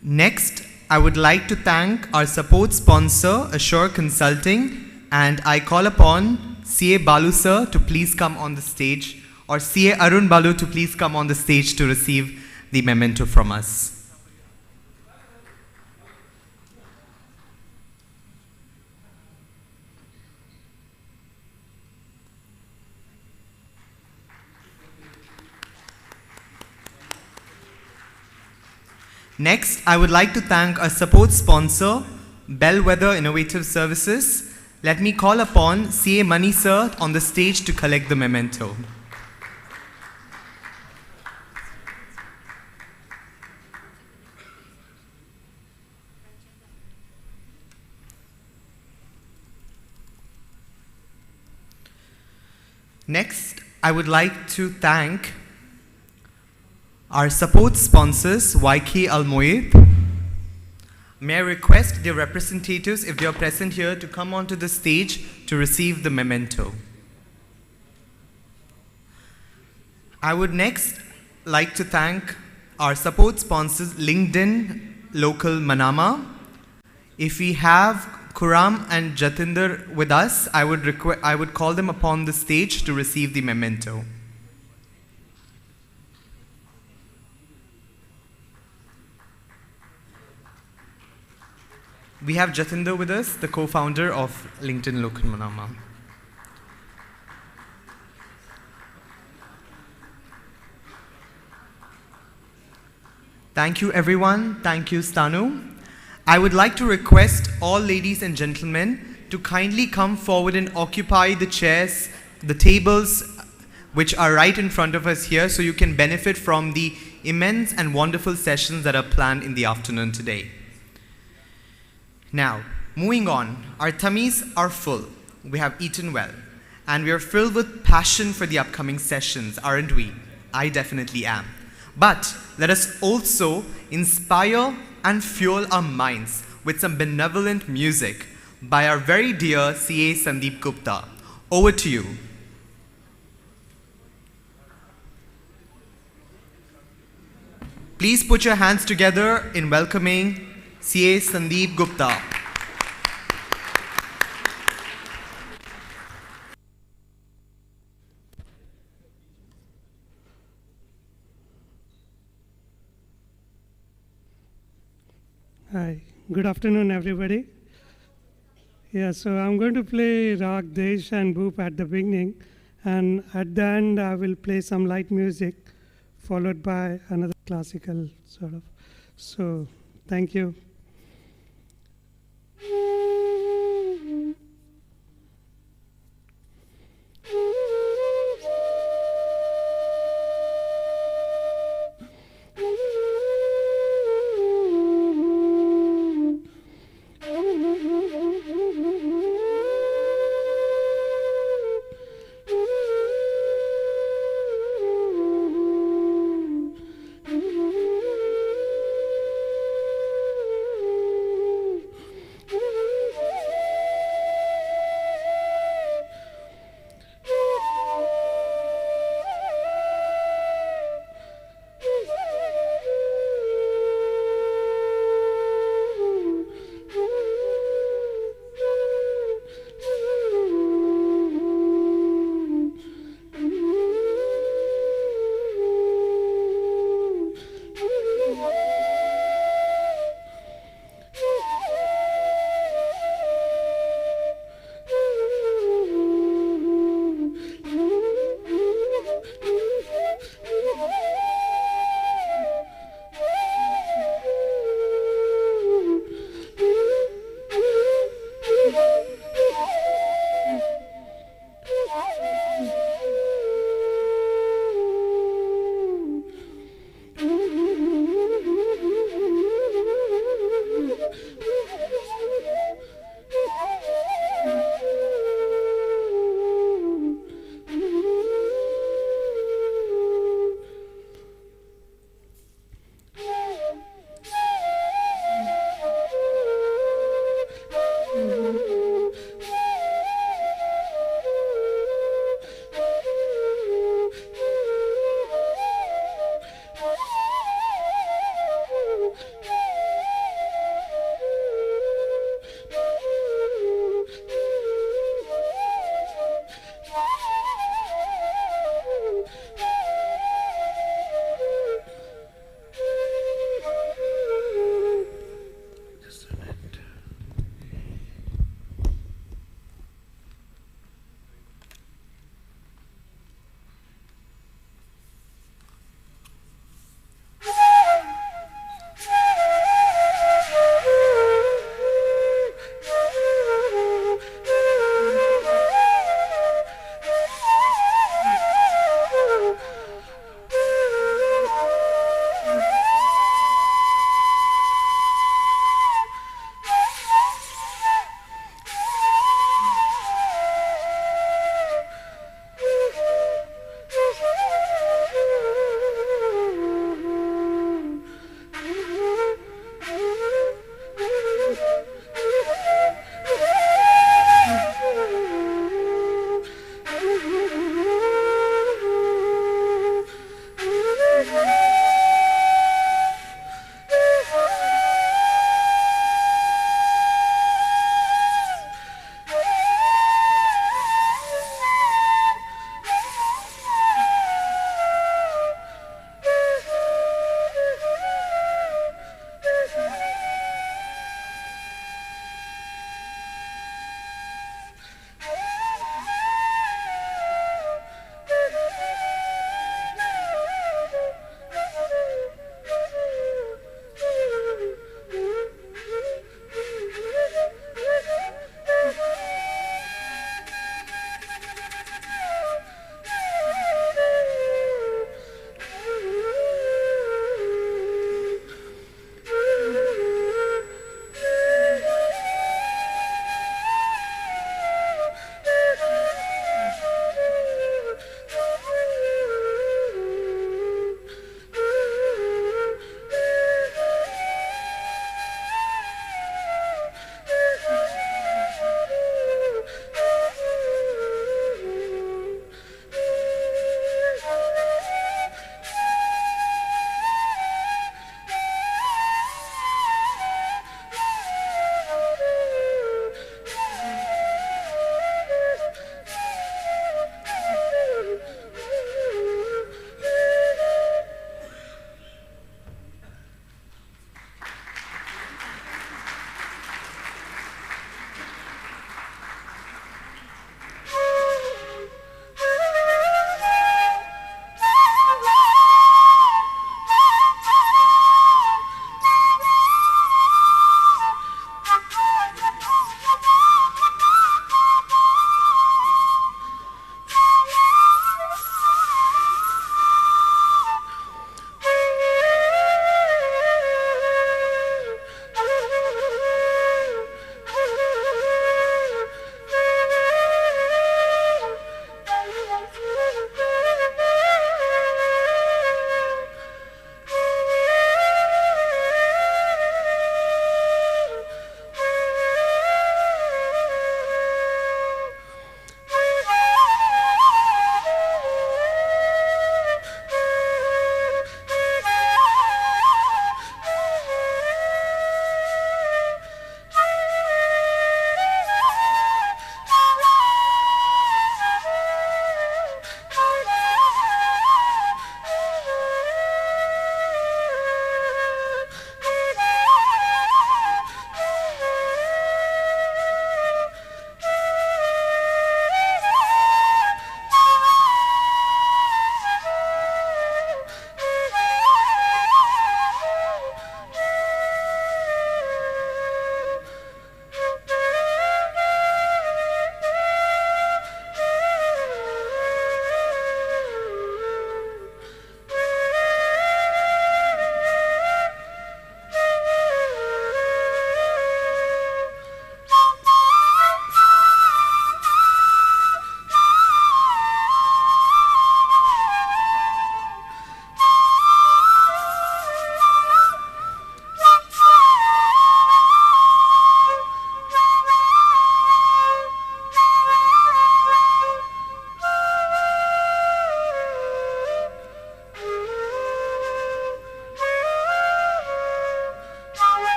Speaker 21: Next, I would like to thank our support sponsor, Assure Consulting, and I call upon CA Balu sir to please come on the stage, or CA Arun Balu to please come on the stage to receive the memento from us. Next, I would like to thank our support sponsor, Bellwether Innovative Services. Let me call upon CA Mani sir on the stage to collect the memento. Next, I would like to thank our support sponsors, YK Al Moed. May I request their representatives, if they are present here, to come onto the stage to receive the memento. I would next like to thank our support sponsors, LinkedIn Local Manama. If we have Kuram and Jatinder with us, I would call them upon the stage to receive the memento. We have Jatinder with us, the co-founder of LinkedIn Local Manama. Thank you, everyone. Thank you, Stanu. I would like to request all ladies and gentlemen to kindly come forward and occupy the chairs, the tables which are right in front of us here, so you can benefit from the immense and wonderful sessions that are planned in the afternoon today. Now, moving on, our tummies are full. We have eaten well, and we are filled with passion for the upcoming sessions, aren't we? I definitely am. But let us also inspire and fuel our minds with some benevolent music by our very dear CA Sandeep Gupta. Over to you. Please put your hands together in welcoming CA Sandeep Gupta.
Speaker 4: Hi, good afternoon, everybody. Yeah, so I'm going to play Rag, Desh and Boop at the beginning, and at the end I will play some light music, followed by another classical sort of. So, thank you.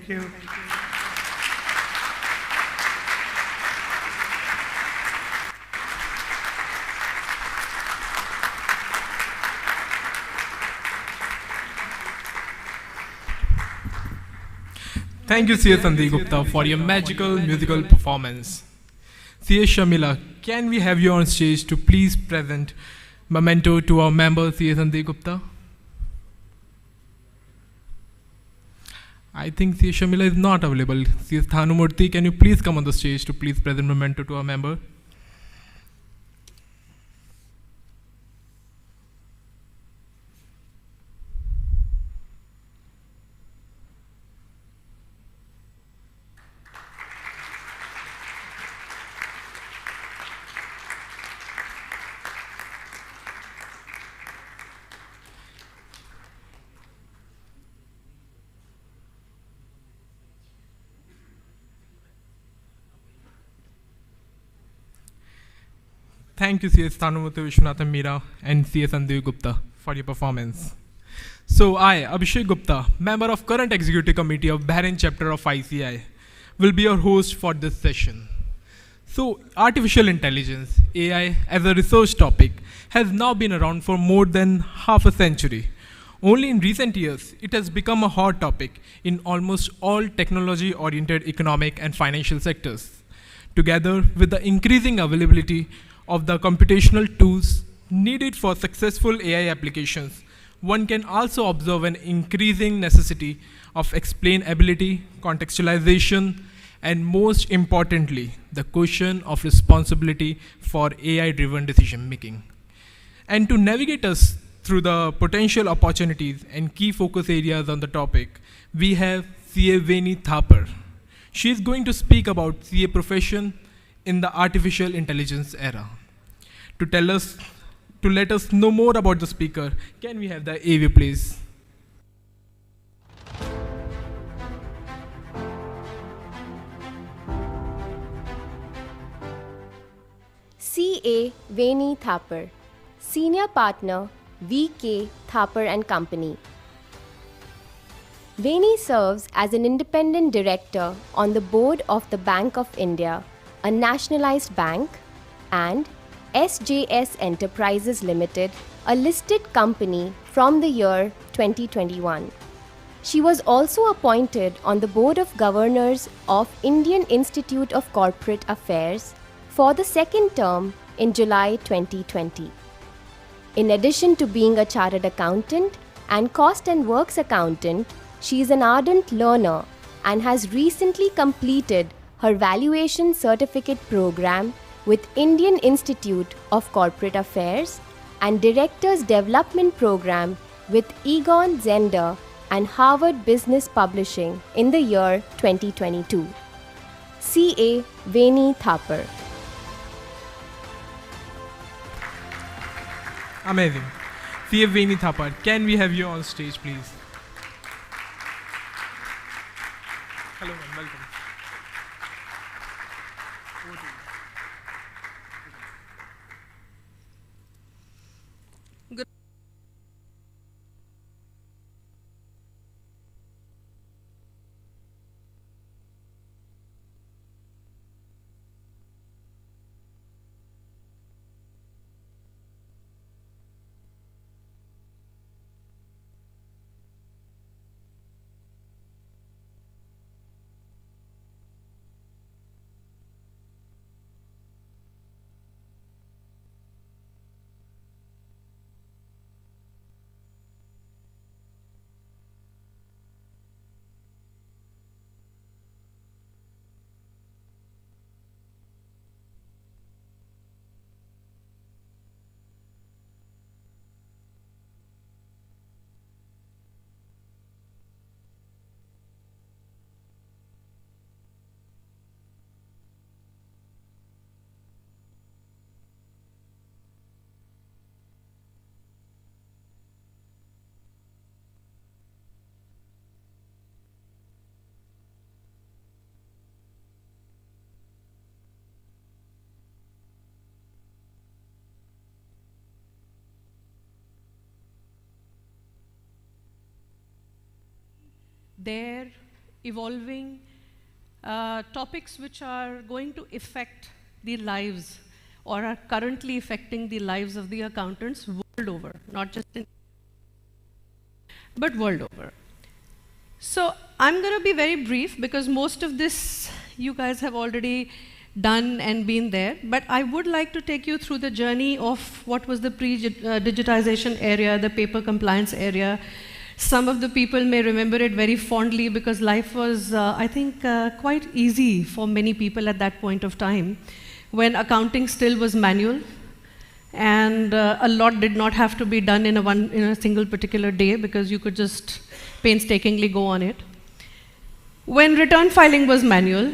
Speaker 4: you.
Speaker 3: Thank you, C.S. Sandeep Gupta, for your magical musical performance. C.S. Shamila, can we have you on stage to please present memento to our member, C.S. Sandeep Gupta? I think C.S. Shamila is not available. C.S. Thanumurthy, can you please come on the stage to please present memento to our member? Thank you, C.S. Thanumurthy Vishwanathan Meera and C.S. Sandeep Gupta for your performance. So I, Abhishek Gupta, member of current executive committee of Bahrain chapter of ICI, will be your host for this session. So artificial intelligence, AI, as a research topic, has now been around for more than half a century. Only in recent years, it has become a hot topic in almost all technology-oriented economic and financial sectors. Together with the increasing availability of the computational tools needed for successful AI applications, one can also observe an increasing necessity of explainability, contextualization, and most importantly, the question of responsibility for AI-driven decision making. And to navigate us through the potential opportunities and key focus areas on the topic, we have CA Veni Thapar. She is going to speak about CA profession in the artificial intelligence era. To let us know more about the speaker, can we have the AV please?
Speaker 5: CA Veni Thapar, Senior Partner, VK Thapar and Company. Veni serves as an independent director on the board of the Bank of India, a nationalized bank, and SJS Enterprises Limited, a listed company from the year 2021. She was also appointed on the Board of Governors of Indian Institute of Corporate Affairs for the second term in July 2020. In addition to being a chartered accountant and cost and works accountant, she is an ardent learner and has recently completed her valuation certificate program with Indian Institute of Corporate Affairs and Directors Development Program with Egon Zehnder and Harvard Business Publishing in the year 2022. CA Veni Thapar.
Speaker 3: Amazing. CA Veni Thapar, can we have you on stage please? Hello and welcome.
Speaker 6: There
Speaker 1: evolving topics which are going to affect the lives or are currently affecting the lives of the accountants world over, not just in, but world over. So I'm going to be very brief because most of this you guys have already done and been there, but I would like to take you through the journey of what was the pre-digitization area, the paper compliance area. Some of the people may remember it very fondly because life was, I think, quite easy for many people at that point of time when accounting still was manual and a lot did not have to be done in a single particular day because you could just painstakingly go on it. When return filing was manual,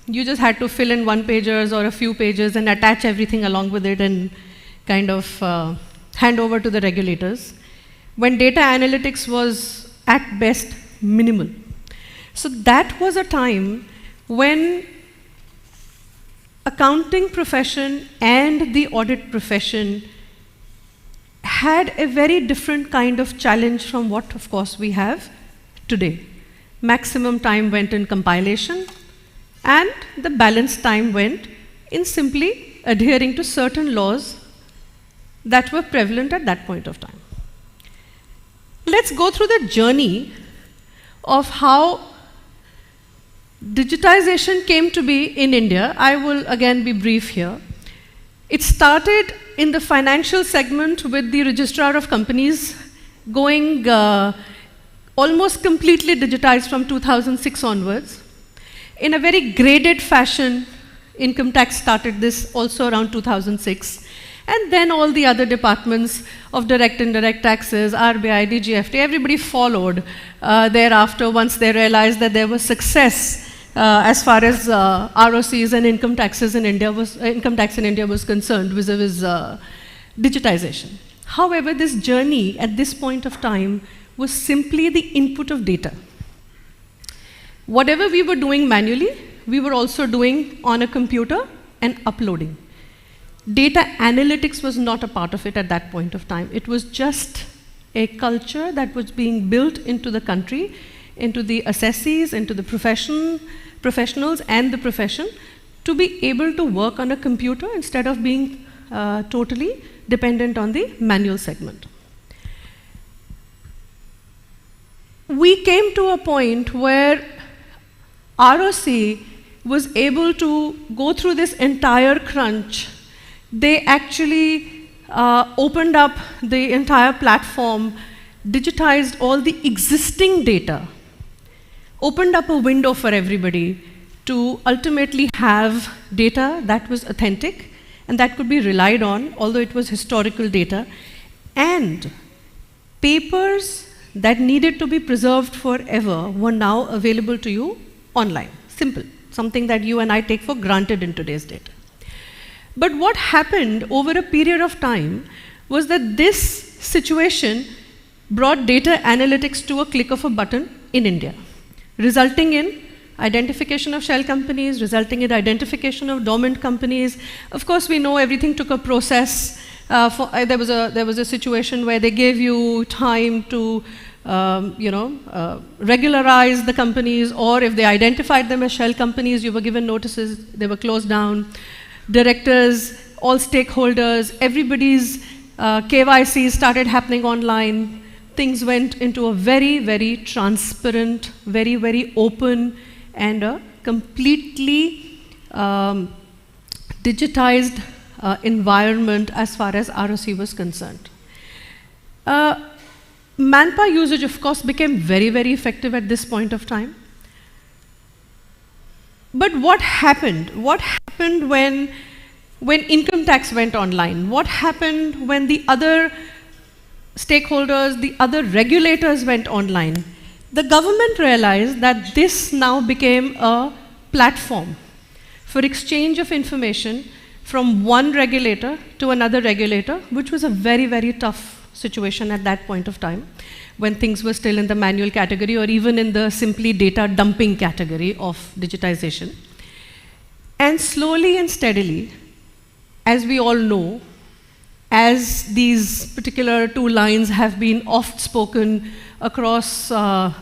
Speaker 1: you just had to fill in one pagers or a few pages and attach everything along with it and kind of hand over to the regulators. When data analytics was at best minimal. So that was a time when accounting profession and the audit profession had a very different kind of challenge from what, of course, we have today. Maximum time went in compilation, and the balance time went in simply adhering to certain laws that were prevalent at that point of time. Let's go through the journey of how digitization came to be in India. I will again be brief here. It started in the financial segment with the registrar of companies going almost completely digitized from 2006 onwards. In a very graded fashion, income tax started this also around 2006. And then all the other departments of direct and indirect taxes, RBI, DGFT, everybody followed thereafter once they realized that there was success as far as ROCs and income tax in India was concerned vis-a-vis digitization. However, this journey at this point of time was simply the input of data. Whatever we were doing manually, we were also doing on a computer and uploading. Data analytics was not a part of it at that point of time. It was just a culture that was being built into the country, into the assessees, into the professionals and the profession to be able to work on a computer instead of being totally dependent on the manual segment. We came to a point where ROC was able to go through this entire crunch. They actually opened up the entire platform, digitized all the existing data, opened up a window for everybody to ultimately have data that was authentic and that could be relied on, although it was historical data, and papers that needed to be preserved forever were now available to you online. Simple, something that you and I take for granted in today's data. But what happened over a period of time was that this situation brought data analytics to a click of a button in India, resulting in identification of shell companies, resulting in identification of dormant companies. Of course, we know everything took a process. There was a situation where they gave you time to regularize the companies, or if they identified them as shell companies, you were given notices, they were closed down. Directors, all stakeholders, everybody's KYC started happening online. Things went into a very, very transparent, very, very open, and a completely digitized environment as far as ROC was concerned. Manpower usage, of course, became very, very effective at this point of time. But what happened? What happened when income tax went online? What happened when the other stakeholders, the other regulators went online? The government realized that this now became a platform for exchange of information from one regulator to another regulator, which was a very, very tough situation at that point of time, when things were still in the manual category or even in the simply data dumping category of digitization. And slowly and steadily, as we all know, as these particular two lines have been oft spoken across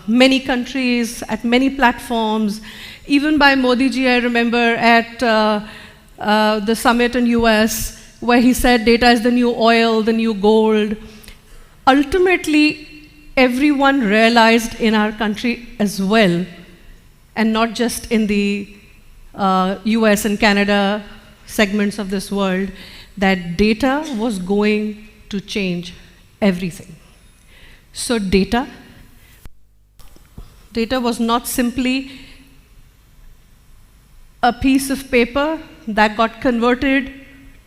Speaker 1: many countries, at many platforms, even by Modi ji, I remember at the summit in US, where he said data is the new oil, the new gold. Ultimately, everyone realized in our country as well, and not just in the US and Canada segments of this world, that data was going to change everything. So data was not simply a piece of paper that got converted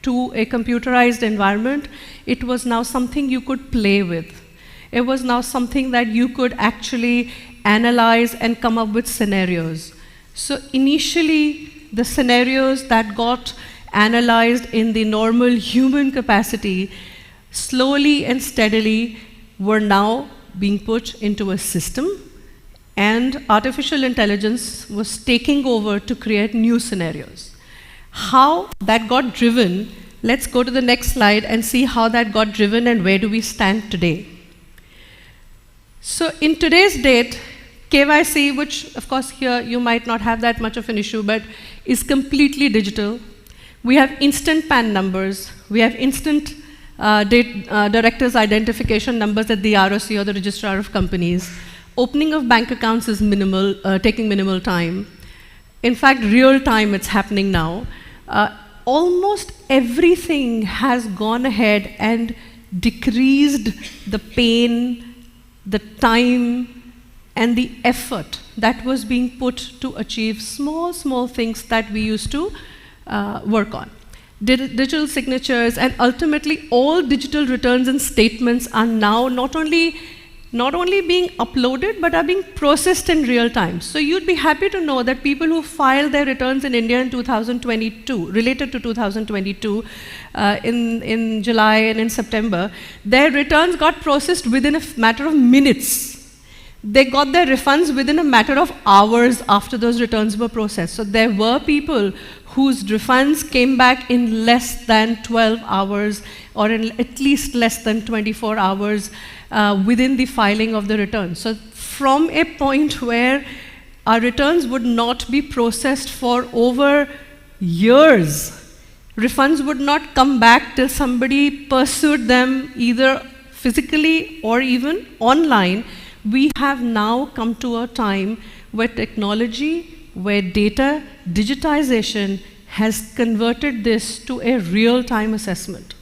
Speaker 1: to a computerized environment. It was now something you could play with. It was now something that you could actually analyze and come up with scenarios. So initially, the scenarios that got analyzed in the normal human capacity, slowly and steadily were now being put into a system, and artificial intelligence was taking over to create new scenarios. How that got driven, let's go to the next slide and see how that got driven and where do we stand today. So in today's date, KYC, which of course here you might not have that much of an issue, but is completely digital. We have instant PAN numbers. We have instant directors' identification numbers at the ROC or the Registrar of Companies. Opening of bank accounts is minimal, taking minimal time. In fact, real time it's happening now. Almost everything has gone ahead and decreased the pain, the time, and the effort that was being put to achieve small, small things that we used to work on. Digital signatures, and ultimately all digital returns and statements are now not only being uploaded, but are being processed in real time. So you'd be happy to know that people who filed their returns in India in 2022, related to 2022, in July and in September, their returns got processed within a matter of minutes. They got their refunds within a matter of hours after those returns were processed. So there were people whose refunds came back in less than 12 hours, or in at least less than 24 hours within the filing of the return. So from a point where our returns would not be processed for over years, refunds would not come back till somebody pursued them either physically or even online, we have now come to a time where technology, where data, digitization has converted this to a real-time assessment.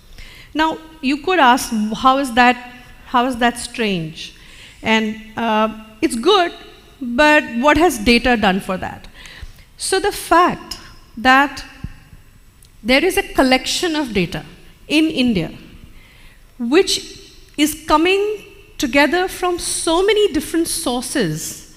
Speaker 1: Now, you could ask, how is that strange? And it's good, but what has data done for that? So the fact that there is a collection of data in India, which is coming together from so many different sources.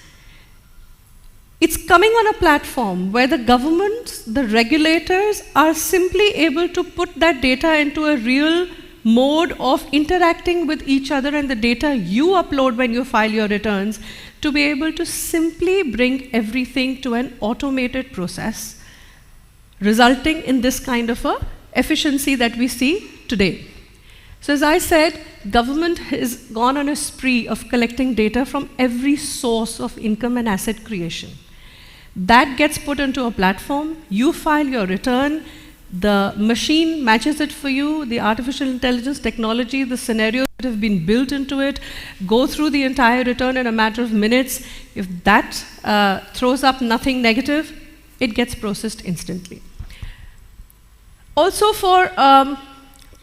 Speaker 1: It's coming on a platform where the government, the regulators are simply able to put that data into a real mode of interacting with each other, and the data you upload when you file your returns to be able to simply bring everything to an automated process, resulting in this kind of a efficiency that we see today. So as I said, government has gone on a spree of collecting data from every source of income and asset creation. That gets put into a platform, you file your return, the machine matches it for you, the artificial intelligence technology, the scenarios that have been built into it, go through the entire return in a matter of minutes. If that throws up nothing negative, it gets processed instantly. Also for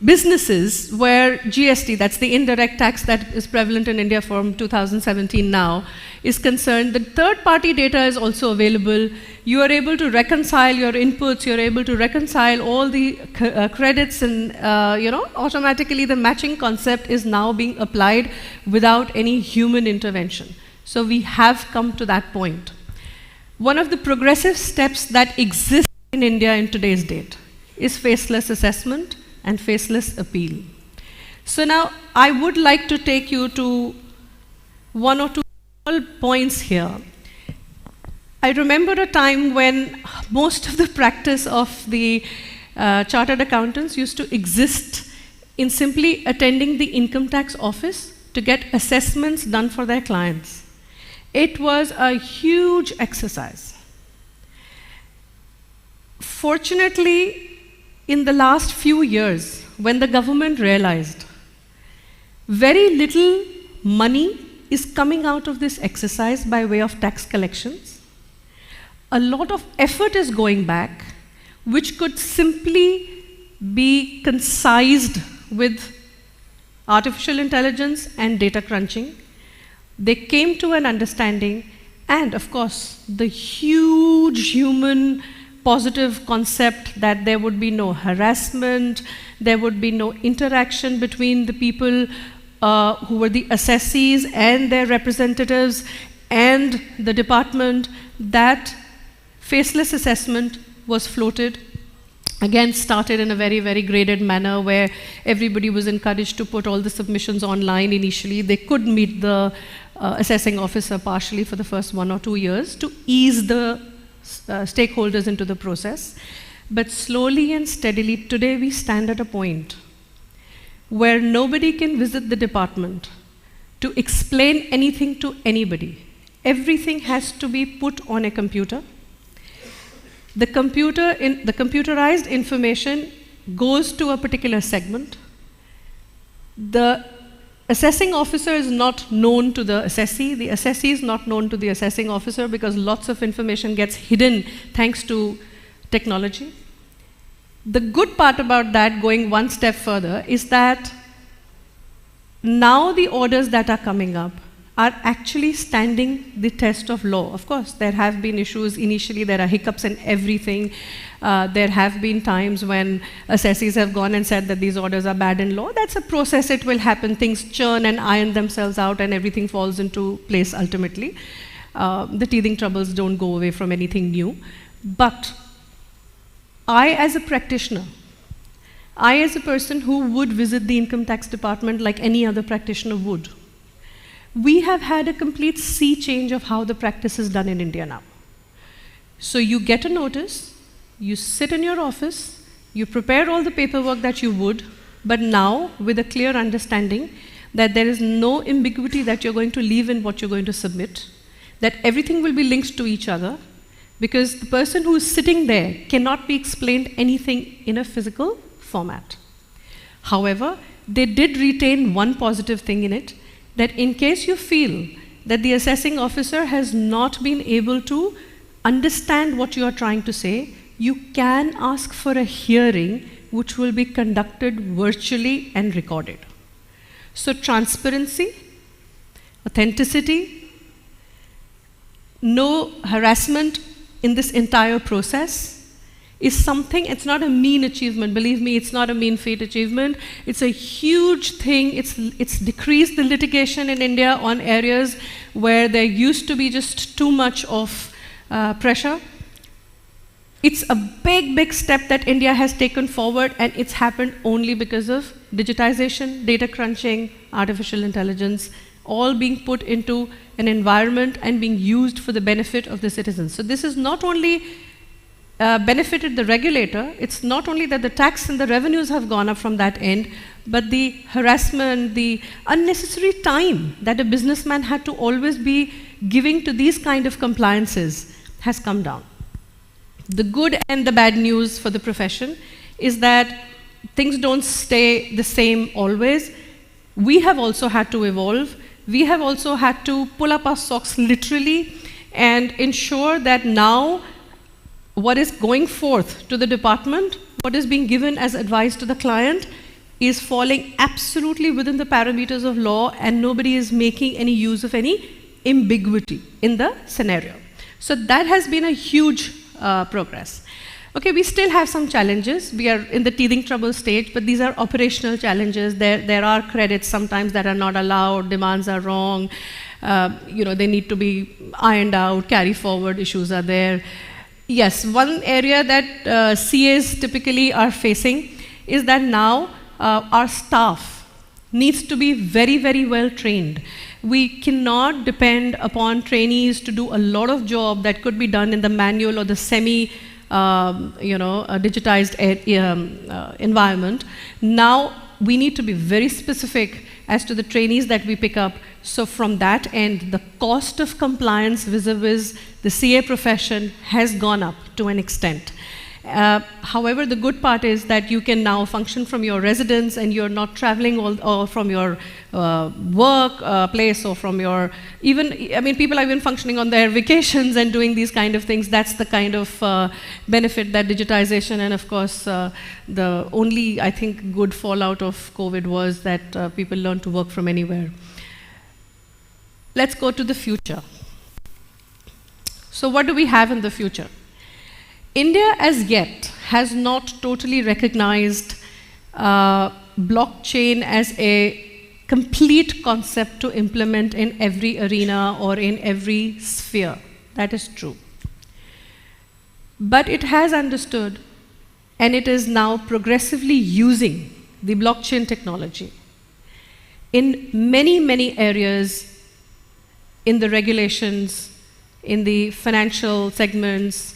Speaker 1: businesses where GST, that's the indirect tax that is prevalent in India from 2017 now, is concerned, the third-party data is also available. You are able to reconcile your inputs, you're able to reconcile all the credits, and automatically the matching concept is now being applied without any human intervention. So we have come to that point. One of the progressive steps that exist in India in today's date is faceless assessment and faceless appeal. So now I would like to take you to one or two points here. I remember a time when most of the practice of the chartered accountants used to exist in simply attending the income tax office to get assessments done for their clients. It was a huge exercise. Fortunately, in the last few years, when the government realized very little money is coming out of this exercise by way of tax collections, a lot of effort is going back, which could simply be concised with artificial intelligence and data crunching. They came to an understanding, and of course, the huge human positive concept that there would be no harassment, there would be no interaction between the people who were the assessees and their representatives and the department. That faceless assessment was floated. Again, started in a very, very graded manner where everybody was encouraged to put all the submissions online initially. They could meet the assessing officer partially for the first 1 or 2 years to ease the stakeholders into the process. But slowly and steadily, today we stand at a point where nobody can visit the department to explain anything to anybody. Everything has to be put on a computer. The computerized information goes to a particular segment. The assessing officer is not known to the assessee. The assessee is not known to the assessing officer because lots of information gets hidden thanks to technology. The good part about that, going one step further, is that now the orders that are coming up are actually standing the test of law. Of course, there have been issues initially, there are hiccups in everything. There have been times when assessees have gone and said that these orders are bad in law. That's a process, it will happen. Things churn and iron themselves out and everything falls into place ultimately. The teething troubles don't go away from anything new. But I, as a practitioner, I, as a person who would visit the income tax department like any other practitioner would, we have had a complete sea change of how the practice is done in India now. So you get a notice, you sit in your office, you prepare all the paperwork that you would, but now with a clear understanding that there is no ambiguity that you're going to leave in what you're going to submit, that everything will be linked to each other, because the person who is sitting there cannot be explained anything in a physical format. However, they did retain one positive thing in it, that in case you feel that the assessing officer has not been able to understand what you are trying to say, you can ask for a hearing which will be conducted virtually and recorded. So transparency, authenticity, no harassment in this entire process is something, it's not a mean achievement. Believe me, it's not a mean feat achievement. It's a huge thing. It's decreased the litigation in India on areas where there used to be just too much of pressure. It's a big, big step that India has taken forward, and it's happened only because of digitization, data crunching, artificial intelligence, all being put into an environment and being used for the benefit of the citizens. So this is not only benefited the regulator, it's not only that the tax and the revenues have gone up from that end, but the harassment, the unnecessary time that a businessman had to always be giving to these kind of compliances has come down. The good and the bad news for the profession is that things don't stay the same always. We have also had to evolve. We have also had to pull up our socks literally and ensure that now what is going forth to the department, what is being given as advice to the client, is falling absolutely within the parameters of law, and nobody is making any use of any ambiguity in the scenario. So that has been a huge progress. Okay, we still have some challenges. We are in the teething trouble stage, but these are operational challenges. There are credits sometimes that are not allowed, demands are wrong, they need to be ironed out, carry forward issues are there. Yes, one area that CAs typically are facing is that now our staff needs to be very, very well trained. We cannot depend upon trainees to do a lot of job that could be done in the manual or the digitized environment. Now, we need to be very specific as to the trainees that we pick up. So from that end, the cost of compliance vis-a-vis the CA profession has gone up to an extent. However, the good part is that you can now function from your residence and you're not traveling or from your work place or from your, people are even functioning on their vacations and doing these kind of things. That's the kind of benefit that digitization, and of course, the only, I think, good fallout of COVID was that people learned to work from anywhere. Let's go to the future. So what do we have in the future? India, as yet, has not totally recognized blockchain as a complete concept to implement in every arena or in every sphere. That is true. But it has understood, and it is now progressively using the blockchain technology in many, many areas, in the regulations, in the financial segments.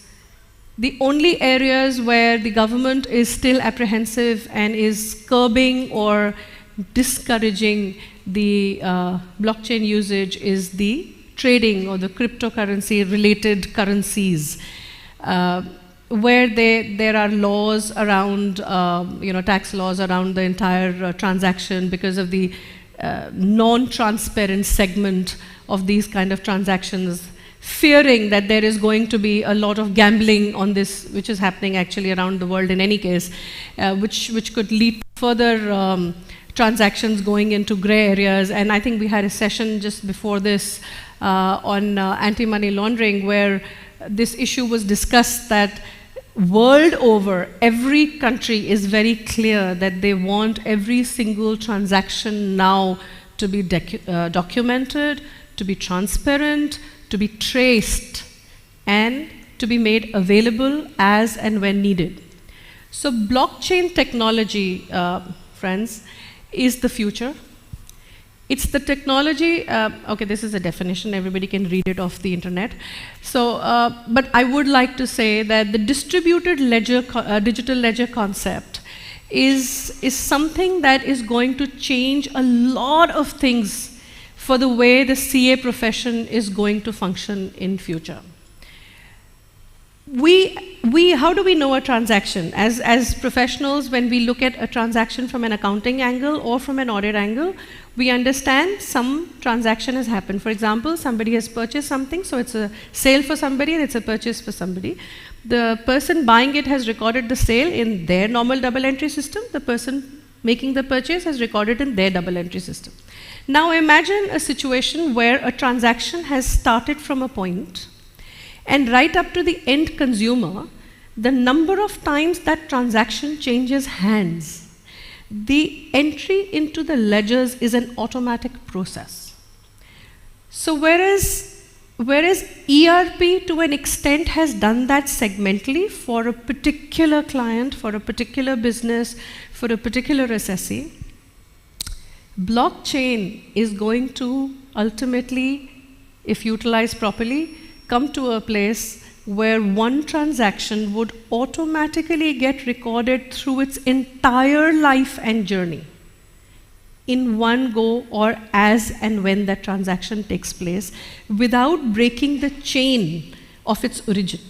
Speaker 1: The only areas where the government is still apprehensive and is curbing or discouraging the blockchain usage is the trading or the cryptocurrency related currencies, where there are laws around, tax laws around the entire transaction because of the non-transparent segment of these kind of transactions, fearing that there is going to be a lot of gambling on this, which is happening actually around the world in any case, which could lead to further transactions going into gray areas. And I think we had a session just before this on anti-money laundering, where this issue was discussed, that world over, every country is very clear that they want every single transaction now to be documented, to be transparent, to be traced, and to be made available as and when needed. So blockchain technology, friends, is the future. It's the technology, okay, this is a definition, everybody can read it off the internet. So, but I would like to say that the distributed ledger, digital ledger concept is something that is going to change a lot of things for the way the CA profession is going to function in future. How do we know a transaction? As professionals, when we look at a transaction from an accounting angle or from an audit angle, we understand some transaction has happened. For example, somebody has purchased something, so it's a sale for somebody and it's a purchase for somebody. The person buying it has recorded the sale in their normal double entry system. The person making the purchase has recorded in their double entry system. Now imagine a situation where a transaction has started from a point, and right up to the end consumer, the number of times that transaction changes hands, the entry into the ledgers is an automatic process. So whereas ERP to an extent has done that segmentally for a particular client, for a particular business, for a particular assessee, blockchain is going to ultimately, if utilized properly, come to a place where one transaction would automatically get recorded through its entire life and journey in one go, or as and when that transaction takes place, without breaking the chain of its origin.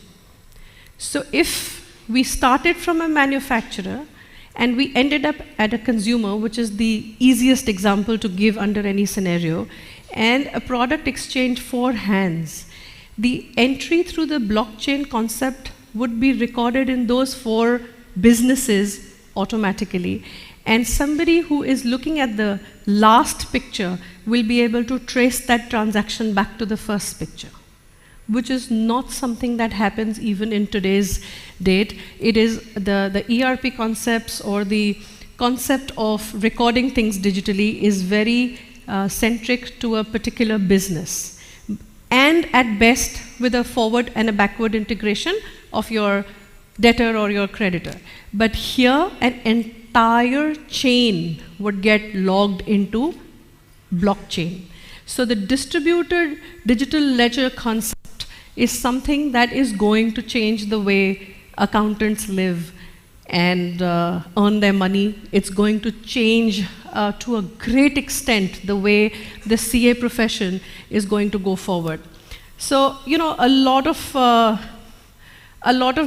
Speaker 1: So if we started from a manufacturer and we ended up at a consumer, which is the easiest example to give under any scenario, and a product exchange for hands, the entry through the blockchain concept would be recorded in those 4 businesses automatically, and somebody who is looking at the last picture will be able to trace that transaction back to the first picture, which is not something that happens even in today's date. It is the ERP concepts, or the concept of recording things digitally, is very centric to a particular business, and at best with a forward and a backward integration of your debtor or your creditor. But here an entire chain would get logged into blockchain. So the distributed digital ledger concept is something that is going to change the way accountants live. and earn their money. It's going to change to a great extent the way the CA profession is going to go forward. So, you know, a lot of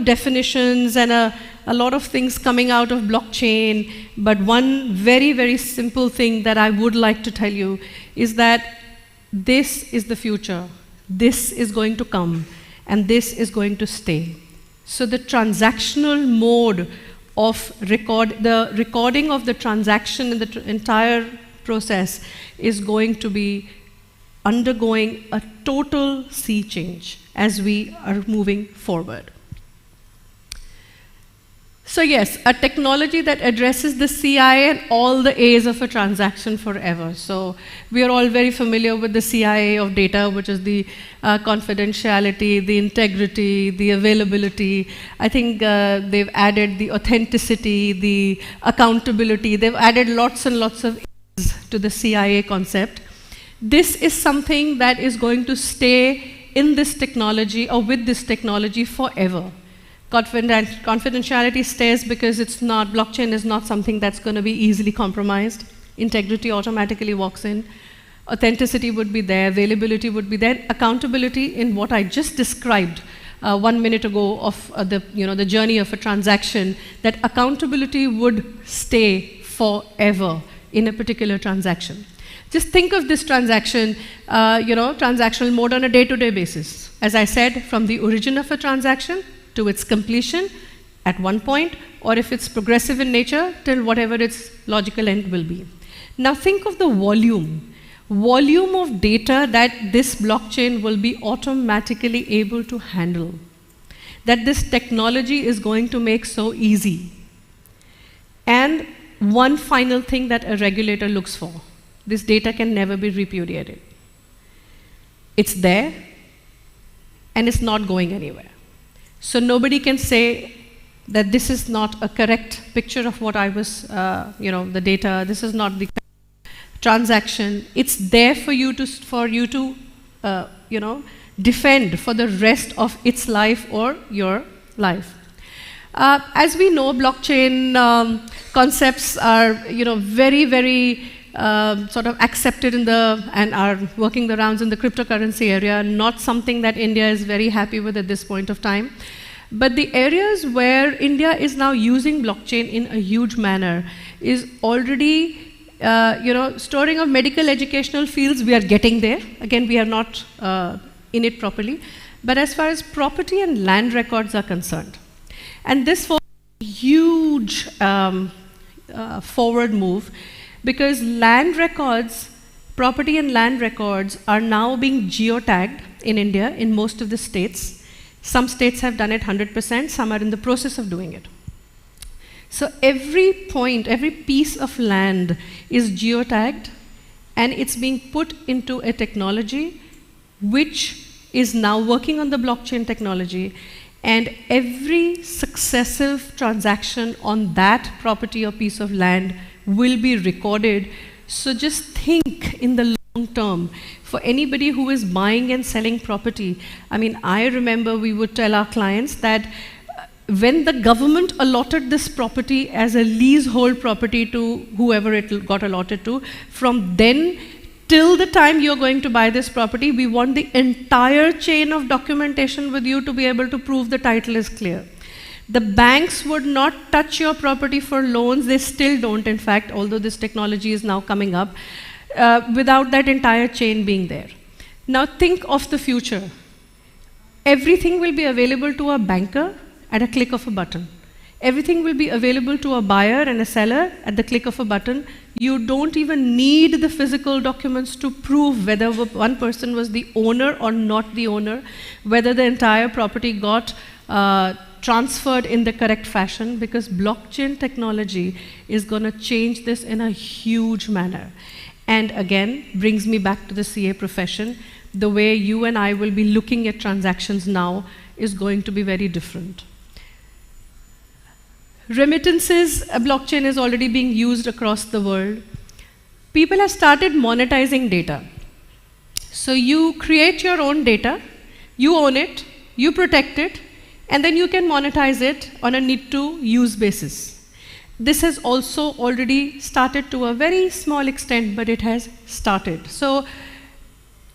Speaker 1: definitions and a lot of things coming out of blockchain, but one very, very simple thing that I would like to tell you is that this is the future. This is going to come, and this is going to stay. So the transactional mode of the recording of the transaction in the entire process is going to be undergoing a total sea change as we are moving forward. So yes, a technology that addresses the CI and all the A's of a transaction forever. So we are all very familiar with the CIA of data, which is the confidentiality, the integrity, the availability. I think they've added the authenticity, the accountability. They've added lots and lots of A's to the CIA concept. This is something that is going to stay in this technology or with this technology forever. Confidentiality stays because it's not, blockchain is not something that's going to be easily compromised. Integrity automatically walks in. Authenticity would be there, availability would be there, accountability in what I just described 1 minute ago of the journey of a transaction, that accountability would stay forever in a particular transaction. Just think of this transaction, transactional mode on a day-to-day basis. As I said, from the origin of a transaction to its completion at one point, or if it's progressive in nature, till whatever its logical end will be. Now think of the volume of data that this blockchain will be automatically able to handle, that this technology is going to make so easy. And one final thing that a regulator looks for: this data can never be repudiated. It's there, and it's not going anywhere. So nobody can say that this is not a correct picture of what I was, the data, this is not the transaction. It's there for you to defend for the rest of its life or your life. As we know, blockchain concepts are, very, very sort of accepted and are working the rounds in the cryptocurrency area, not something that India is very happy with at this point of time. But the areas where India is now using blockchain in a huge manner is already, storing of medical educational fields, we are getting there. Again, we are not in it properly. But as far as property and land records are concerned, and this was a huge forward move, because land records, property and land records are now being geotagged in India in most of the states. Some states have done it 100%, some are in the process of doing it. So every piece of land is geotagged, and it's being put into a technology which is now working on the blockchain technology, and every successive transaction on that property or piece of land will be recorded. So just think in the long term, for anybody who is buying and selling property. I mean, I remember we would tell our clients that when the government allotted this property as a leasehold property to whoever it got allotted to, from then till the time you're going to buy this property, we want the entire chain of documentation with you to be able to prove the title is clear. The banks would not touch your property for loans. They still don't, in fact, although this technology is now coming up, without that entire chain being there. Now think of the future. Everything will be available to a banker at a click of a button. Everything will be available to a buyer and a seller at the click of a button. You don't even need the physical documents to prove whether one person was the owner or not the owner, whether the entire property got transferred in the correct fashion, because blockchain technology is going to change this in a huge manner. And again, brings me back to the CA profession. The way you and I will be looking at transactions now is going to be very different. Remittances, blockchain is already being used across the world. People have started monetizing data. So you create your own data, you own it, you protect it, and then you can monetize it on a need-to-use basis. This has also already started to a very small extent, but it has started. So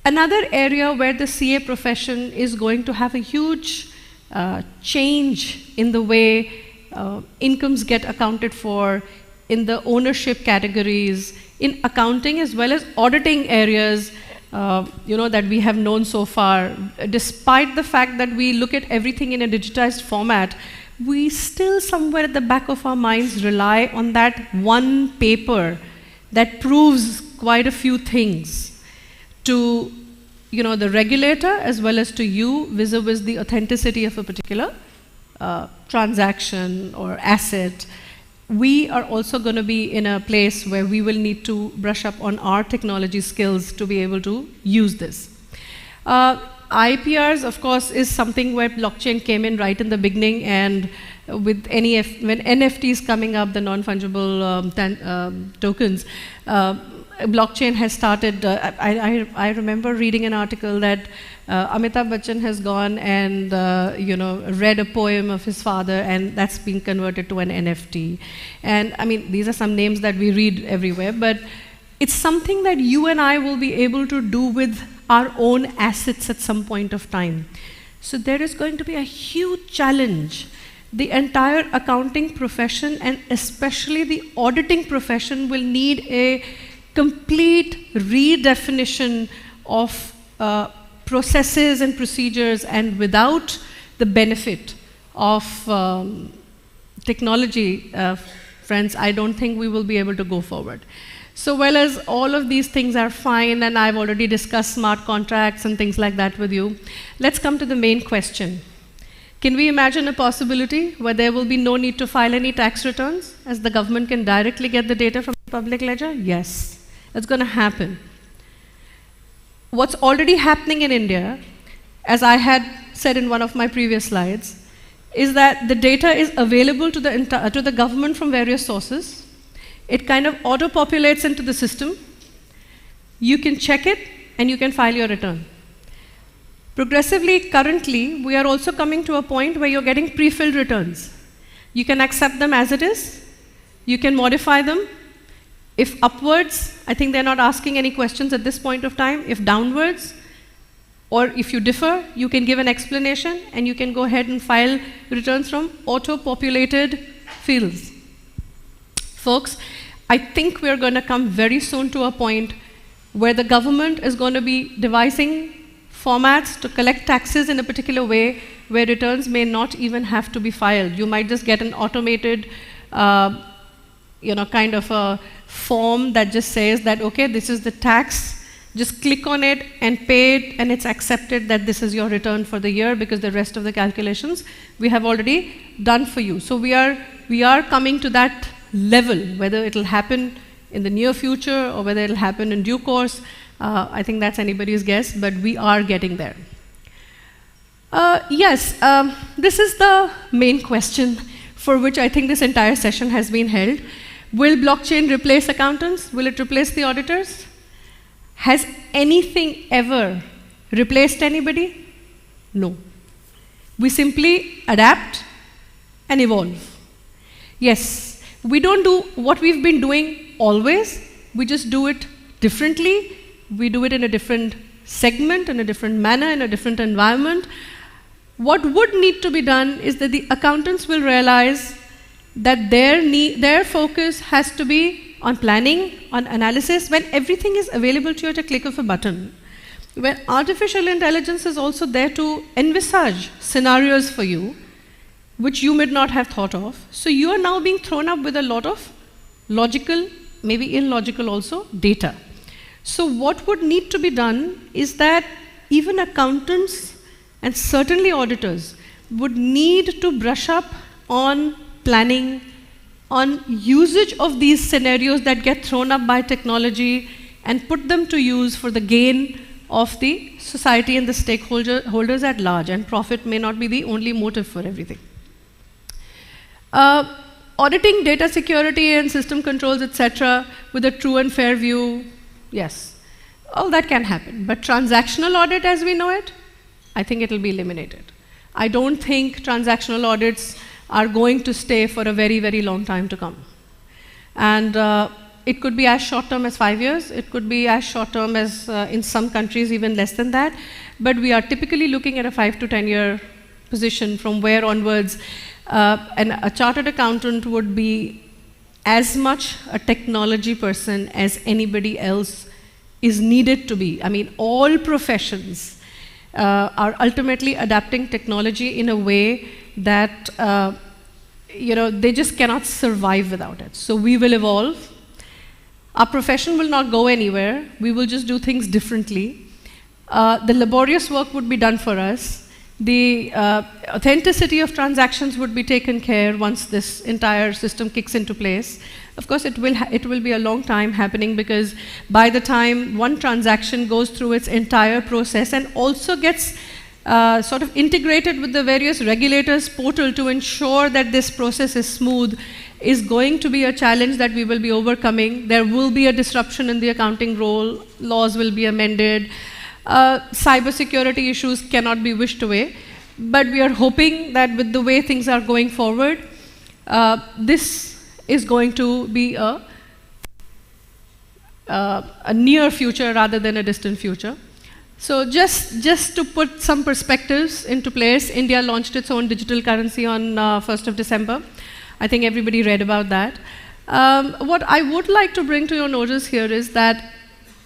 Speaker 1: another area where the CA profession is going to have a huge change in the way incomes get accounted for, in the ownership categories, in accounting as well as auditing areas, that we have known so far. Despite the fact that we look at everything in a digitized format, we still somewhere at the back of our minds rely on that one paper that proves quite a few things to the regulator as well as to you vis-a-vis the authenticity of a particular transaction or asset. We are also going to be in a place where we will need to brush up on our technology skills to be able to use this. IPRs, of course, is something where blockchain came in right in the beginning, and with when NFT is coming up, the non-fungible tokens, blockchain has started. I remember reading an article that Amitabh Bachchan has gone and read a poem of his father, and that's been converted to an NFT. And I mean, these are some names that we read everywhere, but it's something that you and I will be able to do with our own assets at some point of time. So there is going to be a huge challenge. The entire accounting profession, and especially the auditing profession, will need a complete redefinition of processes and procedures, and without the benefit of technology, friends, I don't think we will be able to go forward. So well as all of these things are fine, and I've already discussed smart contracts and things like that with you, let's come to the main question. Can we imagine a possibility where there will be no need to file any tax returns, as the government can directly get the data from the public ledger? Yes, it's going to happen. What's already happening in India, as I had said in one of my previous slides, is that the data is available to the government from various sources. It kind of auto-populates into the system. You can check it, and you can file your return. Progressively, currently, we are also coming to a point where you're getting pre-filled returns. You can accept them as it is. You can modify them. If upwards, I think they're not asking any questions at this point of time. If downwards, or if you differ, you can give an explanation, and you can go ahead and file returns from auto-populated fields. Folks, I think we're going to come very soon to a point where the government is going to be devising formats to collect taxes in a particular way where returns may not even have to be filed. You might just get an automated, kind of a form that just says that, okay, this is the tax, just click on it and pay it, and it's accepted that this is your return for the year, because the rest of the calculations we have already done for you. So we are coming to that level. Whether it'll happen in the near future or whether it'll happen in due course, I think that's anybody's guess, but we are getting there. This is the main question for which I think this entire session has been held. Will blockchain replace accountants? Will it replace the auditors? Has anything ever replaced anybody? No. We simply adapt and evolve. Yes, we don't do what we've been doing always, we just do it differently. We do it in a different segment, in a different manner, in a different environment. What would need to be done is that the accountants will realize that their focus has to be on planning, on analysis, when everything is available to you at a click of a button. When artificial intelligence is also there to envisage scenarios for you, which you may not have thought of. So you are now being thrown up with a lot of logical, maybe illogical also, data. So what would need to be done is that even accountants and certainly auditors would need to brush up on planning, on usage of these scenarios that get thrown up by technology, and put them to use for the gain of the society and the stakeholders at large. And profit may not be the only motive for everything. Auditing data security and system controls, etc., with a true and fair view, yes, all that can happen. But transactional audit as we know it, I think it will be eliminated. I don't think transactional audits are going to stay for a very, very long time to come. And it could be as short term as 5 years. It could be as short term as, in some countries, even less than that. But we are typically looking at a 5 to 10 year position from where onwards a chartered accountant would be as much a technology person as anybody else is needed to be. I mean, all professions are ultimately adapting technology in a way that they just cannot survive without it. So we will evolve. Our profession will not go anywhere. We will just do things differently. The laborious work would be done for us. The authenticity of transactions would be taken care once this entire system kicks into place. Of course, it will be a long time happening, because by the time one transaction goes through its entire process and also gets sort of integrated with the various regulators' portal to ensure that this process is smooth, is going to be a challenge that we will be overcoming. There will be a disruption in the accounting role. Laws will be amended. Cybersecurity issues cannot be wished away. But we are hoping that with the way things are going forward, this is going to be a near future rather than a distant future. So just to put some perspectives into place, India launched its own digital currency on 1st of December. I think everybody read about that. What I would like to bring to your notice here is that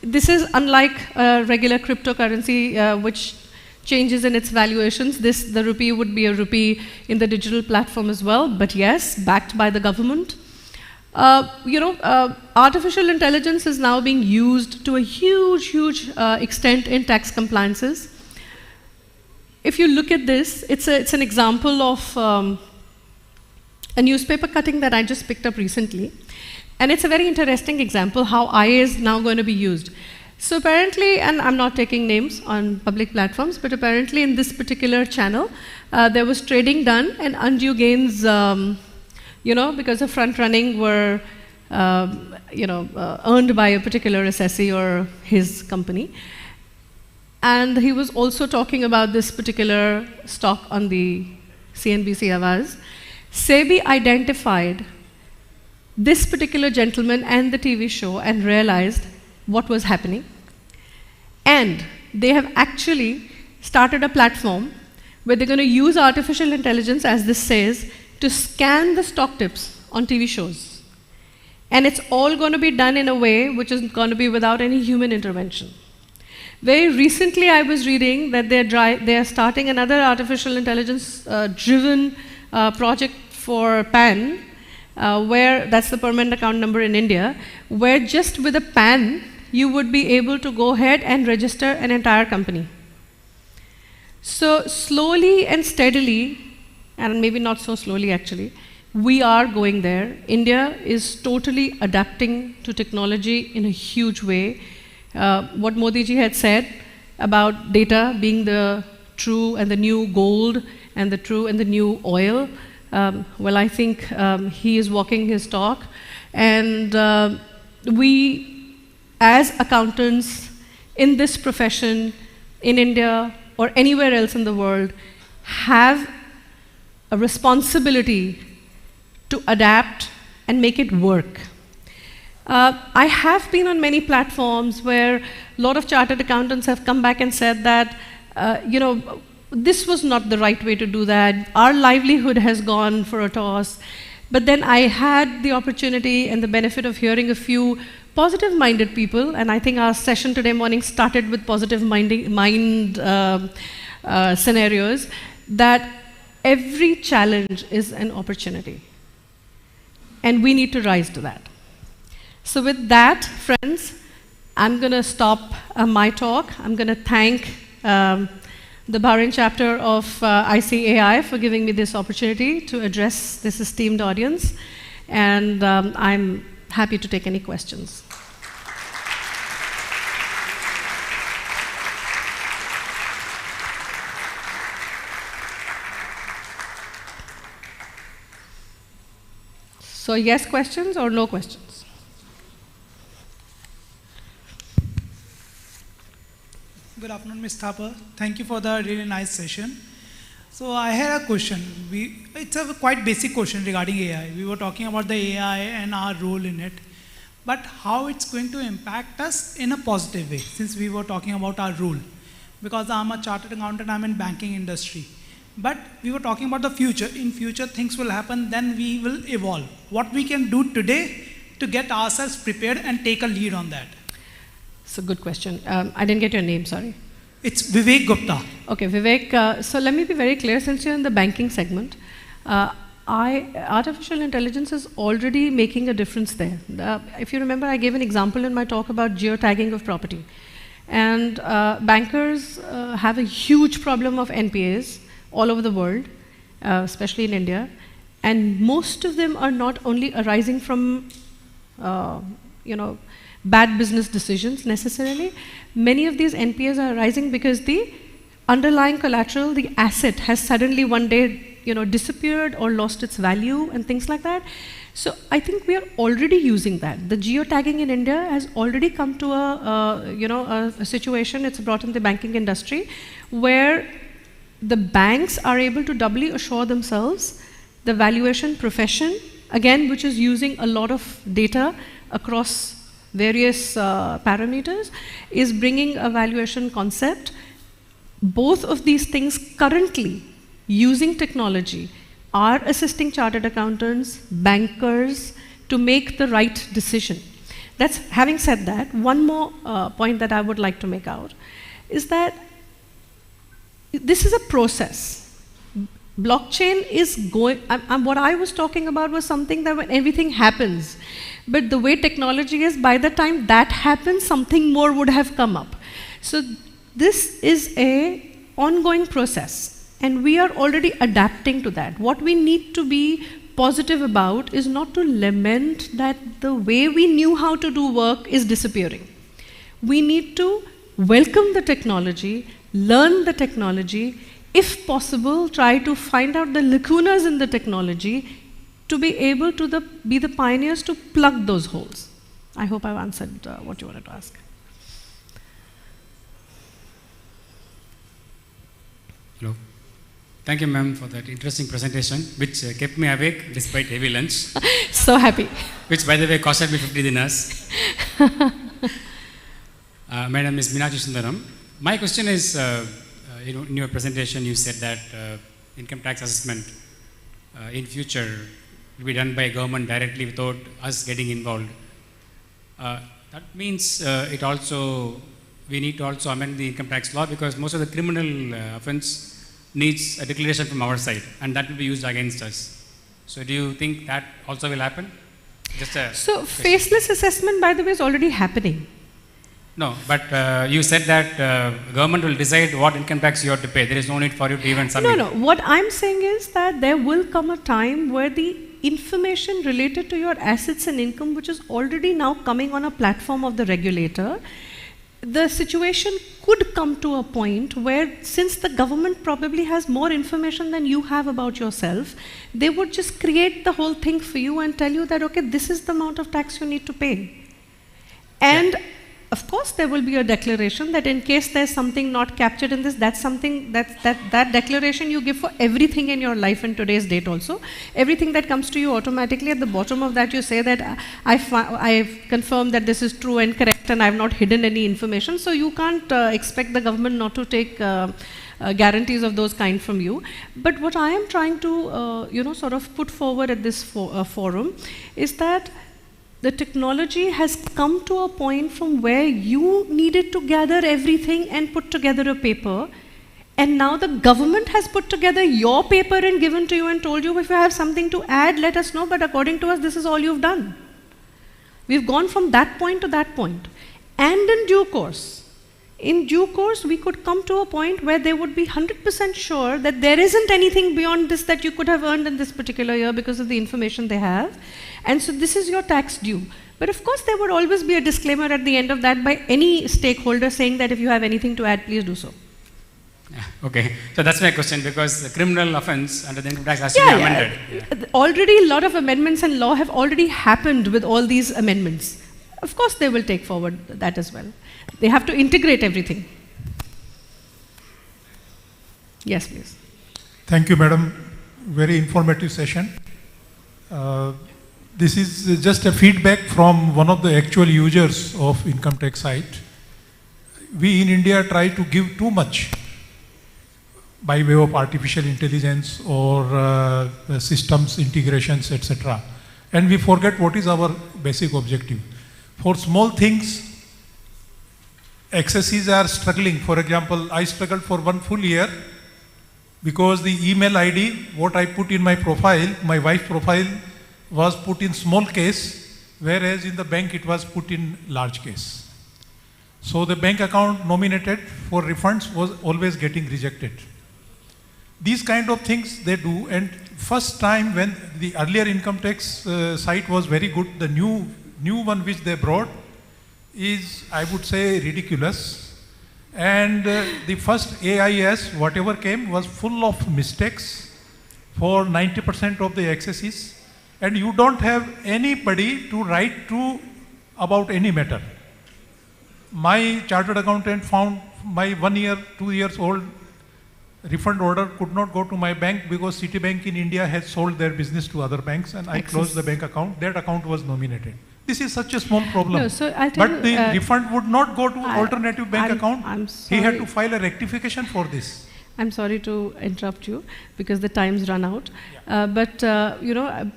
Speaker 1: this is unlike a regular cryptocurrency, which changes in its valuations. The rupee would be a rupee in the digital platform as well, but yes, backed by the government. Artificial intelligence is now being used to a huge extent in tax compliances. If you look at this, it's an example of a newspaper cutting that I just picked up recently. And it's a very interesting example how AI is now going to be used. So apparently, and I'm not taking names on public platforms, but apparently in this particular channel, there was trading done and undue gains, because of front running were, earned by a particular assessee or his company. And he was also talking about this particular stock on the CNBC Awaaz. SEBI identified this particular gentleman and the TV show and realized what was happening. And they have actually started a platform where they're going to use artificial intelligence, as this says, to scan the stock tips on TV shows. And it's all going to be done in a way which is going to be without any human intervention. Very recently, I was reading that they are starting another artificial intelligence-driven project for PAN, where that's the permanent account number in India, where just with a PAN, you would be able to go ahead and register an entire company. So slowly and steadily, and maybe not so slowly actually, we are going there. India is totally adapting to technology in a huge way. What Modi ji had said about data being the true and the new gold and the true and the new oil, well, I think he is walking his talk. And we, as accountants in this profession, in India or anywhere else in the world, have a responsibility to adapt and make it work. I have been on many platforms where a lot of chartered accountants have come back and said that, this was not the right way to do that. Our livelihood has gone for a toss. But then I had the opportunity and the benefit of hearing a few positive-minded people, and I think our session today morning started with positive mind scenarios, that every challenge is an opportunity. And we need to rise to that. So with that, friends, I'm going to stop my talk. I'm going to thank the Bahrain chapter of BCICAI for giving me this opportunity to address this esteemed audience. And I'm happy to take any questions. So yes questions or no questions?
Speaker 6: Good afternoon, Ms. Thapar. Thank you for the really nice session. So I had a question. It's a quite basic question regarding AI. We were talking about the AI and our role in it, but how it's going to impact us in a positive way, since we were talking about our role. Because I'm a chartered accountant, I'm in banking industry. But we were talking about the future. In future, things will happen, then we will evolve. What we can do today to get ourselves prepared and take a lead on that?
Speaker 1: It's a good question. I didn't get your name, sorry.
Speaker 6: It's Vivek Gupta.
Speaker 1: Okay, Vivek, so let me be very clear, since you're in the banking segment, artificial intelligence is already making a difference there. If you remember, I gave an example in my talk about geotagging of property. And bankers have a huge problem of NPAs all over the world, especially in India. And most of them are not only arising from, bad business decisions necessarily. Many of these NPAs are arising because the underlying collateral, the asset, has suddenly one day, disappeared or lost its value and things like that. So I think we are already using that. The geotagging in India has already come to a situation. It's brought in the banking industry where the banks are able to doubly assure themselves the valuation profession, again, which is using a lot of data across various parameters, is bringing a valuation concept. Both of these things currently, using technology, are assisting chartered accountants, bankers, to make the right decision. Having said that, one more point that I would like to make out is that this is a process. Blockchain is going, what I was talking about was something that when everything happens, but the way technology is, by the time that happens, something more would have come up. So this is an ongoing process, and we are already adapting to that. What we need to be positive about is not to lament that the way we knew how to do work is disappearing. We need to welcome the technology, learn the technology, if possible, try to find out the lacunas in the technology to be able to be the pioneers to plug those holes. I hope I've answered what you wanted to ask.
Speaker 7: Hello. Thank you, ma'am, for that interesting presentation, which kept me awake despite heavy lunch.
Speaker 1: So happy.
Speaker 7: Which, by the way, costed me 50 dinars. My name is Meenakshi Sundaram. My question is, in your presentation, you said that income tax assessment in future will be done by government directly without us getting involved. That means we need to also amend the income tax law, because most of the criminal offense needs a declaration from our side, and that will be used against us. So do you think that also will happen?
Speaker 1: So faceless assessment, by the way, is already happening.
Speaker 7: No, but you said that government will decide what income tax you have to pay. There is no need for you to even submit.
Speaker 1: No. What I'm saying is that there will come a time where the information related to your assets and income, which is already now coming on a platform of the regulator, the situation could come to a point where, since the government probably has more information than you have about yourself, they would just create the whole thing for you and tell you that, okay, this is the amount of tax you need to pay. And of course, there will be a declaration that in case there's something not captured in this, that's something that declaration you give for everything in your life in today's date also. Everything that comes to you automatically, at the bottom of that you say that I've confirmed that this is true and correct and I've not hidden any information. So you can't expect the government not to take guarantees of those kind from you. But what I am trying to sort of put forward at this forum is that the technology has come to a point from where you needed to gather everything and put together a paper, and now the government has put together your paper and given to you and told you, if you have something to add, let us know, but according to us, this is all you've done. We've gone from that point to that point. And in due course, we could come to a point where they would be 100% sure that there isn't anything beyond this that you could have earned in this particular year because of the information they have. And so this is your tax due. But of course, there would always be a disclaimer at the end of that by any stakeholder saying that if you have anything to add, please do so.
Speaker 7: Okay, so that's my question, because the criminal offense under the income tax has to be amended.
Speaker 1: Already a lot of amendments in law have already happened with all these amendments. Of course, they will take forward that as well. They have to integrate everything. Yes, please.
Speaker 8: Thank you, madam. Very informative session. This is just a feedback from one of the actual users of income tax site. We in India try to give too much by way of artificial intelligence or systems integrations, etc. And we forget what is our basic objective. For small things, XSEs are struggling. For example, I struggled for 1 full year because the email ID, what I put in my profile, my wife's profile, was put in small case, whereas in the bank it was put in large case. So the bank account nominated for refunds was always getting rejected. These kind of things they do, and first time when the earlier income tax site was very good, the new one which they brought is, I would say, ridiculous. And the first AIS, whatever came, was full of mistakes for 90% of the XSEs. And you don't have anybody to write to about any matter. My chartered accountant found my 1 year, 2 years old refund order could not go to my bank because Citibank in India has sold their business to other banks, and I closed the bank account. That account was nominated. This is such a small problem.
Speaker 1: No, so I'll tell
Speaker 8: but
Speaker 1: you,
Speaker 8: the refund would not go to alternative bank account.
Speaker 1: I'm sorry.
Speaker 8: He had to file a rectification for this.
Speaker 1: I'm sorry to interrupt you because the time's run out. But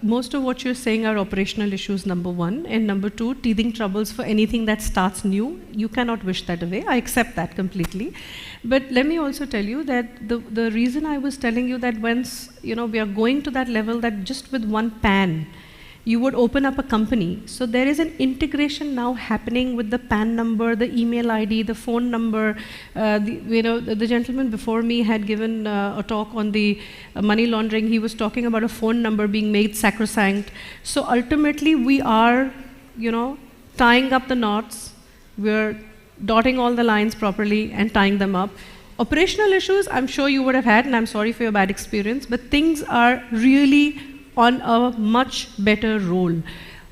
Speaker 1: most of what you're saying are operational issues, number one. And number two, teething troubles for anything that starts new. You cannot wish that away. I accept that completely. But let me also tell you that the reason I was telling you that once we are going to that level that just with one PAN, you would open up a company. So there is an integration now happening with the PAN number, the email ID, the phone number. The gentleman before me had given a talk on the money laundering. He was talking about a phone number being made sacrosanct. So ultimately we are, tying up the knots. We're dotting all the lines properly and tying them up. Operational issues, I'm sure you would have had, and I'm sorry for your bad experience, but things are really on a much better roll.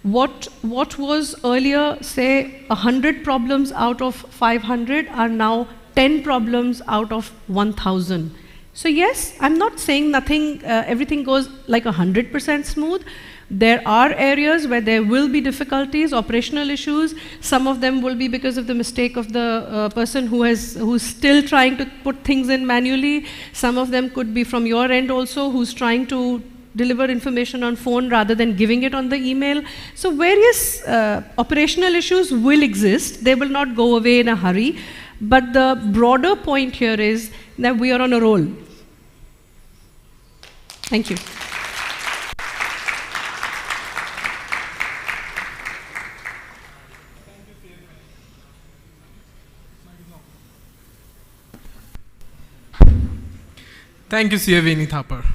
Speaker 1: What was earlier, say, 100 problems out of 500 are now 10 problems out of 1,000. So yes, I'm not saying nothing, everything goes like 100% smooth. There are areas where there will be difficulties, operational issues. Some of them will be because of the mistake of the person who's still trying to put things in manually. Some of them could be from your end also, who's trying to deliver information on phone rather than giving it on the email. So various operational issues will exist. They will not go away in a hurry. But the broader point here is that we are on a roll. Thank you.
Speaker 3: Thank you, CA Veni Thapar.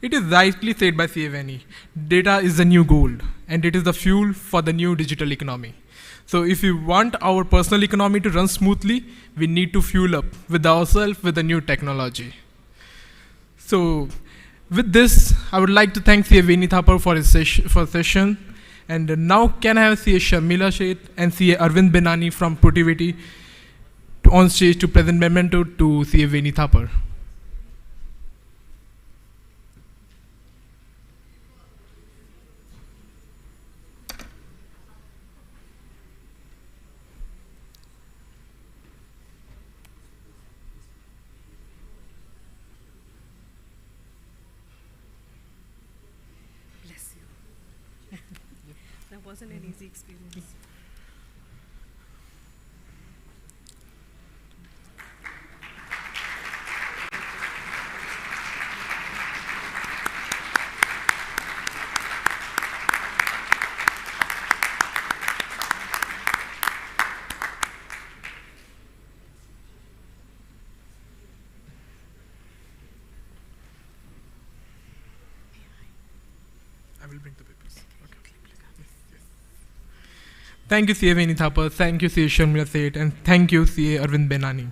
Speaker 3: It is rightly said by CA Veni, data is the new gold, and it is the fuel for the new digital economy. So if we want our personal economy to run smoothly, we need to fuel up with ourselves with the new technology. So with this, I would like to thank CA Veni Thapar for his session. And now can I have CA Sharmila Sheth and CA Arvind Benani from Protivity on stage to present memento to CA Veni Thapar.
Speaker 1: That wasn't an easy experience.
Speaker 3: I will bring the papers. Okay. Yes. Thank you, CA Veni Thapar. Thank you, CA Sharmila Sheth, and thank you, CA Arvind Benani.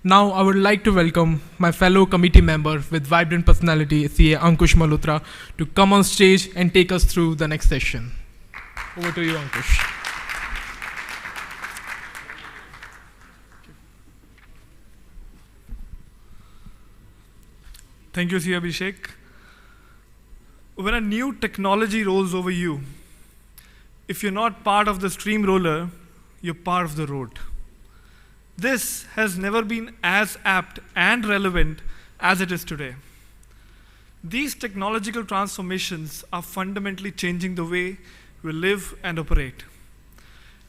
Speaker 3: Now, I would like to welcome my fellow committee member with vibrant personality, CA Ankush Malhotra, to come on stage and take us through the next session. Over to you, Ankush.
Speaker 9: Thank you, C. Abhishek. When a new technology rolls over you, if you're not part of the steamroller, you're part of the road. This has never been as apt and relevant as it is today. These technological transformations are fundamentally changing the way we live and operate.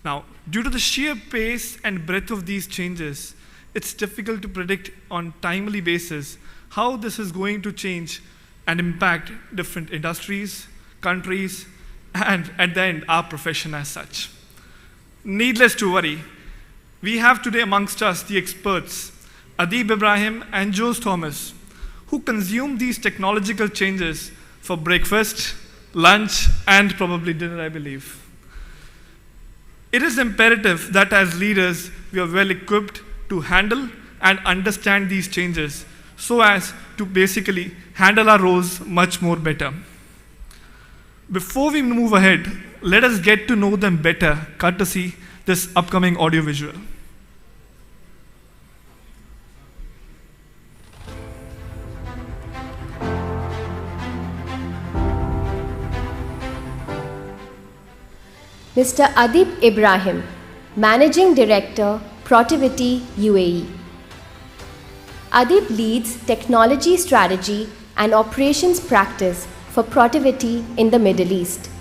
Speaker 9: Now, due to the sheer pace and breadth of these changes, it's difficult to predict on a timely basis how this is going to change and impact different industries, countries, and at the end, our profession as such. Needless to worry, we have today amongst us the experts, Adib Ibrahim and Jose Thomas, who consume these technological changes for breakfast, lunch, and probably dinner, I believe. It is imperative that as leaders, we are well equipped to handle and understand these changes so as to basically handle our roles much more better. Before we move ahead, let us get to know them better, courtesy this upcoming audiovisual.
Speaker 5: Mr. Adib Ibrahim, Managing Director, Protiviti, UAE. Adib leads technology strategy and operations practice for Protiviti in the Middle East.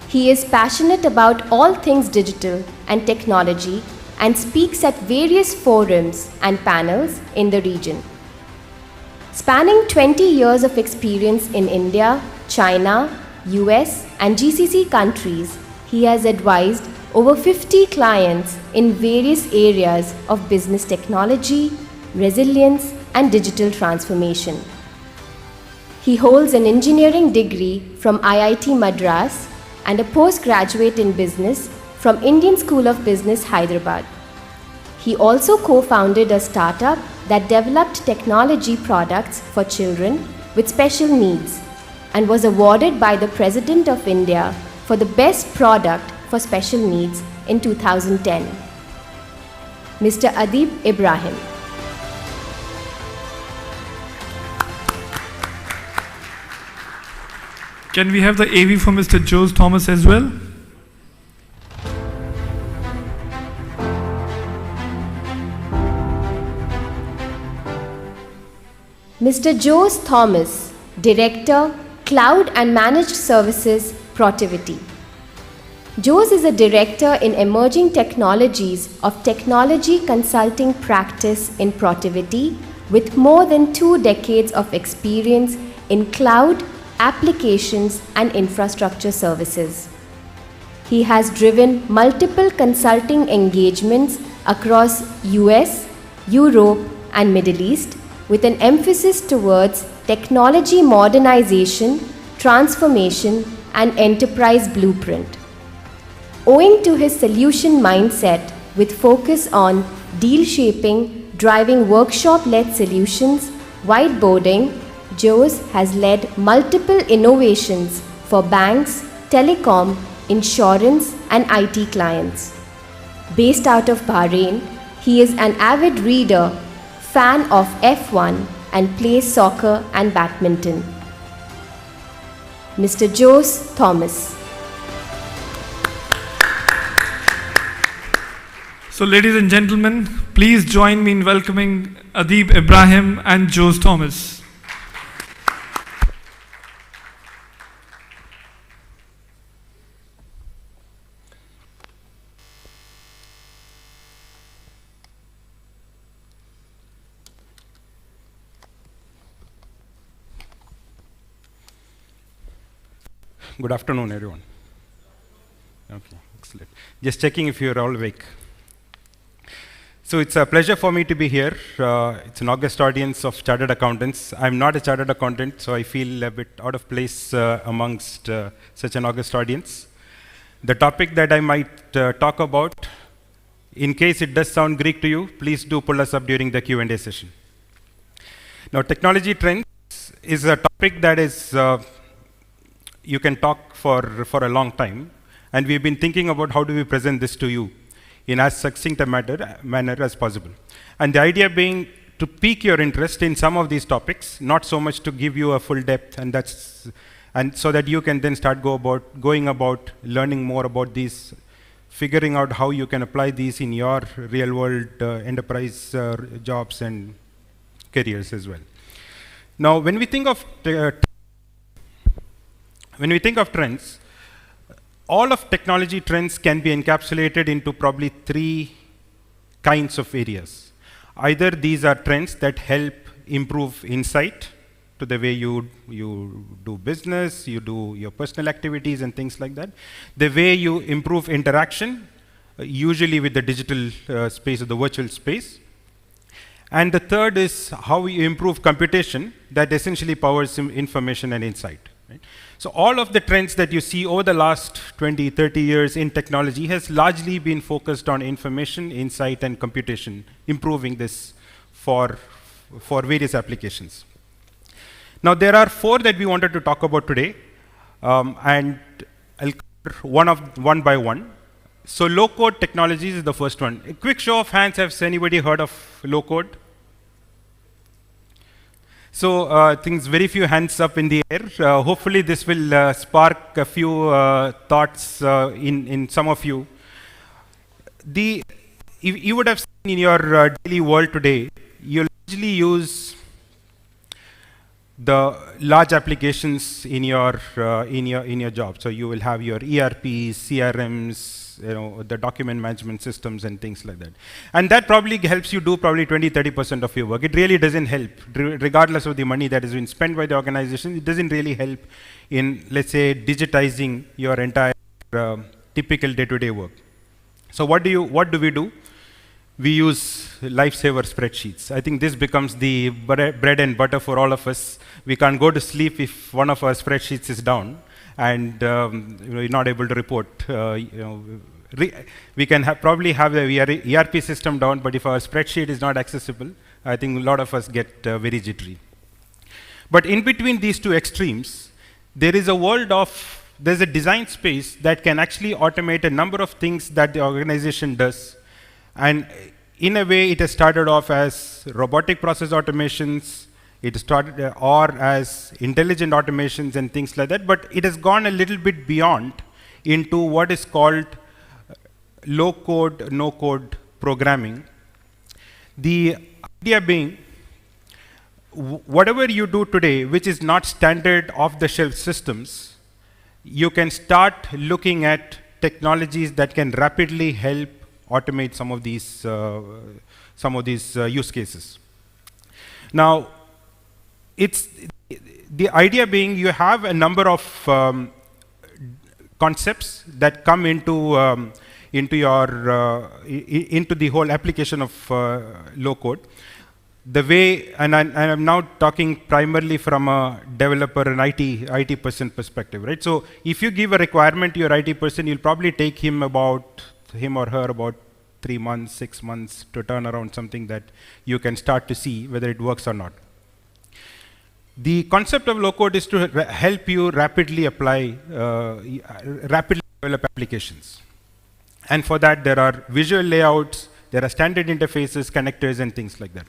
Speaker 5: He is passionate about all things digital and technology and speaks at various forums and panels in the region. Spanning 20 years of experience in India, China, US, and GCC countries, he has advised over 50 clients in various areas of business technology, resilience, and digital transformation. He holds an engineering degree from IIT Madras and a postgraduate in business from Indian School of Business, Hyderabad. He also co-founded a startup that developed technology products for children with special needs and was awarded by the President of India for the best product for special needs in 2010. Mr. Adib Ibrahim.
Speaker 9: Can we have the AV for Mr. Jose Thomas as well?
Speaker 5: Mr. Jose Thomas, Director, Cloud and Managed Services, Protiviti. Jose is a director in emerging technologies of technology consulting practice in Protiviti with more than 2 decades of experience in cloud, applications and infrastructure services. He has driven multiple consulting engagements across US, Europe and Middle East with an emphasis towards technology modernization, transformation and enterprise blueprint. Owing to his solution mindset with focus on deal shaping, driving workshop-led solutions, whiteboarding, Jose has led multiple innovations for banks, telecom, insurance and IT clients. Based out of Bahrain, he is an avid reader, fan of F1 and plays soccer and badminton. Mr. Jose Thomas.
Speaker 9: So ladies and gentlemen, please join me in welcoming Adib Ibrahim and Jose Thomas.
Speaker 10: Good afternoon, everyone. Okay, excellent. Just checking if you're all awake. So it's a pleasure for me to be here. It's an august audience of chartered accountants. I'm not a chartered accountant, so I feel a bit out of place amongst such an august audience. The topic that I might talk about, in case it does sound Greek to you, please do pull us up during the Q&A session. Now, technology trends is a topic that is you can talk for a long time, and we've been thinking about how do we present this to you in as succinct a manner as possible. And the idea being to pique your interest in some of these topics, not so much to give you a full depth, and so that you can then start going about learning more about these, figuring out how you can apply these in your real world enterprise jobs and careers as well. Now, when we think of trends, all of technology trends can be encapsulated into probably 3 kinds of areas. Either these are trends that help improve insight to the way you do business, you do your personal activities and things like that. The way you improve interaction, usually with the digital space or the virtual space. And the third is how you improve computation that essentially powers information and insight. Right? So all of the trends that you see over the last 20, 30 years in technology has largely been focused on information, insight, and computation, improving this for various applications. Now there are 4 that we wanted to talk about today, and I'll cover one by one. So low-code technologies is the first one. A quick show of hands, has anybody heard of low-code? So things, very few hands up in the air. Hopefully this will spark a few thoughts in some of you. You would have seen in your daily world today, you largely use the large applications in your job. So you will have your ERPs, CRMs, the document management systems and things like that. And that probably helps you do probably 20-30% of your work. It really doesn't help, regardless of the money that has been spent by the organization. It doesn't really help in, let's say, digitizing your entire typical day-to-day work. So what do we do? We use lifesaver spreadsheets. I think this becomes the bread and butter for all of us. We can't go to sleep if one of our spreadsheets is down and you're not able to report. We can probably have the ERP system down, but if our spreadsheet is not accessible, I think a lot of us get very jittery. But in between these two extremes, there is a world of, there's a design space that can actually automate a number of things that the organization does. And in a way, it has started off as robotic process automations, it started or as intelligent automations and things like that, but it has gone a little bit beyond into what is called low-code, no-code programming. The idea being, whatever you do today, which is not standard off-the-shelf systems, you can start looking at technologies that can rapidly help automate some of these use cases. Now, it's the idea being you have a number of concepts that come into the whole application of low code. The way, and I'm now talking primarily from a developer and IT person perspective, right? So if you give a requirement to your IT person, you'll probably take him or her about 3 months, 6 months to turn around something that you can start to see whether it works or not. The concept of low code is to help you rapidly develop applications. And for that, there are visual layouts, there are standard interfaces, connectors, and things like that.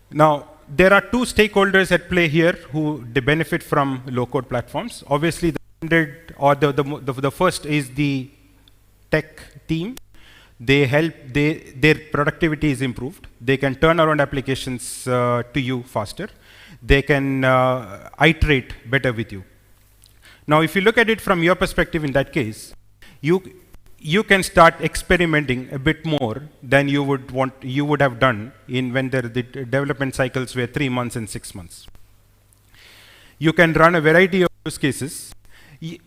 Speaker 10: Now, there are 2 stakeholders at play here who benefit from low code platforms. Obviously, the standard, or the first is the tech team. They help, their productivity is improved. They can turn around applications to you faster. They can iterate better with you. Now, if you look at it from your perspective in that case, you can start experimenting a bit more than you would have done when the development cycles were 3 months and 6 months. You can run a variety of use cases.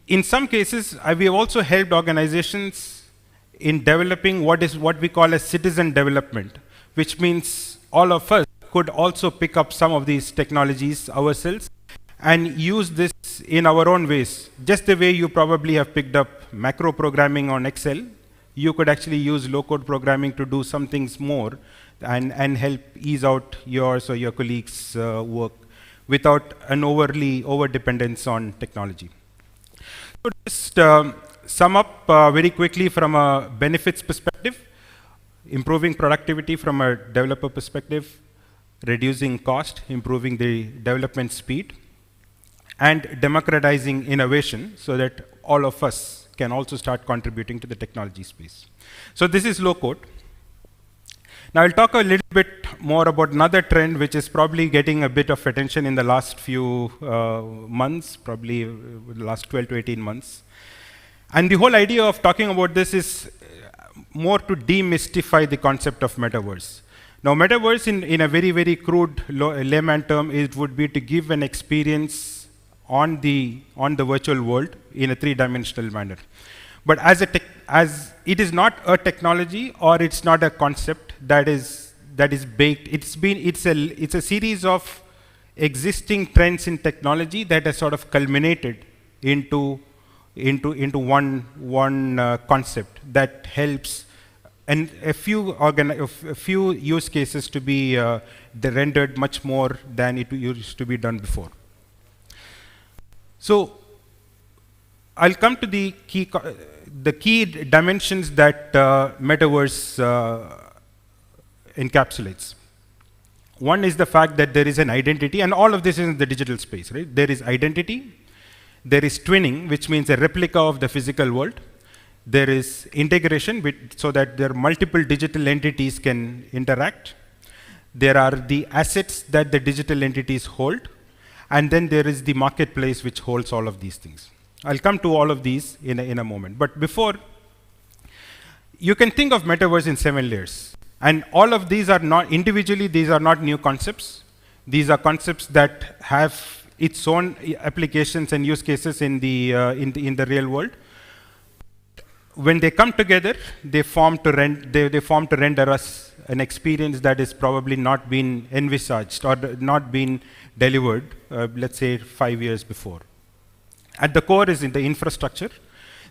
Speaker 10: In some cases, we have also helped organizations in developing what we call as citizen development, which means all of us could also pick up some of these technologies ourselves and use this in our own ways. Just the way you probably have picked up macro programming on Excel, you could actually use low-code programming to do some things more and help ease out yours or your colleagues' work without an over-dependence on technology. So just sum up very quickly from a benefits perspective, improving productivity from a developer perspective, reducing cost, improving the development speed, and democratizing innovation so that all of us can also start contributing to the technology space. So this is low code. Now I'll talk a little bit more about another trend which is probably getting a bit of attention in the last few months, probably the last 12 to 18 months. And the whole idea of talking about this is more to demystify the concept of metaverse. Now metaverse in a very, very crude layman term, it would be to give an experience on the virtual world in a three-dimensional manner. But as it is not a technology or it's not a concept that is baked. It's a series of existing trends in technology that has sort of culminated into one concept that helps and a few use cases to be rendered much more than it used to be done before. So I'll come to the key dimensions that metaverse encapsulates. One is the fact that there is an identity, and all of this is in the digital space, right? There is identity, there is twinning, which means a replica of the physical world. There is integration, so that there are multiple digital entities can interact. There are the assets that the digital entities hold, and then there is the marketplace which holds all of these things. I'll come to all of these in a moment. But before, you can think of metaverse in 7 layers. And all of these are not, individually, these are not new concepts. These are concepts that have its own applications and use cases in the real world. When they come together, they form to render us an experience that is probably not been envisaged or not been delivered, let's say 5 years before. At the core is in the infrastructure.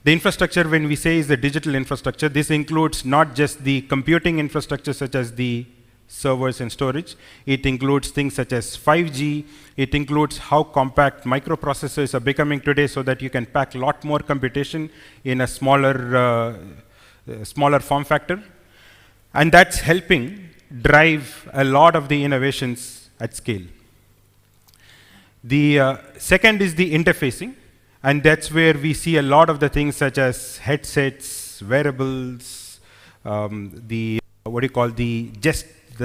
Speaker 10: The infrastructure, when we say is the digital infrastructure, this includes not just the computing infrastructure such as the servers and storage. It includes things such as 5G. It includes how compact microprocessors are becoming today so that you can pack a lot more computation in a smaller form factor. And that's helping drive a lot of the innovations at scale. The second is the interfacing. And that's where we see a lot of the things such as headsets, wearables, the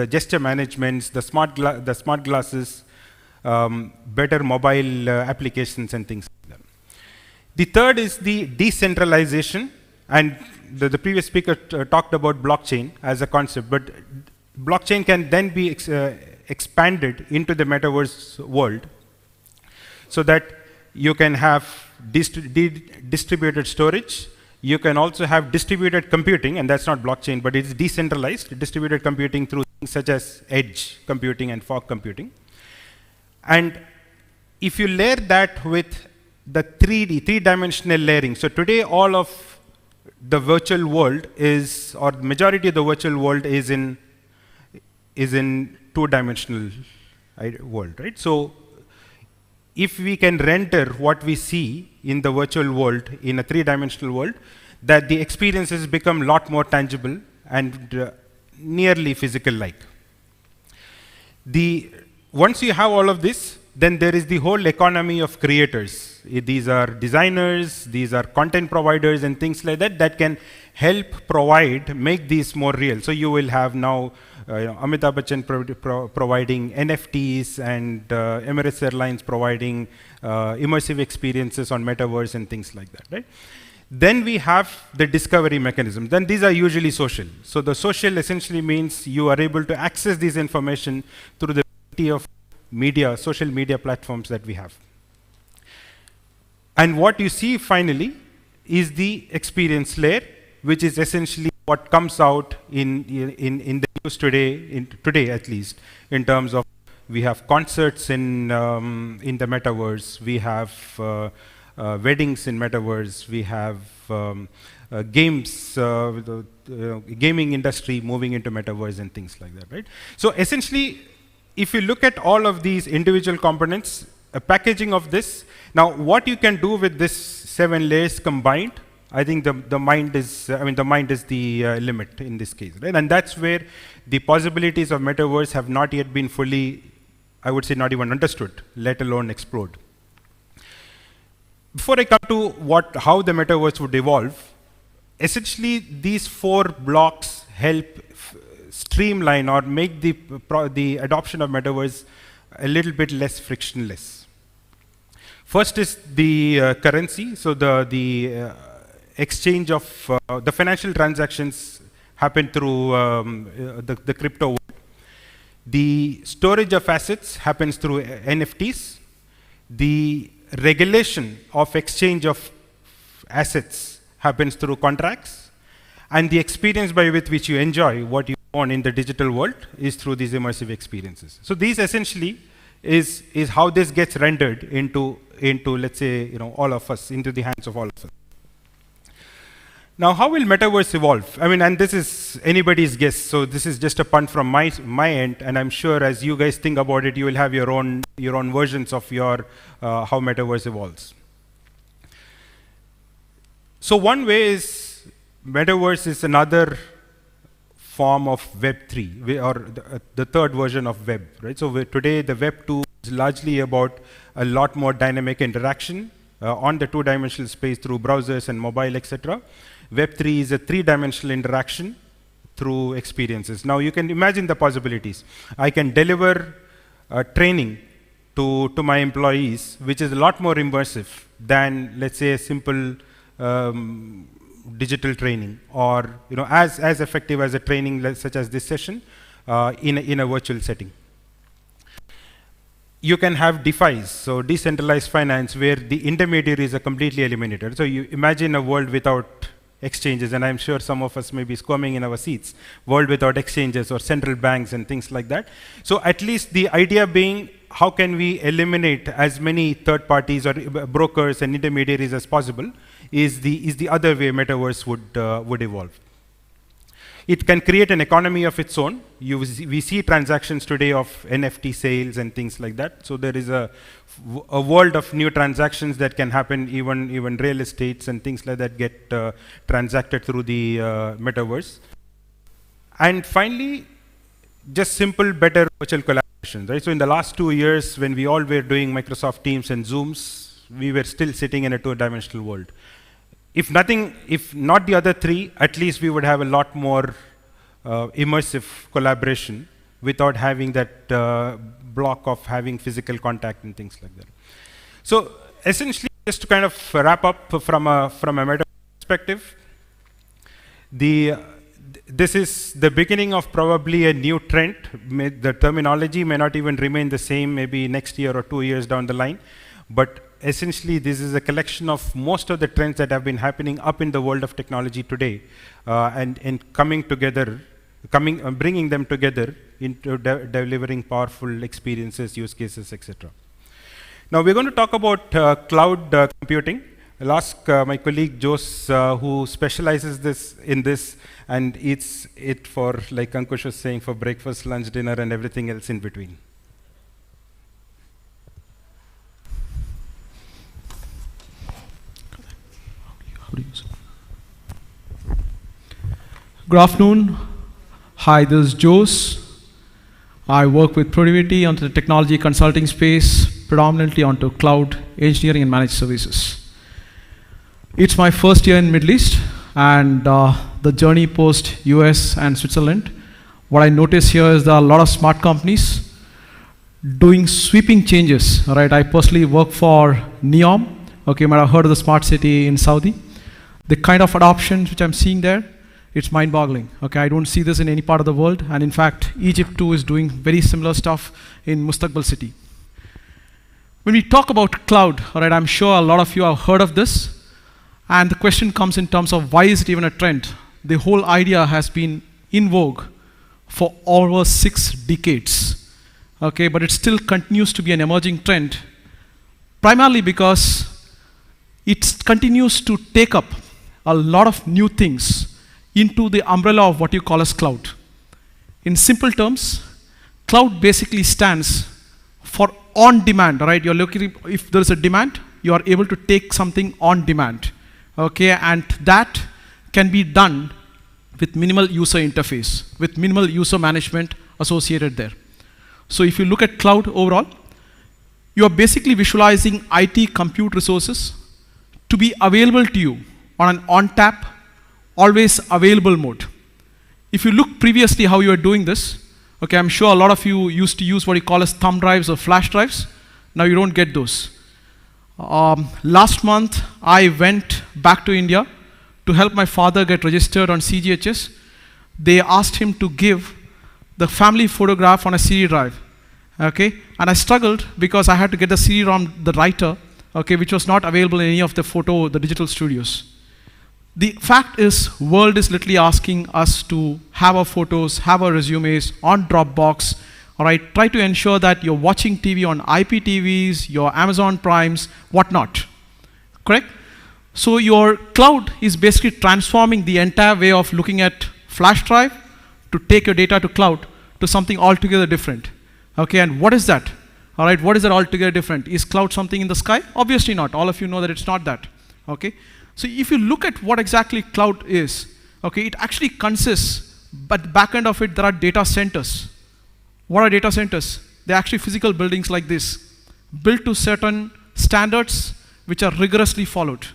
Speaker 10: gesture managements, the smart glasses, better mobile applications and things like that. The third is the decentralization, and the previous speaker talked about blockchain as a concept, but blockchain can then be expanded into the metaverse world so that you can have distributed storage. You can also have distributed computing, and that's not blockchain, but it's decentralized, distributed computing through things such as edge computing and fog computing. And if you layer that with the three-dimensional layering, so today all of the virtual world is, or the majority of the virtual world is in two-dimensional world, right? So if we can render what we see in the virtual world in a three-dimensional world, that the experiences become a lot more tangible and nearly physical-like. Once you have all of this, then there is the whole economy of creators. These are designers, these are content providers and things like that that can help make these more real. So you will have now Amitabh Bachchan providing NFTs and Emirates Airlines providing immersive experiences on metaverse and things like that, right? Then we have the discovery mechanism. Then these are usually social. So the social essentially means you are able to access this information through the variety of media, social media platforms that we have. And what you see finally is the experience layer, which is essentially what comes out in the news today at least, in terms of we have concerts in the metaverse, we have weddings in metaverse, we have games, gaming industry moving into metaverse and things like that, right? So essentially, if you look at all of these individual components, a packaging of this, now what you can do with this 7 layers combined I think the mind is, the mind is the limit in this case, right? And that's where the possibilities of metaverse have not yet been fully, I would say, not even understood, let alone explored. Before I come to how the metaverse would evolve, essentially these 4 blocks help streamline or make the adoption of metaverse a little bit less frictionless. First is the currency. So the exchange of the financial transactions happen through the crypto world. The storage of assets happens through NFTs. The regulation of exchange of assets happens through contracts. And the experience by which you enjoy what you own in the digital world is through these immersive experiences. So these essentially is how this gets rendered into let's say, all of us, into the hands of all of us. Now, how will metaverse evolve? And this is anybody's guess. So this is just a punt from my end, and I'm sure as you guys think about it, you will have your own versions of how metaverse evolves. So one way is metaverse is another form of Web3, or the third version of web, right? So today the Web 2 is largely about a lot more dynamic interaction on the 2-dimensional space through browsers and mobile, etc. Web 3 is a 3-dimensional interaction through experiences. Now you can imagine the possibilities. I can deliver training to my employees, which is a lot more immersive than, let's say, a simple digital training, or as effective as a training such as this session in a virtual setting. You can have DeFi, so decentralized finance, where the intermediaries are completely eliminated. So you imagine a world without exchanges, and I'm sure some of us may be squirming in our seats, world without exchanges or central banks and things like that. So at least the idea being, how can we eliminate as many third parties or brokers and intermediaries as possible is the other way metaverse would evolve. It can create an economy of its own. We see transactions today of NFT sales and things like that. So there is a world of new transactions that can happen, even real estates and things like that get transacted through the metaverse. And finally, just simple, better virtual collaboration, right? So in the last 2 years, when we all were doing Microsoft Teams and Zooms, we were still sitting in a 2-dimensional world. If not the other 3, at least we would have a lot more immersive collaboration without having that block of having physical contact and things like that. So essentially, just to kind of wrap up from a meta perspective, this is the beginning of probably a new trend. The terminology may not even remain the same maybe next year or 2 years down the line, but essentially, this is a collection of most of the trends that have been happening up in the world of technology today, and coming together, bringing them together into delivering powerful experiences, use cases, etc. Now, we're going to talk about cloud computing. I'll ask my colleague Jose, who specializes in this, and eats it for, like Ankush was saying, for breakfast, lunch, dinner, and everything else in between.
Speaker 11: Good afternoon. Hi, this is Jose. I work with Productivity onto the technology consulting space, predominantly onto cloud engineering and managed services. It's my first year in Middle East, and the journey post US and Switzerland. What I notice here is there are a lot of smart companies doing sweeping changes. Right? I personally work for NEOM. Okay, you might have heard of the smart city in Saudi. The kind of adoptions which I'm seeing there, it's mind-boggling. Okay, I don't see this in any part of the world, and in fact, Egypt too is doing very similar stuff in Mustaqbal city. When we talk about cloud, all right, I'm sure a lot of you have heard of this, and the question comes in terms of why is it even a trend? The whole idea has been in vogue for over 6 decades. Okay, but it still continues to be an emerging trend, primarily because it continues to take up a lot of new things into the umbrella of what you call as cloud. In simple terms, cloud basically stands for on demand, right? You're looking, if there's a demand, you are able to take something on demand. Okay, and that can be done with minimal user interface, with minimal user management associated there. So if you look at cloud overall, you are basically visualizing IT compute resources to be available to you on an on-tap, always available mode. If you look previously how you are doing this, okay, I'm sure a lot of you used to use what you call as thumb drives or flash drives. Now you don't get those. Last month, I went back to India to help my father get registered on CGHS. They asked him to give the family photograph on a CD drive. Okay, and I struggled because I had to get the CD-ROM, the writer, okay, which was not available in any of the digital studios. The fact is, world is literally asking us to have our photos, have our resumes on Dropbox, all right, try to ensure that you're watching TV on IPTVs, your Amazon Primes, whatnot, correct? So your cloud is basically transforming the entire way of looking at flash drive to take your data to cloud to something altogether different. Okay, and what is that? All right, what is that altogether different? Is cloud something in the sky? Obviously not. All of you know that it's not that. Okay, so if you look at what exactly cloud is, okay, it actually consists, but the back end of it, there are data centers. What are data centers? They're actually physical buildings like this, built to certain standards which are rigorously followed.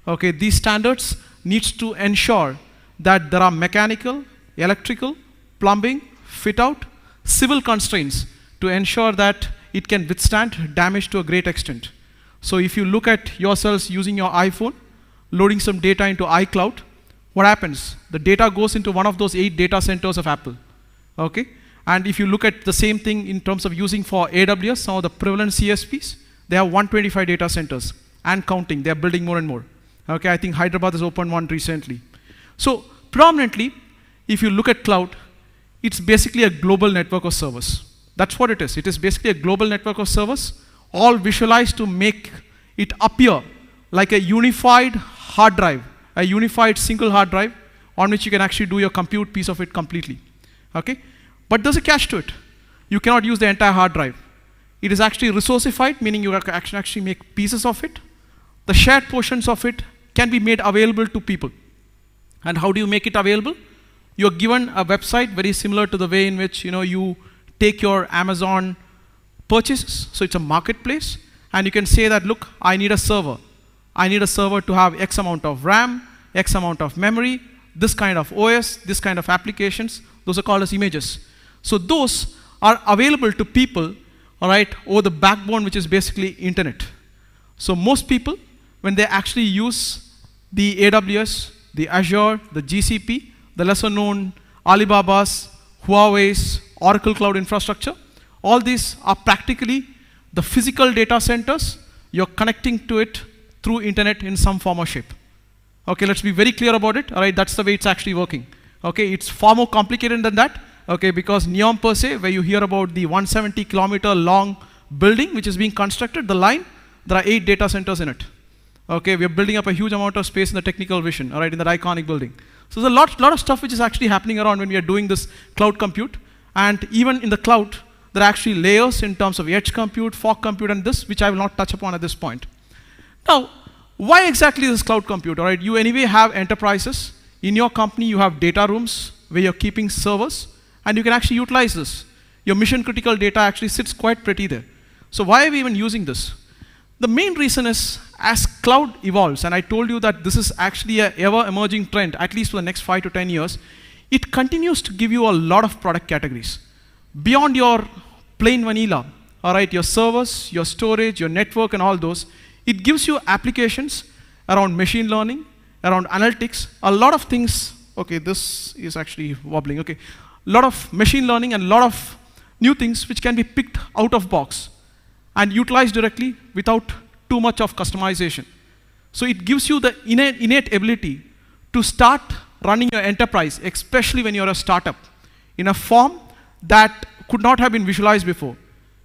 Speaker 11: Okay, these standards needs to ensure that there are mechanical, electrical, plumbing, fit out, civil constraints to ensure that it can withstand damage to a great extent. So if you look at yourselves using your iPhone, loading some data into iCloud, what happens? The data goes into one of those 8 data centers of Apple. Okay? And if you look at the same thing in terms of using for AWS, some of the prevalent CSPs, they have 125 data centers and counting. They are building more and more. Okay, I think Hyderabad has opened one recently. So predominantly, if you look at cloud, it's basically a global network of servers. That's what it is. It is basically a global network of servers, all visualized to make it appear like a unified hard drive, a unified single hard drive on which you can actually do your compute piece of it completely. Okay? But there's a catch to it. You cannot use the entire hard drive. It is actually resourcified, meaning you can actually make pieces of it. The shared portions of it can be made available to people. And how do you make it available? You're given a website very similar to the way in which you take your Amazon purchases. So it's a marketplace, and you can say that, look, I need a server. I need a server to have X amount of RAM, X amount of memory, this kind of OS, this kind of applications. Those are called as images. So those are available to people, all right, over the backbone, which is basically internet. So most people, when they actually use the AWS, the Azure, the GCP, the lesser known Alibaba's, Huawei's, Oracle Cloud Infrastructure, all these are practically the physical data centers. You're connecting to it through internet in some form or shape. Okay, let's be very clear about it. All right, that's the way it's actually working. Okay, it's far more complicated than that. Okay, because NEOM per se, where you hear about the 170-kilometer long building which is being constructed, the line, there are 8 data centers in it. Okay, we are building up a huge amount of space in the technical vision, all right, in that iconic building. So there's a lot of stuff which is actually happening around when we are doing this cloud compute. And even in the cloud, there are actually layers in terms of edge compute, fog compute, and this, which I will not touch upon at this point. Now, why exactly this cloud compute? All right, you anyway have enterprises. In your company, you have data rooms where you're keeping servers, and you can actually utilize this. Your mission critical data actually sits quite pretty there. So why are we even using this? The main reason is, as cloud evolves, and I told you that this is actually an ever-emerging trend, at least for the next 5 to 10 years, it continues to give you a lot of product categories. Beyond your plain vanilla, all right, your servers, your storage, your network, and all those, it gives you applications around machine learning, around analytics, a lot of things. Okay, this is actually wobbling. Okay, a lot of machine learning and a lot of new things which can be picked out of box and utilized directly without too much of customization. So it gives you the innate ability to start running your enterprise, especially when you're a startup, in a form that could not have been visualized before.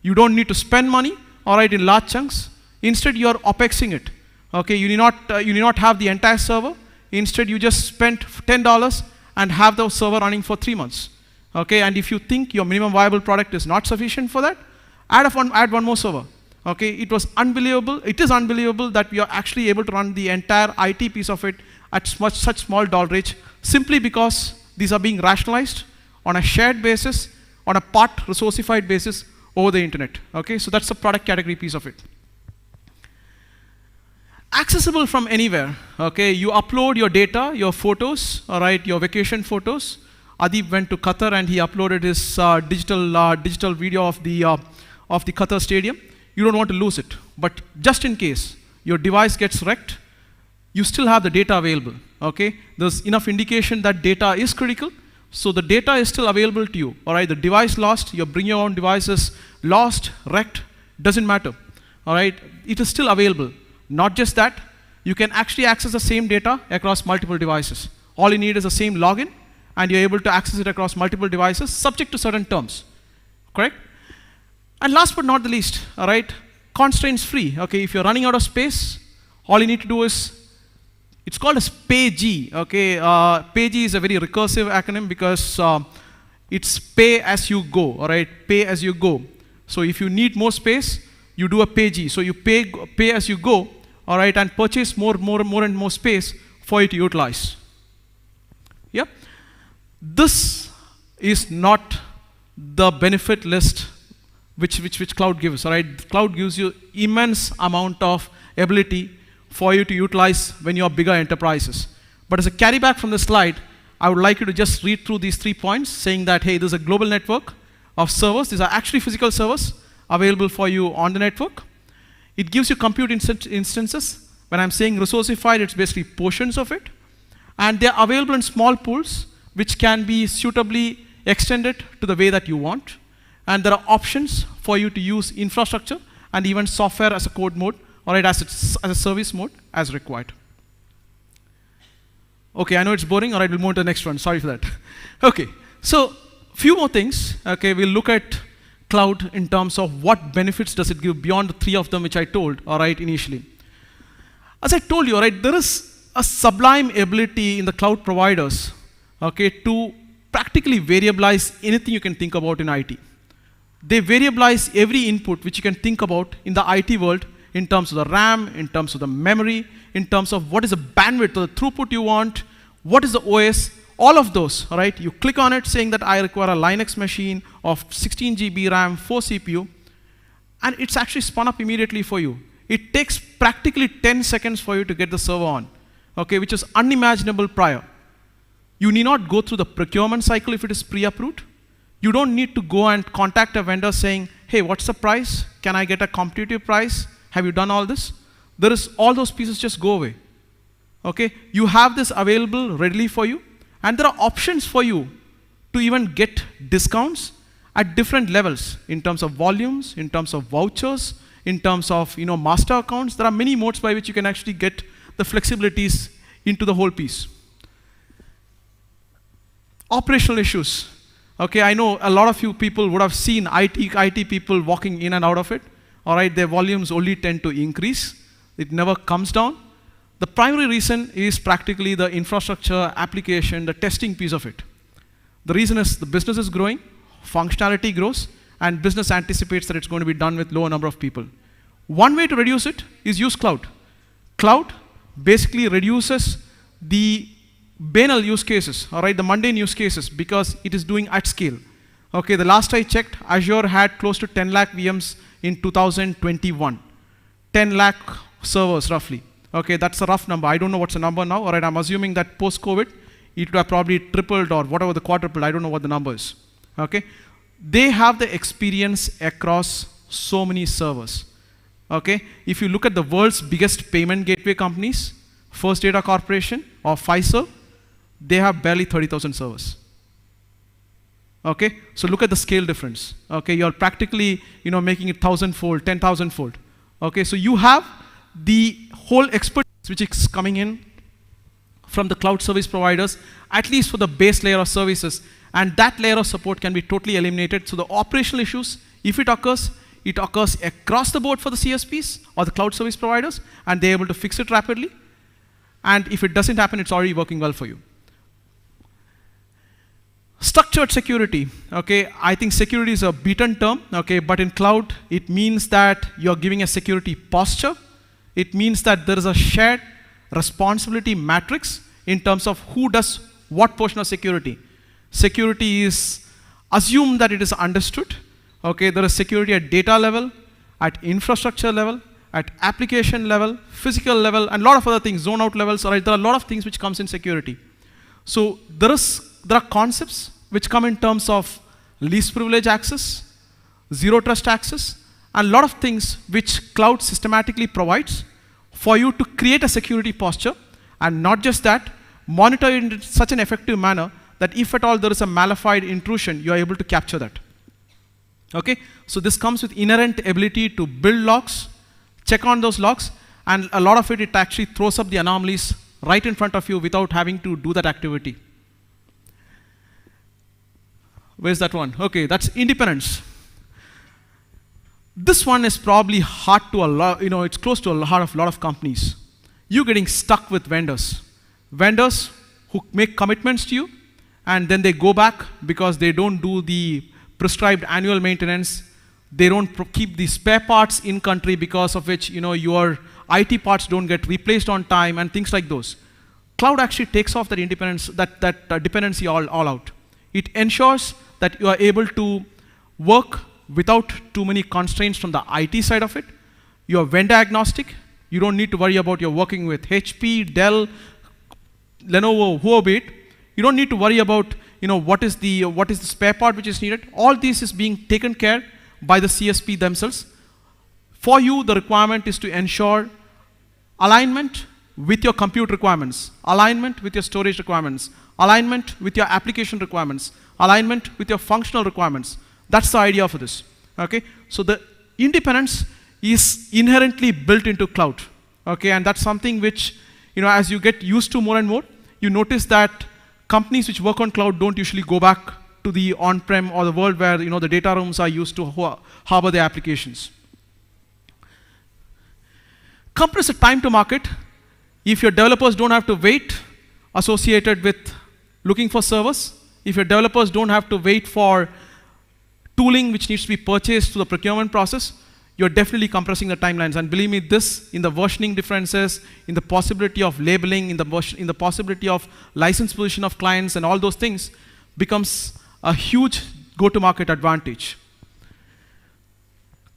Speaker 11: You don't need to spend money, all right, in large chunks. Instead, you're OPEXing it. Okay, you need not have the entire server. Instead, you just spend $10 and have the server running for 3 months. Okay, and if you think your minimum viable product is not sufficient for that, add one more server. Okay, it was unbelievable. It is unbelievable that we are actually able to run the entire IT piece of it at such small dollarage, simply because these are being rationalized on a shared basis, on a part resourcified basis over the internet. Okay, so that's the product category piece of it. Accessible from anywhere. Okay, you upload your data, your photos, all right, your vacation photos. Adib went to Qatar and he uploaded his digital video of the Qatar stadium. You don't want to lose it, but just in case your device gets wrecked, you still have the data available. Okay, there's enough indication that data is critical, so the data is still available to you. All right, the device lost, you bring your own devices, lost, wrecked, doesn't matter. All right, it is still available. Not just that, you can actually access the same data across multiple devices. All you need is the same login, and you're able to access it across multiple devices, subject to certain terms. Correct? And last but not the least, all right, constraints free. Okay, if you're running out of space, all you need to do is, it's called as PayG. Okay, PayG is a very recursive acronym because it's pay as you go. All right, pay as you go. So if you need more space, you do a PayG. So you pay as you go. All right, and purchase more and more space for you to utilize. Yep. This is not the benefit list which cloud gives. All right, cloud gives you immense amount of ability for you to utilize when you are bigger enterprises. But as a carry back from the slide, I would like you to just read through these 3 points, saying that, hey, there's a global network of servers. These are actually physical servers available for you on the network. It gives you compute instances. When I'm saying resourcified, it's basically portions of it. And they're available in small pools, which can be suitably extended to the way that you want. And there are options for you to use infrastructure and even software as a code mode, or as a service mode as required. Okay, I know it's boring. All right, we'll move to the next one. Sorry for that. Okay, so few more things. Okay, we'll look at cloud in terms of what benefits does it give beyond the 3 of them which I told, all right, initially. As I told you, all right, there is a sublime ability in the cloud providers, okay, to practically variabilize anything you can think about in IT. They variabilize every input which you can think about in the IT world in terms of the RAM, in terms of the memory, in terms of what is the bandwidth or the throughput you want, what is the OS, all of those, all right? You click on it saying that I require a Linux machine of 16 GB RAM, 4 CPU, and it's actually spun up immediately for you. It takes practically 10 seconds for you to get the server on, okay, which is unimaginable prior. You need not go through the procurement cycle if it is pre-approved. You don't need to go and contact a vendor saying, hey, what's the price? Can I get a competitive price? Have you done all this? There is, all those pieces just go away. Okay, you have this available readily for you, and there are options for you to even get discounts at different levels in terms of volumes, in terms of vouchers, in terms of master accounts. There are many modes by which you can actually get the flexibilities into the whole piece. Operational issues. Okay, I know a lot of you people would have seen IT people walking in and out of it. All right, their volumes only tend to increase. It never comes down. The primary reason is practically the infrastructure, application, the testing piece of it. The reason is the business is growing, functionality grows, and business anticipates that it's going to be done with lower number of people. One way to reduce it is use cloud. Cloud basically reduces the banal use cases, all right, the mundane use cases, because it is doing at scale. Okay, the last I checked, Azure had close to 10 lakh VMs in 2021. 10 lakh servers roughly. Okay, that's a rough number. I don't know what's the number now. All right, I'm assuming that post-COVID, it would have probably tripled or whatever the quadrupled. I don't know what the number is. Okay, they have the experience across so many servers. Okay, if you look at the world's biggest payment gateway companies, First Data Corporation or Pfizer, they have barely 30,000 servers. Okay, so look at the scale difference. Okay, you're practically making it 1,000-fold, 10,000-fold. Okay, so you have the whole expertise which is coming in from the cloud service providers, at least for the base layer of services, and that layer of support can be totally eliminated. So the operational issues, if it occurs across the board for the CSPs or the cloud service providers, and they're able to fix it rapidly. And if it doesn't happen, it's already working well for you. Structured security, okay, I think security is a beaten term, okay, but in cloud, it means that you're giving a security posture. It means that there is a shared responsibility matrix in terms of who does what portion of security. Security is assumed that it is understood, okay, there is security at data level, at infrastructure level, at application level, physical level, and a lot of other things, zone out levels, right, there are a lot of things which comes in security. So there are concepts which come in terms of least privilege access, zero trust access, and a lot of things which cloud systematically provides for you to create a security posture, and not just that, monitor it in such an effective manner that if at all there is a malified intrusion, you are able to capture that. Okay, so this comes with inherent ability to build logs, check on those logs, and a lot of it actually throws up the anomalies right in front of you without having to do that activity. Where's that one? Okay, that's independence. This one is probably hard to a lot, it's close to a heart of a lot of companies. You getting stuck with vendors. Vendors who make commitments to you, and then they go back because they don't do the prescribed annual maintenance. They don't keep the spare parts in country, because of which your IT parts don't get replaced on time and things like those. Cloud actually takes off that independence, that dependency all out. It ensures that you are able to work without too many constraints from the IT side of it. You are vendor agnostic. You don't need to worry about you're working with HP, Dell, Lenovo, whoever be it. You don't need to worry about what is the spare part which is needed. All this is being taken care by the CSP themselves. For you, the requirement is to ensure alignment with your compute requirements, alignment with your storage requirements, alignment with your application requirements, alignment with your functional requirements. That's the idea for this. Okay, so the independence is inherently built into cloud. Okay, and that's something which, as you get used to more and more, you notice that companies which work on cloud don't usually go back to the on-prem or the world where the data rooms are used to harbor their applications. Compress the time to market. If your developers don't have to wait associated with looking for servers, if your developers don't have to wait for tooling which needs to be purchased through the procurement process, you're definitely compressing the timelines. And believe me, this, in the versioning differences, in the possibility of labeling, in the possibility of license position of clients and all those things, becomes a huge go-to-market advantage.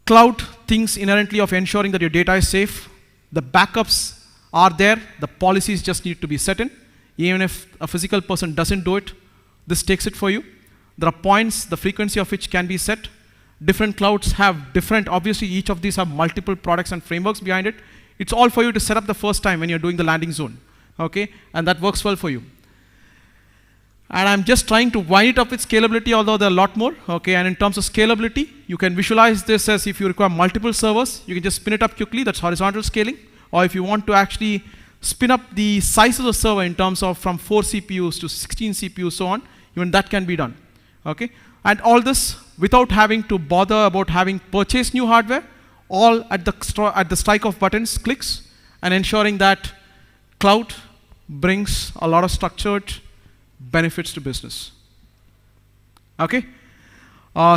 Speaker 11: Cloud thinks inherently of ensuring that your data is safe. The backups are there. The policies just need to be set in. Even if a physical person doesn't do it, this takes it for you. There are points, the frequency of which can be set. Different clouds have different, obviously each of these have multiple products and frameworks behind it. It's all for you to set up the first time when you're doing the landing zone. Okay, and that works well for you. And I'm just trying to wind it up with scalability, although there are a lot more. Okay, and in terms of scalability, you can visualize this as if you require multiple servers, you can just spin it up quickly, that's horizontal scaling. Or if you want to actually spin up the size of the server in terms of from 4 CPUs to 16 CPUs, so on, even that can be done. Okay, and all this without having to bother about having purchased new hardware, all at the strike of buttons, clicks, and ensuring that cloud brings a lot of structured benefits to business. Okay,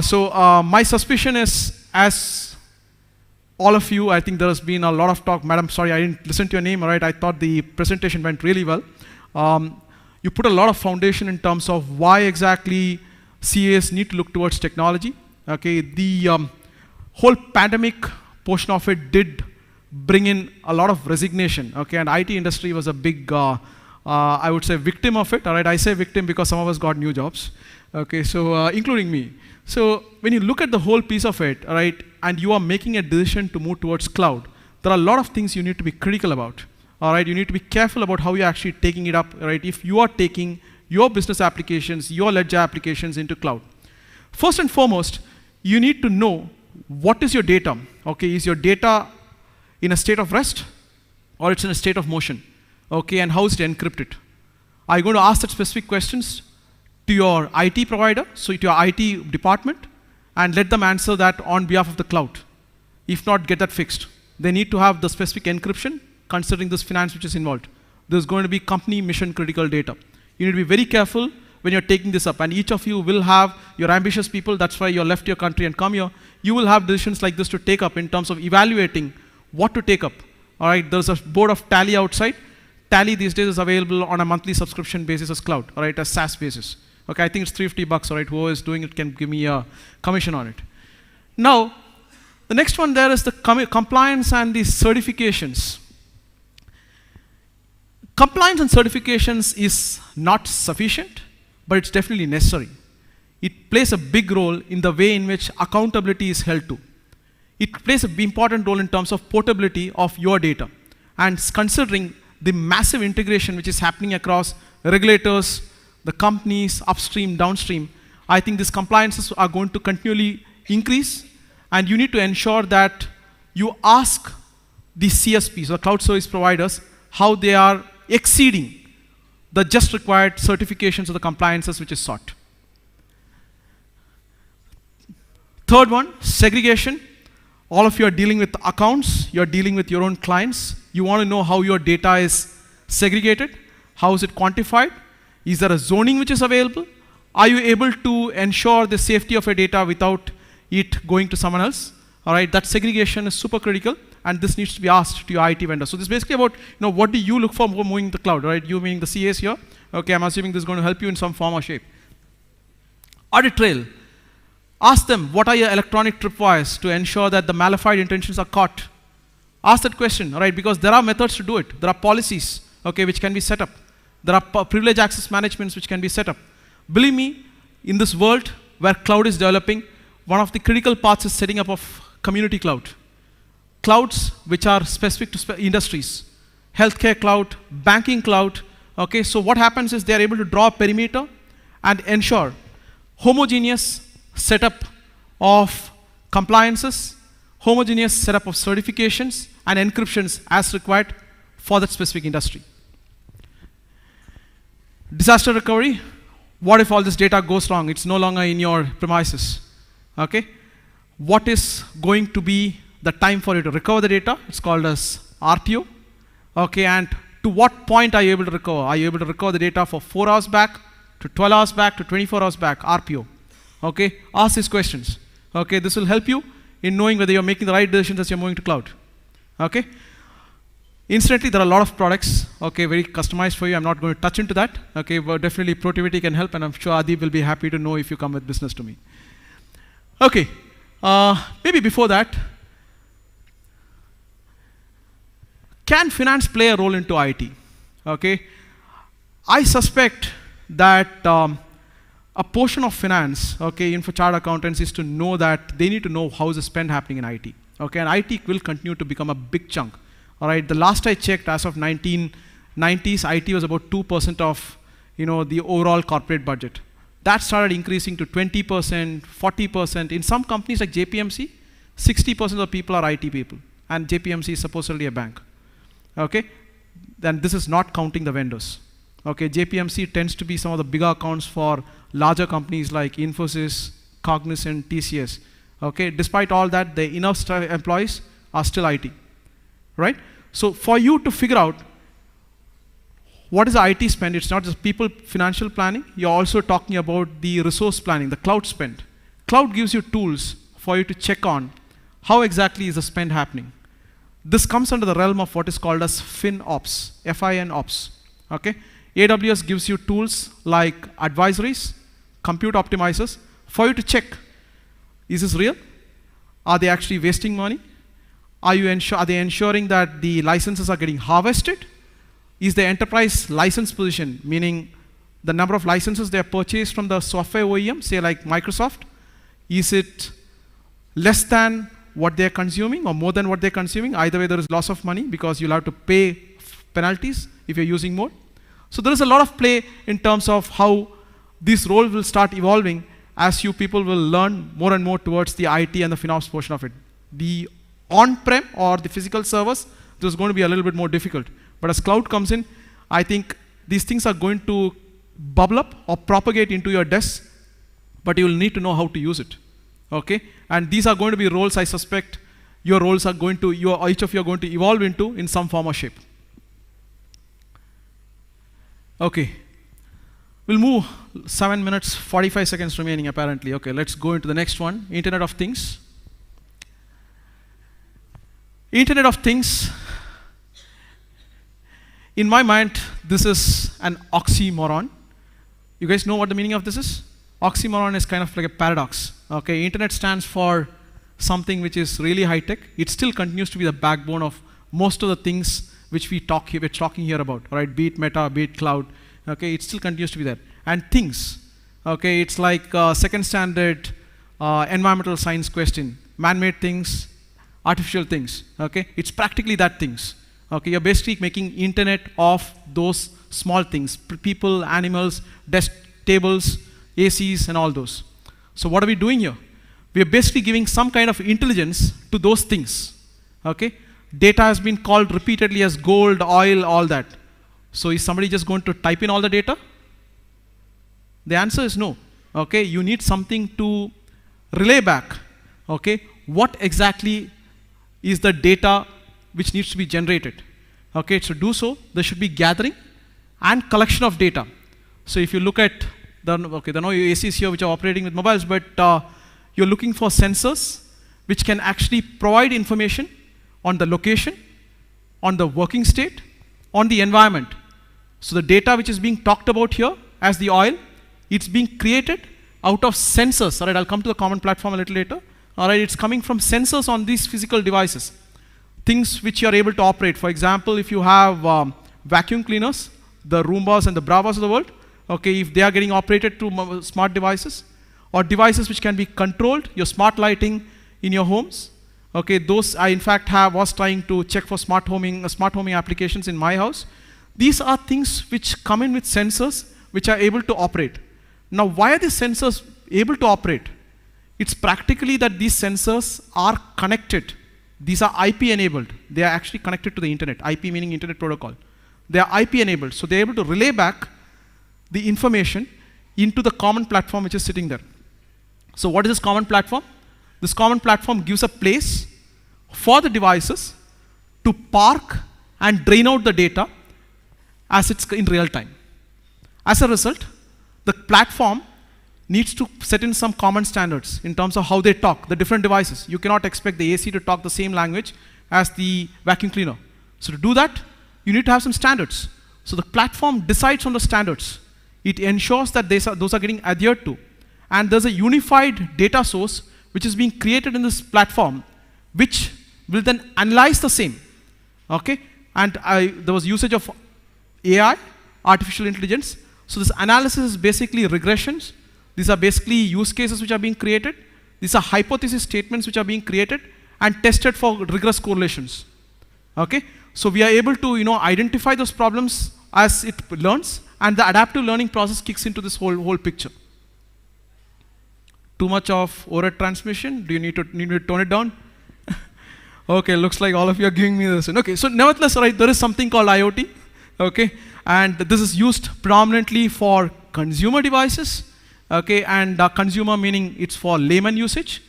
Speaker 11: so my suspicion is, as all of you, I think there has been a lot of talk. Madam, sorry, I didn't listen to your name, all right? I thought the presentation went really well. You put a lot of foundation in terms of why exactly CAs need to look towards technology. Okay, the whole pandemic portion of it did bring in a lot of resignation. Okay, and IT industry was a big, I would say, victim of it. All right, I say victim because some of us got new jobs. Okay, so including me. So when you look at the whole piece of it, all right, and you are making a decision to move towards cloud, there are a lot of things you need to be critical about. All right, you need to be careful about how you're actually taking it up. Right, if you are taking your business applications, your ledger applications into cloud. First and foremost, you need to know what is your data. Okay, is your data in a state of rest or it's in a state of motion? Okay, and how is it encrypted? Are you going to ask that specific questions to your IT provider, so to your IT department, and let them answer that on behalf of the cloud? If not, get that fixed. They need to have the specific encryption considering this finance which is involved. There's going to be company mission critical data. You need to be very careful when you're taking this up. And each of you will have, you're ambitious people, that's why you left your country and come here. You will have decisions like this to take up in terms of evaluating what to take up. All right, there's a board of Tally outside. Tally these days is available on a monthly subscription basis as cloud, all right, as SaaS basis. Okay, I think it's $350, all right, whoever is doing it can give me a commission on it. Now, the next one there is the compliance and the certifications. Compliance and certifications is not sufficient, but it's definitely necessary. It plays a big role in the way in which accountability is held to. It plays an important role in terms of portability of your data. And considering the massive integration which is happening across regulators, the companies, upstream, downstream, I think these compliances are going to continually increase, and you need to ensure that you ask the CSPs, or cloud service providers, how they are exceeding the just required certifications of the compliances which is sought. Third one, segregation. All of you are dealing with accounts, you're dealing with your own clients. You want to know how your data is segregated, how is it quantified, is there a zoning which is available, are you able to ensure the safety of your data without it going to someone else? All right, that segregation is super critical, and this needs to be asked to your IT vendor. So this is basically about, what do you look for moving the cloud, right? You meaning the CAs here. Okay, I'm assuming this is going to help you in some form or shape. Audit trail. Ask them, what are your electronic tripwires to ensure that the malified intentions are caught? Ask that question, all right, because there are methods to do it. There are policies, okay, which can be set up. There are privilege access managements which can be set up. Believe me, in this world where cloud is developing, one of the critical parts is setting up of community cloud. Clouds which are specific to industries. Healthcare cloud, banking cloud, okay, so what happens is they are able to draw a perimeter and ensure homogeneous setup of compliances, homogeneous setup of certifications and encryptions as required for that specific industry. Disaster recovery. What if all this data goes wrong? It's no longer in your premises. Okay? What is going to be the time for you to recover the data? It's called as RTO. Okay, and to what point are you able to recover? Are you able to recover the data for 4 hours back, to 12 hours back, to 24 hours back? RPO. Okay, ask these questions. Okay, this will help you in knowing whether you're making the right decisions as you're moving to cloud. Okay. Incidentally, there are a lot of products, okay, very customized for you. I'm not going to touch into that. Okay, but definitely Protivity can help, and I'm sure Adib will be happy to know if you come with business to me. Okay, maybe before that, can finance play a role into IT? Okay, I suspect that a portion of finance, okay, in for chartered accountants is to know that they need to know how is the spend happening in IT. Okay, and IT will continue to become a big chunk. All right, the last I checked, as of 1990s, IT was about 2% of the overall corporate budget. That started increasing to 20%, 40%. In some companies like JPMC, 60% of the people are IT people, and JPMC is supposedly a bank. Okay, then this is not counting the vendors. Okay, JPMC tends to be some of the bigger accounts for larger companies like Infosys, Cognizant, TCS. Okay, despite all that, the enough employees are still IT. Right? So for you to figure out what is the IT spend, it's not just people financial planning, you're also talking about the resource planning, the cloud spend. Cloud gives you tools for you to check on how exactly is the spend happening. This comes under the realm of what is called as FinOps, F-I-N-Ops. Okay? AWS gives you tools like advisories, compute optimizers, for you to check, is this real? Are they actually wasting money? Are they ensuring that the licenses are getting harvested? Is the enterprise license position, meaning the number of licenses they have purchased from the software OEM, say like Microsoft, is it less than what they're consuming or more than what they're consuming? Either way, there is loss of money because you'll have to pay penalties if you're using more. So there is a lot of play in terms of how this role will start evolving as you people will learn more and more towards the IT and the FinOps portion of it. The on-prem or the physical servers, this is going to be a little bit more difficult. But as cloud comes in, I think these things are going to bubble up or propagate into your desk, but you will need to know how to use it. Okay? And these are going to be roles I suspect your roles are going to, each of you are going to evolve into in some form or shape. Okay. We'll move 7 minutes, 45 seconds remaining apparently. Okay, let's go into the next one, Internet of Things. Internet of Things, in my mind, this is an oxymoron. You guys know what the meaning of this is? Oxymoron is kind of like a paradox. Okay, Internet stands for something which is really high tech. It still continues to be the backbone of most of the things which we're talking here about, right? Be it meta, be it cloud. Okay, it still continues to be there. And things, okay, it's like second standard environmental science question. Man-made things, artificial things, okay? It's practically that things. Okay, you're basically making internet of those small things, people, animals, desk, tables, ACs, and all those. So what are we doing here? We are basically giving some kind of intelligence to those things, okay? Data has been called repeatedly as gold, oil, all that. So is somebody just going to type in all the data? The answer is no, okay? You need something to relay back, okay? What exactly is the data which needs to be generated? Okay, to do so, there should be gathering and collection of data. So if you look at there are no ACs here which are operating with mobiles, but you're looking for sensors which can actually provide information on the location, on the working state, on the environment. So the data which is being talked about here as the oil, it's being created out of sensors. All right, I'll come to the common platform a little later. All right, it's coming from sensors on these physical devices. Things which you are able to operate. For example, if you have vacuum cleaners, the Roombas and the Bravas of the world, okay, if they are getting operated through smart devices, or devices which can be controlled, your smart lighting in your homes, okay, those I in fact was trying to check for smart homing applications in my house. These are things which come in with sensors which are able to operate. Now, why are these sensors able to operate? It's practically that these sensors are connected. These are IP enabled. They are actually connected to the internet. IP meaning internet protocol. They are IP enabled. So they're able to relay back the information into the common platform which is sitting there. So what is this common platform? This common platform gives a place for the devices to park and drain out the data as it's in real time. As a result, the platform needs to set in some common standards in terms of how they talk, the different devices. You cannot expect the AC to talk the same language as the vacuum cleaner. So to do that, you need to have some standards. So the platform decides on the standards. It ensures that those are getting adhered to. And there's a unified data source which is being created in this platform, which will then analyze the same. Okay? And there was usage of AI, artificial intelligence. So this analysis is basically regressions. These are basically use cases which are being created. These are hypothesis statements which are being created and tested for rigorous correlations. Okay? So we are able to identify those problems as it learns, and the adaptive learning process kicks into this whole picture. Too much of oral transmission? Do you need me to tone it down? Okay, looks like all of you are giving me this. Okay, so nevertheless, right, there is something called IoT. Okay, and this is used predominantly for consumer devices. Okay, and consumer meaning it's for layman usage.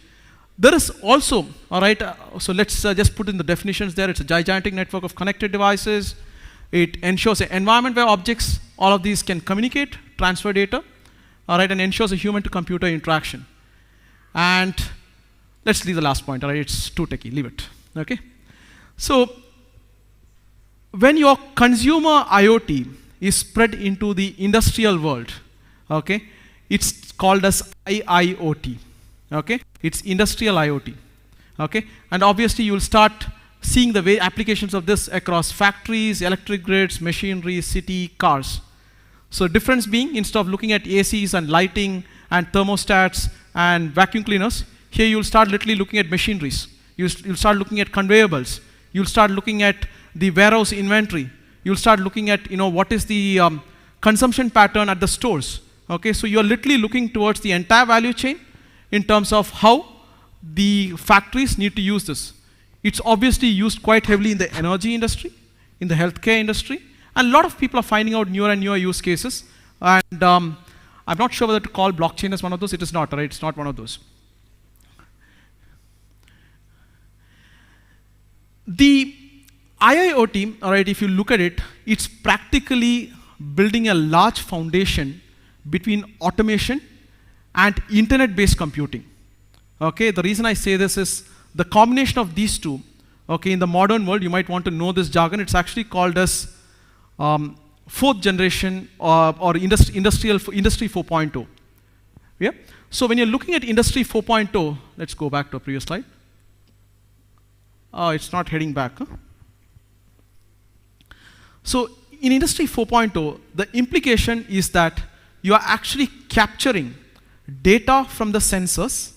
Speaker 11: There is also, all right, so let's just put in the definitions there. It's a gigantic network of connected devices. It ensures an environment where objects, all of these can communicate, transfer data, all right, and ensures a human-to-computer interaction. And let's leave the last point, all right, it's too techy, leave it, okay? So, when your consumer IoT is spread into the industrial world, okay, it's called as IIoT, okay? It's industrial IoT, okay? And obviously you'll start seeing the way applications of this across factories, electric grids, machinery, city, cars. So difference being, instead of looking at ACs and lighting and thermostats and vacuum cleaners, here you'll start literally looking at machineries. You'll start looking at conveyor belts. You'll start looking at the warehouse inventory. You'll start looking at what is the consumption pattern at the stores. Okay, so you're literally looking towards the entire value chain in terms of how the factories need to use this. It's obviously used quite heavily in the energy industry, in the healthcare industry, and a lot of people are finding out newer and newer use cases. And I'm not sure whether to call blockchain as one of those. It is not, right? It's not one of those. The IIoT, all right, if you look at it, it's practically building a large foundation between automation and internet-based computing. Okay, the reason I say this is the combination of these two, okay, in the modern world, you might want to know this jargon, it's actually called as fourth generation or industry 4.0. Yeah? So when you're looking at industry 4.0, let's go back to a previous slide. It's not heading back. Huh? So in industry 4.0, the implication is that you are actually capturing data from the sensors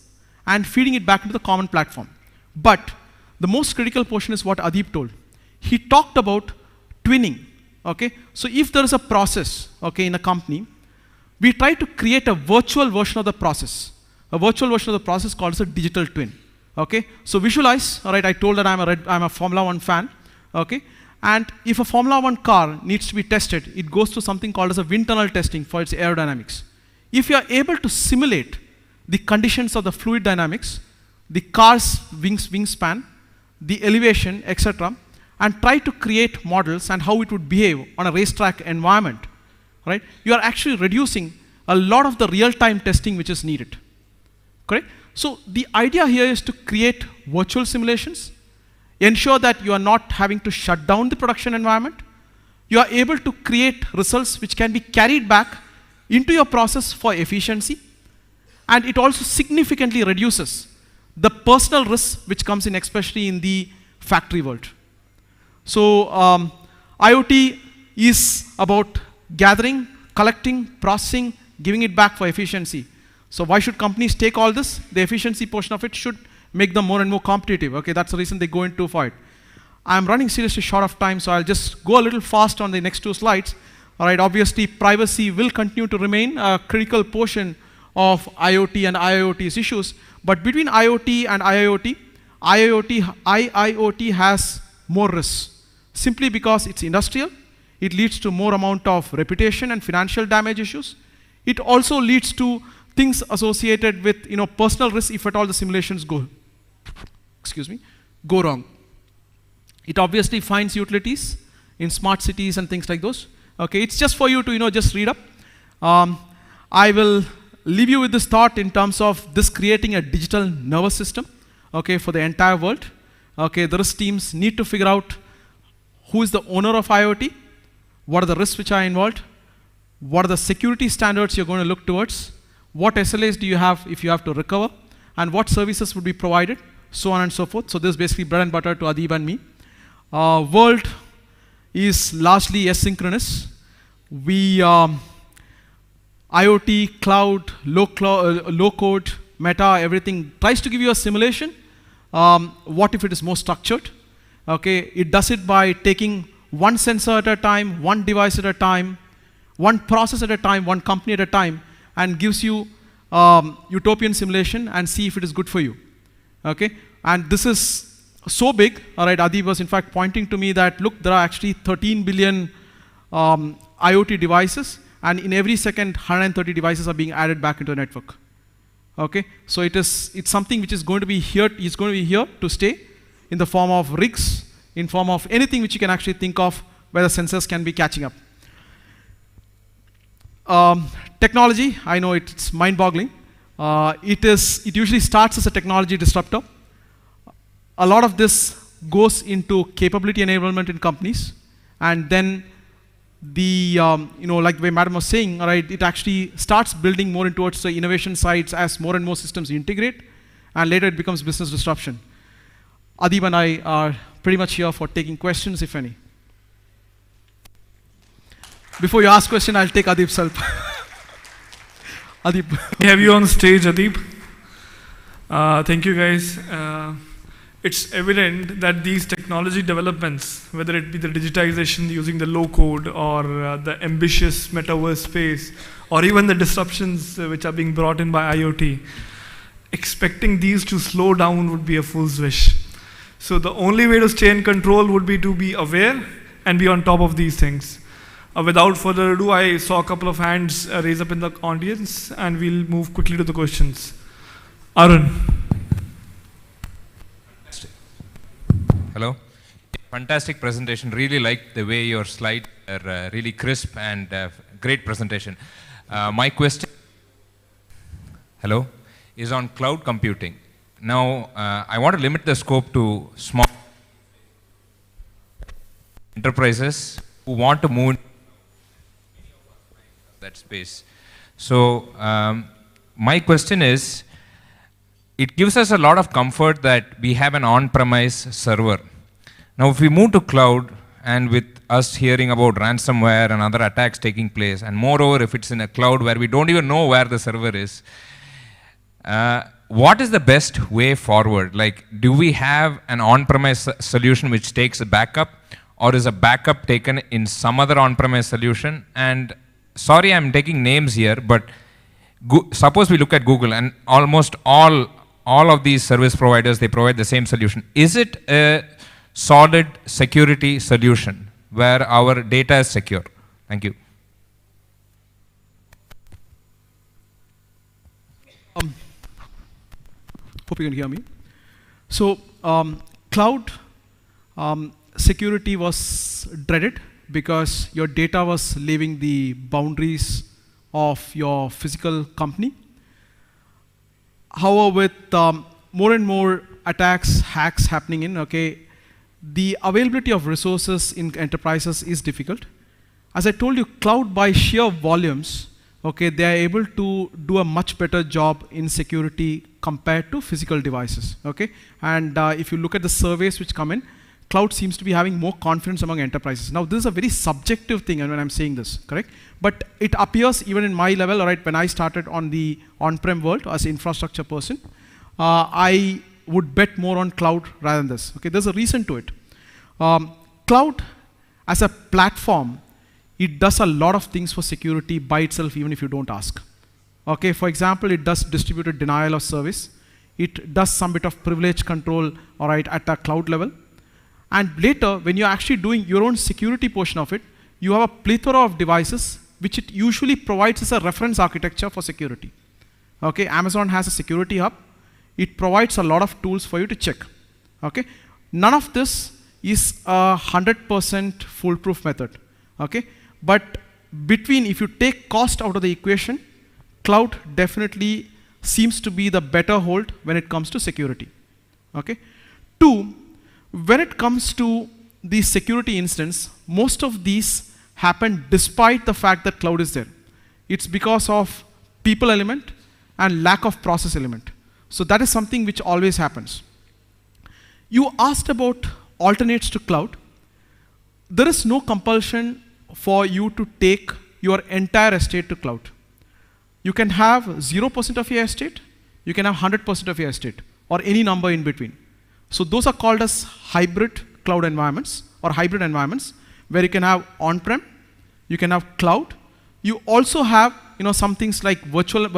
Speaker 11: and feeding it back into the common platform. But the most critical portion is what Adib told. He talked about twinning. Okay? So if there is a process, okay, in a company, we try to create a virtual version of the process. A virtual version of the process called as a digital twin. Okay? So visualize, all right, I told that I'm a Formula 1 fan. Okay? And if a Formula 1 car needs to be tested, it goes through something called as a wind tunnel testing for its aerodynamics. If you are able to simulate the conditions of the fluid dynamics, the car's wingspan, the elevation, etc., and try to create models and how it would behave on a racetrack environment, right? You are actually reducing a lot of the real-time testing which is needed, correct? So the idea here is to create virtual simulations, ensure that you are not having to shut down the production environment. You are able to create results which can be carried back into your process for efficiency, and it also significantly reduces the personal risk which comes in, especially in the factory world. So IoT is about gathering, collecting, processing, giving it back for efficiency. So why should companies take all this? The efficiency portion of it should make them more and more competitive. Okay, that's the reason they go into for it. I'm running seriously short of time, so I'll just go a little fast on the next two slides. All right, obviously privacy will continue to remain a critical portion of IoT and IIoT's issues. But between IoT and IIoT, IIoT has more risks. Simply because it's industrial, it leads to more amount of reputation and financial damage issues. It also leads to things associated with personal risk if at all the simulations go wrong. It obviously finds utilities in smart cities and things like those. Okay, it's just for you to just read up. I will leave you with this thought in terms of this creating a digital nervous system, okay, for the entire world. Okay, the risk teams need to figure out who is the owner of IoT, what are the risks which are involved, what are the security standards you're going to look towards, what SLAs do you have if you have to recover, and what services would be provided, so on and so forth. So this is basically bread and butter to Adib and me. World is largely asynchronous. IoT, cloud, low code, meta, everything tries to give you a simulation. What if it is more structured? Okay, it does it by taking one sensor at a time, one device at a time, one process at a time, one company at a time, and gives you utopian simulation and see if it is good for you. Okay, and this is so big. All right, Adib was in fact pointing to me that look, there are actually 13 billion IoT devices, and in every second 130 devices are being added back into the network. Okay, so it's something which is going to be here to stay, in the form of rigs, in form of anything which you can actually think of where the sensors can be catching up. Technology, I know it's mind-boggling. It usually starts as a technology disruptor. A lot of this goes into capability enablement in companies, and then like the way Madam was saying, all right, it actually starts building more towards the innovation sides as more and more systems integrate, and later it becomes business disruption. Adib and I are pretty much here for taking questions, if any. Before you ask question, I'll take Adib's help. Adib.
Speaker 9: We have you on stage, Adib. Thank you, guys. It's evident that these technology developments, whether it be the digitization using the low code or the ambitious metaverse space, or even the disruptions which are being brought in by IoT, expecting these to slow down would be a fool's wish. So the only way to stay in control would be to be aware and be on top of these things. Without further ado, I saw a couple of hands raise up in the audience, and we'll move quickly to the questions. Arun.
Speaker 16: Hello. Fantastic presentation. Really liked the way your slides are really crisp and great presentation. My question, hello, is on cloud computing. Now, I want to limit the scope to small enterprises who want to move that space. So, my question is, it gives us a lot of comfort that we have an on-premise server. Now, if we move to cloud, and with us hearing about ransomware and other attacks taking place, and moreover, if it's in a cloud where we don't even know where the server is, what is the best way forward? Like, do we have an on-premise solution which takes a backup, or is a backup taken in some other on-premise solution? And sorry, I'm taking names here, but suppose we look at Google, and almost all of these service providers, they provide the same solution. Is it a solid security solution where our data is secure? Thank you.
Speaker 11: Hope you can hear me. So, cloud security was dreaded because your data was leaving the boundaries of your physical company. However, with more and more attacks, hacks happening in, the availability of resources in enterprises is difficult. As I told you, cloud by sheer volumes, they are able to do a much better job in security compared to physical devices, And if you look at the surveys which come in, cloud seems to be having more confidence among enterprises. Now, this is a very subjective thing when I'm saying this, correct? But it appears even in my level, when I started on the on-prem world as an infrastructure person, I would bet more on cloud rather than this. There's a reason to it. Cloud as a platform, it does a lot of things for security by itself, even if you don't ask. For example, it does distributed denial of service. It does some bit of privilege control, at a cloud level. And later, when you're actually doing your own security portion of it, you have a plethora of devices which it usually provides as a reference architecture for security. Amazon has a security hub. It provides a lot of tools for you to check. None of this is a 100% foolproof method. But if you take cost out of the equation, cloud definitely seems to be the better hold when it comes to security. Two, when it comes to the security instance, most of these happen despite the fact that cloud is there. It's because of people element and lack of process element. So that is something which always happens. You asked about alternates to cloud. There is no compulsion for you to take your entire estate to cloud. You can have 0% of your estate, you can have 100% of your estate, or any number in between. So those are called as hybrid cloud environments or hybrid environments, where you can have on-prem, you can have cloud. You also have some things like virtual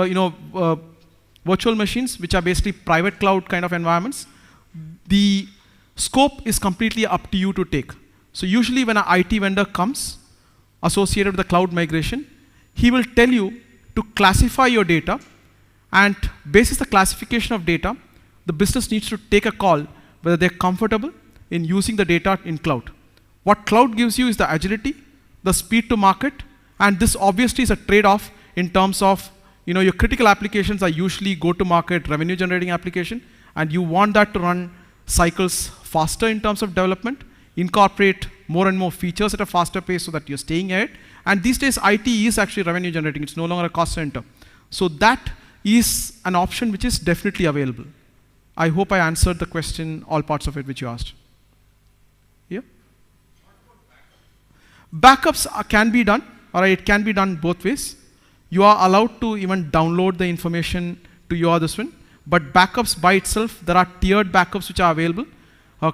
Speaker 11: machines, which are basically private cloud kind of environments. The scope is completely up to you to take. So usually when an IT vendor comes associated with the cloud migration, he will tell you to classify your data, and basis the classification of data, the business needs to take a call whether they're comfortable in using the data in cloud. What cloud gives you is the agility, the speed to market, and this obviously is a trade-off in terms of your critical applications are usually go-to-market revenue generating application, and you want that to run cycles faster in terms of development, incorporate more and more features at a faster pace so that you're staying ahead. And these days, IT is actually revenue generating. It's no longer a cost center. So that is an option which is definitely available. I hope I answered the question, all parts of it which you asked. Yeah? Backups can be done, it can be done both ways. You are allowed to even download the information to your this one, but backups by itself, there are tiered backups which are available.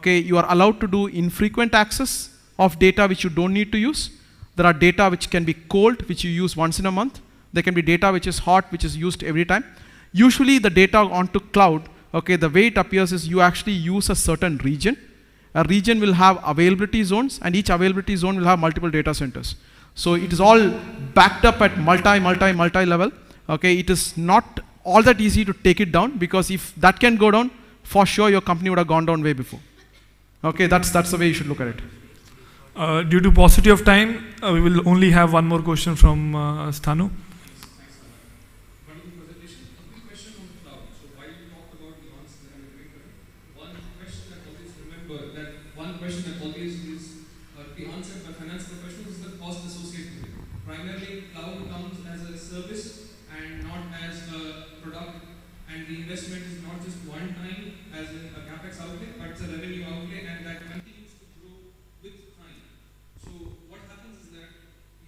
Speaker 11: You are allowed to do infrequent access of data which you don't need to use. There are data which can be cold, which you use once in a month. There can be data which is hot, which is used every time. Usually the data onto cloud, the way it appears is you actually use a certain region. A region will have availability zones, and each availability zone will have multiple data centers. So it is all backed up at multi level. It is not all that easy to take it down, because if that can go down, for sure your company would have gone down way before. That's the way you should look at it.
Speaker 9: Due to paucity of time, we will only have one more question from Sthanu.
Speaker 3: the investment is not just one time as in a capex outlay, but it's a revenue outlay, and that continues to grow with time. So what happens is that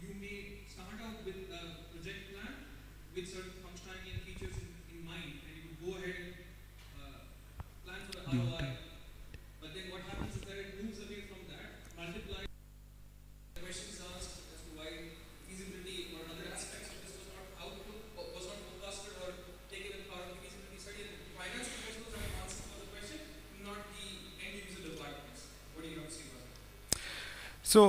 Speaker 3: you may start out with a project plan with certain functionality and features in mind, and you go ahead and plan for the ROI. But then what happens is that it moves away from that, multiply. The question is asked as to why feasibility or other aspects of this was not forecasted or taken as part of the feasibility study. And the finance professionals have answered for the question, not the end user departments. What do you have to say about that?
Speaker 10: So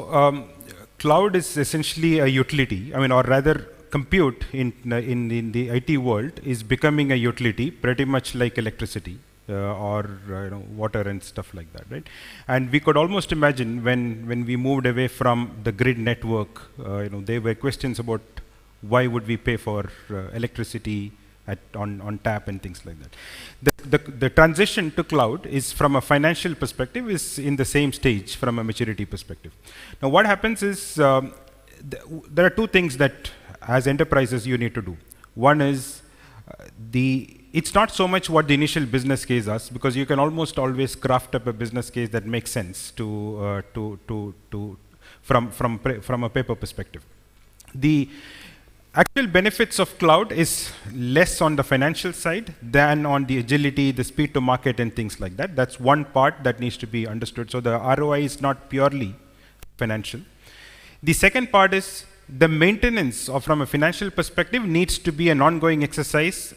Speaker 10: cloud is essentially a utility. I mean, or rather, compute in the IT world is becoming a utility, pretty much like electricity. Or water and stuff like that, right? And we could almost imagine when we moved away from the grid network, there were questions about why would we pay for electricity on tap and things like that. The transition to cloud is, from a financial perspective, is in the same stage from a maturity perspective. Now, what happens is there are two things that as enterprises you need to do. One is it's not so much what the initial business case is, because you can almost always craft up a business case that makes sense from a paper perspective. The actual benefits of cloud is less on the financial side than on the agility, the speed to market and things like that. That's one part that needs to be understood. So the ROI is not purely financial. The second part is the maintenance from a financial perspective needs to be an ongoing exercise,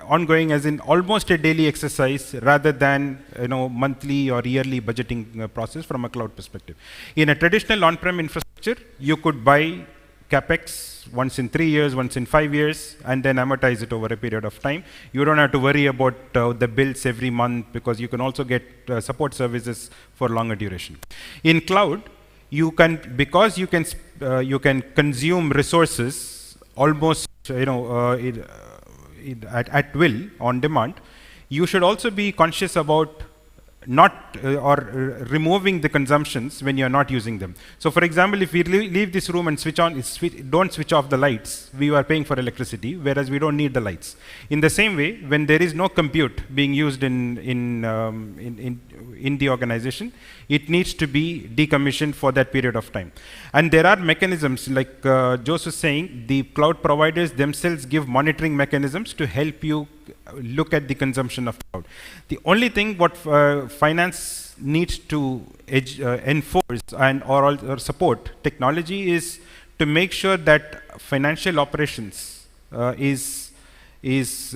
Speaker 10: ongoing as in almost a daily exercise rather than monthly or yearly budgeting process from a cloud perspective. In a traditional on-prem infrastructure, you could buy capex once in 3 years, once in 5 years, and then amortize it over a period of time. You don't have to worry about the bills every month, because you can also get support services for longer duration. In cloud, you can, because you can consume resources almost at will, on demand. You should also be conscious about not removing the consumptions when you are not using them. So for example, if we leave this room and don't switch off the lights, we are paying for electricity, whereas we don't need the lights. In the same way, when there is no compute being used in the organization, it needs to be decommissioned for that period of time. And there are mechanisms, like Jose was saying, the cloud providers themselves give monitoring mechanisms to help you look at the consumption of cloud. The only thing what finance needs to enforce or support technology is to make sure that financial operations is as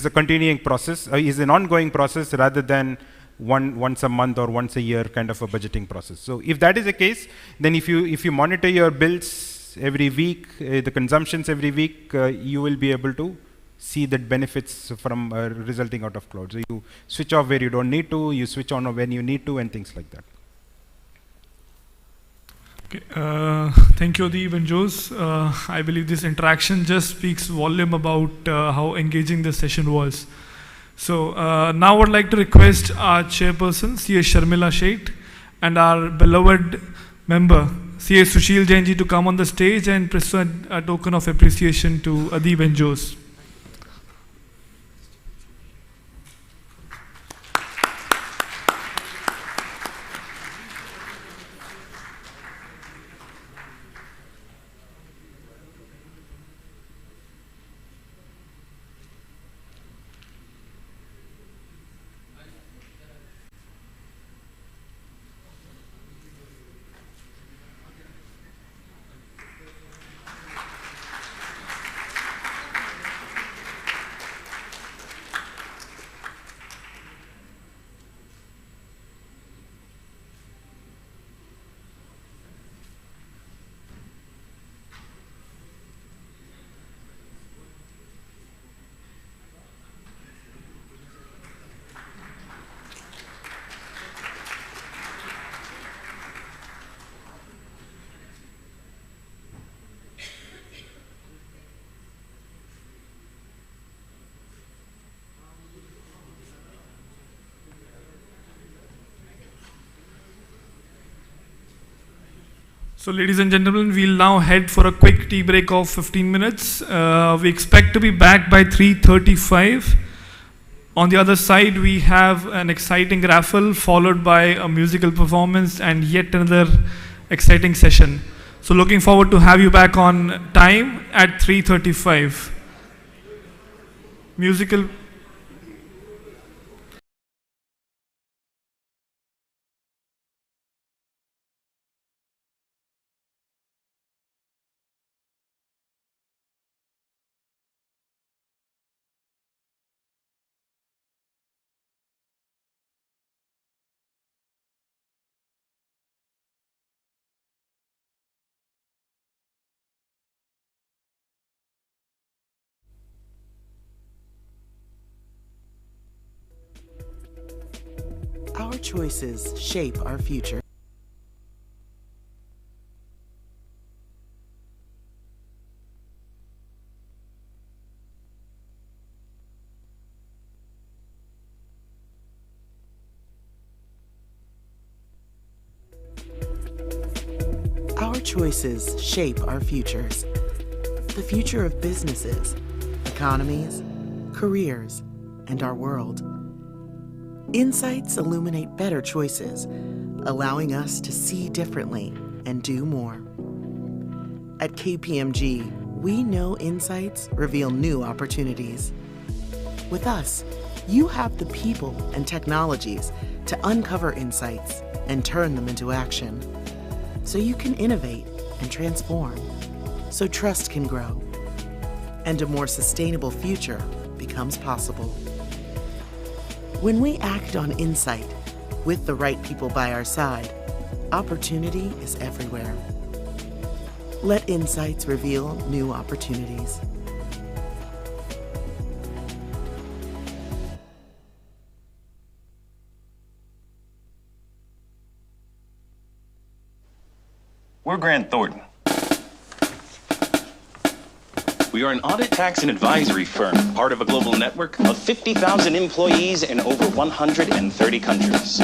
Speaker 10: a continuing process, is an ongoing process rather than once a month or once a year kind of a budgeting process. So if that is the case, then if you monitor your bills every week, the consumptions every week, you will be able to see the benefits from resulting out of cloud. So you switch off where you don't need to, you switch on when you need to, and things like that.
Speaker 9: Okay, thank you, Adib and Jose. I believe this interaction just speaks volume about how engaging the session was. So now I would like to request our chairperson, C.A. Sharmila Sheth, and our beloved member, C.A. Sushil Jain ji, to come on the stage and present a token of appreciation to Adib and Jose. So ladies and gentlemen, we'll now head for a quick tea break of 15 minutes. We expect to be back by 3:35. On the other side, we have an exciting raffle followed by a musical performance and yet another exciting session. So looking forward to have you back on time at 3:35. Musical.
Speaker 13: Our choices shape our future. Our choices shape our futures. The future of businesses, economies, careers, and our world. Insights illuminate better choices, allowing us to see differently and do more. At KPMG, we know insights reveal new opportunities. With us, you have the people and technologies to uncover insights and turn them into action, so you can innovate and transform, so trust can grow, and a more sustainable future becomes possible. When we act on insight, with the right people by our side, opportunity is everywhere. Let insights reveal new opportunities.
Speaker 17: We're Grant Thornton. We are an audit, tax, and advisory firm, part of a global network of 50,000 employees in over 130 countries.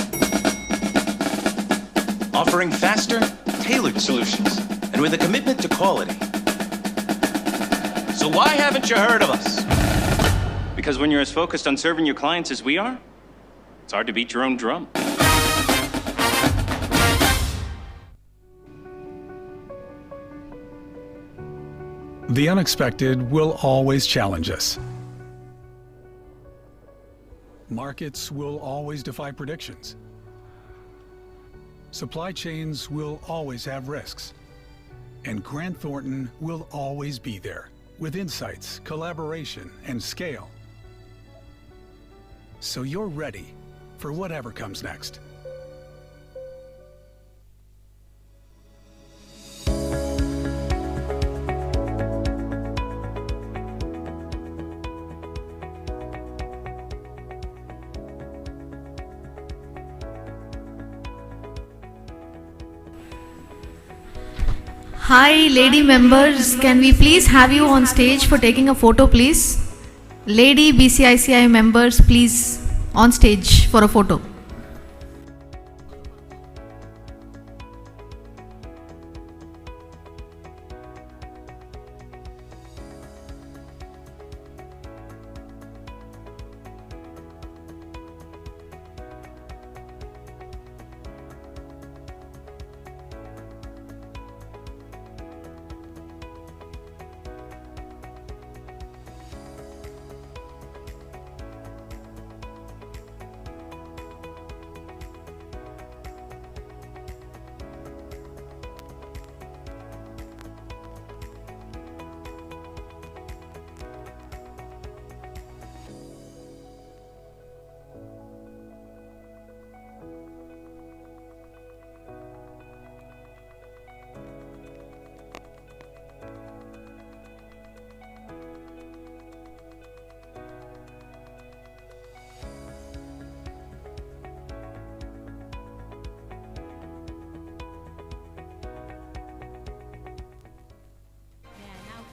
Speaker 17: Offering faster, tailored solutions, and with a commitment to quality. So why haven't you heard of us? Because when you're as focused on serving your clients as we are, it's hard to beat your own drum.
Speaker 18: The unexpected will always challenge us. Markets will always defy predictions. Supply chains will always have risks. And Grant Thornton will always be there with insights, collaboration, and scale. So you're ready for whatever comes next.
Speaker 19: Hi, lady members. Can we please have you on stage for taking a photo, please? Lady BCICI members, please on stage for a photo.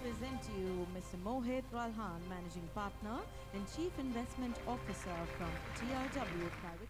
Speaker 20: Present to you Mr. Mohit Ralhan, Managing Partner and Chief Investment Officer from TRW Private.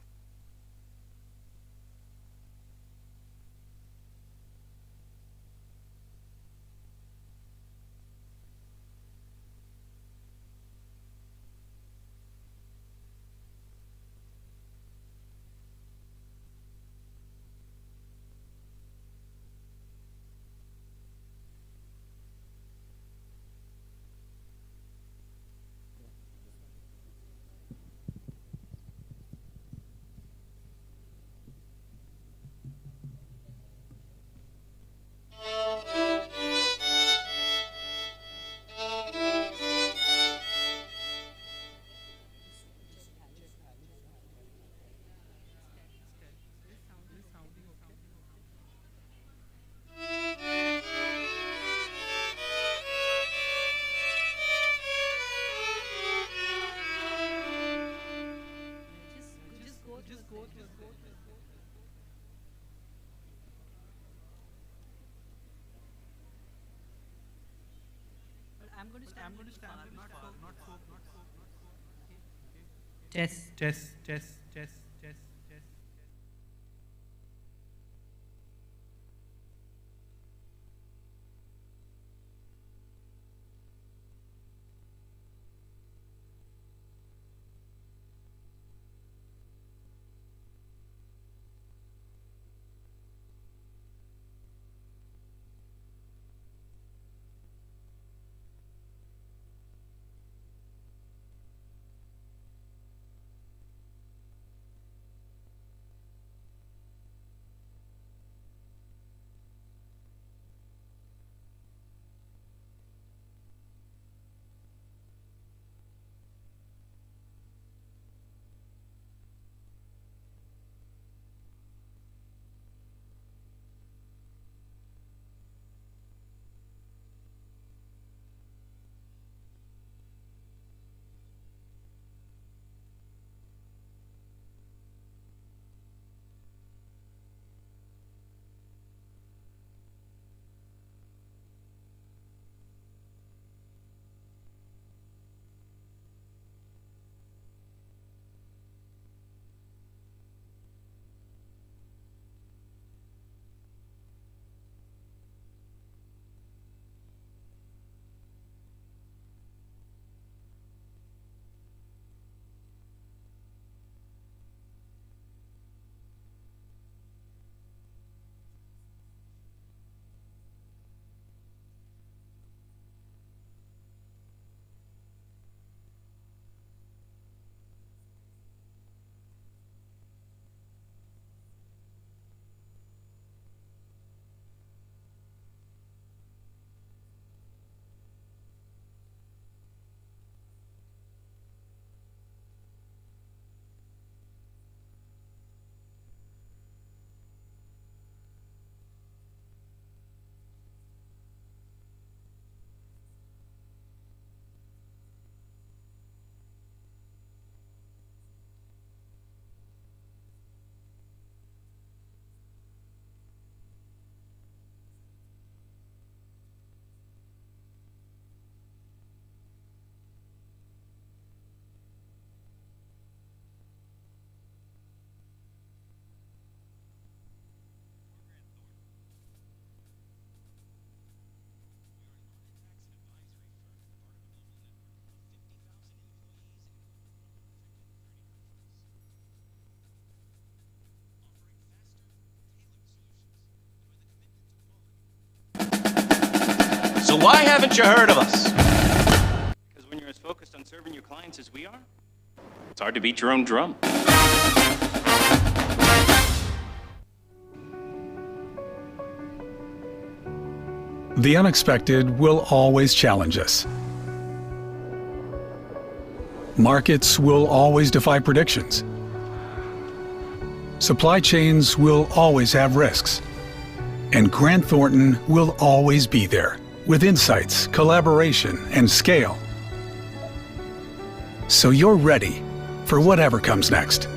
Speaker 6: Test, test, test, test, test, test.
Speaker 17: So why haven't you heard of us? Because when you're as focused on serving your clients as we are, it's hard to beat your own drum.
Speaker 18: The unexpected will always challenge us. Markets will always defy predictions. Supply chains will always have risks. And Grant Thornton will always be there with insights, collaboration, and scale. So you're ready for whatever comes next.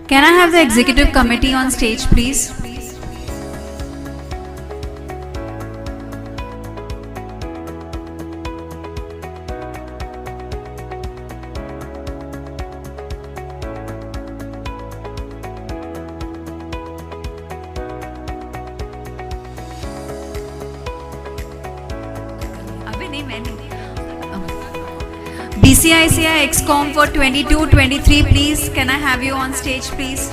Speaker 2: Can I have the executive committee on stage, please? BCICI XCOM for 22-23, please. Can I have you on stage, please?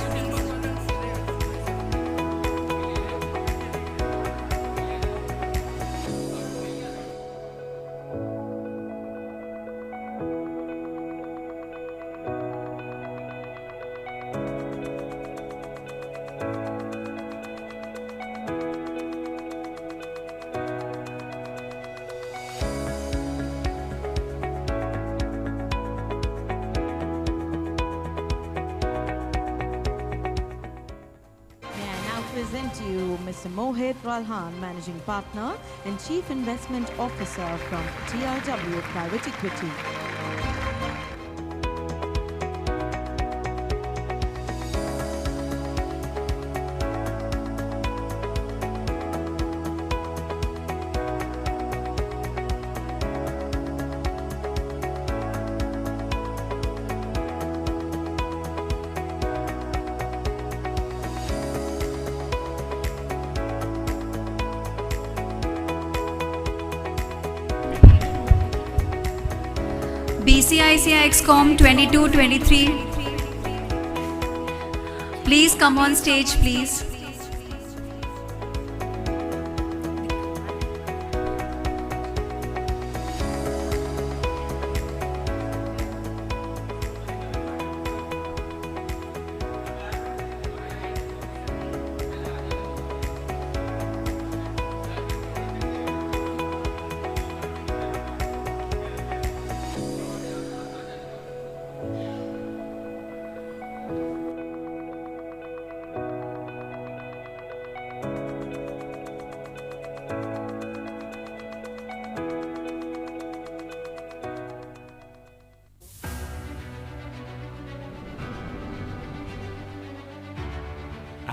Speaker 20: Mr. Mohit Ralhan, Managing Partner and Chief Investment Officer from TRW Private Equity.
Speaker 12: BCICI XCOM 22-23. Please come on stage, please.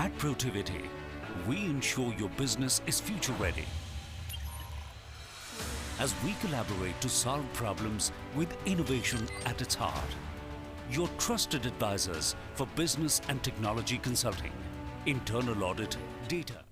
Speaker 14: At Protivity, we ensure your business is future ready. As we collaborate to solve problems with innovation at its heart. Your trusted advisors for business and technology consulting, internal audit, data.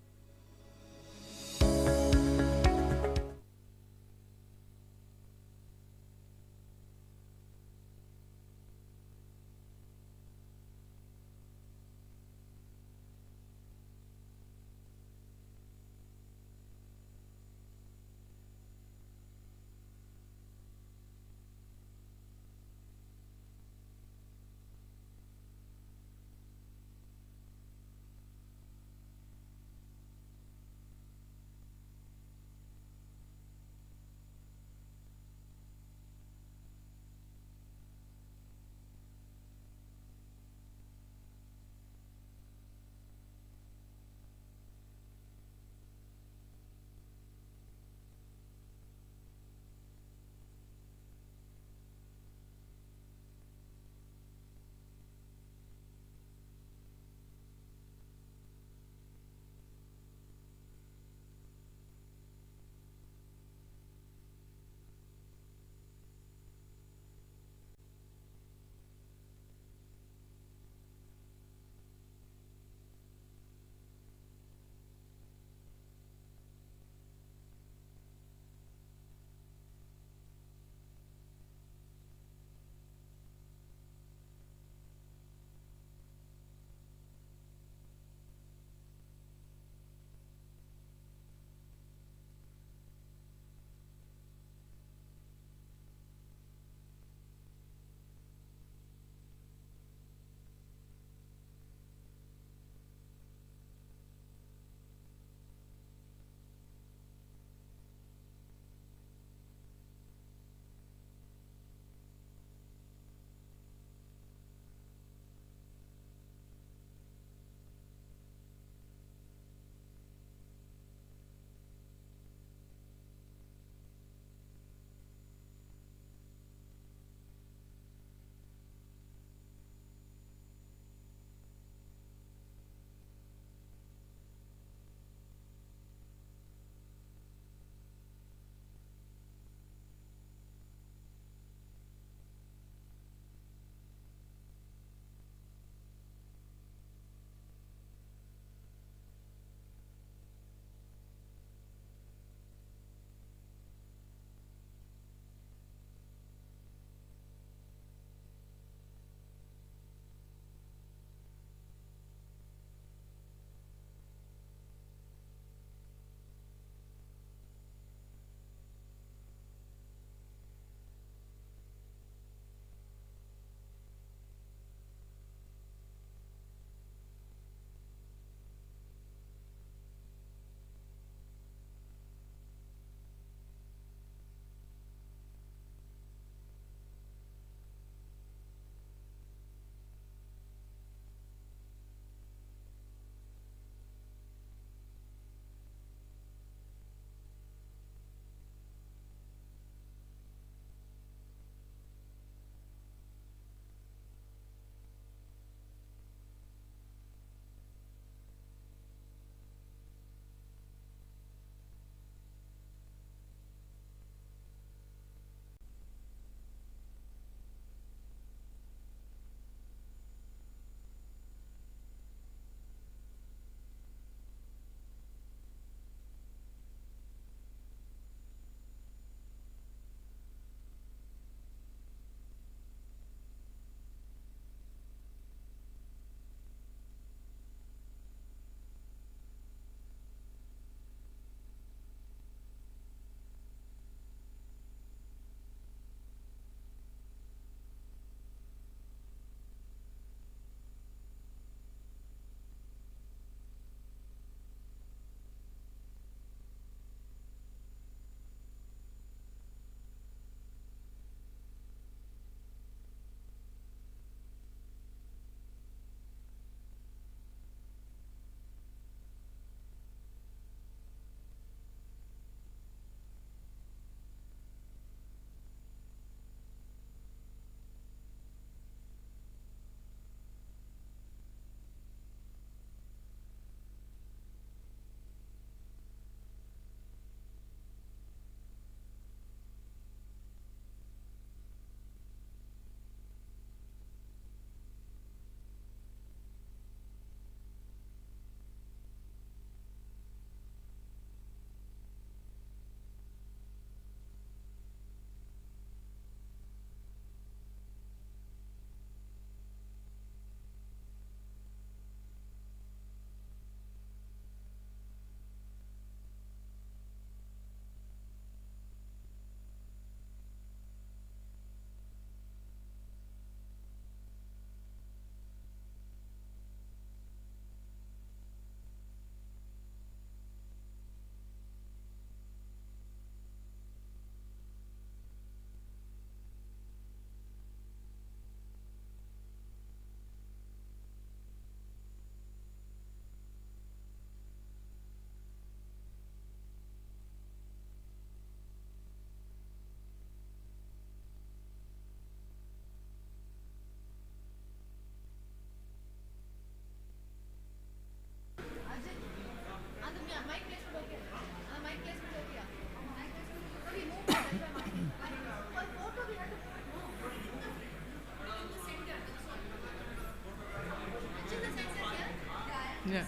Speaker 1: Yeah.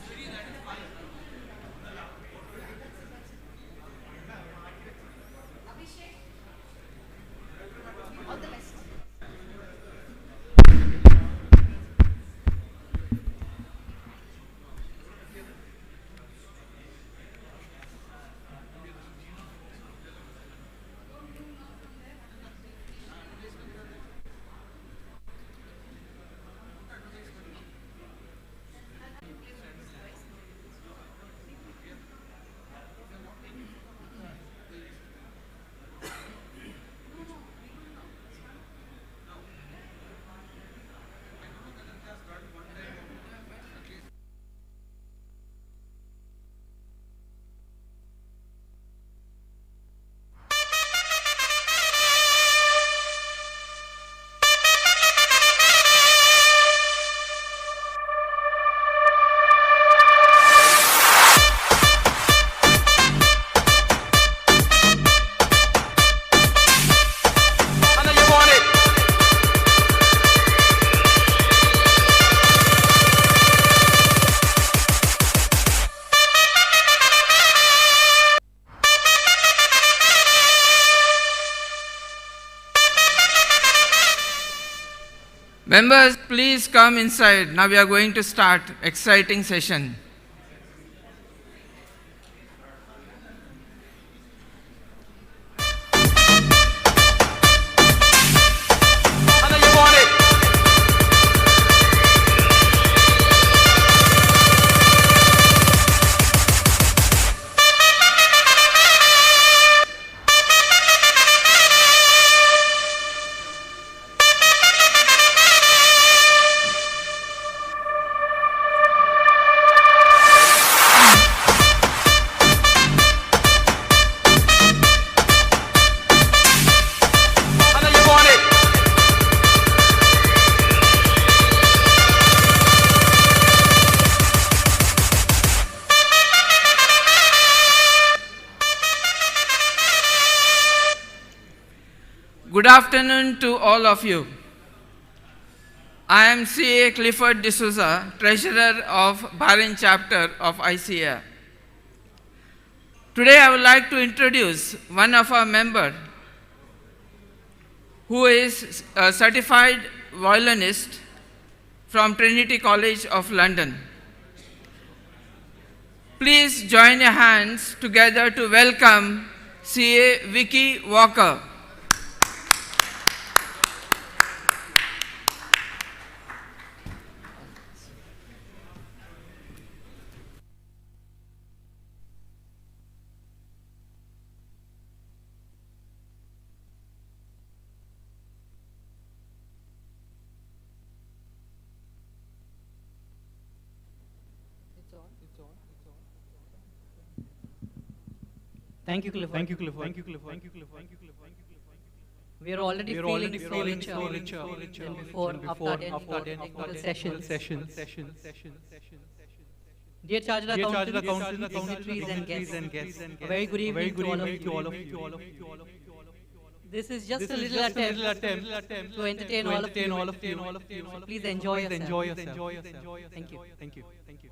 Speaker 15: Members, please come inside. Now we are going to start exciting session. Good afternoon to all of you. I am CA Clifford D'Souza, Treasurer of Bahrain Chapter of ICAI. Today I would like to introduce one of our members who is a certified violinist from Trinity College of London. Please join your hands together to welcome CA Vicky Walker.
Speaker 22: Thank you, Clifford. Thank you, Clifford. Thank you, Clifford. Thank you, Clifford. Thank you, Clifford. We are already feeling so richer than before after the session. Dear Chartered Accountants, dignitaries and guests, a very good evening to all of you. This is just a little attempt to entertain all of you. So please enjoy yourself. Thank you. Thank you. Thank you.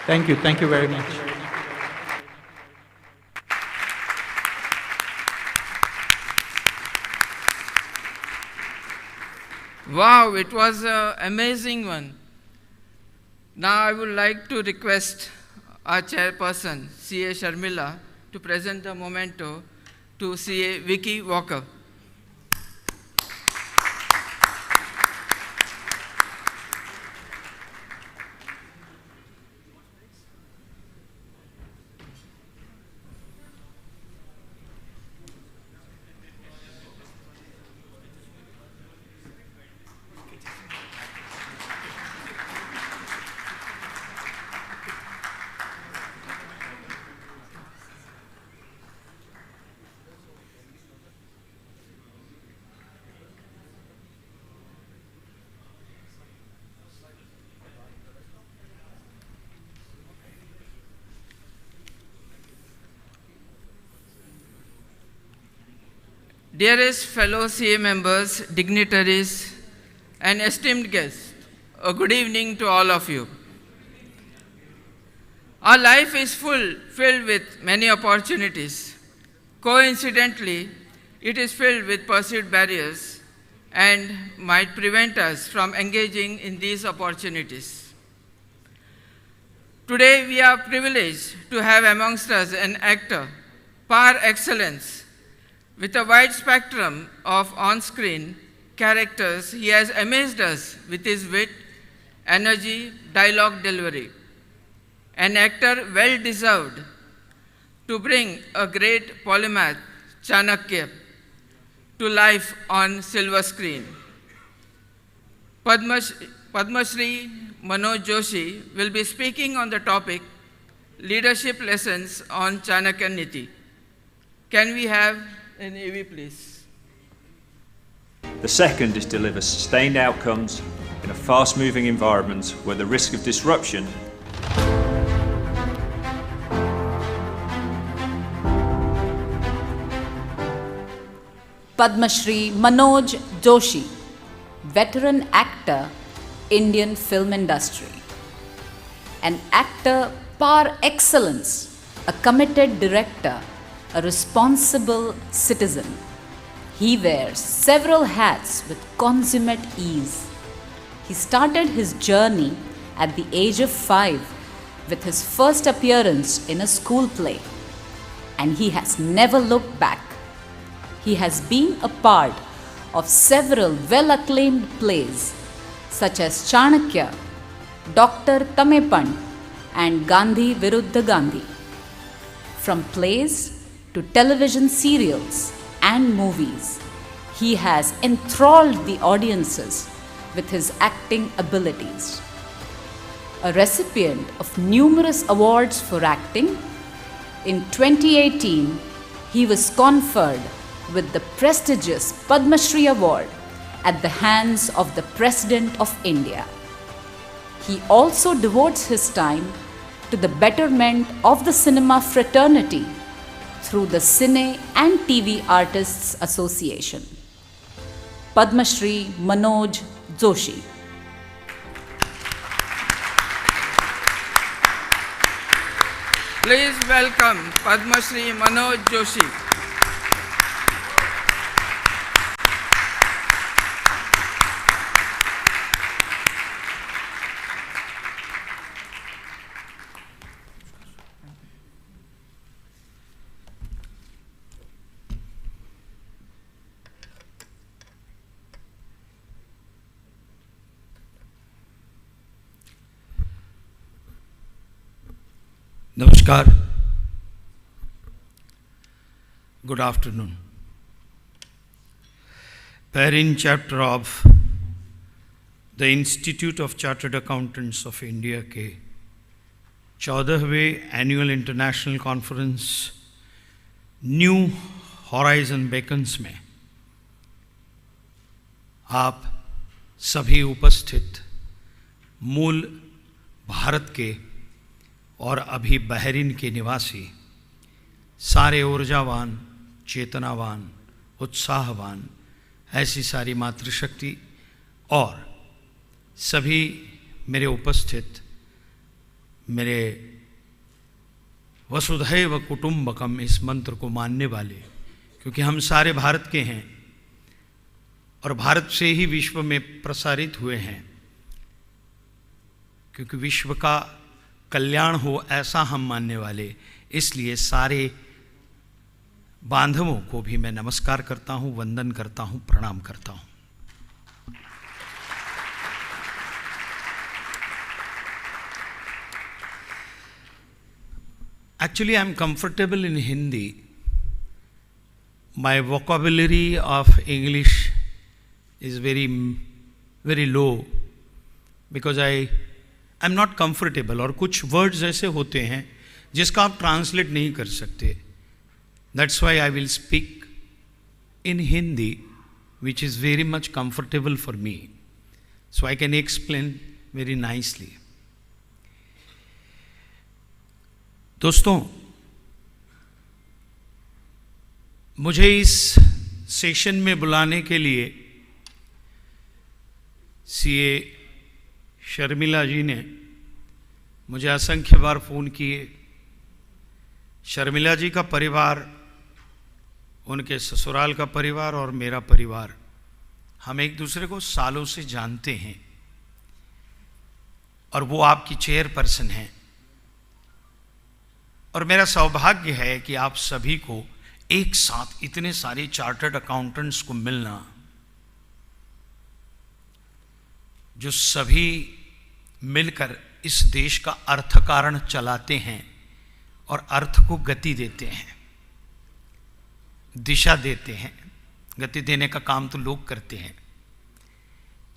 Speaker 11: Thank you very much.
Speaker 15: Wow, it was an amazing one. Now I would like to request our chairperson, CA Sharmila, to present the memento to CA Vicky Walker. Dearest fellow CA members, dignitaries, and esteemed guests, a good evening to all of you. Our life is filled with many opportunities. Coincidentally, it is filled with perceived barriers and might prevent us from engaging in these opportunities. Today, we are privileged to have amongst us an actor par excellence. With a wide spectrum of on-screen characters, he has amazed us with his wit, energy, dialogue delivery. An actor well-deserved to bring a great polymath, Chanakya, to life on silver screen. Padma Shri Manoj Joshi will be speaking on the topic, Leadership Lessons on Chanakya Niti. Can we have an AV, please?
Speaker 4: The second is deliver sustained outcomes in a fast-moving environment where the risk of disruption
Speaker 21: Padma Shri Manoj Joshi, veteran actor, Indian film industry. An actor par excellence, a committed director, a responsible citizen. He wears several hats with consummate ease. He started his journey at the age of 5 with his first appearance in a school play, and he has never looked back. He has been a part of several well-acclaimed plays such as Chanakya, Dr. Tamepan, and Gandhi Viruddha Gandhi. From plays to television serials and movies, he has enthralled the audiences with his acting abilities. A recipient of numerous awards for acting, in 2018, he was conferred with the prestigious Padma Shri Award at the hands of the President of India. He also devotes his time to the betterment of the cinema fraternity through the Cine and TV Artists Association. Padma Shri Manoj Joshi.
Speaker 15: Please welcome Padma Shri Manoj Joshi.
Speaker 23: Namaskar. Good afternoon. Parent chapter of the Institute of Chartered Accountants of India के 14वें annual international conference new horizon beacons में आप सभी उपस्थित मूल भारत के और अभी बहरीन के निवासी सारे ऊर्जावान, चेतनावान, उत्साहवान, ऐसी सारी मातृशक्ति और सभी मेरे उपस्थित मेरे वसुधैव कुटुंबकम इस मंत्र को मानने वाले, क्योंकि हम सारे भारत के हैं और भारत से ही विश्व में प्रसारित हुए हैं, क्योंकि विश्व का कल्याण हो ऐसा हम मानने वाले, इसलिए सारे बांधवों को भी मैं नमस्कार करता हूं, वंदन करता हूं, प्रणाम करता हूं। Actually, I am comfortable in Hindi. My vocabulary of English is very low because I am not comfortable. और कुछ words ऐसे होते हैं जिसका आप translate नहीं कर सकते. That's why I will speak in Hindi, which is very much comfortable for me. So I can explain very nicely. दोस्तों, मुझे इस सेशन में बुलाने के लिए सीए शर्मिला जी ने मुझे असंख्य बार फ़ोन किए। शर्मिला जी का परिवार, उनके ससुराल का परिवार और मेरा परिवार, हम एक दूसरे को सालों से जानते हैं और वो आपकी चेयरपर्सन हैं। और मेरा सौभाग्य है कि आप सभी को एक साथ इतने सारे चार्टर्ड अकाउंटेंट्स को मिलना, जो सभी मिलकर इस देश का अर्थकारण चलाते हैं और अर्थ को गति देते हैं, दिशा देते हैं। गति देने का काम तो लोग करते हैं,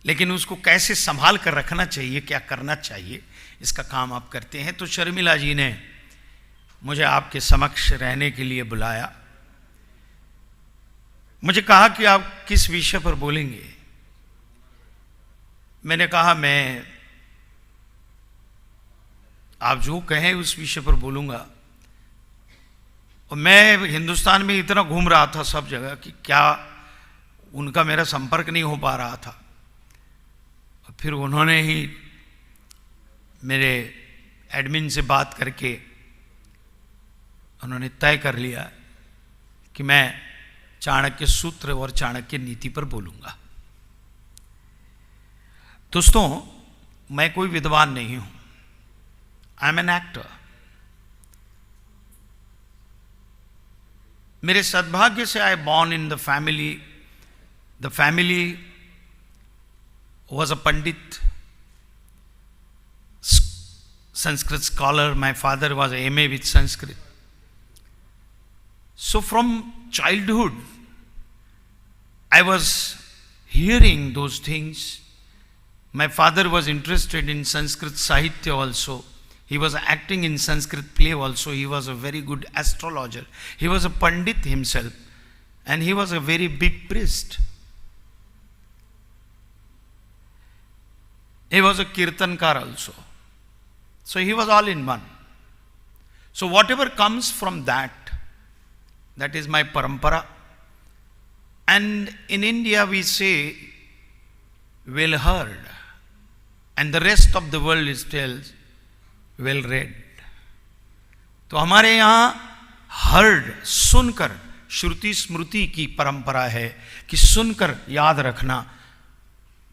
Speaker 23: लेकिन उसको कैसे संभाल कर रखना चाहिए, क्या करना चाहिए, इसका काम आप करते हैं। तो शर्मिला जी ने मुझे आपके समक्ष रहने के लिए बुलाया। मुझे कहा कि आप किस विषय पर बोलेंगे। मैंने कहा मैं आप जो कहें उस विषय पर बोलूंगा। और मैं हिंदुस्तान में इतना घूम रहा था सब जगह कि क्या उनका मेरा संपर्क नहीं हो पा रहा था। और फिर उन्होंने ही मेरे एडमिन से बात करके उन्होंने तय कर लिया कि मैं चाणक्य सूत्र और चाणक्य नीति पर बोलूंगा। दोस्तों, मैं कोई विद्वान नहीं हूं। I am an actor. मेरे सद्भाग्य से I born in the family was a Pandit, Sanskrit scholar. My father was MA with Sanskrit. So from childhood, I was hearing those things. My father was interested in Sanskrit Sahitya also. He was acting in Sanskrit play also. He was a very good astrologer. He was a Pandit himself. And he was a very big priest. He was a Kirtankar also. So he was all in one. So whatever comes from that is my parampara. And in India we say, well heard. And the rest of the world is tells, well read. तो हमारे यहाँ heard, सुनकर, श्रुति स्मृति की परंपरा है कि सुनकर याद रखना.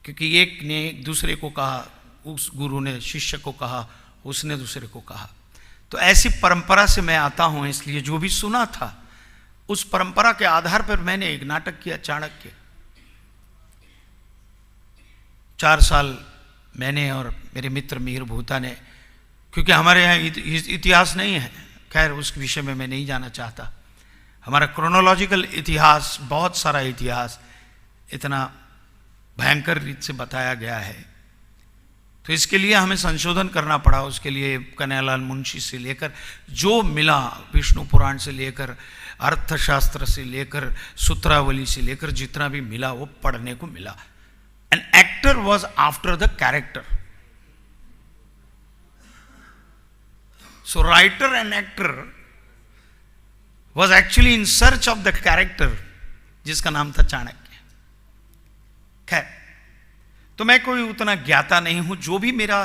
Speaker 23: क्योंकि एक ने दूसरे को कहा, उस गुरु ने शिष्य को कहा, उसने दूसरे को कहा. तो ऐसी परंपरा से मैं आता हूँ, इसलिए जो भी सुना था उस परंपरा के आधार पर मैंने एक नाटक किया, चाणक्य. 4 साल मैंने और मेरे मित्र मिहिर भूता ने, क्योंकि हमारे यहाँ इतिहास नहीं है, खैर उस विषय में मैं नहीं जाना चाहता. हमारा क्रोनोलॉजिकल इतिहास, बहुत सारा इतिहास इतना भयंकर रीत से बताया गया है. तो इसके लिए हमें संशोधन करना पड़ा. उसके लिए कन्हैयालाल मुंशी से लेकर जो मिला, विष्णु पुराण से लेकर, अर्थशास्त्र से लेकर, सूत्रावली से लेकर, जितना भी मिला वो पढ़ने को मिला. An actor was after the character. So writer and actor was actually in search of the character, जिसका नाम था चाणक्य. खैर, तो मैं कोई उतना ज्ञाता नहीं हूं. जो भी मेरा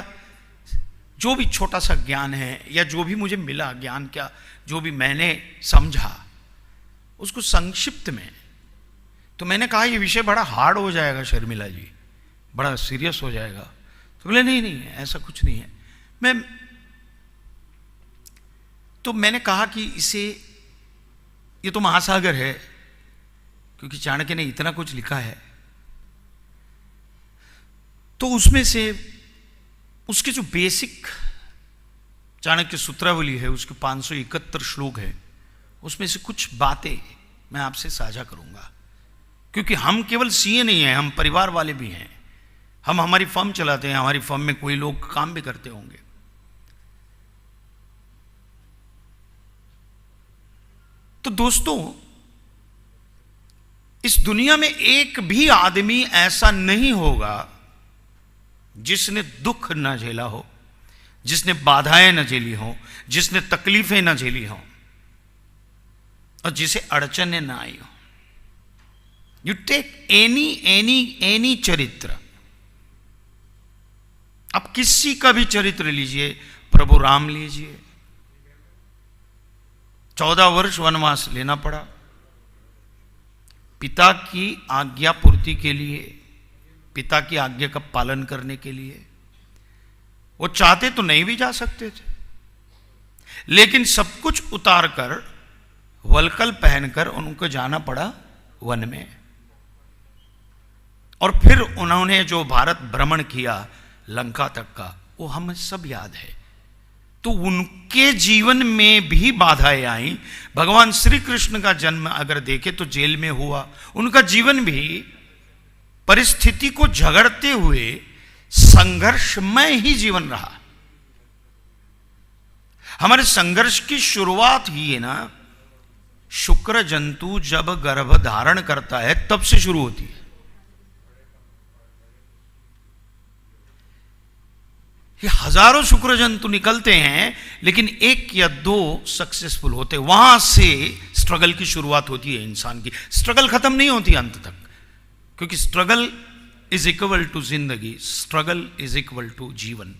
Speaker 23: जो भी छोटा सा ज्ञान है या जो भी मुझे मिला ज्ञान, क्या जो भी मैंने समझा उसको संक्षिप्त में, तो मैंने कहा ये विषय बड़ा हार्ड हो जाएगा शर्मिला जी, बड़ा सीरियस हो जाएगा। तो बोले नहीं नहीं ऐसा कुछ नहीं है। तो मैंने कहा कि इसे, ये तो महासागर है, क्योंकि चाणक्य ने इतना कुछ लिखा है, तो उसमें से उसके जो बेसिक चाणक्य सूत्रावली है उसके 571 श्लोक है, उसमें से कुछ बातें मैं आपसे साझा करूंगा। क्योंकि हम केवल सीए नहीं हैं, हम परिवार वाले भी हैं, हम हमारी फर्म चलाते हैं, हमारी फर्म में कोई लोग काम भी करते होंगे। तो दोस्तों, इस दुनिया में एक भी आदमी ऐसा नहीं होगा जिसने दुख न झेला हो, जिसने बाधाएं न झेली हो, जिसने तकलीफें न झेली हो और जिसे अड़चने न आई हो। यू टेक एनी चरित्र, आप किसी का भी चरित्र लीजिए, प्रभु राम लीजिए, 14 वर्ष वनवास लेना पड़ा पिता की आज्ञा पूर्ति के लिए, पिता की आज्ञा का पालन करने के लिए। वो चाहते तो नहीं भी जा सकते थे, लेकिन सब कुछ उतार कर वलकल पहनकर उनको जाना पड़ा वन में। और फिर उन्होंने जो भारत भ्रमण किया लंका तक का, वो हमें सब याद है। तो उनके जीवन में भी बाधाएं आई। भगवान श्री कृष्ण का जन्म अगर देखे तो जेल में हुआ, उनका जीवन भी परिस्थिति को झगड़ते हुए संघर्षमय ही जीवन रहा। हमारे संघर्ष की शुरुआत ही है ना, शुक्र जंतु जब गर्भ धारण करता है तब से शुरू होती है। ये हजारों शुक्र जंतु निकलते हैं, लेकिन एक या दो सक्सेसफुल होते, वहां से स्ट्रगल की शुरुआत होती है इंसान की। स्ट्रगल खत्म नहीं होती अंत तक, क्योंकि स्ट्रगल इज इक्वल टू जिंदगी, स्ट्रगल इज इक्वल टू जीवन,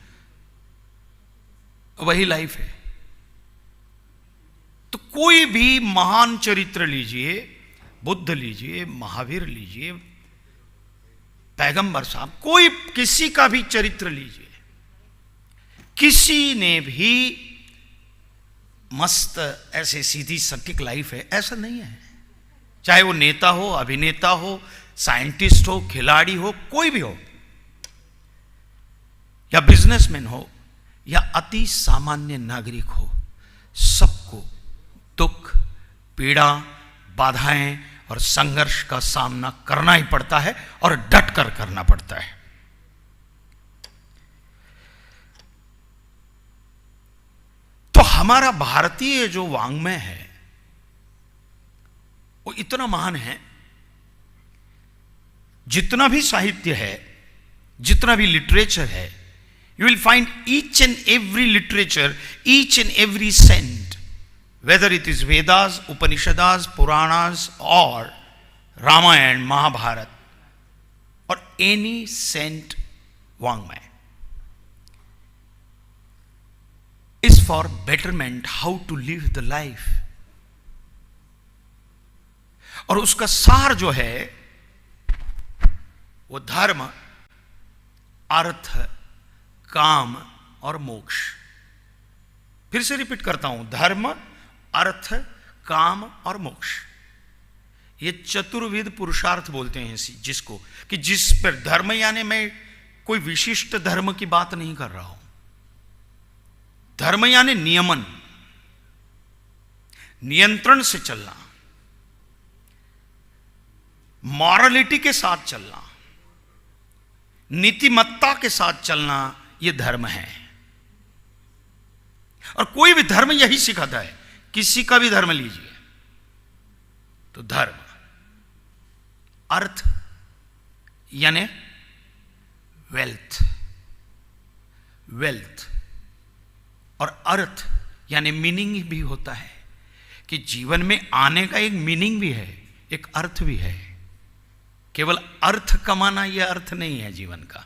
Speaker 23: वही लाइफ है। तो कोई भी महान चरित्र लीजिए, बुद्ध लीजिए, महावीर लीजिए, पैगंबर साहब, कोई किसी का भी चरित्र लीजिए, किसी ने भी मस्त ऐसे सीधी सटीक लाइफ है ऐसा नहीं है। चाहे वो नेता हो, अभिनेता हो, साइंटिस्ट हो, खिलाड़ी हो, कोई भी हो, या बिजनेसमैन हो या अति सामान्य नागरिक हो, सबको दुख, पीड़ा, बाधाएं और संघर्ष का सामना करना ही पड़ता है और डट कर करना पड़ता है। तो हमारा भारतीय जो वांग्मय है वो इतना महान है, जितना भी साहित्य है, जितना भी लिटरेचर है, you will find each and every literature, each and every saint, whether it is Vedas, Upanishads, Puranas or Ramayana, Mahabharata or any saint Vangmay, is for betterment, how to live the life. और उसका सार जो है वो धर्म, अर्थ, काम और मोक्ष। फिर से रिपीट करता हूं, धर्म, अर्थ, काम और मोक्ष, ये चतुर्विध पुरुषार्थ बोलते हैं जिसको, कि जिस पर धर्म, यानी मैं कोई विशिष्ट धर्म की बात नहीं कर रहा हूं। धर्म यानी नियमन, नियंत्रण से चलना, मॉरलिटी के साथ चलना, नीतिमत्ता के साथ चलना, यह धर्म है। और कोई भी धर्म यही सिखाता है, किसी का भी धर्म लीजिए तो धर्म, अर्थ यानी वेल्थ, वेल्थ और अर्थ यानी मीनिंग भी होता है, कि जीवन में आने का एक मीनिंग भी है, एक अर्थ भी है। केवल अर्थ कमाना यह अर्थ नहीं है जीवन का,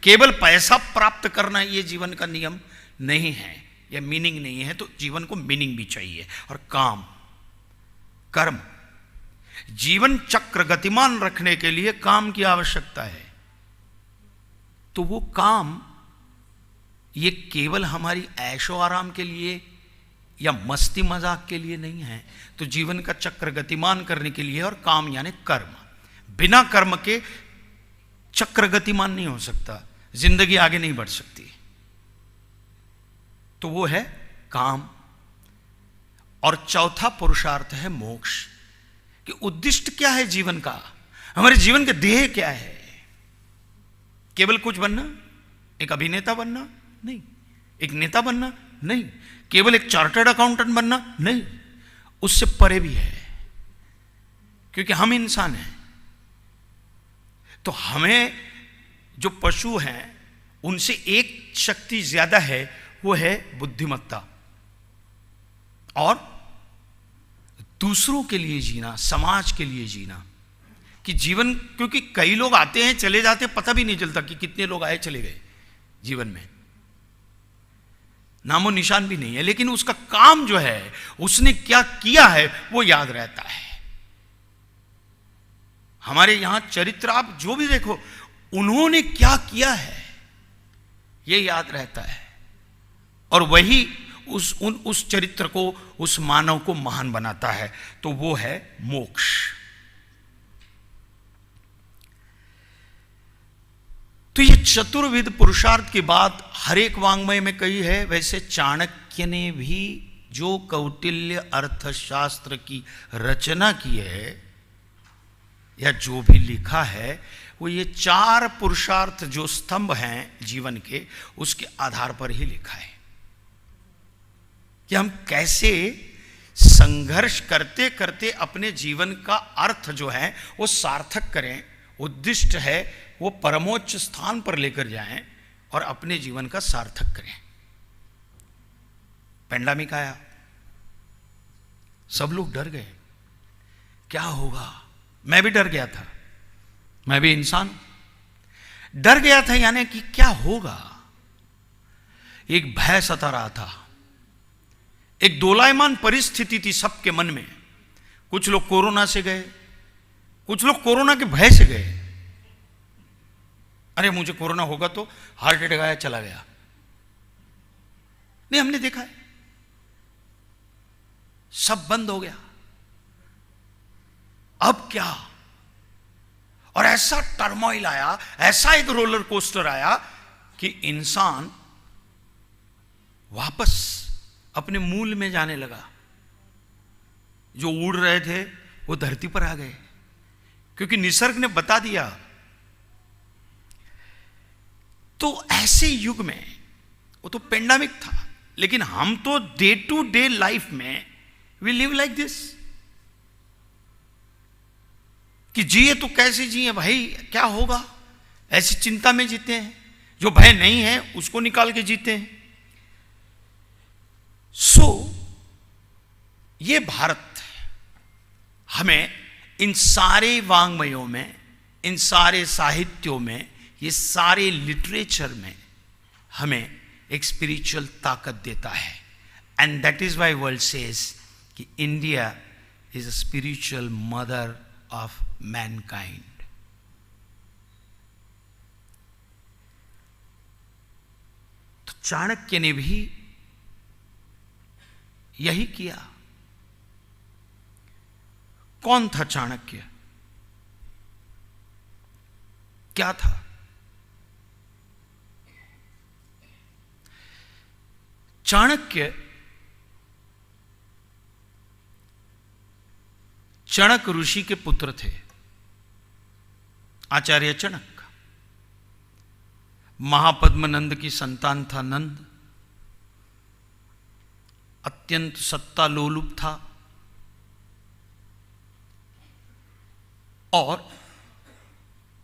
Speaker 23: केवल पैसा प्राप्त करना यह जीवन का नियम नहीं है या मीनिंग नहीं है, तो जीवन को मीनिंग भी चाहिए। और काम, कर्म, जीवन चक्र गतिमान रखने के लिए काम की आवश्यकता है। तो वो काम ये केवल हमारी ऐशो आराम के लिए या मस्ती मजाक के लिए नहीं है, तो जीवन का चक्र गतिमान करने के लिए। और काम यानी कर्म, बिना कर्म के चक्र गतिमान नहीं हो सकता, जिंदगी आगे नहीं बढ़ सकती। तो वो है काम। और चौथा पुरुषार्थ है मोक्ष, कि उद्दिष्ट क्या है जीवन का, हमारे जीवन का ध्येय क्या है। केवल कुछ बनना, एक अभिनेता बनना नहीं, एक नेता बनना नहीं, केवल एक चार्टर्ड अकाउंटेंट बनना नहीं, उससे परे भी है, क्योंकि हम इंसान हैं। तो हमें जो पशु हैं उनसे एक शक्ति ज्यादा है, वो है बुद्धिमत्ता और दूसरों के लिए जीना, समाज के लिए जीना। कि जीवन, क्योंकि कई लोग आते हैं चले जाते हैं, पता भी नहीं चलता कि कितने लोग आए चले गए जीवन में, नामो निशान भी नहीं है, लेकिन उसका काम जो है, उसने क्या किया है वो याद रहता है। हमारे यहां चरित्र आप जो भी देखो, उन्होंने क्या किया है ये याद रहता है, और वही उस चरित्र को, उस मानव को महान बनाता है। तो वो है मोक्ष। तो ये चतुर्विध पुरुषार्थ की बात हर एक वांग्मय में कही है। वैसे चाणक्य ने भी जो कौटिल्य अर्थशास्त्र की रचना की है या जो भी लिखा है, वो ये 4 पुरुषार्थ जो स्तंभ हैं जीवन के, उसके आधार पर ही लिखा है कि हम कैसे संघर्ष करते करते अपने जीवन का अर्थ जो है वो सार्थक करें, उद्दिष्ट है वो परमोच्च स्थान पर लेकर जाएं और अपने जीवन का सार्थक करें। पेंडेमिक आया, सब लोग डर गए, क्या होगा। मैं भी डर गया था, मैं भी इंसान डर गया था, यानी कि क्या होगा। एक भय सता रहा था, एक दोलायमान परिस्थिति थी सबके मन में। कुछ लोग कोरोना से गए, कुछ लोग कोरोना के भय से गए। अरे मुझे कोरोना होगा तो हार्ट अटैक आया, चला गया। नहीं, हमने देखा है सब बंद हो गया, अब क्या। और ऐसा टर्मोइल आया, ऐसा एक रोलर कोस्टर आया कि इंसान वापस अपने मूल में जाने लगा। जो उड़ रहे थे वो धरती पर आ गए, क्योंकि निसर्ग ने बता दिया। तो ऐसे युग में, वो तो पेंडेमिक था, लेकिन हम तो डे टू डे लाइफ में वी लिव लाइक दिस, कि जिए तो कैसे जिए भाई, क्या होगा, ऐसी चिंता में जीते हैं। जो भय नहीं है उसको निकाल के जीते हैं। ये भारत हमें इन सारे वांग्मयों में, इन सारे साहित्यों में, ये सारे लिटरेचर में हमें एक स्पिरिचुअल ताकत देता है। And that is why world says कि India is a spiritual mother of mankind. तो चाणक्य ने भी यही किया। कौन था चाणक्य, क्या था? चाणक्य चणक ऋषि के पुत्र थे, आचार्य चणक। महापद्मनंद की संतान था नंद। अत्यंत सत्ता लोलुप था और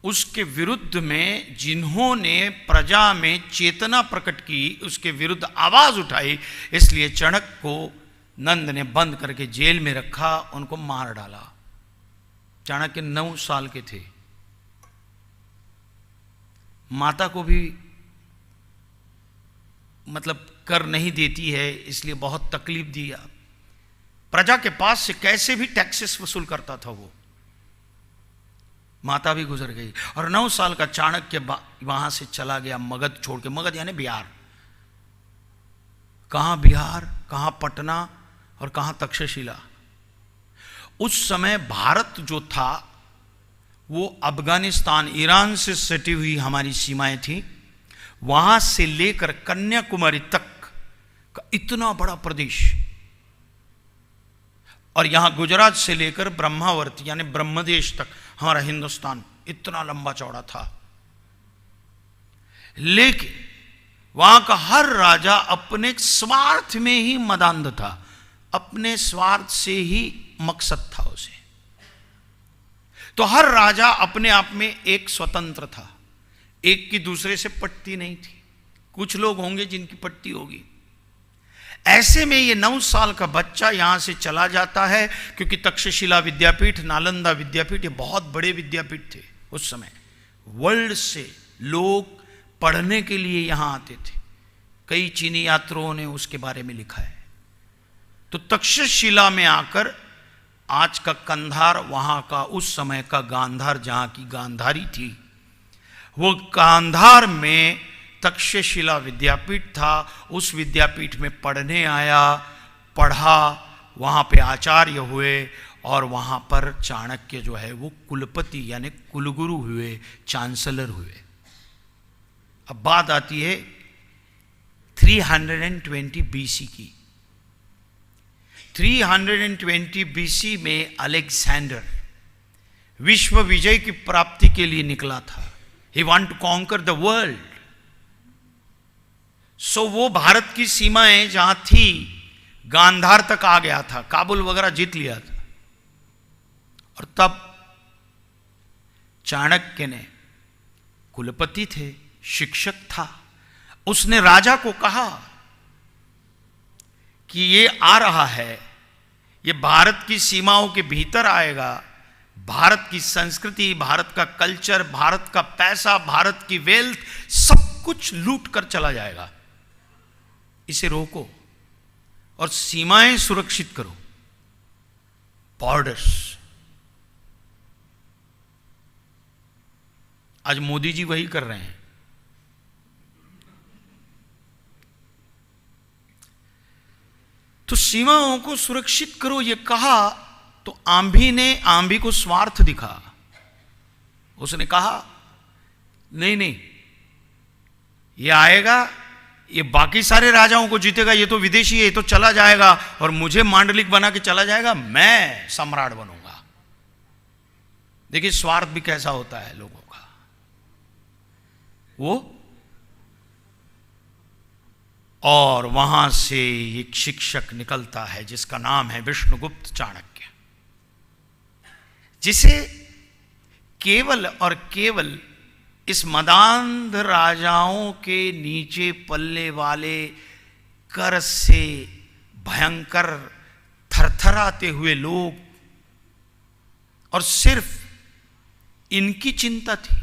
Speaker 23: उसके विरुद्ध में जिन्होंने प्रजा में चेतना प्रकट की, उसके विरुद्ध आवाज उठाई, इसलिए चणक को नंद ने बंद करके जेल में रखा, उनको मार डाला। चाणक्य 9 साल के थे। माता को भी मतलब कर नहीं देती है, इसलिए बहुत तकलीफ दिया। प्रजा के पास से कैसे भी टैक्सेस वसूल करता था वो। माता भी गुजर गई और 9 साल का चाणक्य वहां से चला गया मगध छोड़ के। मगध यानी बिहार। कहां बिहार, कहां पटना और कहां तक्षशिला। उस समय भारत जो था वो अफगानिस्तान, ईरान से सटी हुई हमारी सीमाएं थी, वहां से लेकर कन्याकुमारी तक का इतना बड़ा प्रदेश, और यहां गुजरात से लेकर ब्रह्मावर्त यानी ब्रह्मदेश तक हमारा हिंदुस्तान इतना लंबा चौड़ा था। लेकिन वहां का हर राजा अपने स्वार्थ में ही मदांध था, अपने स्वार्थ से ही मकसद था उसे। तो हर राजा अपने आप में एक स्वतंत्र था, एक की दूसरे से पटती नहीं थी। कुछ लोग होंगे जिनकी पटती होगी। ऐसे में ये 9 साल का बच्चा यहां से चला जाता है, क्योंकि तक्षशिला विद्यापीठ, नालंदा विद्यापीठ, ये बहुत बड़े विद्यापीठ थे उस समय। वर्ल्ड से लोग पढ़ने के लिए यहां आते थे। कई चीनी यात्रियों ने उसके बारे में लिखा है। तो तक्षशिला में आकर आज का कंधार, वहां का उस समय का गांधार, जहां की गांधारी थी, वो गांधार में तक्षशिला विद्यापीठ था। उस विद्यापीठ में पढ़ने आया, पढ़ा, वहां पे आचार्य हुए और वहां पर चाणक्य जो है वो कुलपति यानी कुलगुरु हुए, चांसलर हुए। अब बात आती है 320 बीसी की। 320 बीसी में अलेक्जेंडर विश्व विजय की प्राप्ति के लिए निकला था। He want to conquer the world. So वो भारत की सीमाएं जहां थी, गांधार तक आ गया था, काबुल वगैरह जीत लिया था। और तब चाणक्य ने, कुलपति थे, शिक्षक था, उसने राजा को कहा कि ये आ रहा है, ये भारत की सीमाओं के भीतर आएगा, भारत की संस्कृति, भारत का कल्चर, भारत का पैसा, भारत की वेल्थ, सब कुछ लूट कर चला जाएगा। इसे रोको और सीमाएं सुरक्षित करो, बॉर्डर्स। आज मोदी जी वही कर रहे हैं। तो सीमाओं को सुरक्षित करो ये कहा, तो आंभी को स्वार्थ दिखा। उसने कहा नहीं नहीं, ये आएगा, ये बाकी सारे राजाओं को जीतेगा, ये तो विदेशी है, ये तो चला जाएगा और मुझे मांडलिक बना के चला जाएगा, मैं सम्राट बनूंगा। देखिए स्वार्थ भी कैसा होता है लोगों का। वो और वहां से एक शिक्षक निकलता है जिसका नाम है विष्णुगुप्त चाणक्य, जिसे केवल और केवल इस मदांध राजाओं के नीचे पलने वाले कर से भयंकर थरथराते हुए लोग, और सिर्फ इनकी चिंता थी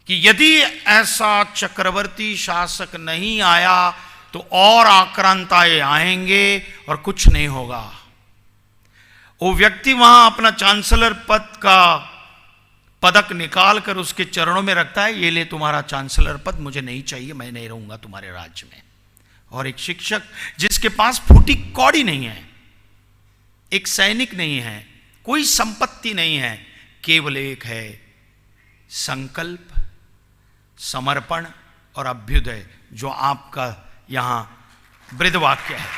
Speaker 23: कि यदि ऐसा चक्रवर्ती शासक नहीं आया तो और आक्रांताएं आएंगे और कुछ नहीं होगा। वो व्यक्ति वहां अपना चांसलर पद का पदक निकाल कर उसके चरणों में रखता है, ये ले तुम्हारा चांसलर पद, मुझे नहीं चाहिए, मैं नहीं रहूंगा तुम्हारे राज्य में। और एक शिक्षक जिसके पास फूटी कौड़ी नहीं है, एक सैनिक नहीं है, कोई संपत्ति नहीं है, केवल एक है संकल्प, समर्पण और अभ्युदय, जो आपका यहां बृहद वाक्य है।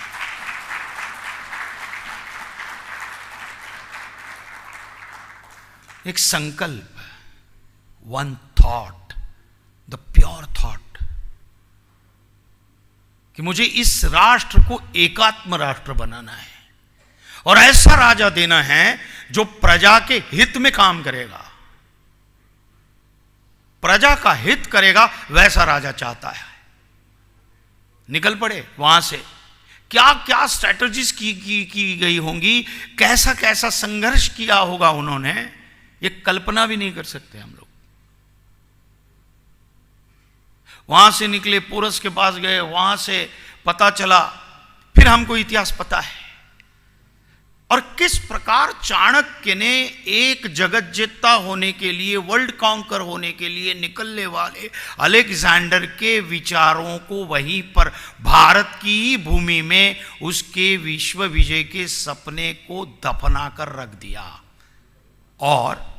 Speaker 23: एक संकल्प, one thought, the pure thought, कि मुझे इस राष्ट्र को एकात्म राष्ट्र बनाना है और ऐसा राजा देना है जो प्रजा के हित में काम करेगा, प्रजा का हित करेगा, वैसा राजा चाहता है। निकल पड़े वहां से, क्या क्या स्ट्रैटेजीज की गई होंगी, कैसा कैसा संघर्ष किया होगा उन्होंने, ये कल्पना भी नहीं कर सकते हम लोग। वहां से निकले, पोरस के पास गए, वहां से पता चला, फिर हमको इतिहास पता है। और किस प्रकार चाणक्य ने एक जगत जेता होने के लिए, वर्ल्ड कॉन्कर होने के लिए निकलने वाले अलेक्जेंडर के विचारों को वहीं पर भारत की भूमि में उसके विश्व विजय के सपने को दफना कर रख दिया, और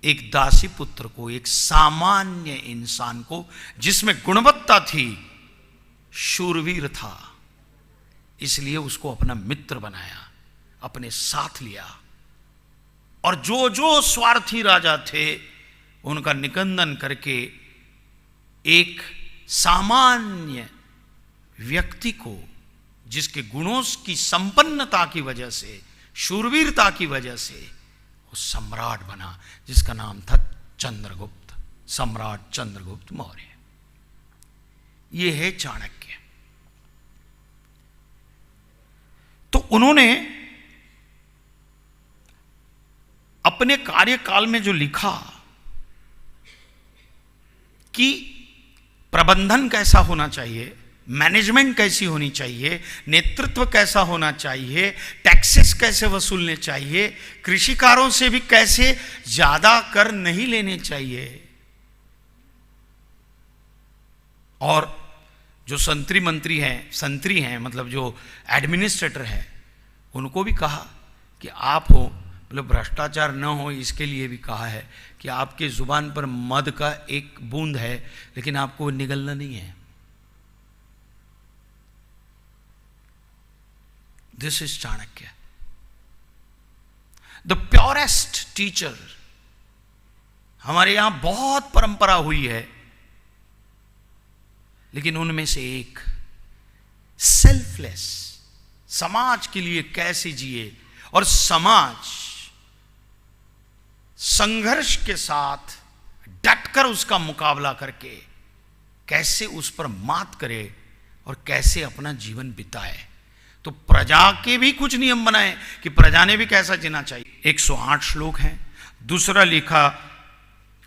Speaker 23: एक दासी पुत्र को, एक सामान्य इंसान को जिसमें गुणवत्ता थी, शूरवीर था, इसलिए उसको अपना मित्र बनाया, अपने साथ लिया, और जो जो स्वार्थी राजा थे उनका निकंदन करके एक सामान्य व्यक्ति को, जिसके गुणों की संपन्नता की वजह से, शूरवीरता की वजह से वो सम्राट बना, जिसका नाम था चंद्रगुप्त, सम्राट चंद्रगुप्त मौर्य। ये है चाणक्य। तो उन्होंने अपने कार्यकाल में जो लिखा कि प्रबंधन कैसा होना चाहिए, मैनेजमेंट कैसी होनी चाहिए, नेतृत्व कैसा होना चाहिए, टैक्सेस कैसे वसूलने चाहिए, कृषिकारों से भी कैसे ज्यादा कर नहीं लेने चाहिए, और जो संतरी हैं मतलब जो एडमिनिस्ट्रेटर हैं, उनको भी कहा कि आप हो, मतलब भ्रष्टाचार न हो, इसके लिए भी कहा है कि आपके जुबान पर मद का एक बूंद है, लेकिन आपको निगलना नहीं है। This is Chanakya, the purest teacher. हमारे यहां बहुत परंपरा हुई है, लेकिन उनमें से एक सेल्फलेस, समाज के लिए कैसे जिए, और समाज संघर्ष के साथ डटकर उसका मुकाबला करके कैसे उस पर मात करे और कैसे अपना जीवन बिताए। तो प्रजा के भी कुछ नियम बनाए कि प्रजा ने भी कैसा जीना चाहिए। 108 श्लोक हैं। दूसरा लिखा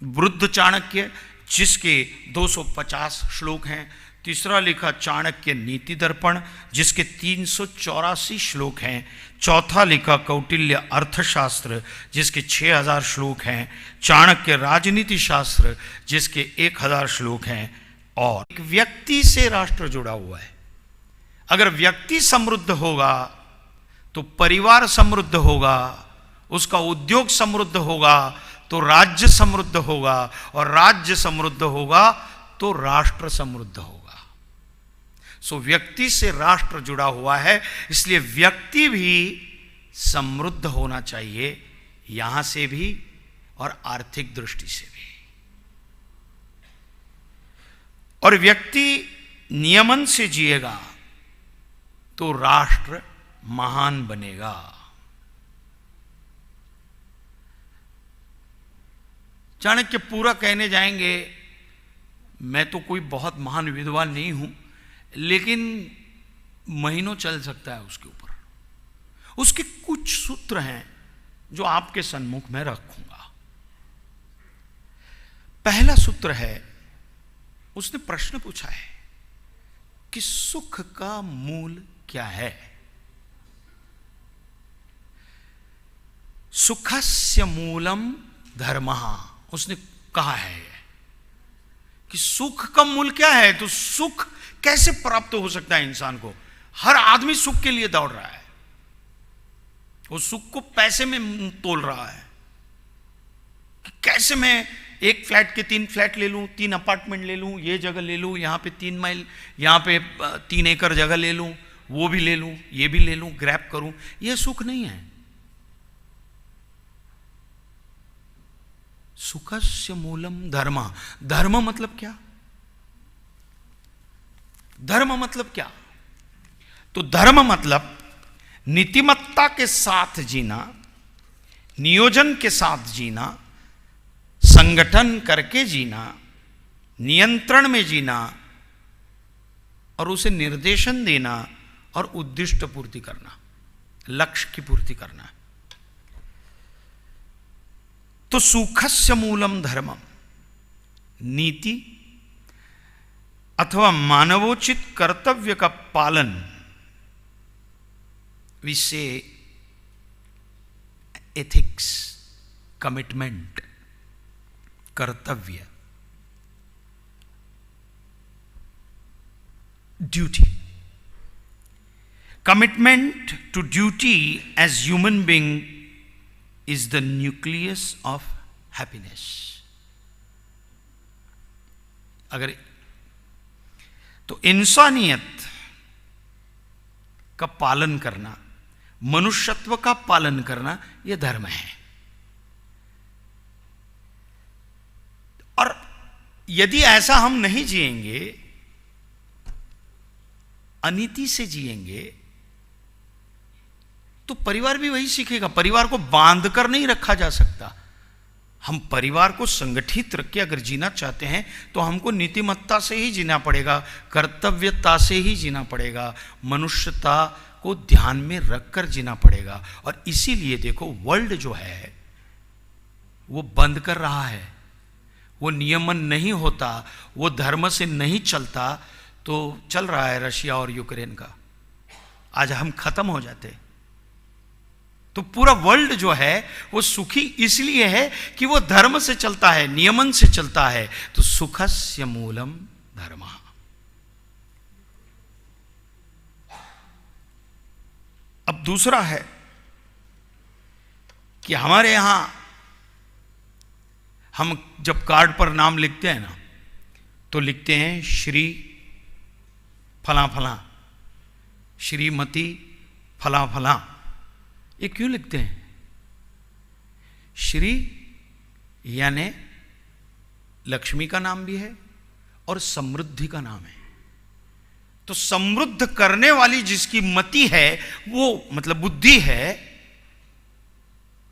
Speaker 23: वृद्ध चाणक्य, जिसके 250 श्लोक हैं। तीसरा लिखा चाणक्य नीति दर्पण, जिसके 384 श्लोक हैं। चौथा लिखा कौटिल्य अर्थशास्त्र, जिसके 6000 श्लोक हैं। चाणक्य राजनीति शास्त्र, जिसके 1000 श्लोक हैं। और एक व्यक्ति से राष्ट्र जुड़ा हुआ है। अगर व्यक्ति समृद्ध होगा तो परिवार समृद्ध होगा, उसका उद्योग समृद्ध होगा तो राज्य समृद्ध होगा, और राज्य समृद्ध होगा तो राष्ट्र समृद्ध होगा। सो व्यक्ति से राष्ट्र जुड़ा हुआ है, इसलिए व्यक्ति भी समृद्ध होना चाहिए, यहां से भी और आर्थिक दृष्टि से भी। और व्यक्ति नियमन से जिएगा तो राष्ट्र महान बनेगा। चाणक्य पूरा कहने जाएंगे, मैं तो कोई बहुत महान विद्वान नहीं हूं, लेकिन महीनों चल सकता है उसके ऊपर। उसके कुछ सूत्र हैं जो आपके सन्मुख में रखूंगा। पहला सूत्र है, उसने प्रश्न पूछा है कि सुख का मूल क्या है। सुखस्य मूलम धर्मः, उसने कहा है कि सुख का मूल क्या है। तो सुख कैसे प्राप्त हो सकता है इंसान को। हर आदमी सुख के लिए दौड़ रहा है, वो सुख को पैसे में तोल रहा है कि कैसे मैं एक फ्लैट के 3 फ्लैट ले लूं, 3 अपार्टमेंट ले लूं, ये जगह ले लूं, यहां पे 3 माइल, यहां पे 3 एकड़ जगह ले लूं, वो भी ले लूं, ये भी ले लूं, ग्रैब करूं। ये सुख नहीं है। सुखस्य मूलम धर्म। धर्म मतलब क्या? धर्म मतलब क्या? तो धर्म मतलब नीतिमत्ता के साथ जीना, नियोजन के साथ जीना, संगठन करके जीना, नियंत्रण में जीना, और उसे निर्देशन देना और उद्दिष्ट पूर्ति करना, लक्ष्य की पूर्ति करना। तो सुखस्य मूलम धर्मम, नीति, अथवा मानवोचित कर्तव्य का पालन, वी से एथिक्स, कमिटमेंट, कर्तव्य, duty. Commitment to duty as human being is the nucleus of happiness. अगर तो इंसानियत का पालन करना, मनुष्यत्व का पालन करना, यह धर्म है. और यदि ऐसा हम नहीं जिएंगे, अनीति से जिएंगे, तो परिवार भी वही सीखेगा. परिवार को बांध कर नहीं रखा जा सकता. हम परिवार को संगठित रख के अगर जीना चाहते हैं तो हमको नीतिमत्ता से ही जीना पड़ेगा, कर्तव्यता से ही जीना पड़ेगा, मनुष्यता को ध्यान में रखकर जीना पड़ेगा. और इसीलिए देखो, वर्ल्ड जो है वो बंद कर रहा है, वो नियमन नहीं होता, वो धर्म से नहीं चलता. तो चल रहा है रशिया और यूक्रेन का. आज हम खत्म हो जाते तो पूरा वर्ल्ड जो है वो सुखी इसलिए है कि वो धर्म से चलता है, नियमन से चलता है. तो सुखस्य मूलम धर्म. अब दूसरा है कि हमारे यहां हम जब कार्ड पर नाम लिखते हैं ना, तो लिखते हैं श्री फला फला, श्रीमती फला फला. ये क्यों लिखते हैं? श्री यानी लक्ष्मी का नाम भी है और समृद्धि का नाम है. तो समृद्ध करने वाली जिसकी मति है, वो मतलब बुद्धि है,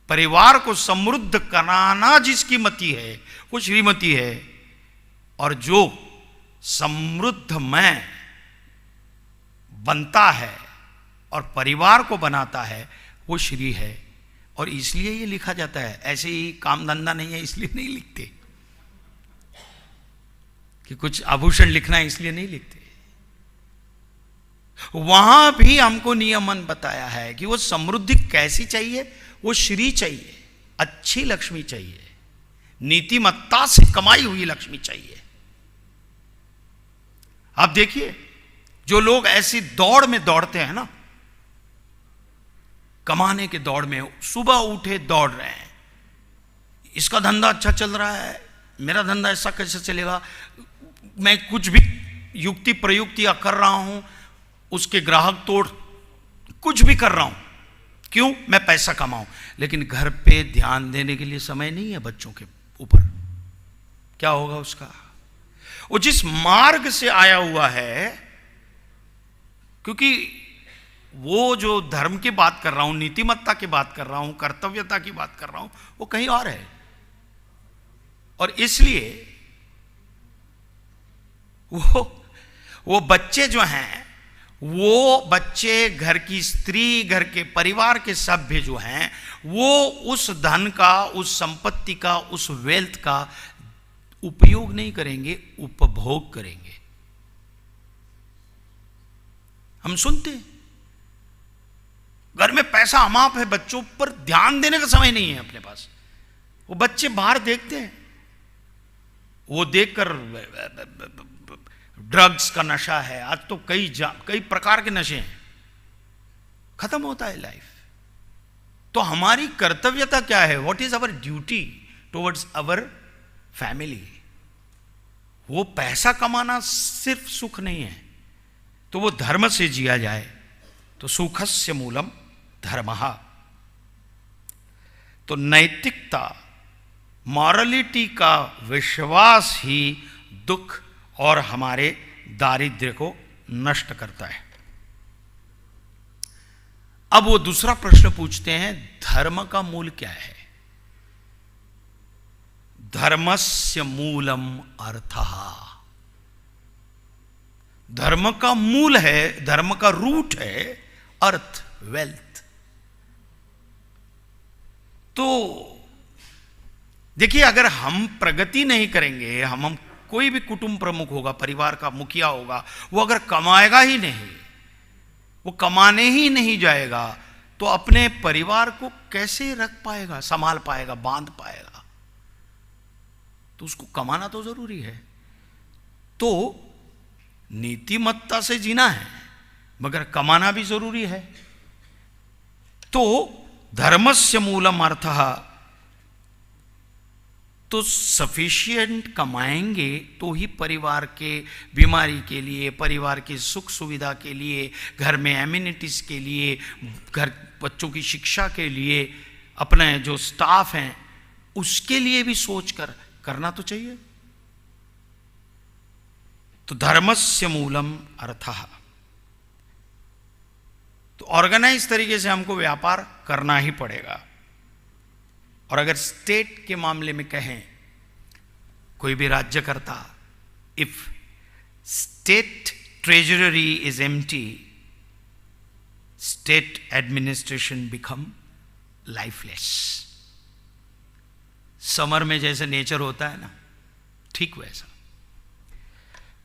Speaker 23: परिवार को समृद्ध कराना जिसकी मति है वो श्रीमती है. और जो समृद्धमय बनता है और परिवार को बनाता है वो श्री है. और इसलिए ये लिखा जाता है. ऐसे ही काम धंधा नहीं है इसलिए नहीं लिखते, कि कुछ आभूषण लिखना है इसलिए नहीं लिखते. वहां भी हमको नियमन बताया है कि वो समृद्धि कैसी चाहिए. वो श्री चाहिए, अच्छी लक्ष्मी चाहिए, नीतिमत्ता से कमाई हुई लक्ष्मी चाहिए. आप देखिए, जो लोग ऐसी दौड़ में दौड़ते हैं ना, कमाने के दौड़ में, सुबह उठे दौड़ रहे हैं, इसका धंधा अच्छा चल रहा है, मेरा धंधा ऐसा कैसे चलेगा, मैं कुछ भी युक्ति प्रयुक्ति कर रहा हूं, उसके ग्राहक तोड़ कुछ भी कर रहा हूं, क्यों? मैं पैसा कमाऊं. लेकिन घर पे ध्यान देने के लिए समय नहीं है बच्चों के ऊपर. क्या होगा उसका? वो जिस मार्ग से आया हुआ है, क्योंकि वो जो धर्म की बात कर रहा हूं, नीतिमत्ता की बात कर रहा हूं, कर्तव्यता की बात कर रहा हूं, वो कहीं और है. और इसलिए वो बच्चे जो हैं, वो बच्चे, घर की स्त्री, घर के परिवार के सभ्य जो हैं, वो उस धन का, उस संपत्ति का, उस वेल्थ का उपयोग नहीं करेंगे, उपभोग करेंगे. हम सुनते हैं घर में पैसा अमाप है, बच्चों पर ध्यान देने का समय नहीं है अपने पास. वो बच्चे बाहर देखते हैं, वो देखकर ड्रग्स का नशा है, आज तो कई प्रकार के नशे हैं, खत्म होता है लाइफ. तो हमारी कर्तव्यता क्या है? What is our duty towards our family? वो पैसा कमाना सिर्फ सुख नहीं है, तो वो धर्म से जिया जाए. तो सुखस्य मूलम धर्मः. तो नैतिकता, मॉरलिटी का विश्वास ही दुख और हमारे दारिद्र्य को नष्ट करता है. अब वो दूसरा प्रश्न पूछते हैं, धर्म का मूल क्या है? धर्मस्य मूलम अर्थः. धर्म का मूल है, धर्म का रूट है अर्थ, वेल्थ. तो देखिए, अगर हम प्रगति नहीं करेंगे, हम कोई भी कुटुंब प्रमुख होगा, परिवार का मुखिया होगा, वो अगर कमाएगा ही नहीं, वो कमाने ही नहीं जाएगा, तो अपने परिवार को कैसे रख पाएगा, संभाल पाएगा, बांध पाएगा? तो उसको कमाना तो जरूरी है। तो नीतिमत्ता से जीना है, मगर कमाना भी जरूरी है। तो धर्मस्य मूलम अर्थः, तो सफिशिएंट कमाएंगे तो ही परिवार के बीमारी के लिए, परिवार की सुख सुविधा के लिए, घर में एमिनिटीज के लिए, घर बच्चों की शिक्षा के लिए, अपने जो स्टाफ हैं उसके लिए भी सोच कर करना तो चाहिए। तो धर्मस्य मूलम अर्थः, तो ऑर्गेनाइज तरीके से हमको व्यापार करना ही पड़ेगा। और अगर स्टेट के मामले में कहें, कोई भी राज्य करता, if state treasury is empty, state administration become lifeless. Summer में जैसे नेचर होता है ना, ठीक वैसा।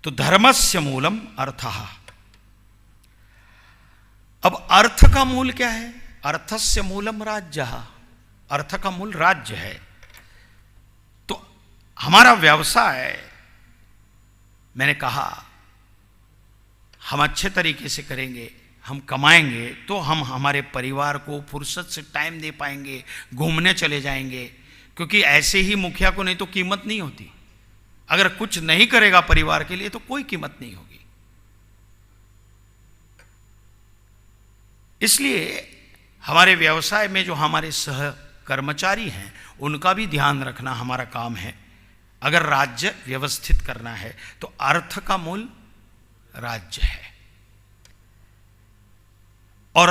Speaker 23: तो धर्मस्य मूलम अर्थः। अब अर्थ का मूल क्या है? अर्थस्य मूलम राज्यः। अर्थ का मूल राज्य है। तो हमारा व्यवसाय, मैंने कहा, हम अच्छे तरीके से करेंगे, हम कमाएंगे तो हम हमारे परिवार को फुर्सत से टाइम दे पाएंगे, घूमने चले जाएंगे। क्योंकि ऐसे ही मुखिया को नहीं तो कीमत नहीं होती। अगर कुछ नहीं करेगा परिवार के लिए तो कोई कीमत नहीं होगी। इसलिए हमारे व्यवसाय में जो हमारे सह कर्मचारी हैं उनका भी ध्यान रखना हमारा काम है। अगर राज्य व्यवस्थित करना है तो अर्थ का मूल राज्य है। और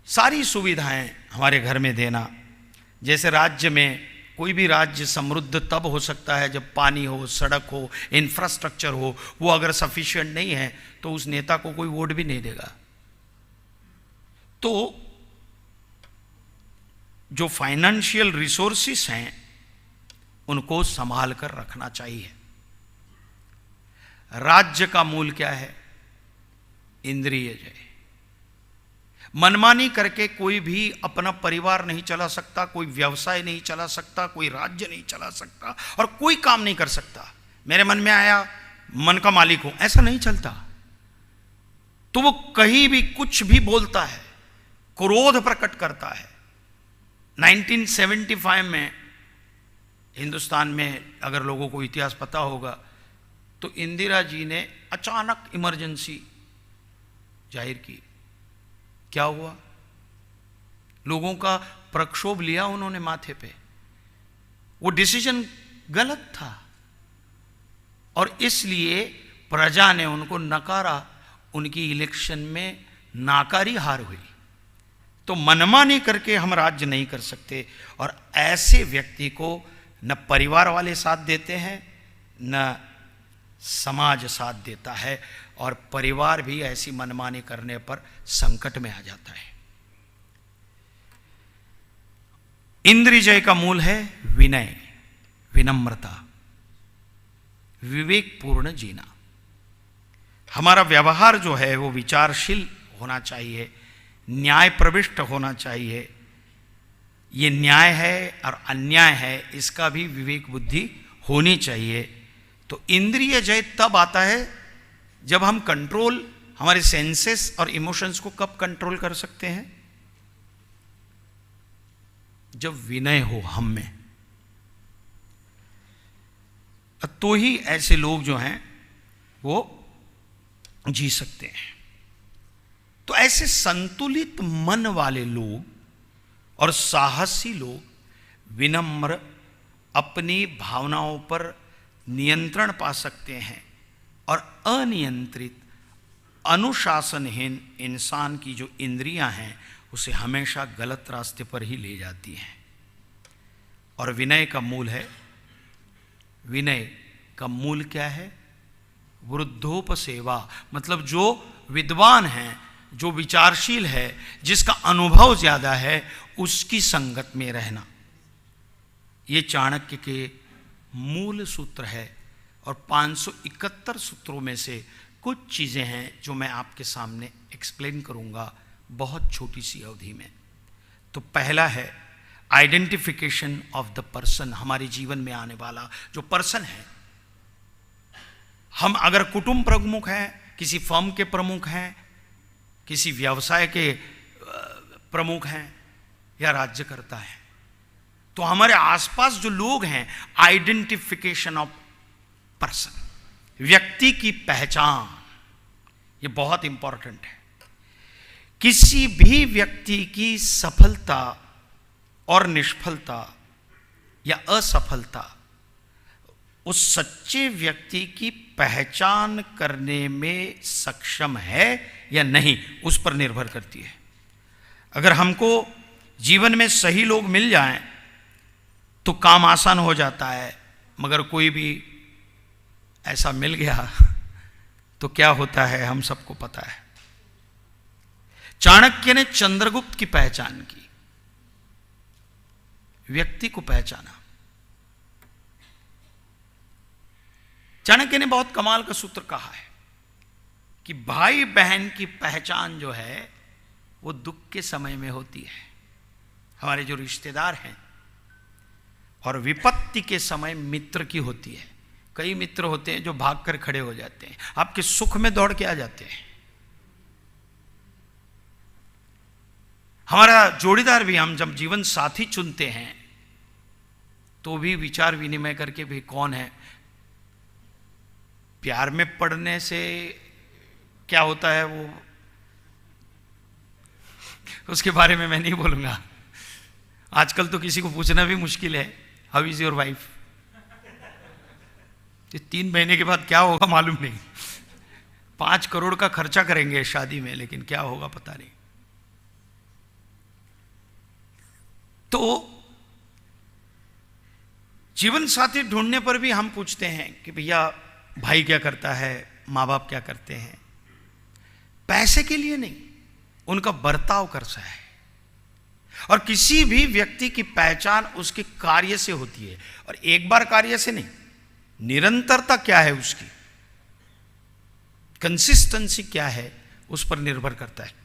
Speaker 23: सारी सुविधाएं हमारे घर में देना, जैसे राज्य में, कोई भी राज्य समृद्ध तब हो सकता है जब पानी हो, सड़क हो, इंफ्रास्ट्रक्चर हो। वो अगर सफिशिएंट नहीं है तो उस नेता को कोई वोट भी नहीं देगा। तो जो फाइनेंशियल रिसोर्सेस हैं उनको संभाल कर रखना चाहिए। राज्य का मूल क्या है? इंद्रिय जय। मनमानी करके कोई भी अपना परिवार नहीं चला सकता, कोई व्यवसाय नहीं चला सकता, कोई राज्य नहीं चला सकता और कोई काम नहीं कर सकता। मेरे मन में आया, मन का मालिक हूं, ऐसा नहीं चलता। तो वो कहीं भी कुछ भी बोलता है, क्रोध प्रकट करता है। 1975 में हिंदुस्तान में, अगर लोगों को इतिहास पता होगा, तो इंदिरा जी ने अचानक इमरजेंसी जाहिर की। क्या हुआ? लोगों का प्रक्षोभ लिया उन्होंने माथे पे। वो डिसीजन गलत था और इसलिए प्रजा ने उनको नकारा। उनकी इलेक्शन में नाकारी हार हुई। तो मनमानी करके हम राज्य नहीं कर सकते। और ऐसे व्यक्ति को न परिवार वाले साथ देते हैं, न समाज साथ देता है, और परिवार भी ऐसी मनमानी करने पर संकट में आ जाता है। इंद्रिय का मूल है विनय, विनम्रता, विवेकपूर्ण जीना। हमारा व्यवहार जो है वो विचारशील होना चाहिए, न्याय प्रविष्ट होना चाहिए। ये न्याय है और अन्याय है, इसका भी विवेक बुद्धि होनी चाहिए। तो इंद्रिय जय तब आता है जब हम कंट्रोल, हमारे सेंसेस और इमोशंस को कब कंट्रोल कर सकते हैं? जब विनय हो हम में। तो ही ऐसे लोग जो हैं वो जी सकते हैं। तो ऐसे संतुलित मन वाले लोग और साहसी लोग, विनम्र, अपनी भावनाओं पर नियंत्रण पा सकते हैं। और अनियंत्रित, अनुशासनहीन इंसान की जो इंद्रियां हैं उसे हमेशा गलत रास्ते पर ही ले जाती हैं। और विनय का मूल है, विनय का मूल क्या है? वृद्धोपसेवा। मतलब जो विद्वान है, जो विचारशील है, जिसका अनुभव ज्यादा है, उसकी संगत में रहना। ये चाणक्य के मूल सूत्र है और 571 सूत्रों में से कुछ चीज़ें हैं जो मैं आपके सामने एक्सप्लेन करूंगा बहुत छोटी सी अवधि में। तो पहला है आइडेंटिफिकेशन ऑफ द पर्सन, हमारे जीवन में आने वाला जो पर्सन है। हम अगर कुटुंब प्रमुख हैं, किसी फर्म के प्रमुख हैं, किसी व्यवसाय के प्रमुख हैं या राज्यकर्ता हैं, तो हमारे आसपास जो लोग हैं, आइडेंटिफिकेशन ऑफ पर्सन, व्यक्ति की पहचान, ये बहुत इंपॉर्टेंट है। किसी भी व्यक्ति की सफलता और निष्फलता या असफलता उस सच्चे व्यक्ति की पहचान करने में सक्षम है या नहीं, उस पर निर्भर करती है। अगर हमको जीवन में सही लोग मिल जाएं तो काम आसान हो जाता है, मगर कोई भी ऐसा मिल गया तो क्या होता है हम सबको पता है। चाणक्य ने चंद्रगुप्त की पहचान की, व्यक्ति को पहचाना। चाणक्य ने बहुत कमाल का सूत्र कहा है कि भाई बहन की पहचान जो है वो दुख के समय में होती है, हमारे जो रिश्तेदार हैं, और विपत्ति के समय मित्र की होती है। कई मित्र होते हैं जो भागकर खड़े हो जाते हैं, आपके सुख में दौड़ के आ जाते हैं। हमारा जोड़ीदार भी, हम जब जीवन साथी चुनते हैं तो भी विचार विनिमय करके भी कौन है। प्यार में पड़ने से क्या होता है वो उसके बारे में मैं नहीं बोलूंगा। आजकल तो किसी को पूछना भी मुश्किल है, हाउ इज योर वाइफ। ये 3 महीने के बाद क्या होगा मालूम नहीं। 5 करोड़ का खर्चा करेंगे शादी में, लेकिन क्या होगा पता नहीं। तो जीवन साथी ढूंढने पर भी हम पूछते हैं कि भैया भाई क्या करता है, माँ बाप क्या करते हैं। पैसे के लिए नहीं, उनका बर्ताव कैसा है। और किसी भी व्यक्ति की पहचान उसके कार्य से होती है, और एक बार कार्य से नहीं, निरंतरता क्या है उसकी, कंसिस्टेंसी क्या है, उस पर निर्भर करता है।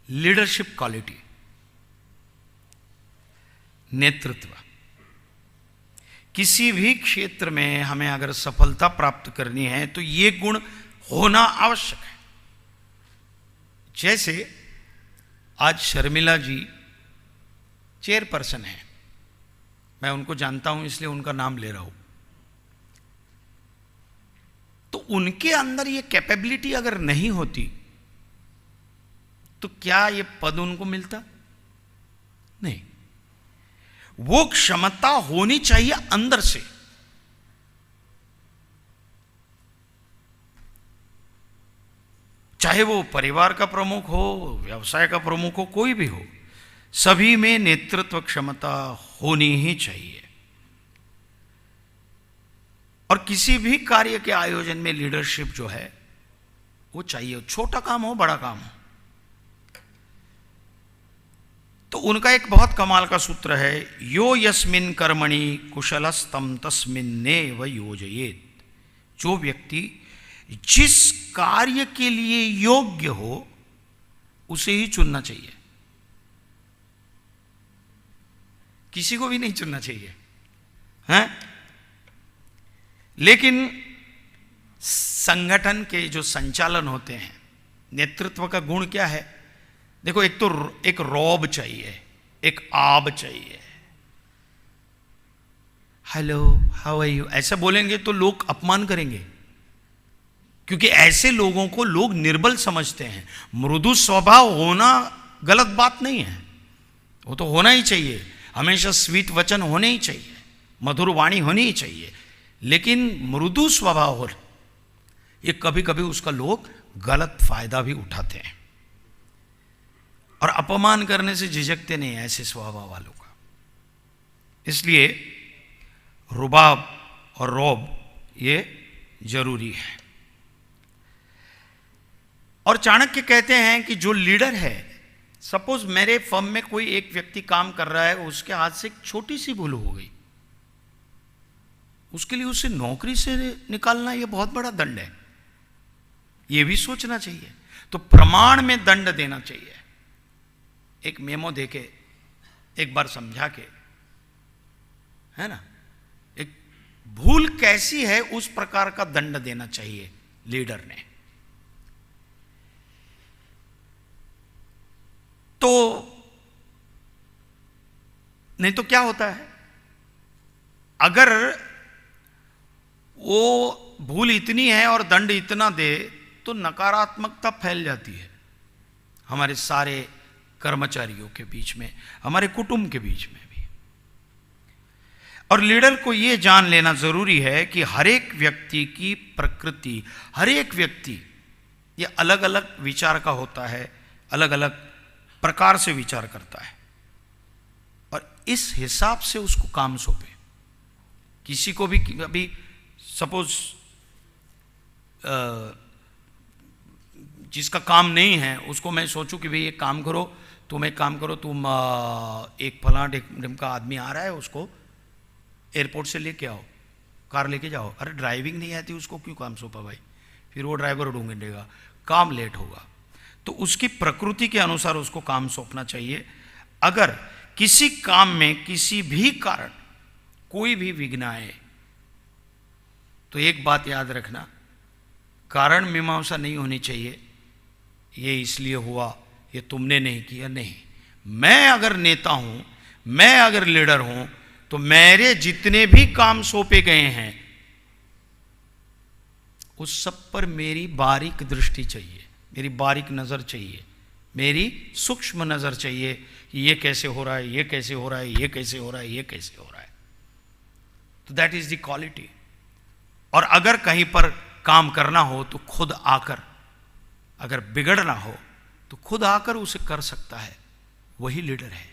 Speaker 23: लीडरशिप क्वालिटी, नेतृत्व। किसी भी क्षेत्र में हमें अगर सफलता प्राप्त करनी है तो ये गुण होना आवश्यक है। जैसे आज शर्मिला जी चेयरपर्सन है, मैं उनको जानता हूं इसलिए उनका नाम ले रहा हूं। तो उनके अंदर ये कैपेबिलिटी अगर नहीं होती तो क्या ये पद उनको मिलता? नहीं। वो क्षमता होनी चाहिए अंदर से। चाहे वो परिवार का प्रमुख हो, व्यवसाय का प्रमुख हो, कोई भी हो, सभी में नेतृत्व क्षमता होनी ही चाहिए। और किसी भी कार्य के आयोजन में लीडरशिप जो है वो चाहिए, छोटा काम हो बड़ा काम हो। तो उनका एक बहुत कमाल का सूत्र है, यो यस्मिन् कर्मणि कुशलस्तम तस्मिन्नेव योजयेत्। जो व्यक्ति जिस कार्य के लिए योग्य हो उसे ही चुनना चाहिए, किसी को भी नहीं चुनना चाहिए, हैं? लेकिन संगठन के जो संचालन होते हैं, नेतृत्व का गुण क्या है? देखो, एक तो एक रौब चाहिए, एक आब चाहिए। हेलो, हाउ आर यू, ऐसा बोलेंगे तो लोग अपमान करेंगे, क्योंकि ऐसे लोगों को लोग निर्बल समझते हैं। मृदु स्वभाव होना गलत बात नहीं है, वो तो होना ही चाहिए। हमेशा स्वीट वचन होने ही चाहिए, मधुर वाणी होनी ही चाहिए। लेकिन मृदु स्वभाव हो, ये कभी कभी उसका लोग गलत फायदा भी उठाते हैं और अपमान करने से झिझकते नहीं ऐसे स्वभाव वालों का। इसलिए रुबाब और रौब ये जरूरी है। और चाणक्य कहते हैं कि जो लीडर है सपोज मेरे फर्म में कोई एक व्यक्ति काम कर रहा है, उसके हाथ से एक छोटी सी भूल हो गई, उसके लिए उसे नौकरी से निकालना यह बहुत बड़ा दंड है, यह भी सोचना चाहिए। तो प्रमाण में दंड देना चाहिए, एक मेमो देके, एक बार समझा के, है ना, एक भूल कैसी है उस प्रकार का दंड देना चाहिए लीडर ने। तो नहीं तो क्या होता है, अगर वो भूल इतनी है और दंड इतना दे तो नकारात्मकता फैल जाती है हमारे सारे कर्मचारियों के बीच में, हमारे कुटुंब के बीच में भी। और लीडर को यह जान लेना जरूरी है कि हर एक व्यक्ति की प्रकृति, हर एक व्यक्ति ये अलग अलग विचार का होता है, अलग अलग प्रकार से विचार करता है, और इस हिसाब से उसको काम सौंपे। किसी को भी अभी सपोज जिसका काम नहीं है उसको मैं सोचूं कि भाई एक काम करो, तुम एक काम करो, तुम एक फलां ढिम का आदमी आ रहा है, उसको एयरपोर्ट से लेके आओ, कार लेके जाओ। अरे ड्राइविंग नहीं आती उसको, क्यों काम सौंपा भाई? फिर वो ड्राइवर ढूंढेगा, काम लेट होगा। तो उसकी प्रकृति के अनुसार उसको काम सौंपना चाहिए। अगर किसी काम में किसी भी कारण कोई भी विघ्न आए तो एक बात याद रखना, कारण मीमांसा नहीं होनी चाहिए, ये इसलिए हुआ, ये तुमने नहीं किया, नहीं। मैं अगर नेता हूं, मैं अगर लीडर हूं, तो मेरे जितने भी काम सौंपे गए हैं उस सब पर मेरी बारीक दृष्टि चाहिए, मेरी बारीक नजर चाहिए, मेरी सूक्ष्म नजर चाहिए कि ये कैसे हो रहा है, ये कैसे हो रहा है, ये कैसे हो रहा है, ये कैसे हो रहा है। तो दैट इज द क्वालिटी। और अगर कहीं पर काम करना हो तो खुद आकर, अगर बिगड़ना हो तो खुद आकर उसे कर सकता है, वही लीडर है,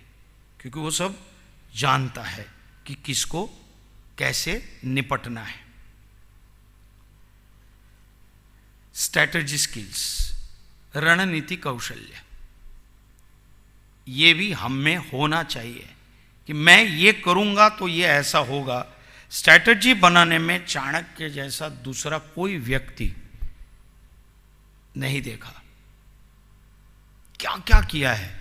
Speaker 23: क्योंकि वो सब जानता है कि किसको कैसे निपटना है। स्ट्रैटेजी स्किल्स, रणनीति कौशल्य, ये भी हम में होना चाहिए कि मैं ये करूंगा तो ये ऐसा होगा। स्ट्रैटेजी बनाने में चाणक्य जैसा दूसरा कोई व्यक्ति नहीं देखा, क्या क्या किया है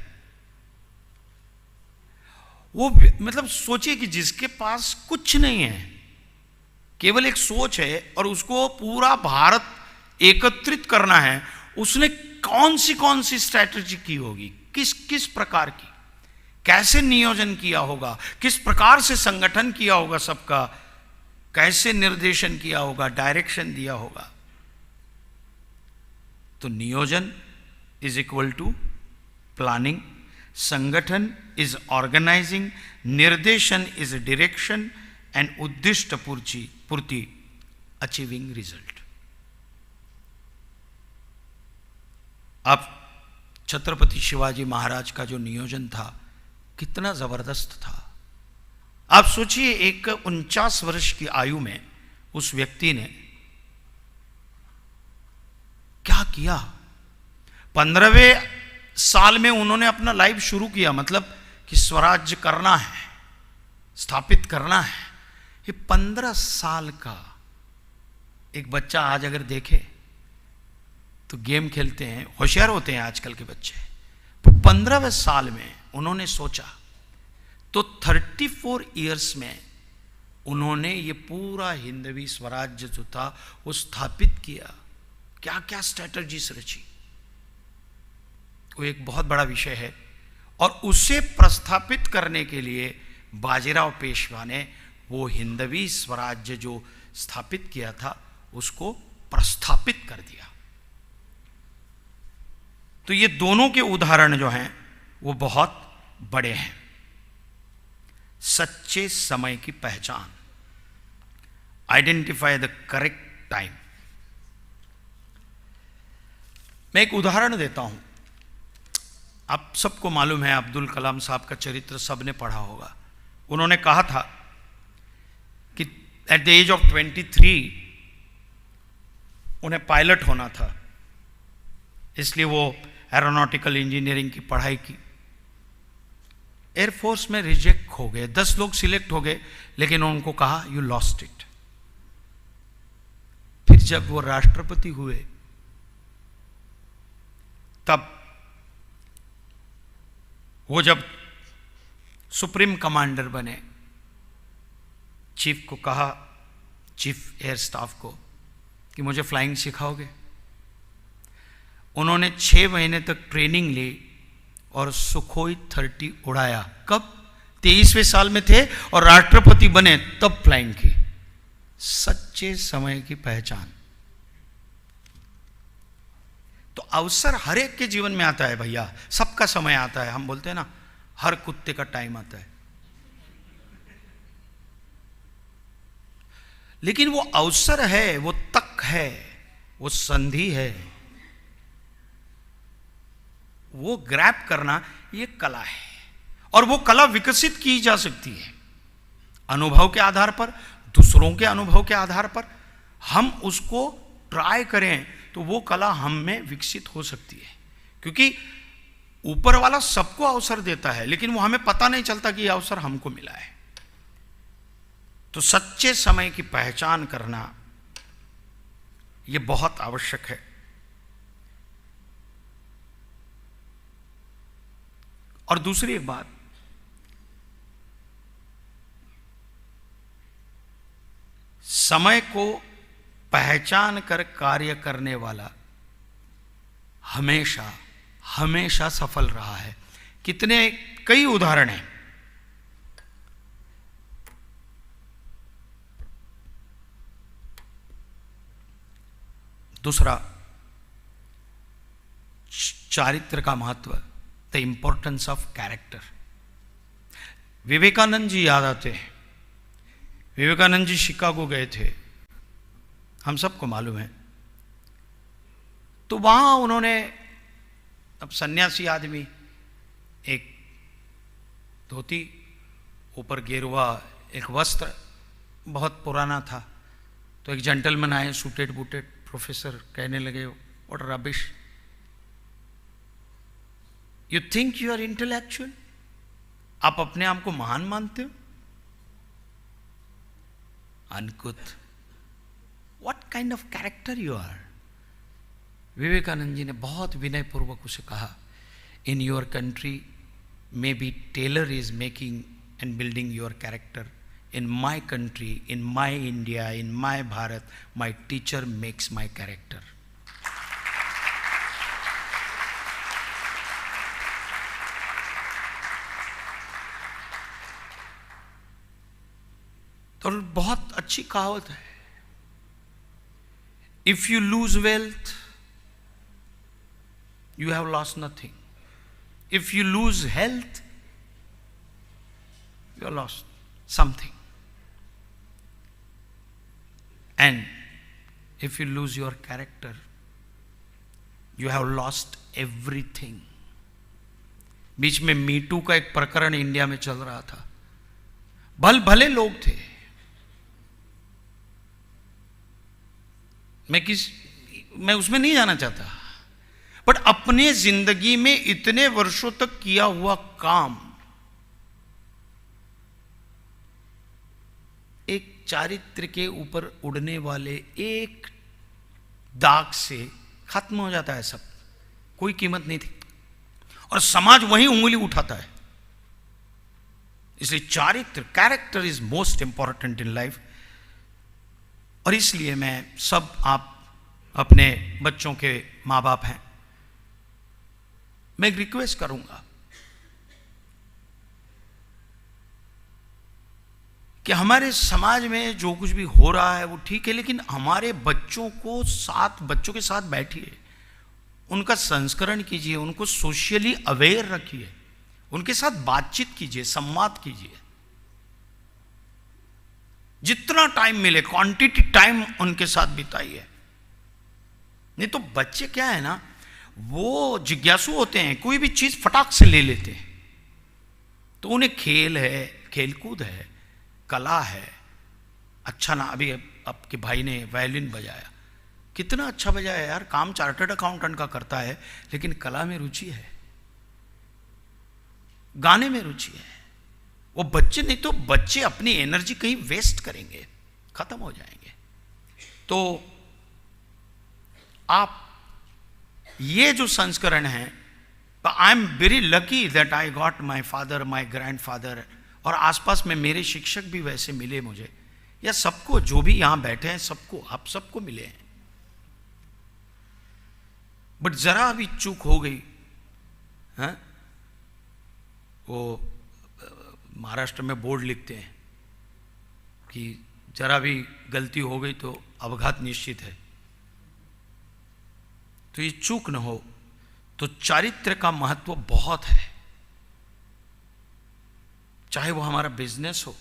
Speaker 23: वो। मतलब सोचिए कि जिसके पास कुछ नहीं है, केवल एक सोच है और उसको पूरा भारत एकत्रित करना है, उसने कौन सी स्ट्रैटेजी की होगी, किस प्रकार की, कैसे नियोजन किया होगा, किस प्रकार से संगठन किया होगा सबका, कैसे निर्देशन किया होगा, डायरेक्शन दिया होगा। तो नियोजन इज इक्वल टू प्लानिंग, संगठन इज ऑर्गेनाइजिंग, निर्देशन इज डायरेक्शन, एंड उद्दिष्ट पूर्ति अचीविंग रिजल्ट। अब छत्रपति शिवाजी महाराज का जो नियोजन था कितना जबरदस्त था। आप सोचिए, एक 49 वर्ष की आयु में उस व्यक्ति ने क्या किया। 15वें साल में उन्होंने अपना लाइफ शुरू किया, मतलब कि स्वराज्य करना है, स्थापित करना है। ये 15 साल का एक बच्चा आज अगर देखे तो गेम खेलते हैं, होशियार होते हैं आजकल के बच्चे, तो 15वें साल में उन्होंने सोचा, तो 34 इयर्स में उन्होंने ये पूरा हिंदवी स्वराज्य जो था वो स्थापित किया। क्या क्या स्ट्रैटेजीज रची, वो एक बहुत बड़ा विषय है। और उसे प्रस्थापित करने के लिए बाजीराव पेशवा ने वो हिंदवी स्वराज्य जो स्थापित किया था उसको प्रस्थापित कर दिया। तो ये दोनों के उदाहरण जो हैं वो बहुत बड़े हैं। सच्चे समय की पहचान, आइडेंटिफाई द करेक्ट टाइम। मैं एक उदाहरण देता हूं। आप सबको मालूम है, अब्दुल कलाम साहब का चरित्र सबने पढ़ा होगा। उन्होंने कहा था कि एट द एज ऑफ 23 उन्हें पायलट होना था, इसलिए वो एरोनॉटिकल इंजीनियरिंग की पढ़ाई की, एयरफोर्स में रिजेक्ट हो गए, 10 लोग सिलेक्ट हो गए, लेकिन उनको कहा यू लॉस्ट इट। फिर जब वो राष्ट्रपति हुए तब वो जब सुप्रीम कमांडर बने, चीफ को कहा, चीफ एयर स्टाफ को, कि मुझे फ्लाइंग सिखाओगे। उन्होंने 6 महीने तक ट्रेनिंग ली और सुखोई 30 उड़ाया। कब? 23वें साल में थे और राष्ट्रपति बने तब फ्लाइंग की। सच्चे समय की पहचान। तो अवसर हर एक के जीवन में आता है भैया, सबका समय आता है। हम बोलते हैं ना, हर कुत्ते का टाइम आता है, लेकिन वो अवसर है, वो तक है, वो संधि है, वो ग्रैब करना, ये कला है। और वो कला विकसित की जा सकती है अनुभव के आधार पर, दूसरों के अनुभव के आधार पर। हम उसको ट्राई करें तो वो कला हम में विकसित हो सकती है, क्योंकि ऊपर वाला सबको अवसर देता है, लेकिन वो हमें पता नहीं चलता कि यह अवसर हमको मिला है। तो सच्चे समय की पहचान करना यह बहुत आवश्यक है। और दूसरी एक बात, समय को पहचान कर कार्य करने वाला हमेशा हमेशा सफल रहा है। कई उदाहरण हैं। दूसरा, चारित्र का महत्व, the importance of character. Vivekananda ji याद आते हैं। विवेकानंद जी शिकागो गए थे, हम सबको मालूम है। तो वहां उन्होंने, अब सन्यासी आदमी, एक धोती, ऊपर गेरुआ एक वस्त्र, बहुत पुराना था। तो एक जेंटलमैन आए, सूटेड बूटेड प्रोफेसर, कहने लगे, what rubbish, you think you are intellectual? आप अपने आप को महान मानते हो? Uncouth, what kind of character you are? Vivekananda ji ने बहुत विनय पूर्वक उसे कहा, in your country may be tailor is making and building your character, in my country, in my India, in my Bharat, my teacher makes my character. तो बहुत अच्छी कहावत है, if you lose wealth you have lost nothing. If you lose health, you have lost something. And if you lose your character, you have lost everything. बीच में me too का एक प्रकरण India में चल रहा था। भले लोग थे, मैं उसमें नहीं जाना चाहता, बट अपने जिंदगी में इतने वर्षों तक किया हुआ काम एक चारित्र के ऊपर उड़ने वाले एक दाग से खत्म हो जाता है। सब, कोई कीमत नहीं थी, और समाज वही उंगली उठाता है। इसलिए चारित्र, character is most important in life. और इसलिए मैं सब, आप अपने बच्चों के माँ बाप हैं, मैं एक रिक्वेस्ट करूंगा कि हमारे समाज में जो कुछ भी हो रहा है वो ठीक है, लेकिन हमारे बच्चों के साथ बैठिए, उनका संस्करण कीजिए, उनको सोशली अवेयर रखिए, उनके साथ बातचीत कीजिए, संवाद कीजिए। जितना टाइम मिले, क्वांटिटी टाइम उनके साथ बिताइए। नहीं तो बच्चे क्या है ना, वो जिज्ञासु होते हैं, कोई भी चीज फटाक से ले लेते हैं। तो उन्हें खेल है, खेलकूद है, कला है। अच्छा ना, अभी आपके भाई ने वायलिन बजाया, कितना अच्छा बजाया यार, काम चार्टर्ड अकाउंटेंट का करता है लेकिन कला में रुचि है, गाने में रुचि है। वो बच्चे, नहीं तो बच्चे अपनी एनर्जी कहीं वेस्ट करेंगे, खत्म हो जाएंगे। तो आप ये जो संस्करण है, I am very lucky that I got my father, my grandfather, और आसपास में मेरे शिक्षक भी वैसे मिले मुझे, या सबको जो भी यहां बैठे हैं सबको, आप सबको मिले हैं। बट जरा भी चूक हो गई है, वो महाराष्ट्र में बोर्ड लिखते हैं कि जरा भी गलती हो गई तो अपघात निश्चित है। तो ये चूक न हो, तो चारित्र का महत्व बहुत है। चाहे वो हमारा बिजनेस हो,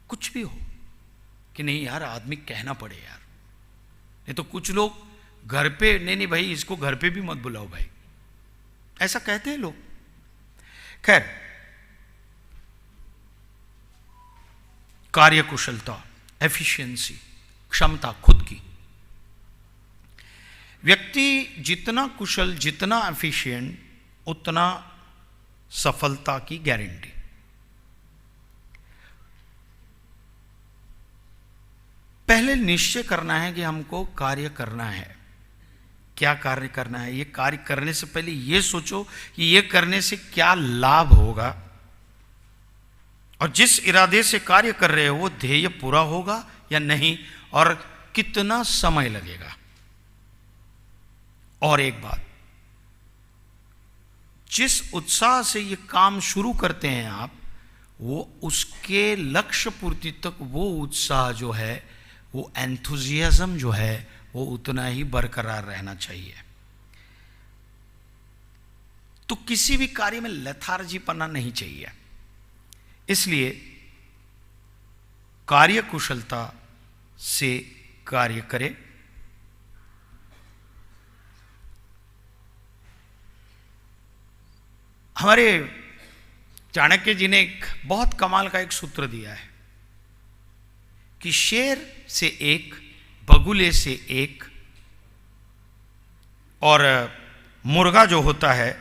Speaker 23: कुछ भी हो, कि नहीं यार आदमी कहना पड़े यार, नहीं तो कुछ लोग घर पे, नहीं भाई इसको घर पे भी मत बुलाओ भाई, ऐसा कहते हैं लोग। खैर, कार्यकुशलता, एफिशिएंसी, क्षमता खुद की। व्यक्ति जितना कुशल, जितना एफिशिएंट, उतना सफलता की गारंटी। पहले निश्चय करना है कि हमको कार्य करना है। क्या कार्य करना है? ये कार्य करने से पहले ये सोचो कि ये करने से क्या लाभ होगा, और जिस इरादे से कार्य कर रहे हो वो ध्येय पूरा होगा या नहीं, और कितना समय लगेगा। और एक बात, जिस उत्साह से ये काम शुरू करते हैं आप, वो उसके लक्ष्य पूर्ति तक वो उत्साह जो है, वो एंथुजियाज्म जो है, वो उतना ही बरकरार रहना चाहिए। तो किसी भी कार्य में लेथार्जीपना नहीं चाहिए। इसलिए कार्य कुशलता से कार्य करें। हमारे चाणक्य जी ने एक बहुत कमाल का एक सूत्र दिया है कि शेर से एक, बगुले से एक, और मुर्गा जो होता है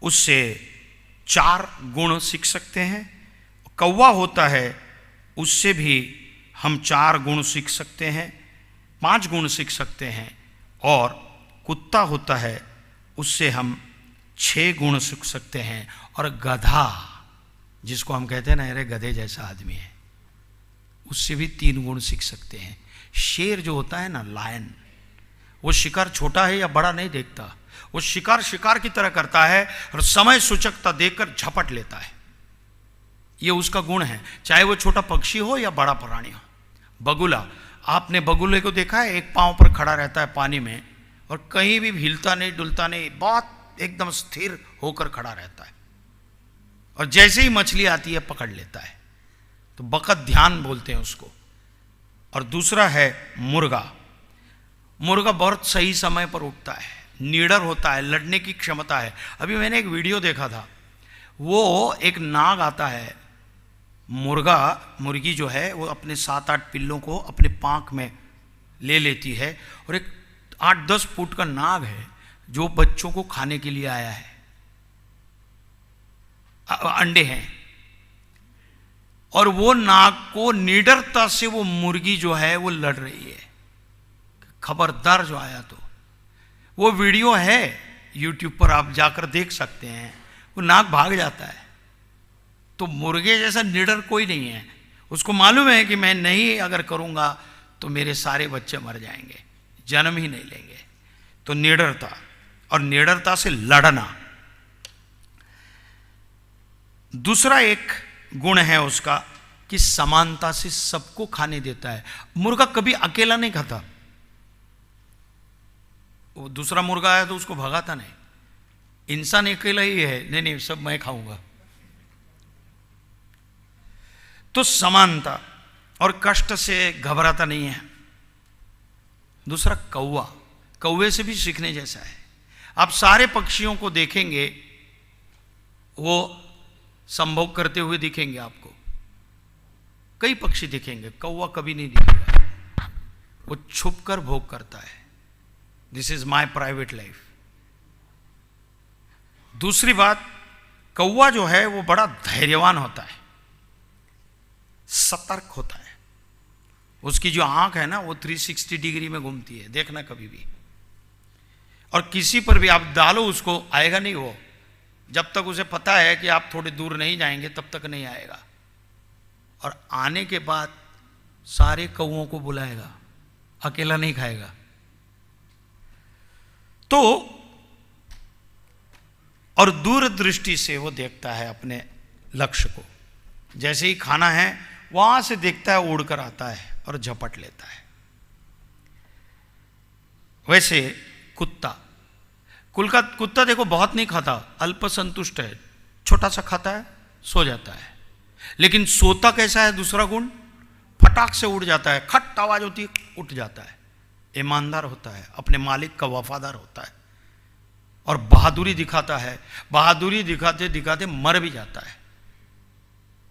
Speaker 23: उससे 4 गुण सीख सकते हैं। कौवा होता है उससे भी हम 4 गुण सीख सकते हैं, 5 गुण सीख सकते हैं, और कुत्ता होता है उससे हम 6 गुण सीख सकते हैं, और गधा जिसको हम कहते हैं ना, अरे गधे जैसा आदमी है, उससे भी 3 गुण सीख सकते हैं। शेर जो होता है ना, लायन, वो शिकार छोटा है या बड़ा नहीं देखता, वो शिकार शिकार की तरह करता है और समय सूचकता देकर झपट लेता है। ये उसका गुण है, चाहे वो छोटा पक्षी हो या बड़ा प्राणी हो। बगुला, आपने बगुले को देखा है? एक पांव पर खड़ा रहता है पानी में और कहीं भी हिलता नहीं, डुलता नहीं, बहुत एकदम स्थिर होकर खड़ा रहता है, और जैसे ही मछली आती है पकड़ लेता है। तो बकत ध्यान बोलते हैं उसको। और दूसरा है मुर्गा। मुर्गा बहुत सही समय पर उठता है, निडर होता है, लड़ने की क्षमता है। अभी मैंने एक वीडियो देखा था, वो एक नाग आता है, मुर्गी जो है वो अपने 7-8 पिल्लों को अपने पांख में ले लेती है, और एक 8-10 फुट का नाग है जो बच्चों को खाने के लिए आया है, अंडे हैं, और वो नाग को निडरता से वो मुर्गी जो है वो लड़ रही है। खबरदार जो आया, तो वो वीडियो है YouTube पर, आप जाकर देख सकते हैं। वो नाग भाग जाता है। तो मुर्गे जैसा निडर कोई नहीं है, उसको मालूम है कि मैं नहीं अगर करूंगा तो मेरे सारे बच्चे मर जाएंगे, जन्म ही नहीं लेंगे। तो निडरता, और निडरता से लड़ना। दूसरा एक गुण है उसका कि समानता से सबको खाने देता है। मुर्गा कभी अकेला नहीं खाता, वो दूसरा मुर्गा आया तो उसको भगाता नहीं। इंसान अकेला ही है, नहीं नहीं सब मैं खाऊंगा। तो समानता, और कष्ट से घबराता नहीं है। दूसरा कौवा, कौवे से भी सीखने जैसा है। आप सारे पक्षियों को देखेंगे, वो संभोग करते हुए दिखेंगे आपको, कई पक्षी दिखेंगे, कौवा कभी नहीं दिखेगा। वो छुप कर भोग करता है, this is my private life. दूसरी बात, कौवा जो है वो बड़ा धैर्यवान होता है, सतर्क होता है, उसकी जो आंख है ना वो 360 डिग्री में घूमती है, देखना कभी भी। और किसी पर भी आप डालो उसको, आएगा नहीं वो, जब तक उसे पता है कि आप थोड़ी दूर नहीं जाएंगे तब तक नहीं आएगा। और आने के बाद सारे कौवों को बुलाएगा, अकेला नहीं खाएगा। तो और दूरदृष्टि से वो देखता है अपने लक्ष्य को, जैसे ही खाना है वहां से देखता है, उड़कर आता है और झपट लेता है। वैसे कुत्ता देखो बहुत नहीं खाता, अल्पसंतुष्ट है, छोटा सा खाता है, सो जाता है। लेकिन सोता कैसा है, दूसरा गुण, फटाक से उड़ जाता है, खट आवाज होती है, उठ जाता है, ईमानदार होता है, अपने मालिक का वफादार होता है और बहादुरी दिखाता है। बहादुरी दिखाते दिखाते मर भी जाता है।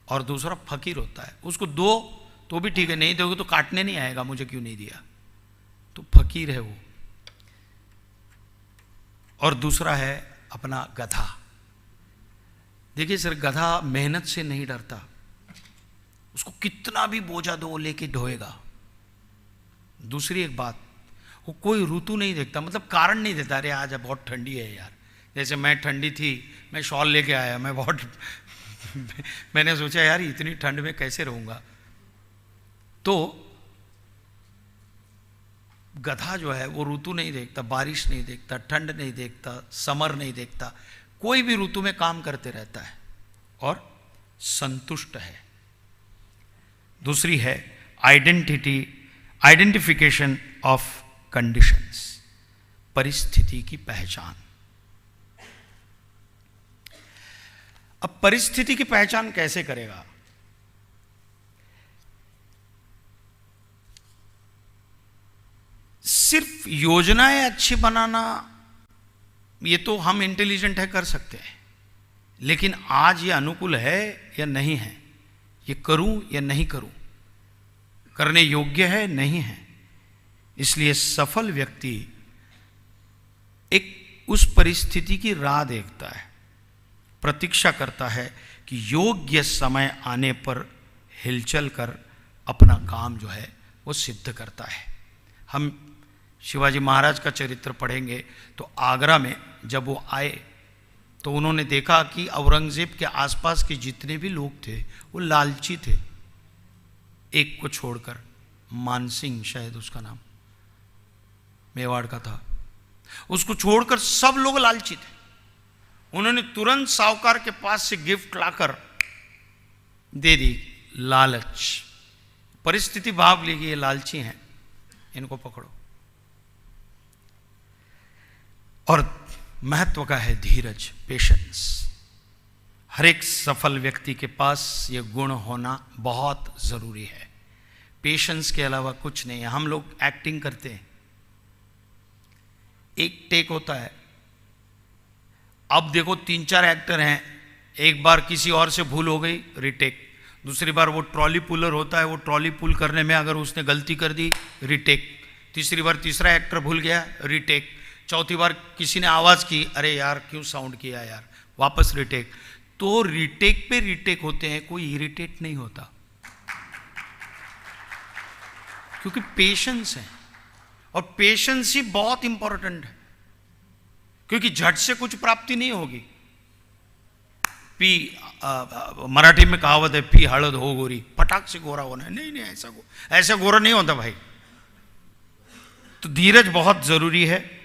Speaker 23: और दूसरा फकीर होता है, उसको दो तो भी ठीक है, नहीं दोगे तो काटने नहीं आएगा, मुझे क्यों नहीं दिया, तो फकीर है वो। और दूसरा है अपना गधा। देखिए सर, गधा मेहनत से नहीं डरता, उसको कितना भी बोझा दो लेके ढोएगा। दूसरी एक बात, वो कोई ऋतु नहीं देखता, मतलब कारण नहीं देता, अरे आज बहुत ठंडी है यार, जैसे मैं ठंडी थी, मैं शॉल लेके आया, मैं बहुत मैंने सोचा यार इतनी ठंड में कैसे रहूंगा। तो गधा जो है वो ऋतु नहीं देखता, बारिश नहीं देखता, ठंड नहीं देखता, समर नहीं देखता, कोई भी ऋतु में काम करते रहता है और संतुष्ट है। दूसरी है आइडेंटिफिकेशन ऑफ कंडीशंस, परिस्थिति की पहचान। अब परिस्थिति की पहचान कैसे करेगा? सिर्फ योजनाएं अच्छी बनाना, ये तो हम इंटेलिजेंट है कर सकते हैं, लेकिन आज ये अनुकूल है या नहीं है, ये करूं या नहीं करूं, करने योग्य है नहीं है। इसलिए सफल व्यक्ति एक उस परिस्थिति की राह देखता है, प्रतीक्षा करता है कि योग्य समय आने पर हिलचल कर अपना काम जो है वो सिद्ध करता है। हम शिवाजी महाराज का चरित्र पढ़ेंगे तो आगरा में जब वो आए तो उन्होंने देखा कि औरंगजेब के आसपास के जितने भी लोग थे वो लालची थे, एक को छोड़कर, मानसिंह शायद उसका नाम, मेवाड़ का था, उसको छोड़कर सब लोग लालची थे। उन्होंने तुरंत साहूकार के पास से गिफ्ट लाकर दे दी, लालच, परिस्थिति भाव ली कि ये लालची हैं, इनको पकड़ो। और महत्व का है धीरज, पेशेंस। हर एक सफल व्यक्ति के पास ये गुण होना बहुत जरूरी है। पेशेंस के अलावा कुछ नहीं है। हम लोग एक्टिंग करते हैं, एक टेक होता है, अब देखो 3-4 एक्टर हैं, एक बार किसी और से भूल हो गई, रिटेक। दूसरी बार वो ट्रॉली पुलर होता है, वो ट्रॉली पुल करने में अगर उसने गलती कर दी, रिटेक। तीसरी बार तीसरा एक्टर भूल गया, रिटेक। चौथी बार किसी ने आवाज की, अरे यार क्यों साउंड किया यार, वापस रिटेक। तो रिटेक पे रिटेक होते हैं, कोई इरिटेट नहीं होता, क्योंकि पेशेंस है। और पेशेंस ही बहुत इंपॉर्टेंट है, क्योंकि झट से कुछ प्राप्ति नहीं होगी। पी मराठी में कहावत है, पी हळद हो गोरी, फटाक से गोरा होना है, नहीं नहीं, ऐसा गोरा नहीं होता भाई। तो धीरज बहुत जरूरी है।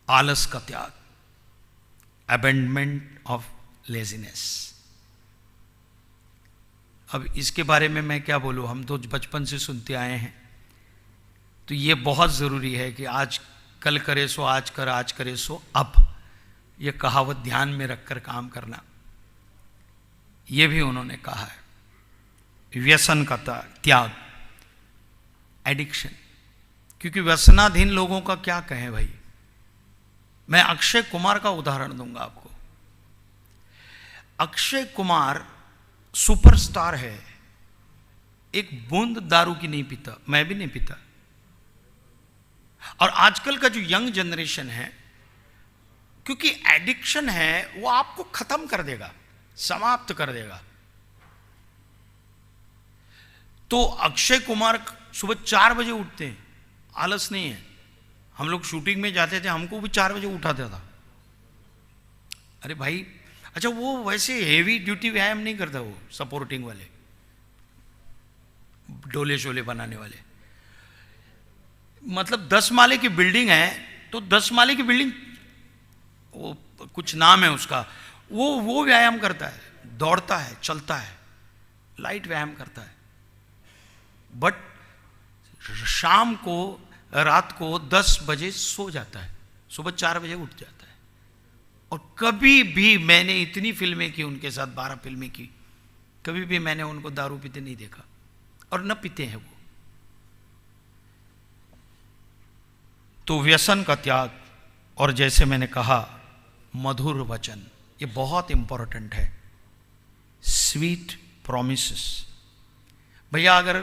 Speaker 23: आलस का त्याग, अबेंडमेंट ऑफ लेजीनेस। अब इसके बारे में मैं क्या बोलूं, हम तो बचपन से सुनते आए हैं। तो ये बहुत जरूरी है कि आज कल करे सो आज कर, आज करे सो अब, ये कहावत ध्यान में रखकर काम करना। ये भी उन्होंने कहा है। व्यसन का त्याग, एडिक्शन, क्योंकि व्यसनाधीन लोगों का क्या कहें भाई। मैं अक्षय कुमार का उदाहरण दूंगा आपको। अक्षय कुमार सुपरस्टार है, एक बूंद दारू की नहीं पीता, मैं भी नहीं पीता। और आजकल का जो यंग जनरेशन है, क्योंकि एडिक्शन है, वो आपको खत्म कर देगा, समाप्त कर देगा। तो अक्षय कुमार सुबह 4 बजे उठते हैं, आलस नहीं है। हम लोग शूटिंग में जाते थे, हमको भी 4 बजे उठाता था। अरे भाई, अच्छा वो वैसे हेवी ड्यूटी व्यायाम नहीं करता, वो सपोर्टिंग वाले, डोले शोले बनाने वाले। मतलब 10 माले की बिल्डिंग है, तो 10 माले की बिल्डिंग, वो कुछ नाम है उसका, वो व्यायाम करता है, दौड़ता है, चलता है, लाइट व्यायाम करता है। बट शाम को, रात को 10 बजे सो जाता है, सुबह 4 बजे उठ जाता है। और कभी भी मैंने इतनी फिल्में की उनके साथ, 12 फिल्में की, कभी भी मैंने उनको दारू पीते नहीं देखा, और न पीते हैं वो। तो व्यसन का त्याग, और जैसे मैंने कहा मधुर वचन, ये बहुत इंपॉर्टेंट है। Sweet promises. भैया अगर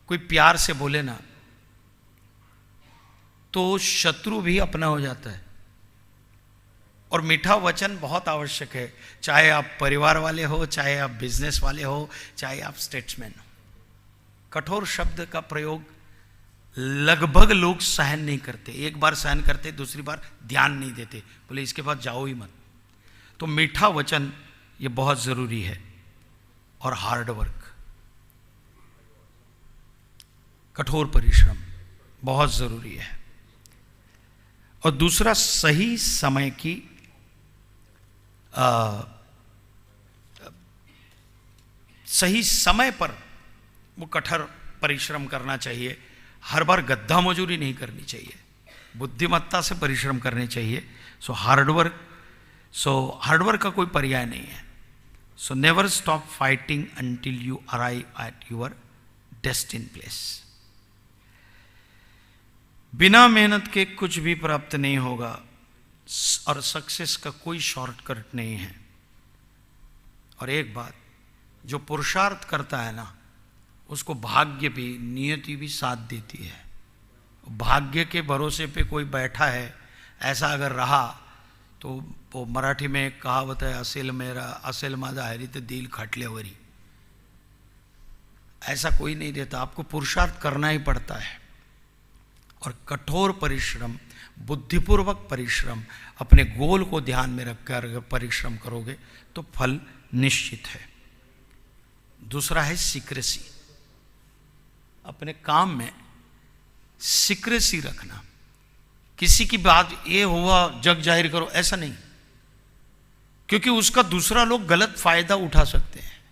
Speaker 23: कोई प्यार से बोले ना, तो शत्रु भी अपना हो जाता है। और मीठा वचन बहुत आवश्यक है, चाहे आप परिवार वाले हो, चाहे आप बिजनेस वाले हो, चाहे आप स्टेट्समैन हो। कठोर शब्द का प्रयोग लगभग लोग सहन नहीं करते। एक बार सहन करते, दूसरी बार ध्यान नहीं देते, बोले इसके बाद जाओ ही मत। तो मीठा वचन ये बहुत जरूरी है। और हार्ड वर्क, कठोर परिश्रम बहुत जरूरी है। और दूसरा, सही समय की सही समय पर वो कठोर परिश्रम करना चाहिए। हर बार गद्दा मजूरी नहीं करनी चाहिए, बुद्धिमत्ता से परिश्रम करने चाहिए। सो हार्डवर्क का कोई पर्याय नहीं है। So never stop fighting until you arrive at your destine place. बिना मेहनत के कुछ भी प्राप्त नहीं होगा, और सक्सेस का कोई शॉर्टकट नहीं है। और एक बात, जो पुरुषार्थ करता है ना, उसको भाग्य भी, नियति भी साथ देती है। भाग्य के भरोसे पे कोई बैठा है, ऐसा अगर रहा तो वो मराठी में एक कहावत है, असेल माझा हरी ते दिल खटल्यावरी। ऐसा कोई नहीं देता, आपको पुरुषार्थ करना ही पड़ता है। और कठोर परिश्रम, बुद्धिपूर्वक परिश्रम, अपने गोल को ध्यान में रखकर अगर परिश्रम करोगे तो फल निश्चित है। दूसरा है सीक्रेसी। अपने काम में सीक्रेसी रखना। किसी की बात ये हुआ जग जाहिर करो, ऐसा नहीं, क्योंकि उसका दूसरा लोग गलत फायदा उठा सकते हैं।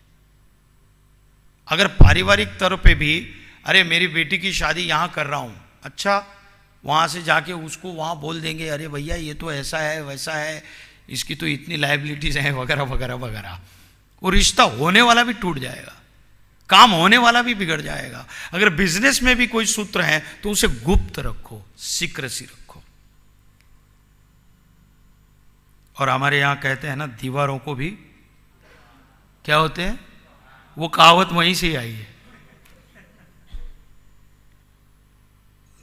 Speaker 23: अगर पारिवारिक तौर पे भी, अरे मेरी बेटी की शादी यहां कर रहा हूं, अच्छा वहां से जाके उसको वहां बोल देंगे, अरे भैया ये तो ऐसा है वैसा है, इसकी तो इतनी लायबिलिटीज हैं वगैरह वगैरह वगैरह, वो रिश्ता होने वाला भी टूट जाएगा, काम होने वाला भी बिगड़ जाएगा। अगर बिजनेस में भी कोई सूत्र है तो उसे गुप्त रखो, सीक्रेसी रखो। और हमारे यहां कहते हैं ना, दीवारों को भी क्या होते हैं, वो कहावत वहीं से ही आई है।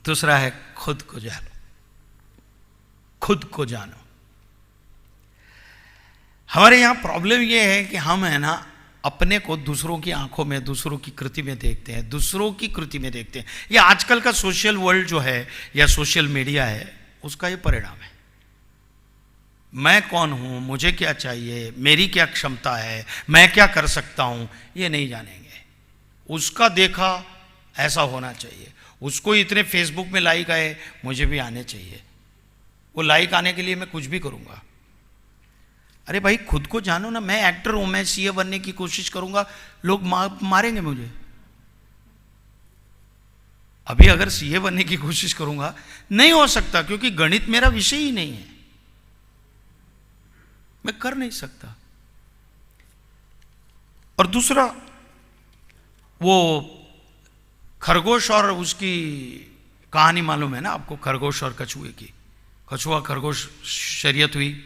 Speaker 23: दूसरा है खुद को जानो, खुद को जानो। हमारे यहां प्रॉब्लम यह है कि हम है ना अपने को दूसरों की आंखों में, दूसरों की कृति में देखते हैं, दूसरों की कृति में देखते हैं। ये आजकल का सोशल वर्ल्ड जो है या सोशल मीडिया है, उसका ये परिणाम है। मैं कौन हूं, मुझे क्या चाहिए, मेरी क्या क्षमता है, मैं क्या कर सकता हूं, ये नहीं जानेंगे। उसका देखा ऐसा होना चाहिए, उसको इतने फेसबुक में लाइक आए, मुझे भी आने चाहिए। वो लाइक आने के लिए मैं कुछ भी करूंगा। अरे भाई खुद को जानो ना। मैं एक्टर हूं, मैं सीए बनने की कोशिश करूंगा, लोग मारेंगे मुझे। अभी अगर सीए बनने की कोशिश करूंगा, नहीं हो सकता, क्योंकि गणित मेरा विषय ही नहीं है, मैं कर नहीं सकता। और दूसरा, वो खरगोश और उसकी कहानी मालूम है ना आपको, खरगोश और कछुए की। कछुआ खरगोश शर्यत हुई,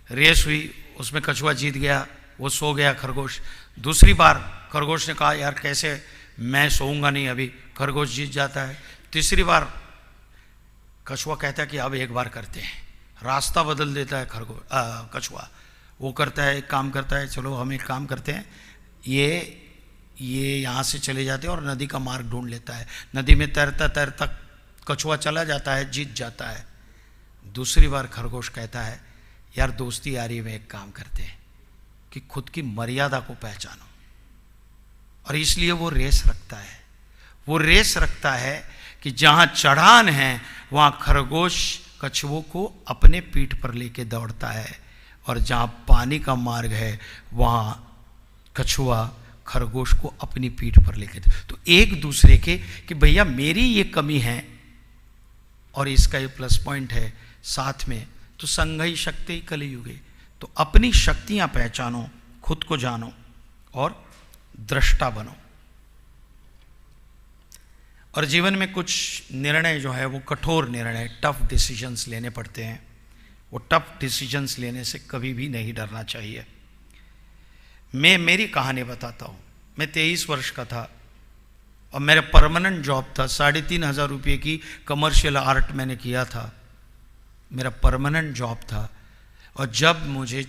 Speaker 23: रेस हुई, उसमें कछुआ जीत गया, वो सो गया खरगोश। दूसरी बार खरगोश ने कहा, यार कैसे मैं सोऊंगा नहीं, अभी खरगोश जीत जाता है। तीसरी बार कछुआ कहता है कि अब एक बार करते हैं, रास्ता बदल देता है कछुआ, वो करता है, एक काम करता है, चलो हम एक काम करते हैं, ये यहाँ से चले जाते हैं और नदी का मार्ग ढूंढ लेता है। नदी में तैरता तैरता कछुआ चला जाता है, जीत जाता है। दूसरी बार खरगोश कहता है यार दोस्ती यारी में एक काम करते हैं कि खुद की मर्यादा को पहचानो, और इसलिए वो रेस रखता है। वो रेस रखता है कि जहां चढ़ान है वहां खरगोश कछुओं को अपने पीठ पर लेके दौड़ता है, और जहां पानी का मार्ग है वहां कछुआ खरगोश को अपनी पीठ पर लेके। तो एक दूसरे के कि भैया मेरी ये कमी है और इसका ये प्लस पॉइंट है साथ में, तो संघई शक्ति कलियुगे। तो अपनी शक्तियां पहचानो, खुद को जानो और दृष्टा बनो। और जीवन में कुछ निर्णय जो है वो कठोर निर्णय, टफ डिसीजंस लेने पड़ते हैं। वो टफ डिसीजंस लेने से कभी भी नहीं डरना चाहिए। मैं मेरी कहानी बताता हूँ। मैं 23 वर्ष का था और मेरा परमानेंट जॉब था, 3,500 रुपये की कमर्शियल आर्ट मैंने किया था, मेरा परमानेंट जॉब था। और जब मुझे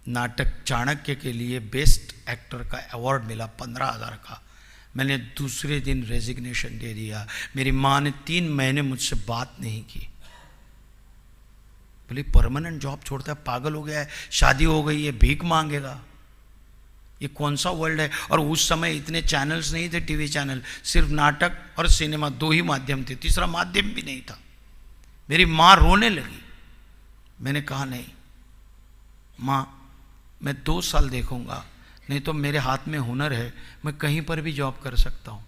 Speaker 23: नाटक चाणक्य के लिए बेस्ट एक्टर का अवार्ड मिला 15,000 का, मैंने दूसरे दिन रेजिग्नेशन दे दिया। मेरी माँ ने 3 महीने मुझसे बात नहीं की। बोले परमानेंट जॉब छोड़ता है, पागल हो गया है, शादी हो गई है, भीख मांगेगा, ये कौन सा वर्ल्ड है। और उस समय इतने चैनल्स नहीं थे, टीवी चैनल, सिर्फ नाटक और सिनेमा 2 ही माध्यम थे, तीसरा माध्यम भी नहीं था। मेरी माँ रोने लगी। मैंने कहा नहीं माँ, मैं 2 साल देखूंगा, नहीं तो मेरे हाथ में हुनर है, मैं कहीं पर भी जॉब कर सकता हूं।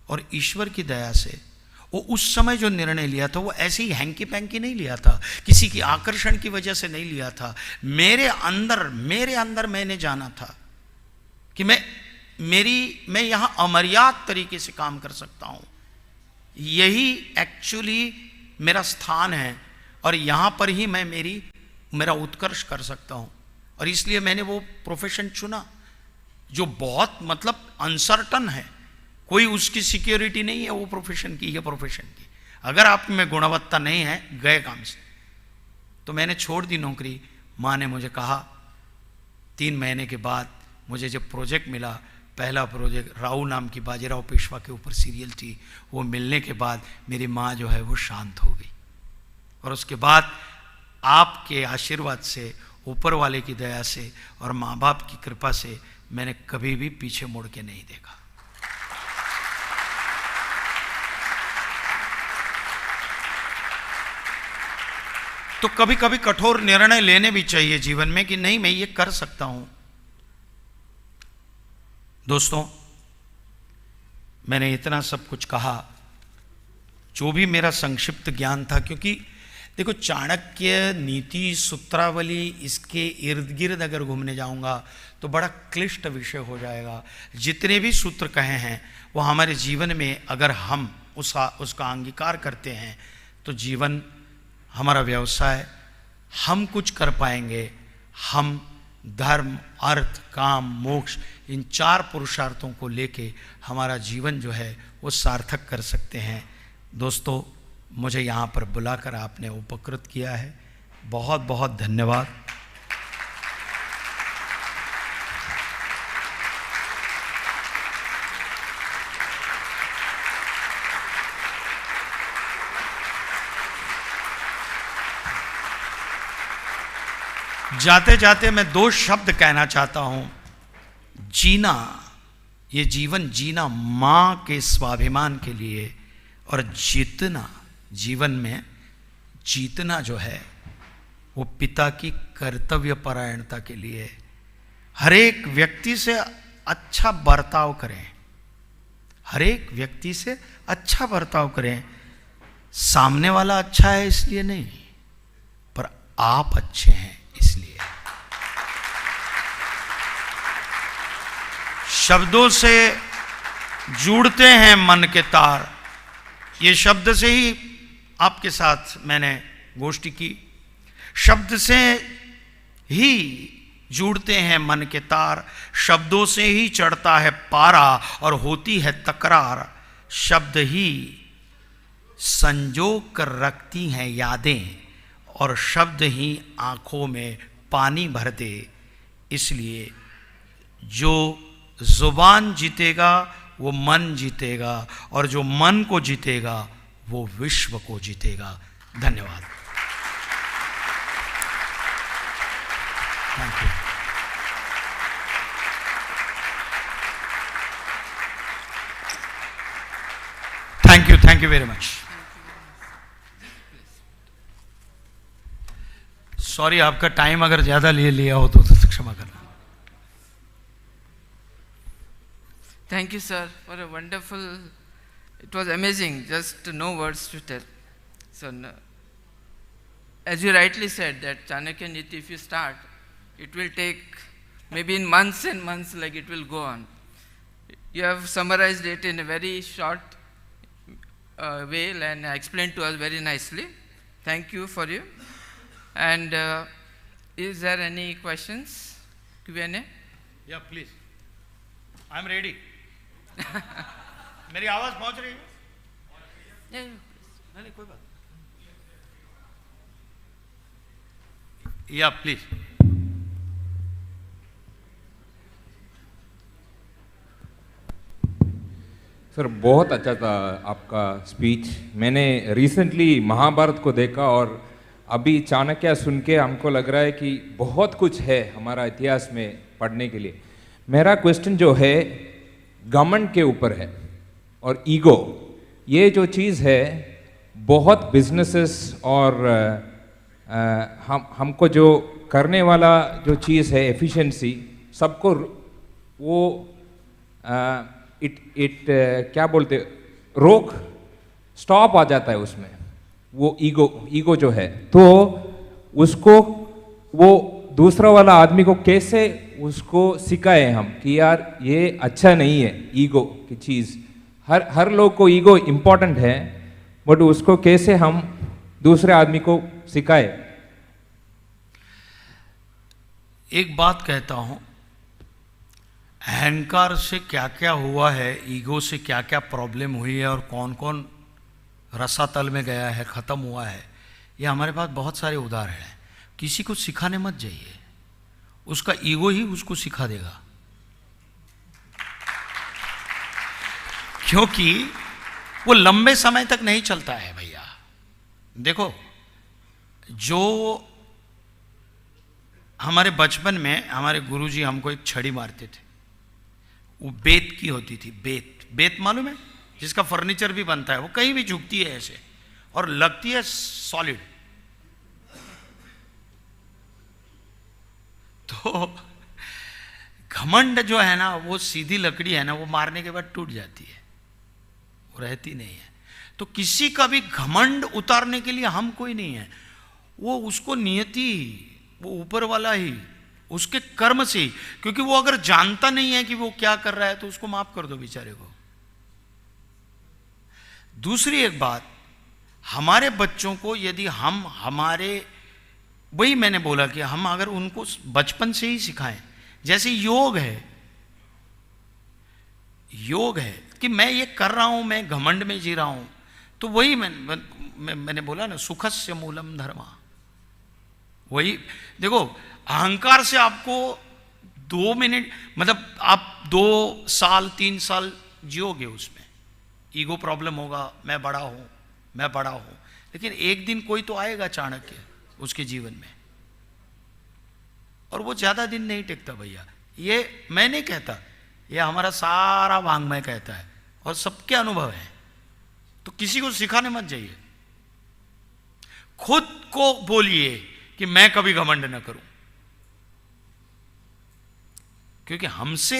Speaker 23: और ईश्वर की दया से वो उस समय जो निर्णय लिया था वो ऐसे ही हैंकी पैंकी नहीं लिया था, किसी की आकर्षण की वजह से नहीं लिया था। मेरे अंदर मैंने जाना था कि मैं यहां अमर्याद तरीके से काम कर सकता हूं, यही एक्चुअली मेरा स्थान है और यहां पर ही मैं मेरा उत्कर्ष कर सकता हूं। और इसलिए मैंने वो प्रोफेशन चुना जो बहुत मतलब अनसर्टन है, कोई उसकी सिक्योरिटी नहीं है वो प्रोफेशन की, ये प्रोफेशन की। अगर आप में गुणवत्ता नहीं है, गए काम से। तो मैंने छोड़ दी नौकरी। माँ ने मुझे कहा 3 महीने के बाद मुझे जब प्रोजेक्ट मिला, पहला प्रोजेक्ट राव नाम की बाजीराव पेशवा के ऊपर सीरियल थी, वो मिलने के बाद मेरी माँ जो है वो शांत हो गई। और उसके बाद आपके आशीर्वाद से, ऊपर वाले की दया से और माँ बाप की कृपा से मैंने कभी भी पीछे मुड़ के नहीं देखा। तो कभी कभी कठोर निर्णय लेने भी चाहिए जीवन में कि नहीं मैं ये कर सकता हूं। दोस्तों, मैंने इतना सब कुछ कहा जो भी मेरा संक्षिप्त ज्ञान था, क्योंकि देखो चाणक्य नीति सूत्रावली इसके इर्द गिर्द अगर घूमने जाऊंगा तो बड़ा क्लिष्ट विषय हो जाएगा। जितने भी सूत्र कहे हैं वो हमारे जीवन में अगर हम उसका अंगीकार करते हैं तो जीवन, हमारा व्यवसाय, हम कुछ कर पाएंगे। हम धर्म, अर्थ, काम, मोक्ष, इन 4 पुरुषार्थों को लेके हमारा जीवन जो है वो सार्थक कर सकते हैं। दोस्तों, मुझे यहाँ पर बुलाकर आपने उपकृत किया है, बहुत बहुत धन्यवाद। जाते जाते मैं 2 शब्द कहना चाहता हूं। जीना, ये जीवन जीना मां के स्वाभिमान के लिए, और जीतना, जीवन में जीतना जो है वो पिता की कर्तव्य परायणता के लिए। हर एक व्यक्ति से अच्छा बर्ताव करें, हर एक व्यक्ति से अच्छा बर्ताव करें। सामने वाला अच्छा है इसलिए नहीं, पर आप अच्छे हैं इसलिए। शब्दों से जुड़ते हैं मन के तार, ये शब्द से ही आपके साथ मैंने गोष्ठी की। शब्द से ही जुड़ते हैं मन के तार, शब्दों से ही चढ़ता है पारा और होती है तकरार, शब्द ही संजो कर रखती हैं यादें और शब्द ही आंखों में पानी भर दे। इसलिए जो जुबान जीतेगा वो मन जीतेगा, और जो मन को जीतेगा वो विश्व को जीतेगा। धन्यवाद। Thank you. Thank you very much. Sorry, आपका टाइम अगर ज्यादा ले लिया हो तो क्षमा करना।
Speaker 15: Thank you, sir, for a wonderful, it was amazing, just no words to tell. So, as you rightly said, that Chanakya Niti, if you start, it will take maybe in months and months, like it will go on. You have summarized it in a very short way and explained to us very nicely. Thank you for you. And is there any questions? Q&A?
Speaker 23: Yeah, please. I'm ready. मेरी आवाज पहुंच रही है? नहीं, कोई बात। या please.
Speaker 16: Sir बहुत अच्छा था आपका स्पीच। मैंने रिसेंटली महाभारत को देखा और अभी चाणक्य सुन के हमको लग रहा है कि बहुत कुछ है हमारा इतिहास में पढ़ने के लिए। मेरा क्वेश्चन जो है घमंड के ऊपर है और ईगो, ये जो चीज़ है बहुत बिजनेसेस और हमको जो करने वाला जो चीज़ है एफिशिएंसी, सबको वो क्या बोलते रोक स्टॉप आ जाता है उसमें, वो ईगो जो है। तो उसको वो दूसरा वाला आदमी को कैसे उसको सिखाए हम कि यार ये अच्छा नहीं है ईगो की चीज़। हर लोग को ईगो इम्पोर्टेंट है, बट उसको कैसे हम दूसरे आदमी को सिखाए।
Speaker 23: एक बात कहता हूं, अहंकार से क्या क्या हुआ है, ईगो से क्या क्या प्रॉब्लम हुई है और कौन कौन रसातल में गया है, खत्म हुआ है, ये हमारे पास बहुत सारे उदाहरण हैं। किसी को सिखाने मत जाइए, उसका ईगो ही उसको सिखा देगा, क्योंकि वो लंबे समय तक नहीं चलता है भैया। देखो, जो हमारे बचपन में हमारे गुरुजी हमको एक छड़ी मारते थे, वो बेत की होती थी। बेत मालूम है, जिसका फर्नीचर भी बनता है, वो कहीं भी झुकती है ऐसे और लगती है सॉलिड। तो घमंड जो है ना, वो सीधी लकड़ी है ना, वो मारने के बाद टूट जाती है, वो रहती नहीं है। तो किसी का भी घमंड उतारने के लिए हम कोई नहीं है, वो उसको नियति, वो ऊपर वाला ही, उसके कर्म से ही। क्योंकि वो अगर जानता नहीं है कि वो क्या कर रहा है तो उसको माफ कर दो बेचारे को। दूसरी एक बात, हमारे बच्चों को यदि हम हमारे, वही मैंने बोला कि हम अगर उनको बचपन से ही सिखाएं, जैसे योग है कि मैं ये कर रहा हूं, मैं घमंड में जी रहा हूं, तो वही मैंने बोला ना, सुखस्य मूलम धर्मा। वही देखो, अहंकार से आपको 2 मिनट, मतलब आप 2 साल 3 साल जियोगे उसमें, ईगो प्रॉब्लम होगा, मैं बड़ा हूं, लेकिन एक दिन कोई तो आएगा चाणक्य उसके जीवन में, और वो ज्यादा दिन नहीं टिकता भैया। ये मैं नहीं कहता, ये हमारा सारा वांग्मय कहता है और सबके अनुभव है। तो किसी को सिखाने मत जाइए, खुद को बोलिए कि मैं कभी घमंड न करूं, क्योंकि हमसे,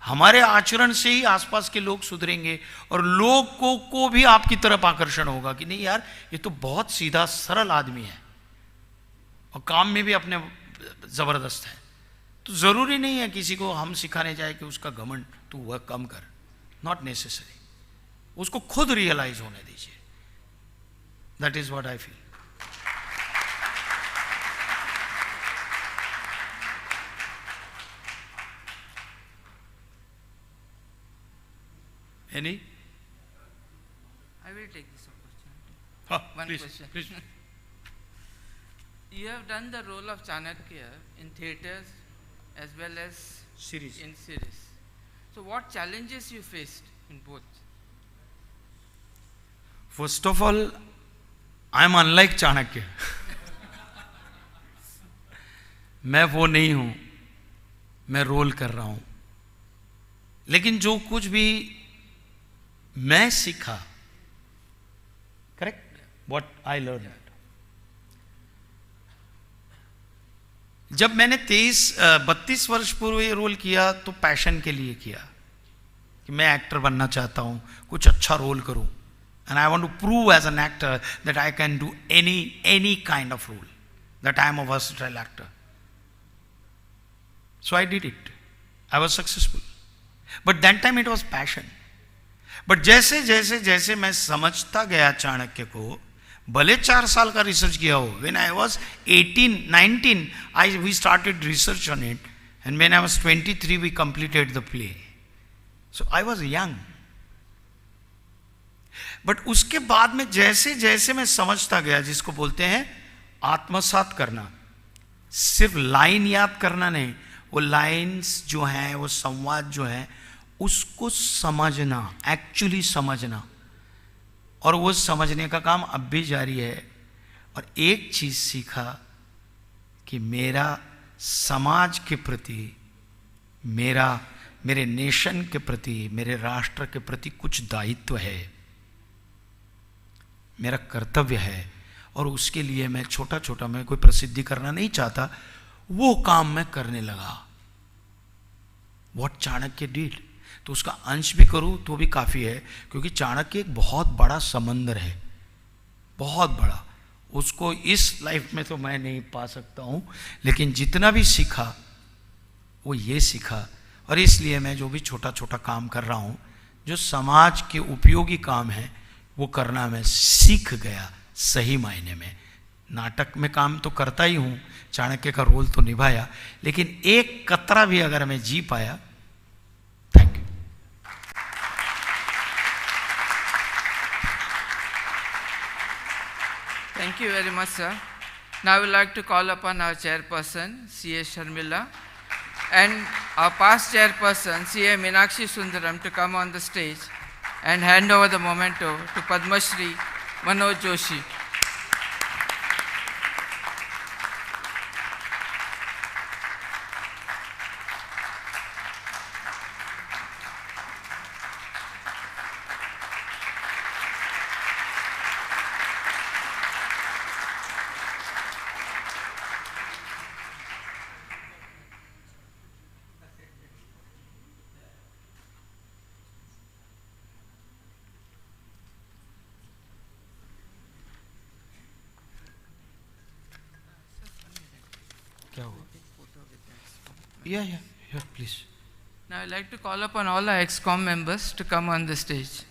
Speaker 23: हमारे आचरण से ही आसपास के लोग सुधरेंगे और लोगों को भी आपकी तरफ आकर्षण होगा कि नहीं यार, ये तो बहुत सीधा सरल आदमी है और काम में भी अपने जबरदस्त है। तो जरूरी नहीं है किसी को हम सिखाने जाए कि उसका घमंड तू वह कम कर, नॉट नेसेसरी। उसको खुद रियलाइज होने दीजिए। That is what I feel. Any?
Speaker 15: I will take this opportunity. One
Speaker 23: please,
Speaker 15: question.
Speaker 23: please.
Speaker 15: You have done the role of Chanakya in theatres as well as
Speaker 23: Series.
Speaker 15: in series. So what challenges you faced in both?
Speaker 23: First of all, I am unlike Chanakya. मैं वो नहीं हूं, मैं role कर रहा हूं. लेकिन जो कुछ भी मैं सीखा, करेक्ट, व्हाट आई लर्न, जब मैंने 32 वर्ष पूर्व ये रोल किया तो पैशन के लिए किया कि मैं एक्टर बनना चाहता हूं, कुछ अच्छा रोल करूं, and I want to prove as an actor that I can do any kind of role, that I am a versatile actor. So I did it. I was successful. But that time it was passion. But जैसे जैसे जैसे मैं समझता गया चाणक्य को, भले 4 साल का रिसर्च किया हो, when I was 18, 19, we started research on it, and when I was 23, we completed the play. So I was young. But उसके बाद में जैसे जैसे मैं समझता गया, जिसको बोलते हैं आत्मसात करना, सिर्फ लाइन याद करना नहीं, वो लाइन्स जो हैं, वो संवाद जो है, उसको समझना, एक्चुअली समझना, और वो समझने का काम अब भी जारी है. और एक चीज सीखा कि मेरा समाज के प्रति, मेरे नेशन के प्रति, मेरे राष्ट्र के प्रति कुछ दायित्व है, मेरा कर्तव्य है, और उसके लिए मैं छोटा छोटा, मैं कोई प्रसिद्धि करना नहीं चाहता, वो काम मैं करने लगा. व्हाट चाणक्य डिड, तो उसका अंश भी करूं तो भी काफी है, क्योंकि चाणक्य एक बहुत बड़ा समंदर है, बहुत बड़ा. उसको इस लाइफ में तो मैं नहीं पा सकता हूं, लेकिन जितना भी सीखा वो ये सीखा. और इसलिए मैं जो भी छोटा छोटा काम कर रहा हूं, जो समाज के उपयोगी काम है, वो करना मैं सीख गया सही मायने में. नाटक में काम तो करता ही हूं, चाणक्य का रोल तो निभाया, लेकिन एक कतरा भी अगर मैं जी पाया. Thank you.
Speaker 15: Thank you very much, sir. Now I would like to call upon our chairperson, C.A. Sharmila, and our past chairperson, C.A. Meenakshi Sundaram, to come on the stage and hand over the memento to Padma Shri Manoj Joshi.
Speaker 23: Yeah, please.
Speaker 15: Now I'd like to call upon all our ex-com members to come on the stage.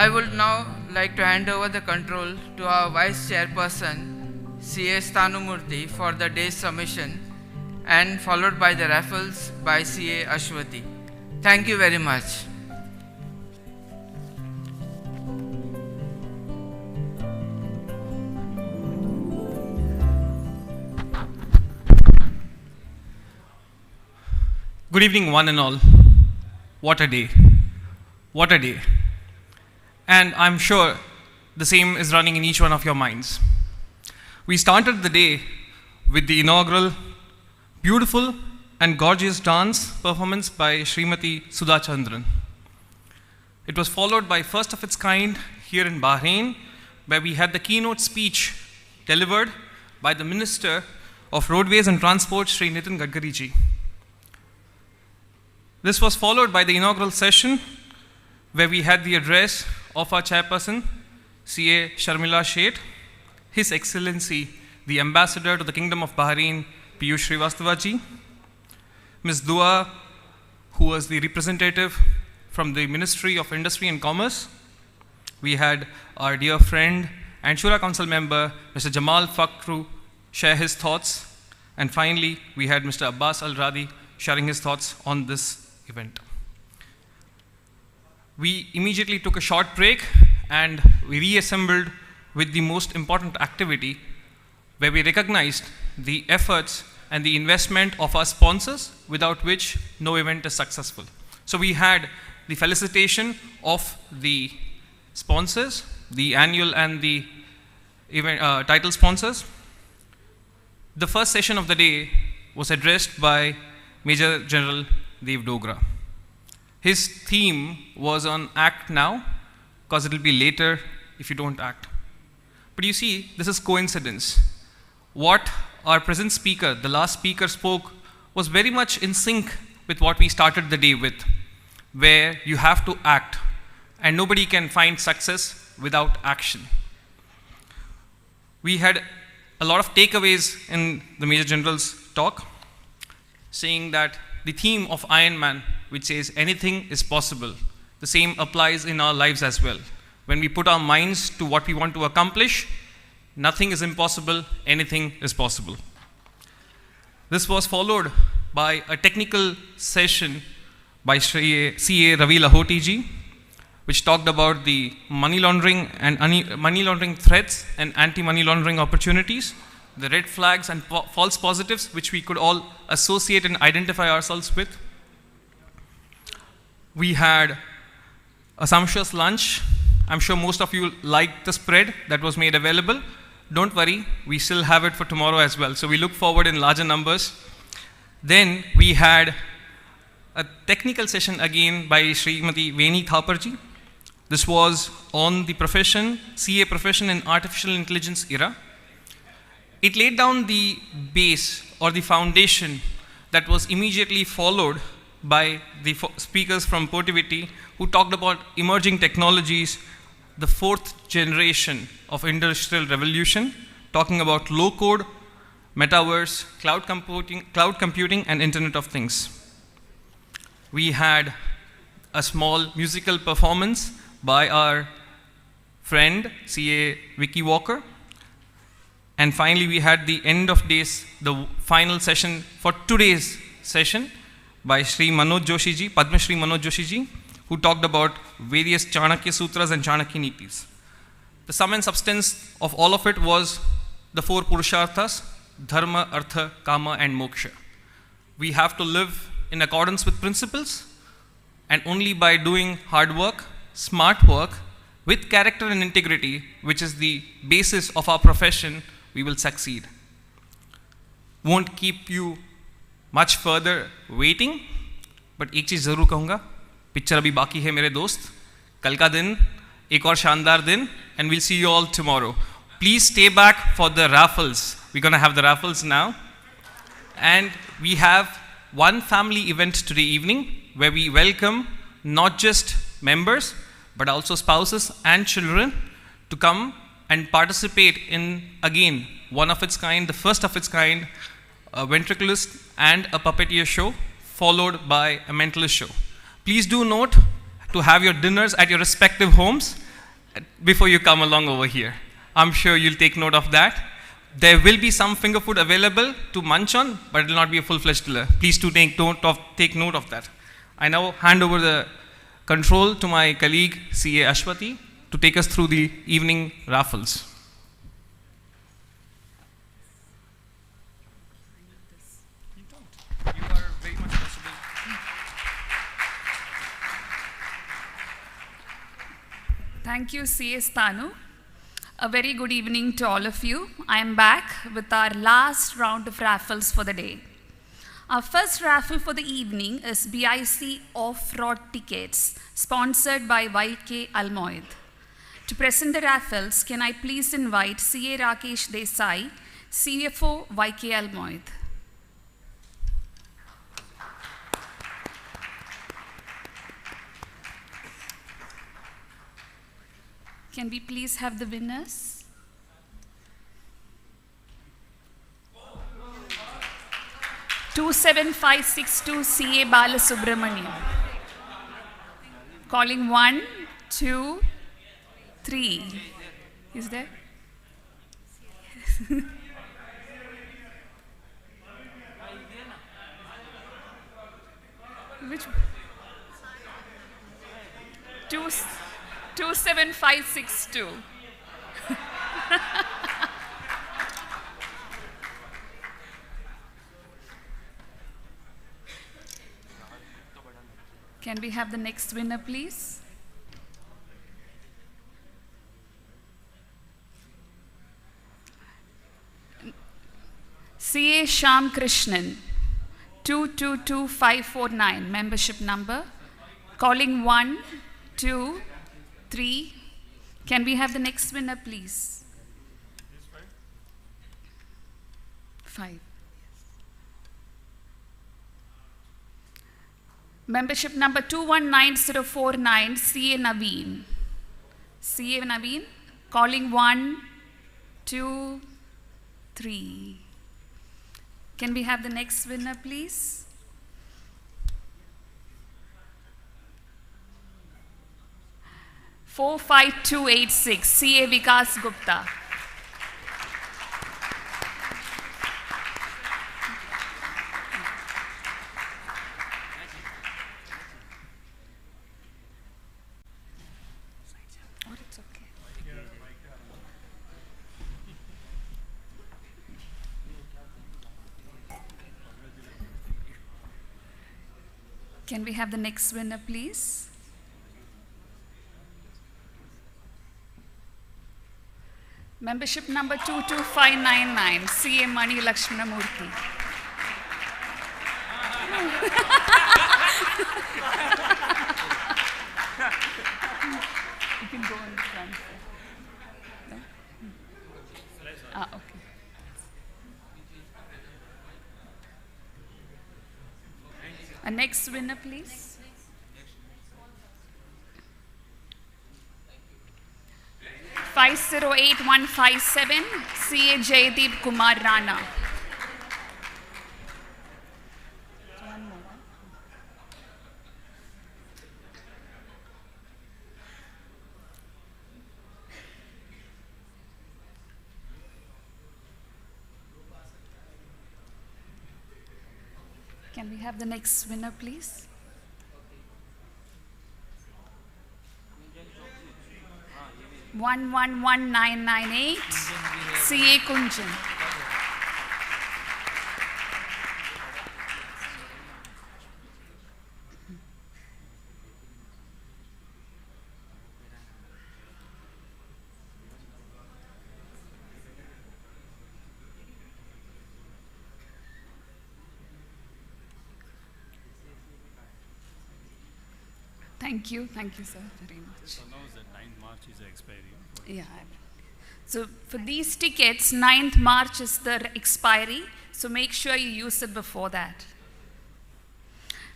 Speaker 15: I would now like to hand over the control to our Vice Chairperson, C.A. Stanumurthy, for the day's submission, and followed by the raffles by CA Ashwati. Thank you very much.
Speaker 5: Good evening, one and all. What a day. What a day. And I'm sure the same is running in each one of your minds. We started the day with the inaugural beautiful and gorgeous dance performance by Srimati Sudha Chandran. It was followed by first of its kind here in Bahrain, where we had the keynote speech delivered by the Minister of Roadways and Transport, Sri Nitin Gadkari ji. This was followed by the inaugural session where we had the address of our chairperson, CA Sharmila Sheth, His Excellency, the Ambassador to the Kingdom of Bahrain, Piyush Srivastava ji, Ms. Dua, who was the representative from the Ministry of Industry and Commerce. We had our dear friend and Shura Council member, Mr. Jamal Fakhru, share his thoughts. And finally, we had Mr. Abbas Al-Radi sharing his thoughts on this event. We immediately took a short break and we reassembled with the most important activity, where we recognized the efforts and the investment of our sponsors, without which no event is successful. So we had the felicitation of the sponsors, the annual and the event, title sponsors. The first session of the day was addressed by Major General Dev Dogra. His theme was on act now, because it will be later if you don't act. But you see, this is coincidence. What our present speaker, the last speaker, spoke was very much in sync with what we started the day with, where you have to act, and nobody can find success without action. We had a lot of takeaways in the Major General's talk, saying that the theme of Iron Man, which says anything is possible, the same applies in our lives as well. When we put our minds to what we want to accomplish, nothing is impossible, anything is possible. This was followed by a technical session by CA Ravi Lahoti ji, which talked about the money laundering and money laundering threats and anti-money laundering opportunities, the red flags and false positives which we could all associate and identify ourselves with. We had a sumptuous lunch. I'm sure most of you liked the spread that was made available. Don't worry, we still have it for tomorrow as well. So we look forward in larger numbers. Then we had a technical session again by Srimati Veni Thaparji. This was on the profession, CA profession in artificial intelligence era. It laid down the base or the foundation that was immediately followed by the speakers from Portivity, who talked about emerging technologies, the fourth generation of industrial revolution, talking about low code, metaverse, cloud computing and Internet of Things. We had a small musical performance by our friend CA Vicky Walker. And finally, we had the end of days, the final session for today's session by Sri Manoj Joshi ji, Padma Shri Manoj Joshi ji, who talked about various Chanakya Sutras and Chanakya Nitis. The sum and substance of all of it was the four Purusharthas, Dharma, Artha, Kama and Moksha. We have to live in accordance with principles, and only by doing hard work, smart work, with character and integrity, which is the basis of our profession, we will succeed. Won't keep you much further waiting, but एक चीज़ ज़रूर कहूँगा, picture अभी बाकी है मेरे दोस्त, कल का दिन एक और शानदार दिन, and we'll see you all tomorrow. Please stay back for the raffles. We're going to have the raffles now. And we have one family event today evening where we welcome not just members, but also spouses and children to come and participate in, again, one of its kind, the first of its kind, a ventriloquist and a puppeteer show, followed by a mentalist show. Please do note to have your dinners at your respective homes before you come along over here. I'm sure you'll take note of that. there will be some finger food available to munch on, but it will not be a full-fledged killer. Please do take note of that. I now hand over the control to my colleague, CA Ashwati, to take us through the evening raffles.
Speaker 2: Thank you, CA Stanu. A very good evening to all of you. I am back with our last round of raffles for the day. Our first raffle for the evening is BIC off-road tickets, sponsored by YK Almoid. To present the raffles, can I please invite CA Rakesh Desai, CFO YK Almoid. Can we please have the winners? (27562) CA Balasubramanian. Calling 1, 2, 3. Is there? Which? 27562. Can we have the next winner, please? CA Sham Krishnan, 222549, membership number. Calling 1, 2, 3. Can we have the next winner, please? 5. Membership number 219049, CA Naveen. CA Naveen, calling 1, 2, 3. Can we have the next winner, please? (45286), CA Vikas Gupta. Can we have the next winner, please? Membership number 22599, CA Mani Lakshmanamurthy. You can go in the front. No? Ah, okay. A next winner, please. (508157), CA Jaydeep Kumar Rana. Can we have the next winner, please? (111998), CA Kunjan. Thank you, sir, very much.
Speaker 3: So now the 9th March is the expiry.
Speaker 2: Yeah. So for these tickets, 9th March is the expiry, so make sure you use it before that.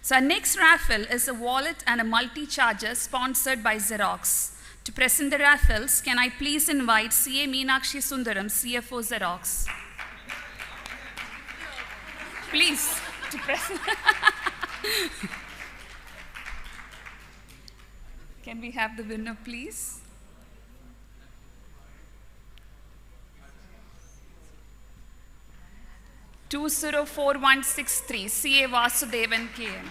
Speaker 2: So our next raffle is a wallet and a multi-charger sponsored by Xerox. To present the raffles, can I please invite CA Meenakshi Sundaram, CFO Xerox. Please, to present. Can we have the winner, please? 204163, CA Vasudevan KM.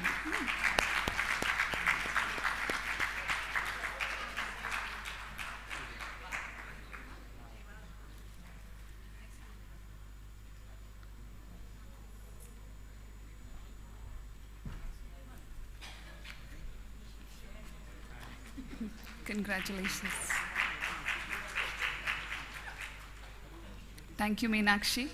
Speaker 2: Congratulations. Thank you, Meenakshi.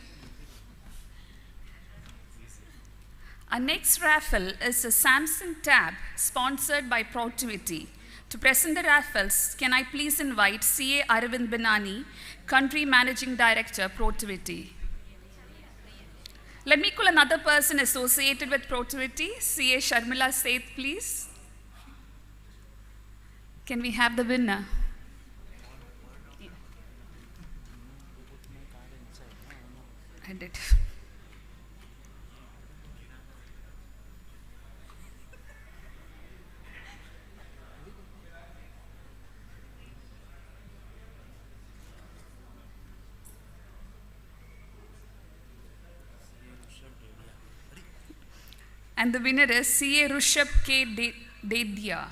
Speaker 2: Our next raffle is a Samsung Tab sponsored by Protivity. To present the raffles, can I please invite CA Arvind Binani, Country Managing Director, Protivity. Let me call another person associated with Protivity, CA Sharmila Seth, please. Can we have the winner? I did. And the winner is CA Rushabh K. Dedia.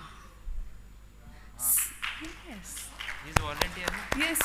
Speaker 2: Yes.
Speaker 7: He's volunteer.
Speaker 2: Yes.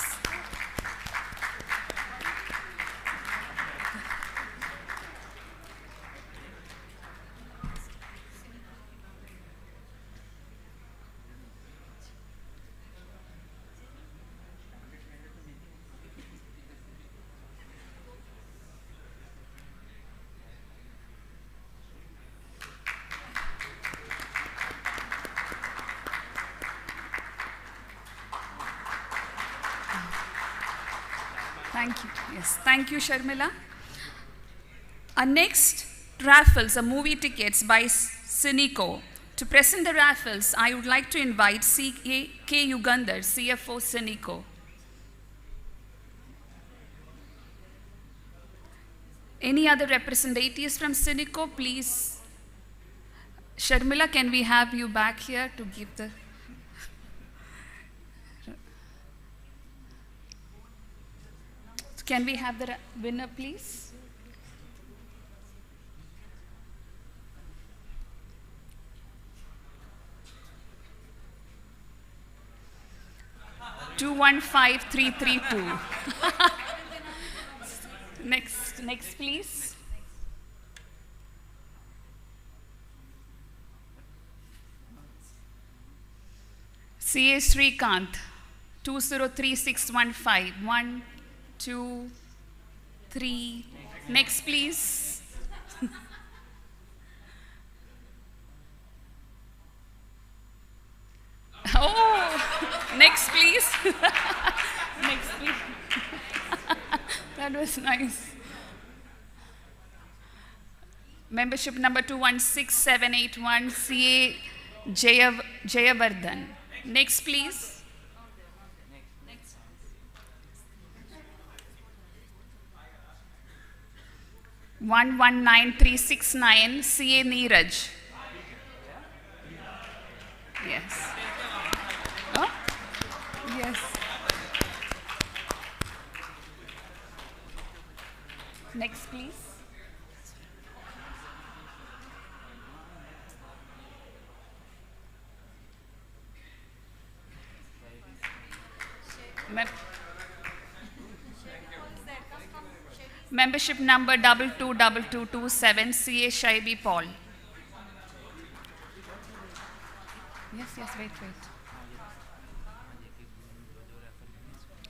Speaker 2: Thank you. Yes, thank you, Sharmila. Our next raffles are movie tickets by Cineco. To present the raffles, I would like to invite K. Yugandhar, CFO Cineco. Any other representatives from Cineco, please? Sharmila, can we have you back here to give the... Can we have the winner, please? $215,332. Next, please. CA Srikanth, 203615. 1, 2, 3. Next, please. Oh, next, please. Next, please. That was nice. Membership number 216781, CA Jayavardhan. Next, please. 119369, CA Neeraj. Yes. Oh? Yes. Next, please. Membership number 222227, CA Shaibi Paul. Yes, wait.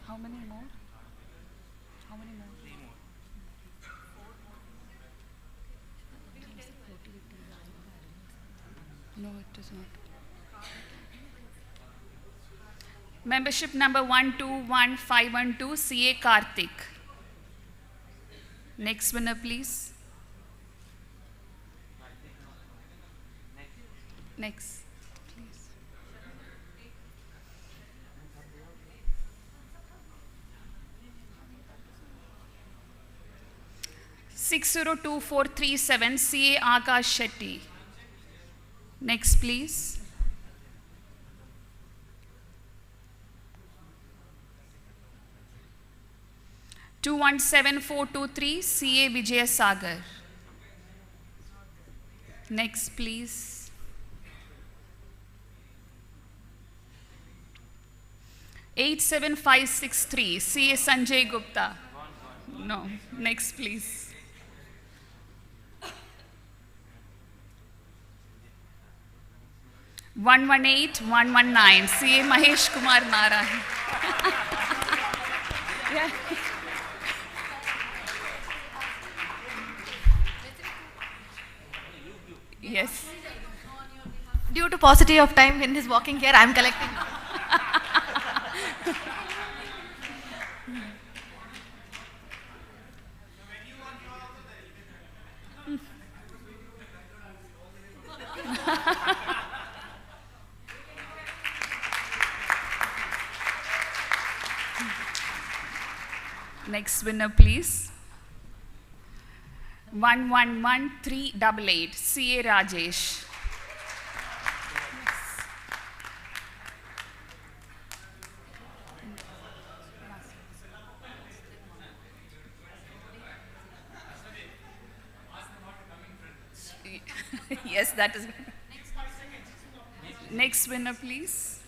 Speaker 2: How many more? No, it is not. Membership number 121512, CA Karthik. Next winner, please. Next, please. $602,437, CA Akash Shetty. Next, please. 217423 CA Vijaya Sagar. Next, please. (87563) CA Sanjay Gupta. No. Next, please. (118-119) CA Mahesh Kumar Narayan. Yeah. Yes.
Speaker 19: Due to paucity of time in his walking here, I am collecting.
Speaker 2: Next winner, please. 111388 CA Rajesh. Yes, that is. Next winner, please.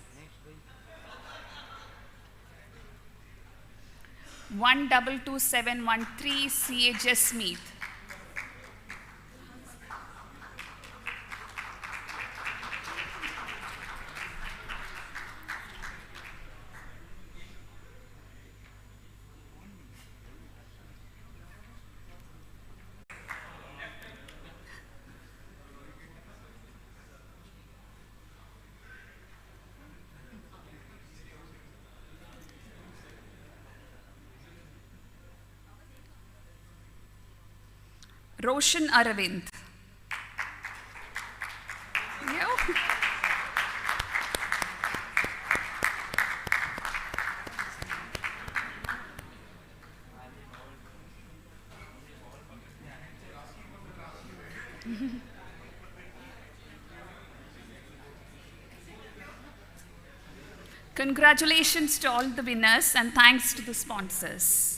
Speaker 2: 122713 CA Jasmeet. Roshan Aravind. Congratulations to all the winners and thanks to the sponsors.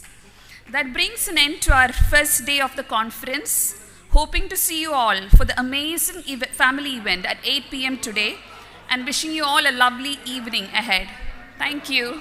Speaker 2: That brings an end to our first day of the conference. Hoping to see you all for the amazing family event at 8 p.m. today and wishing you all a lovely evening ahead. Thank you.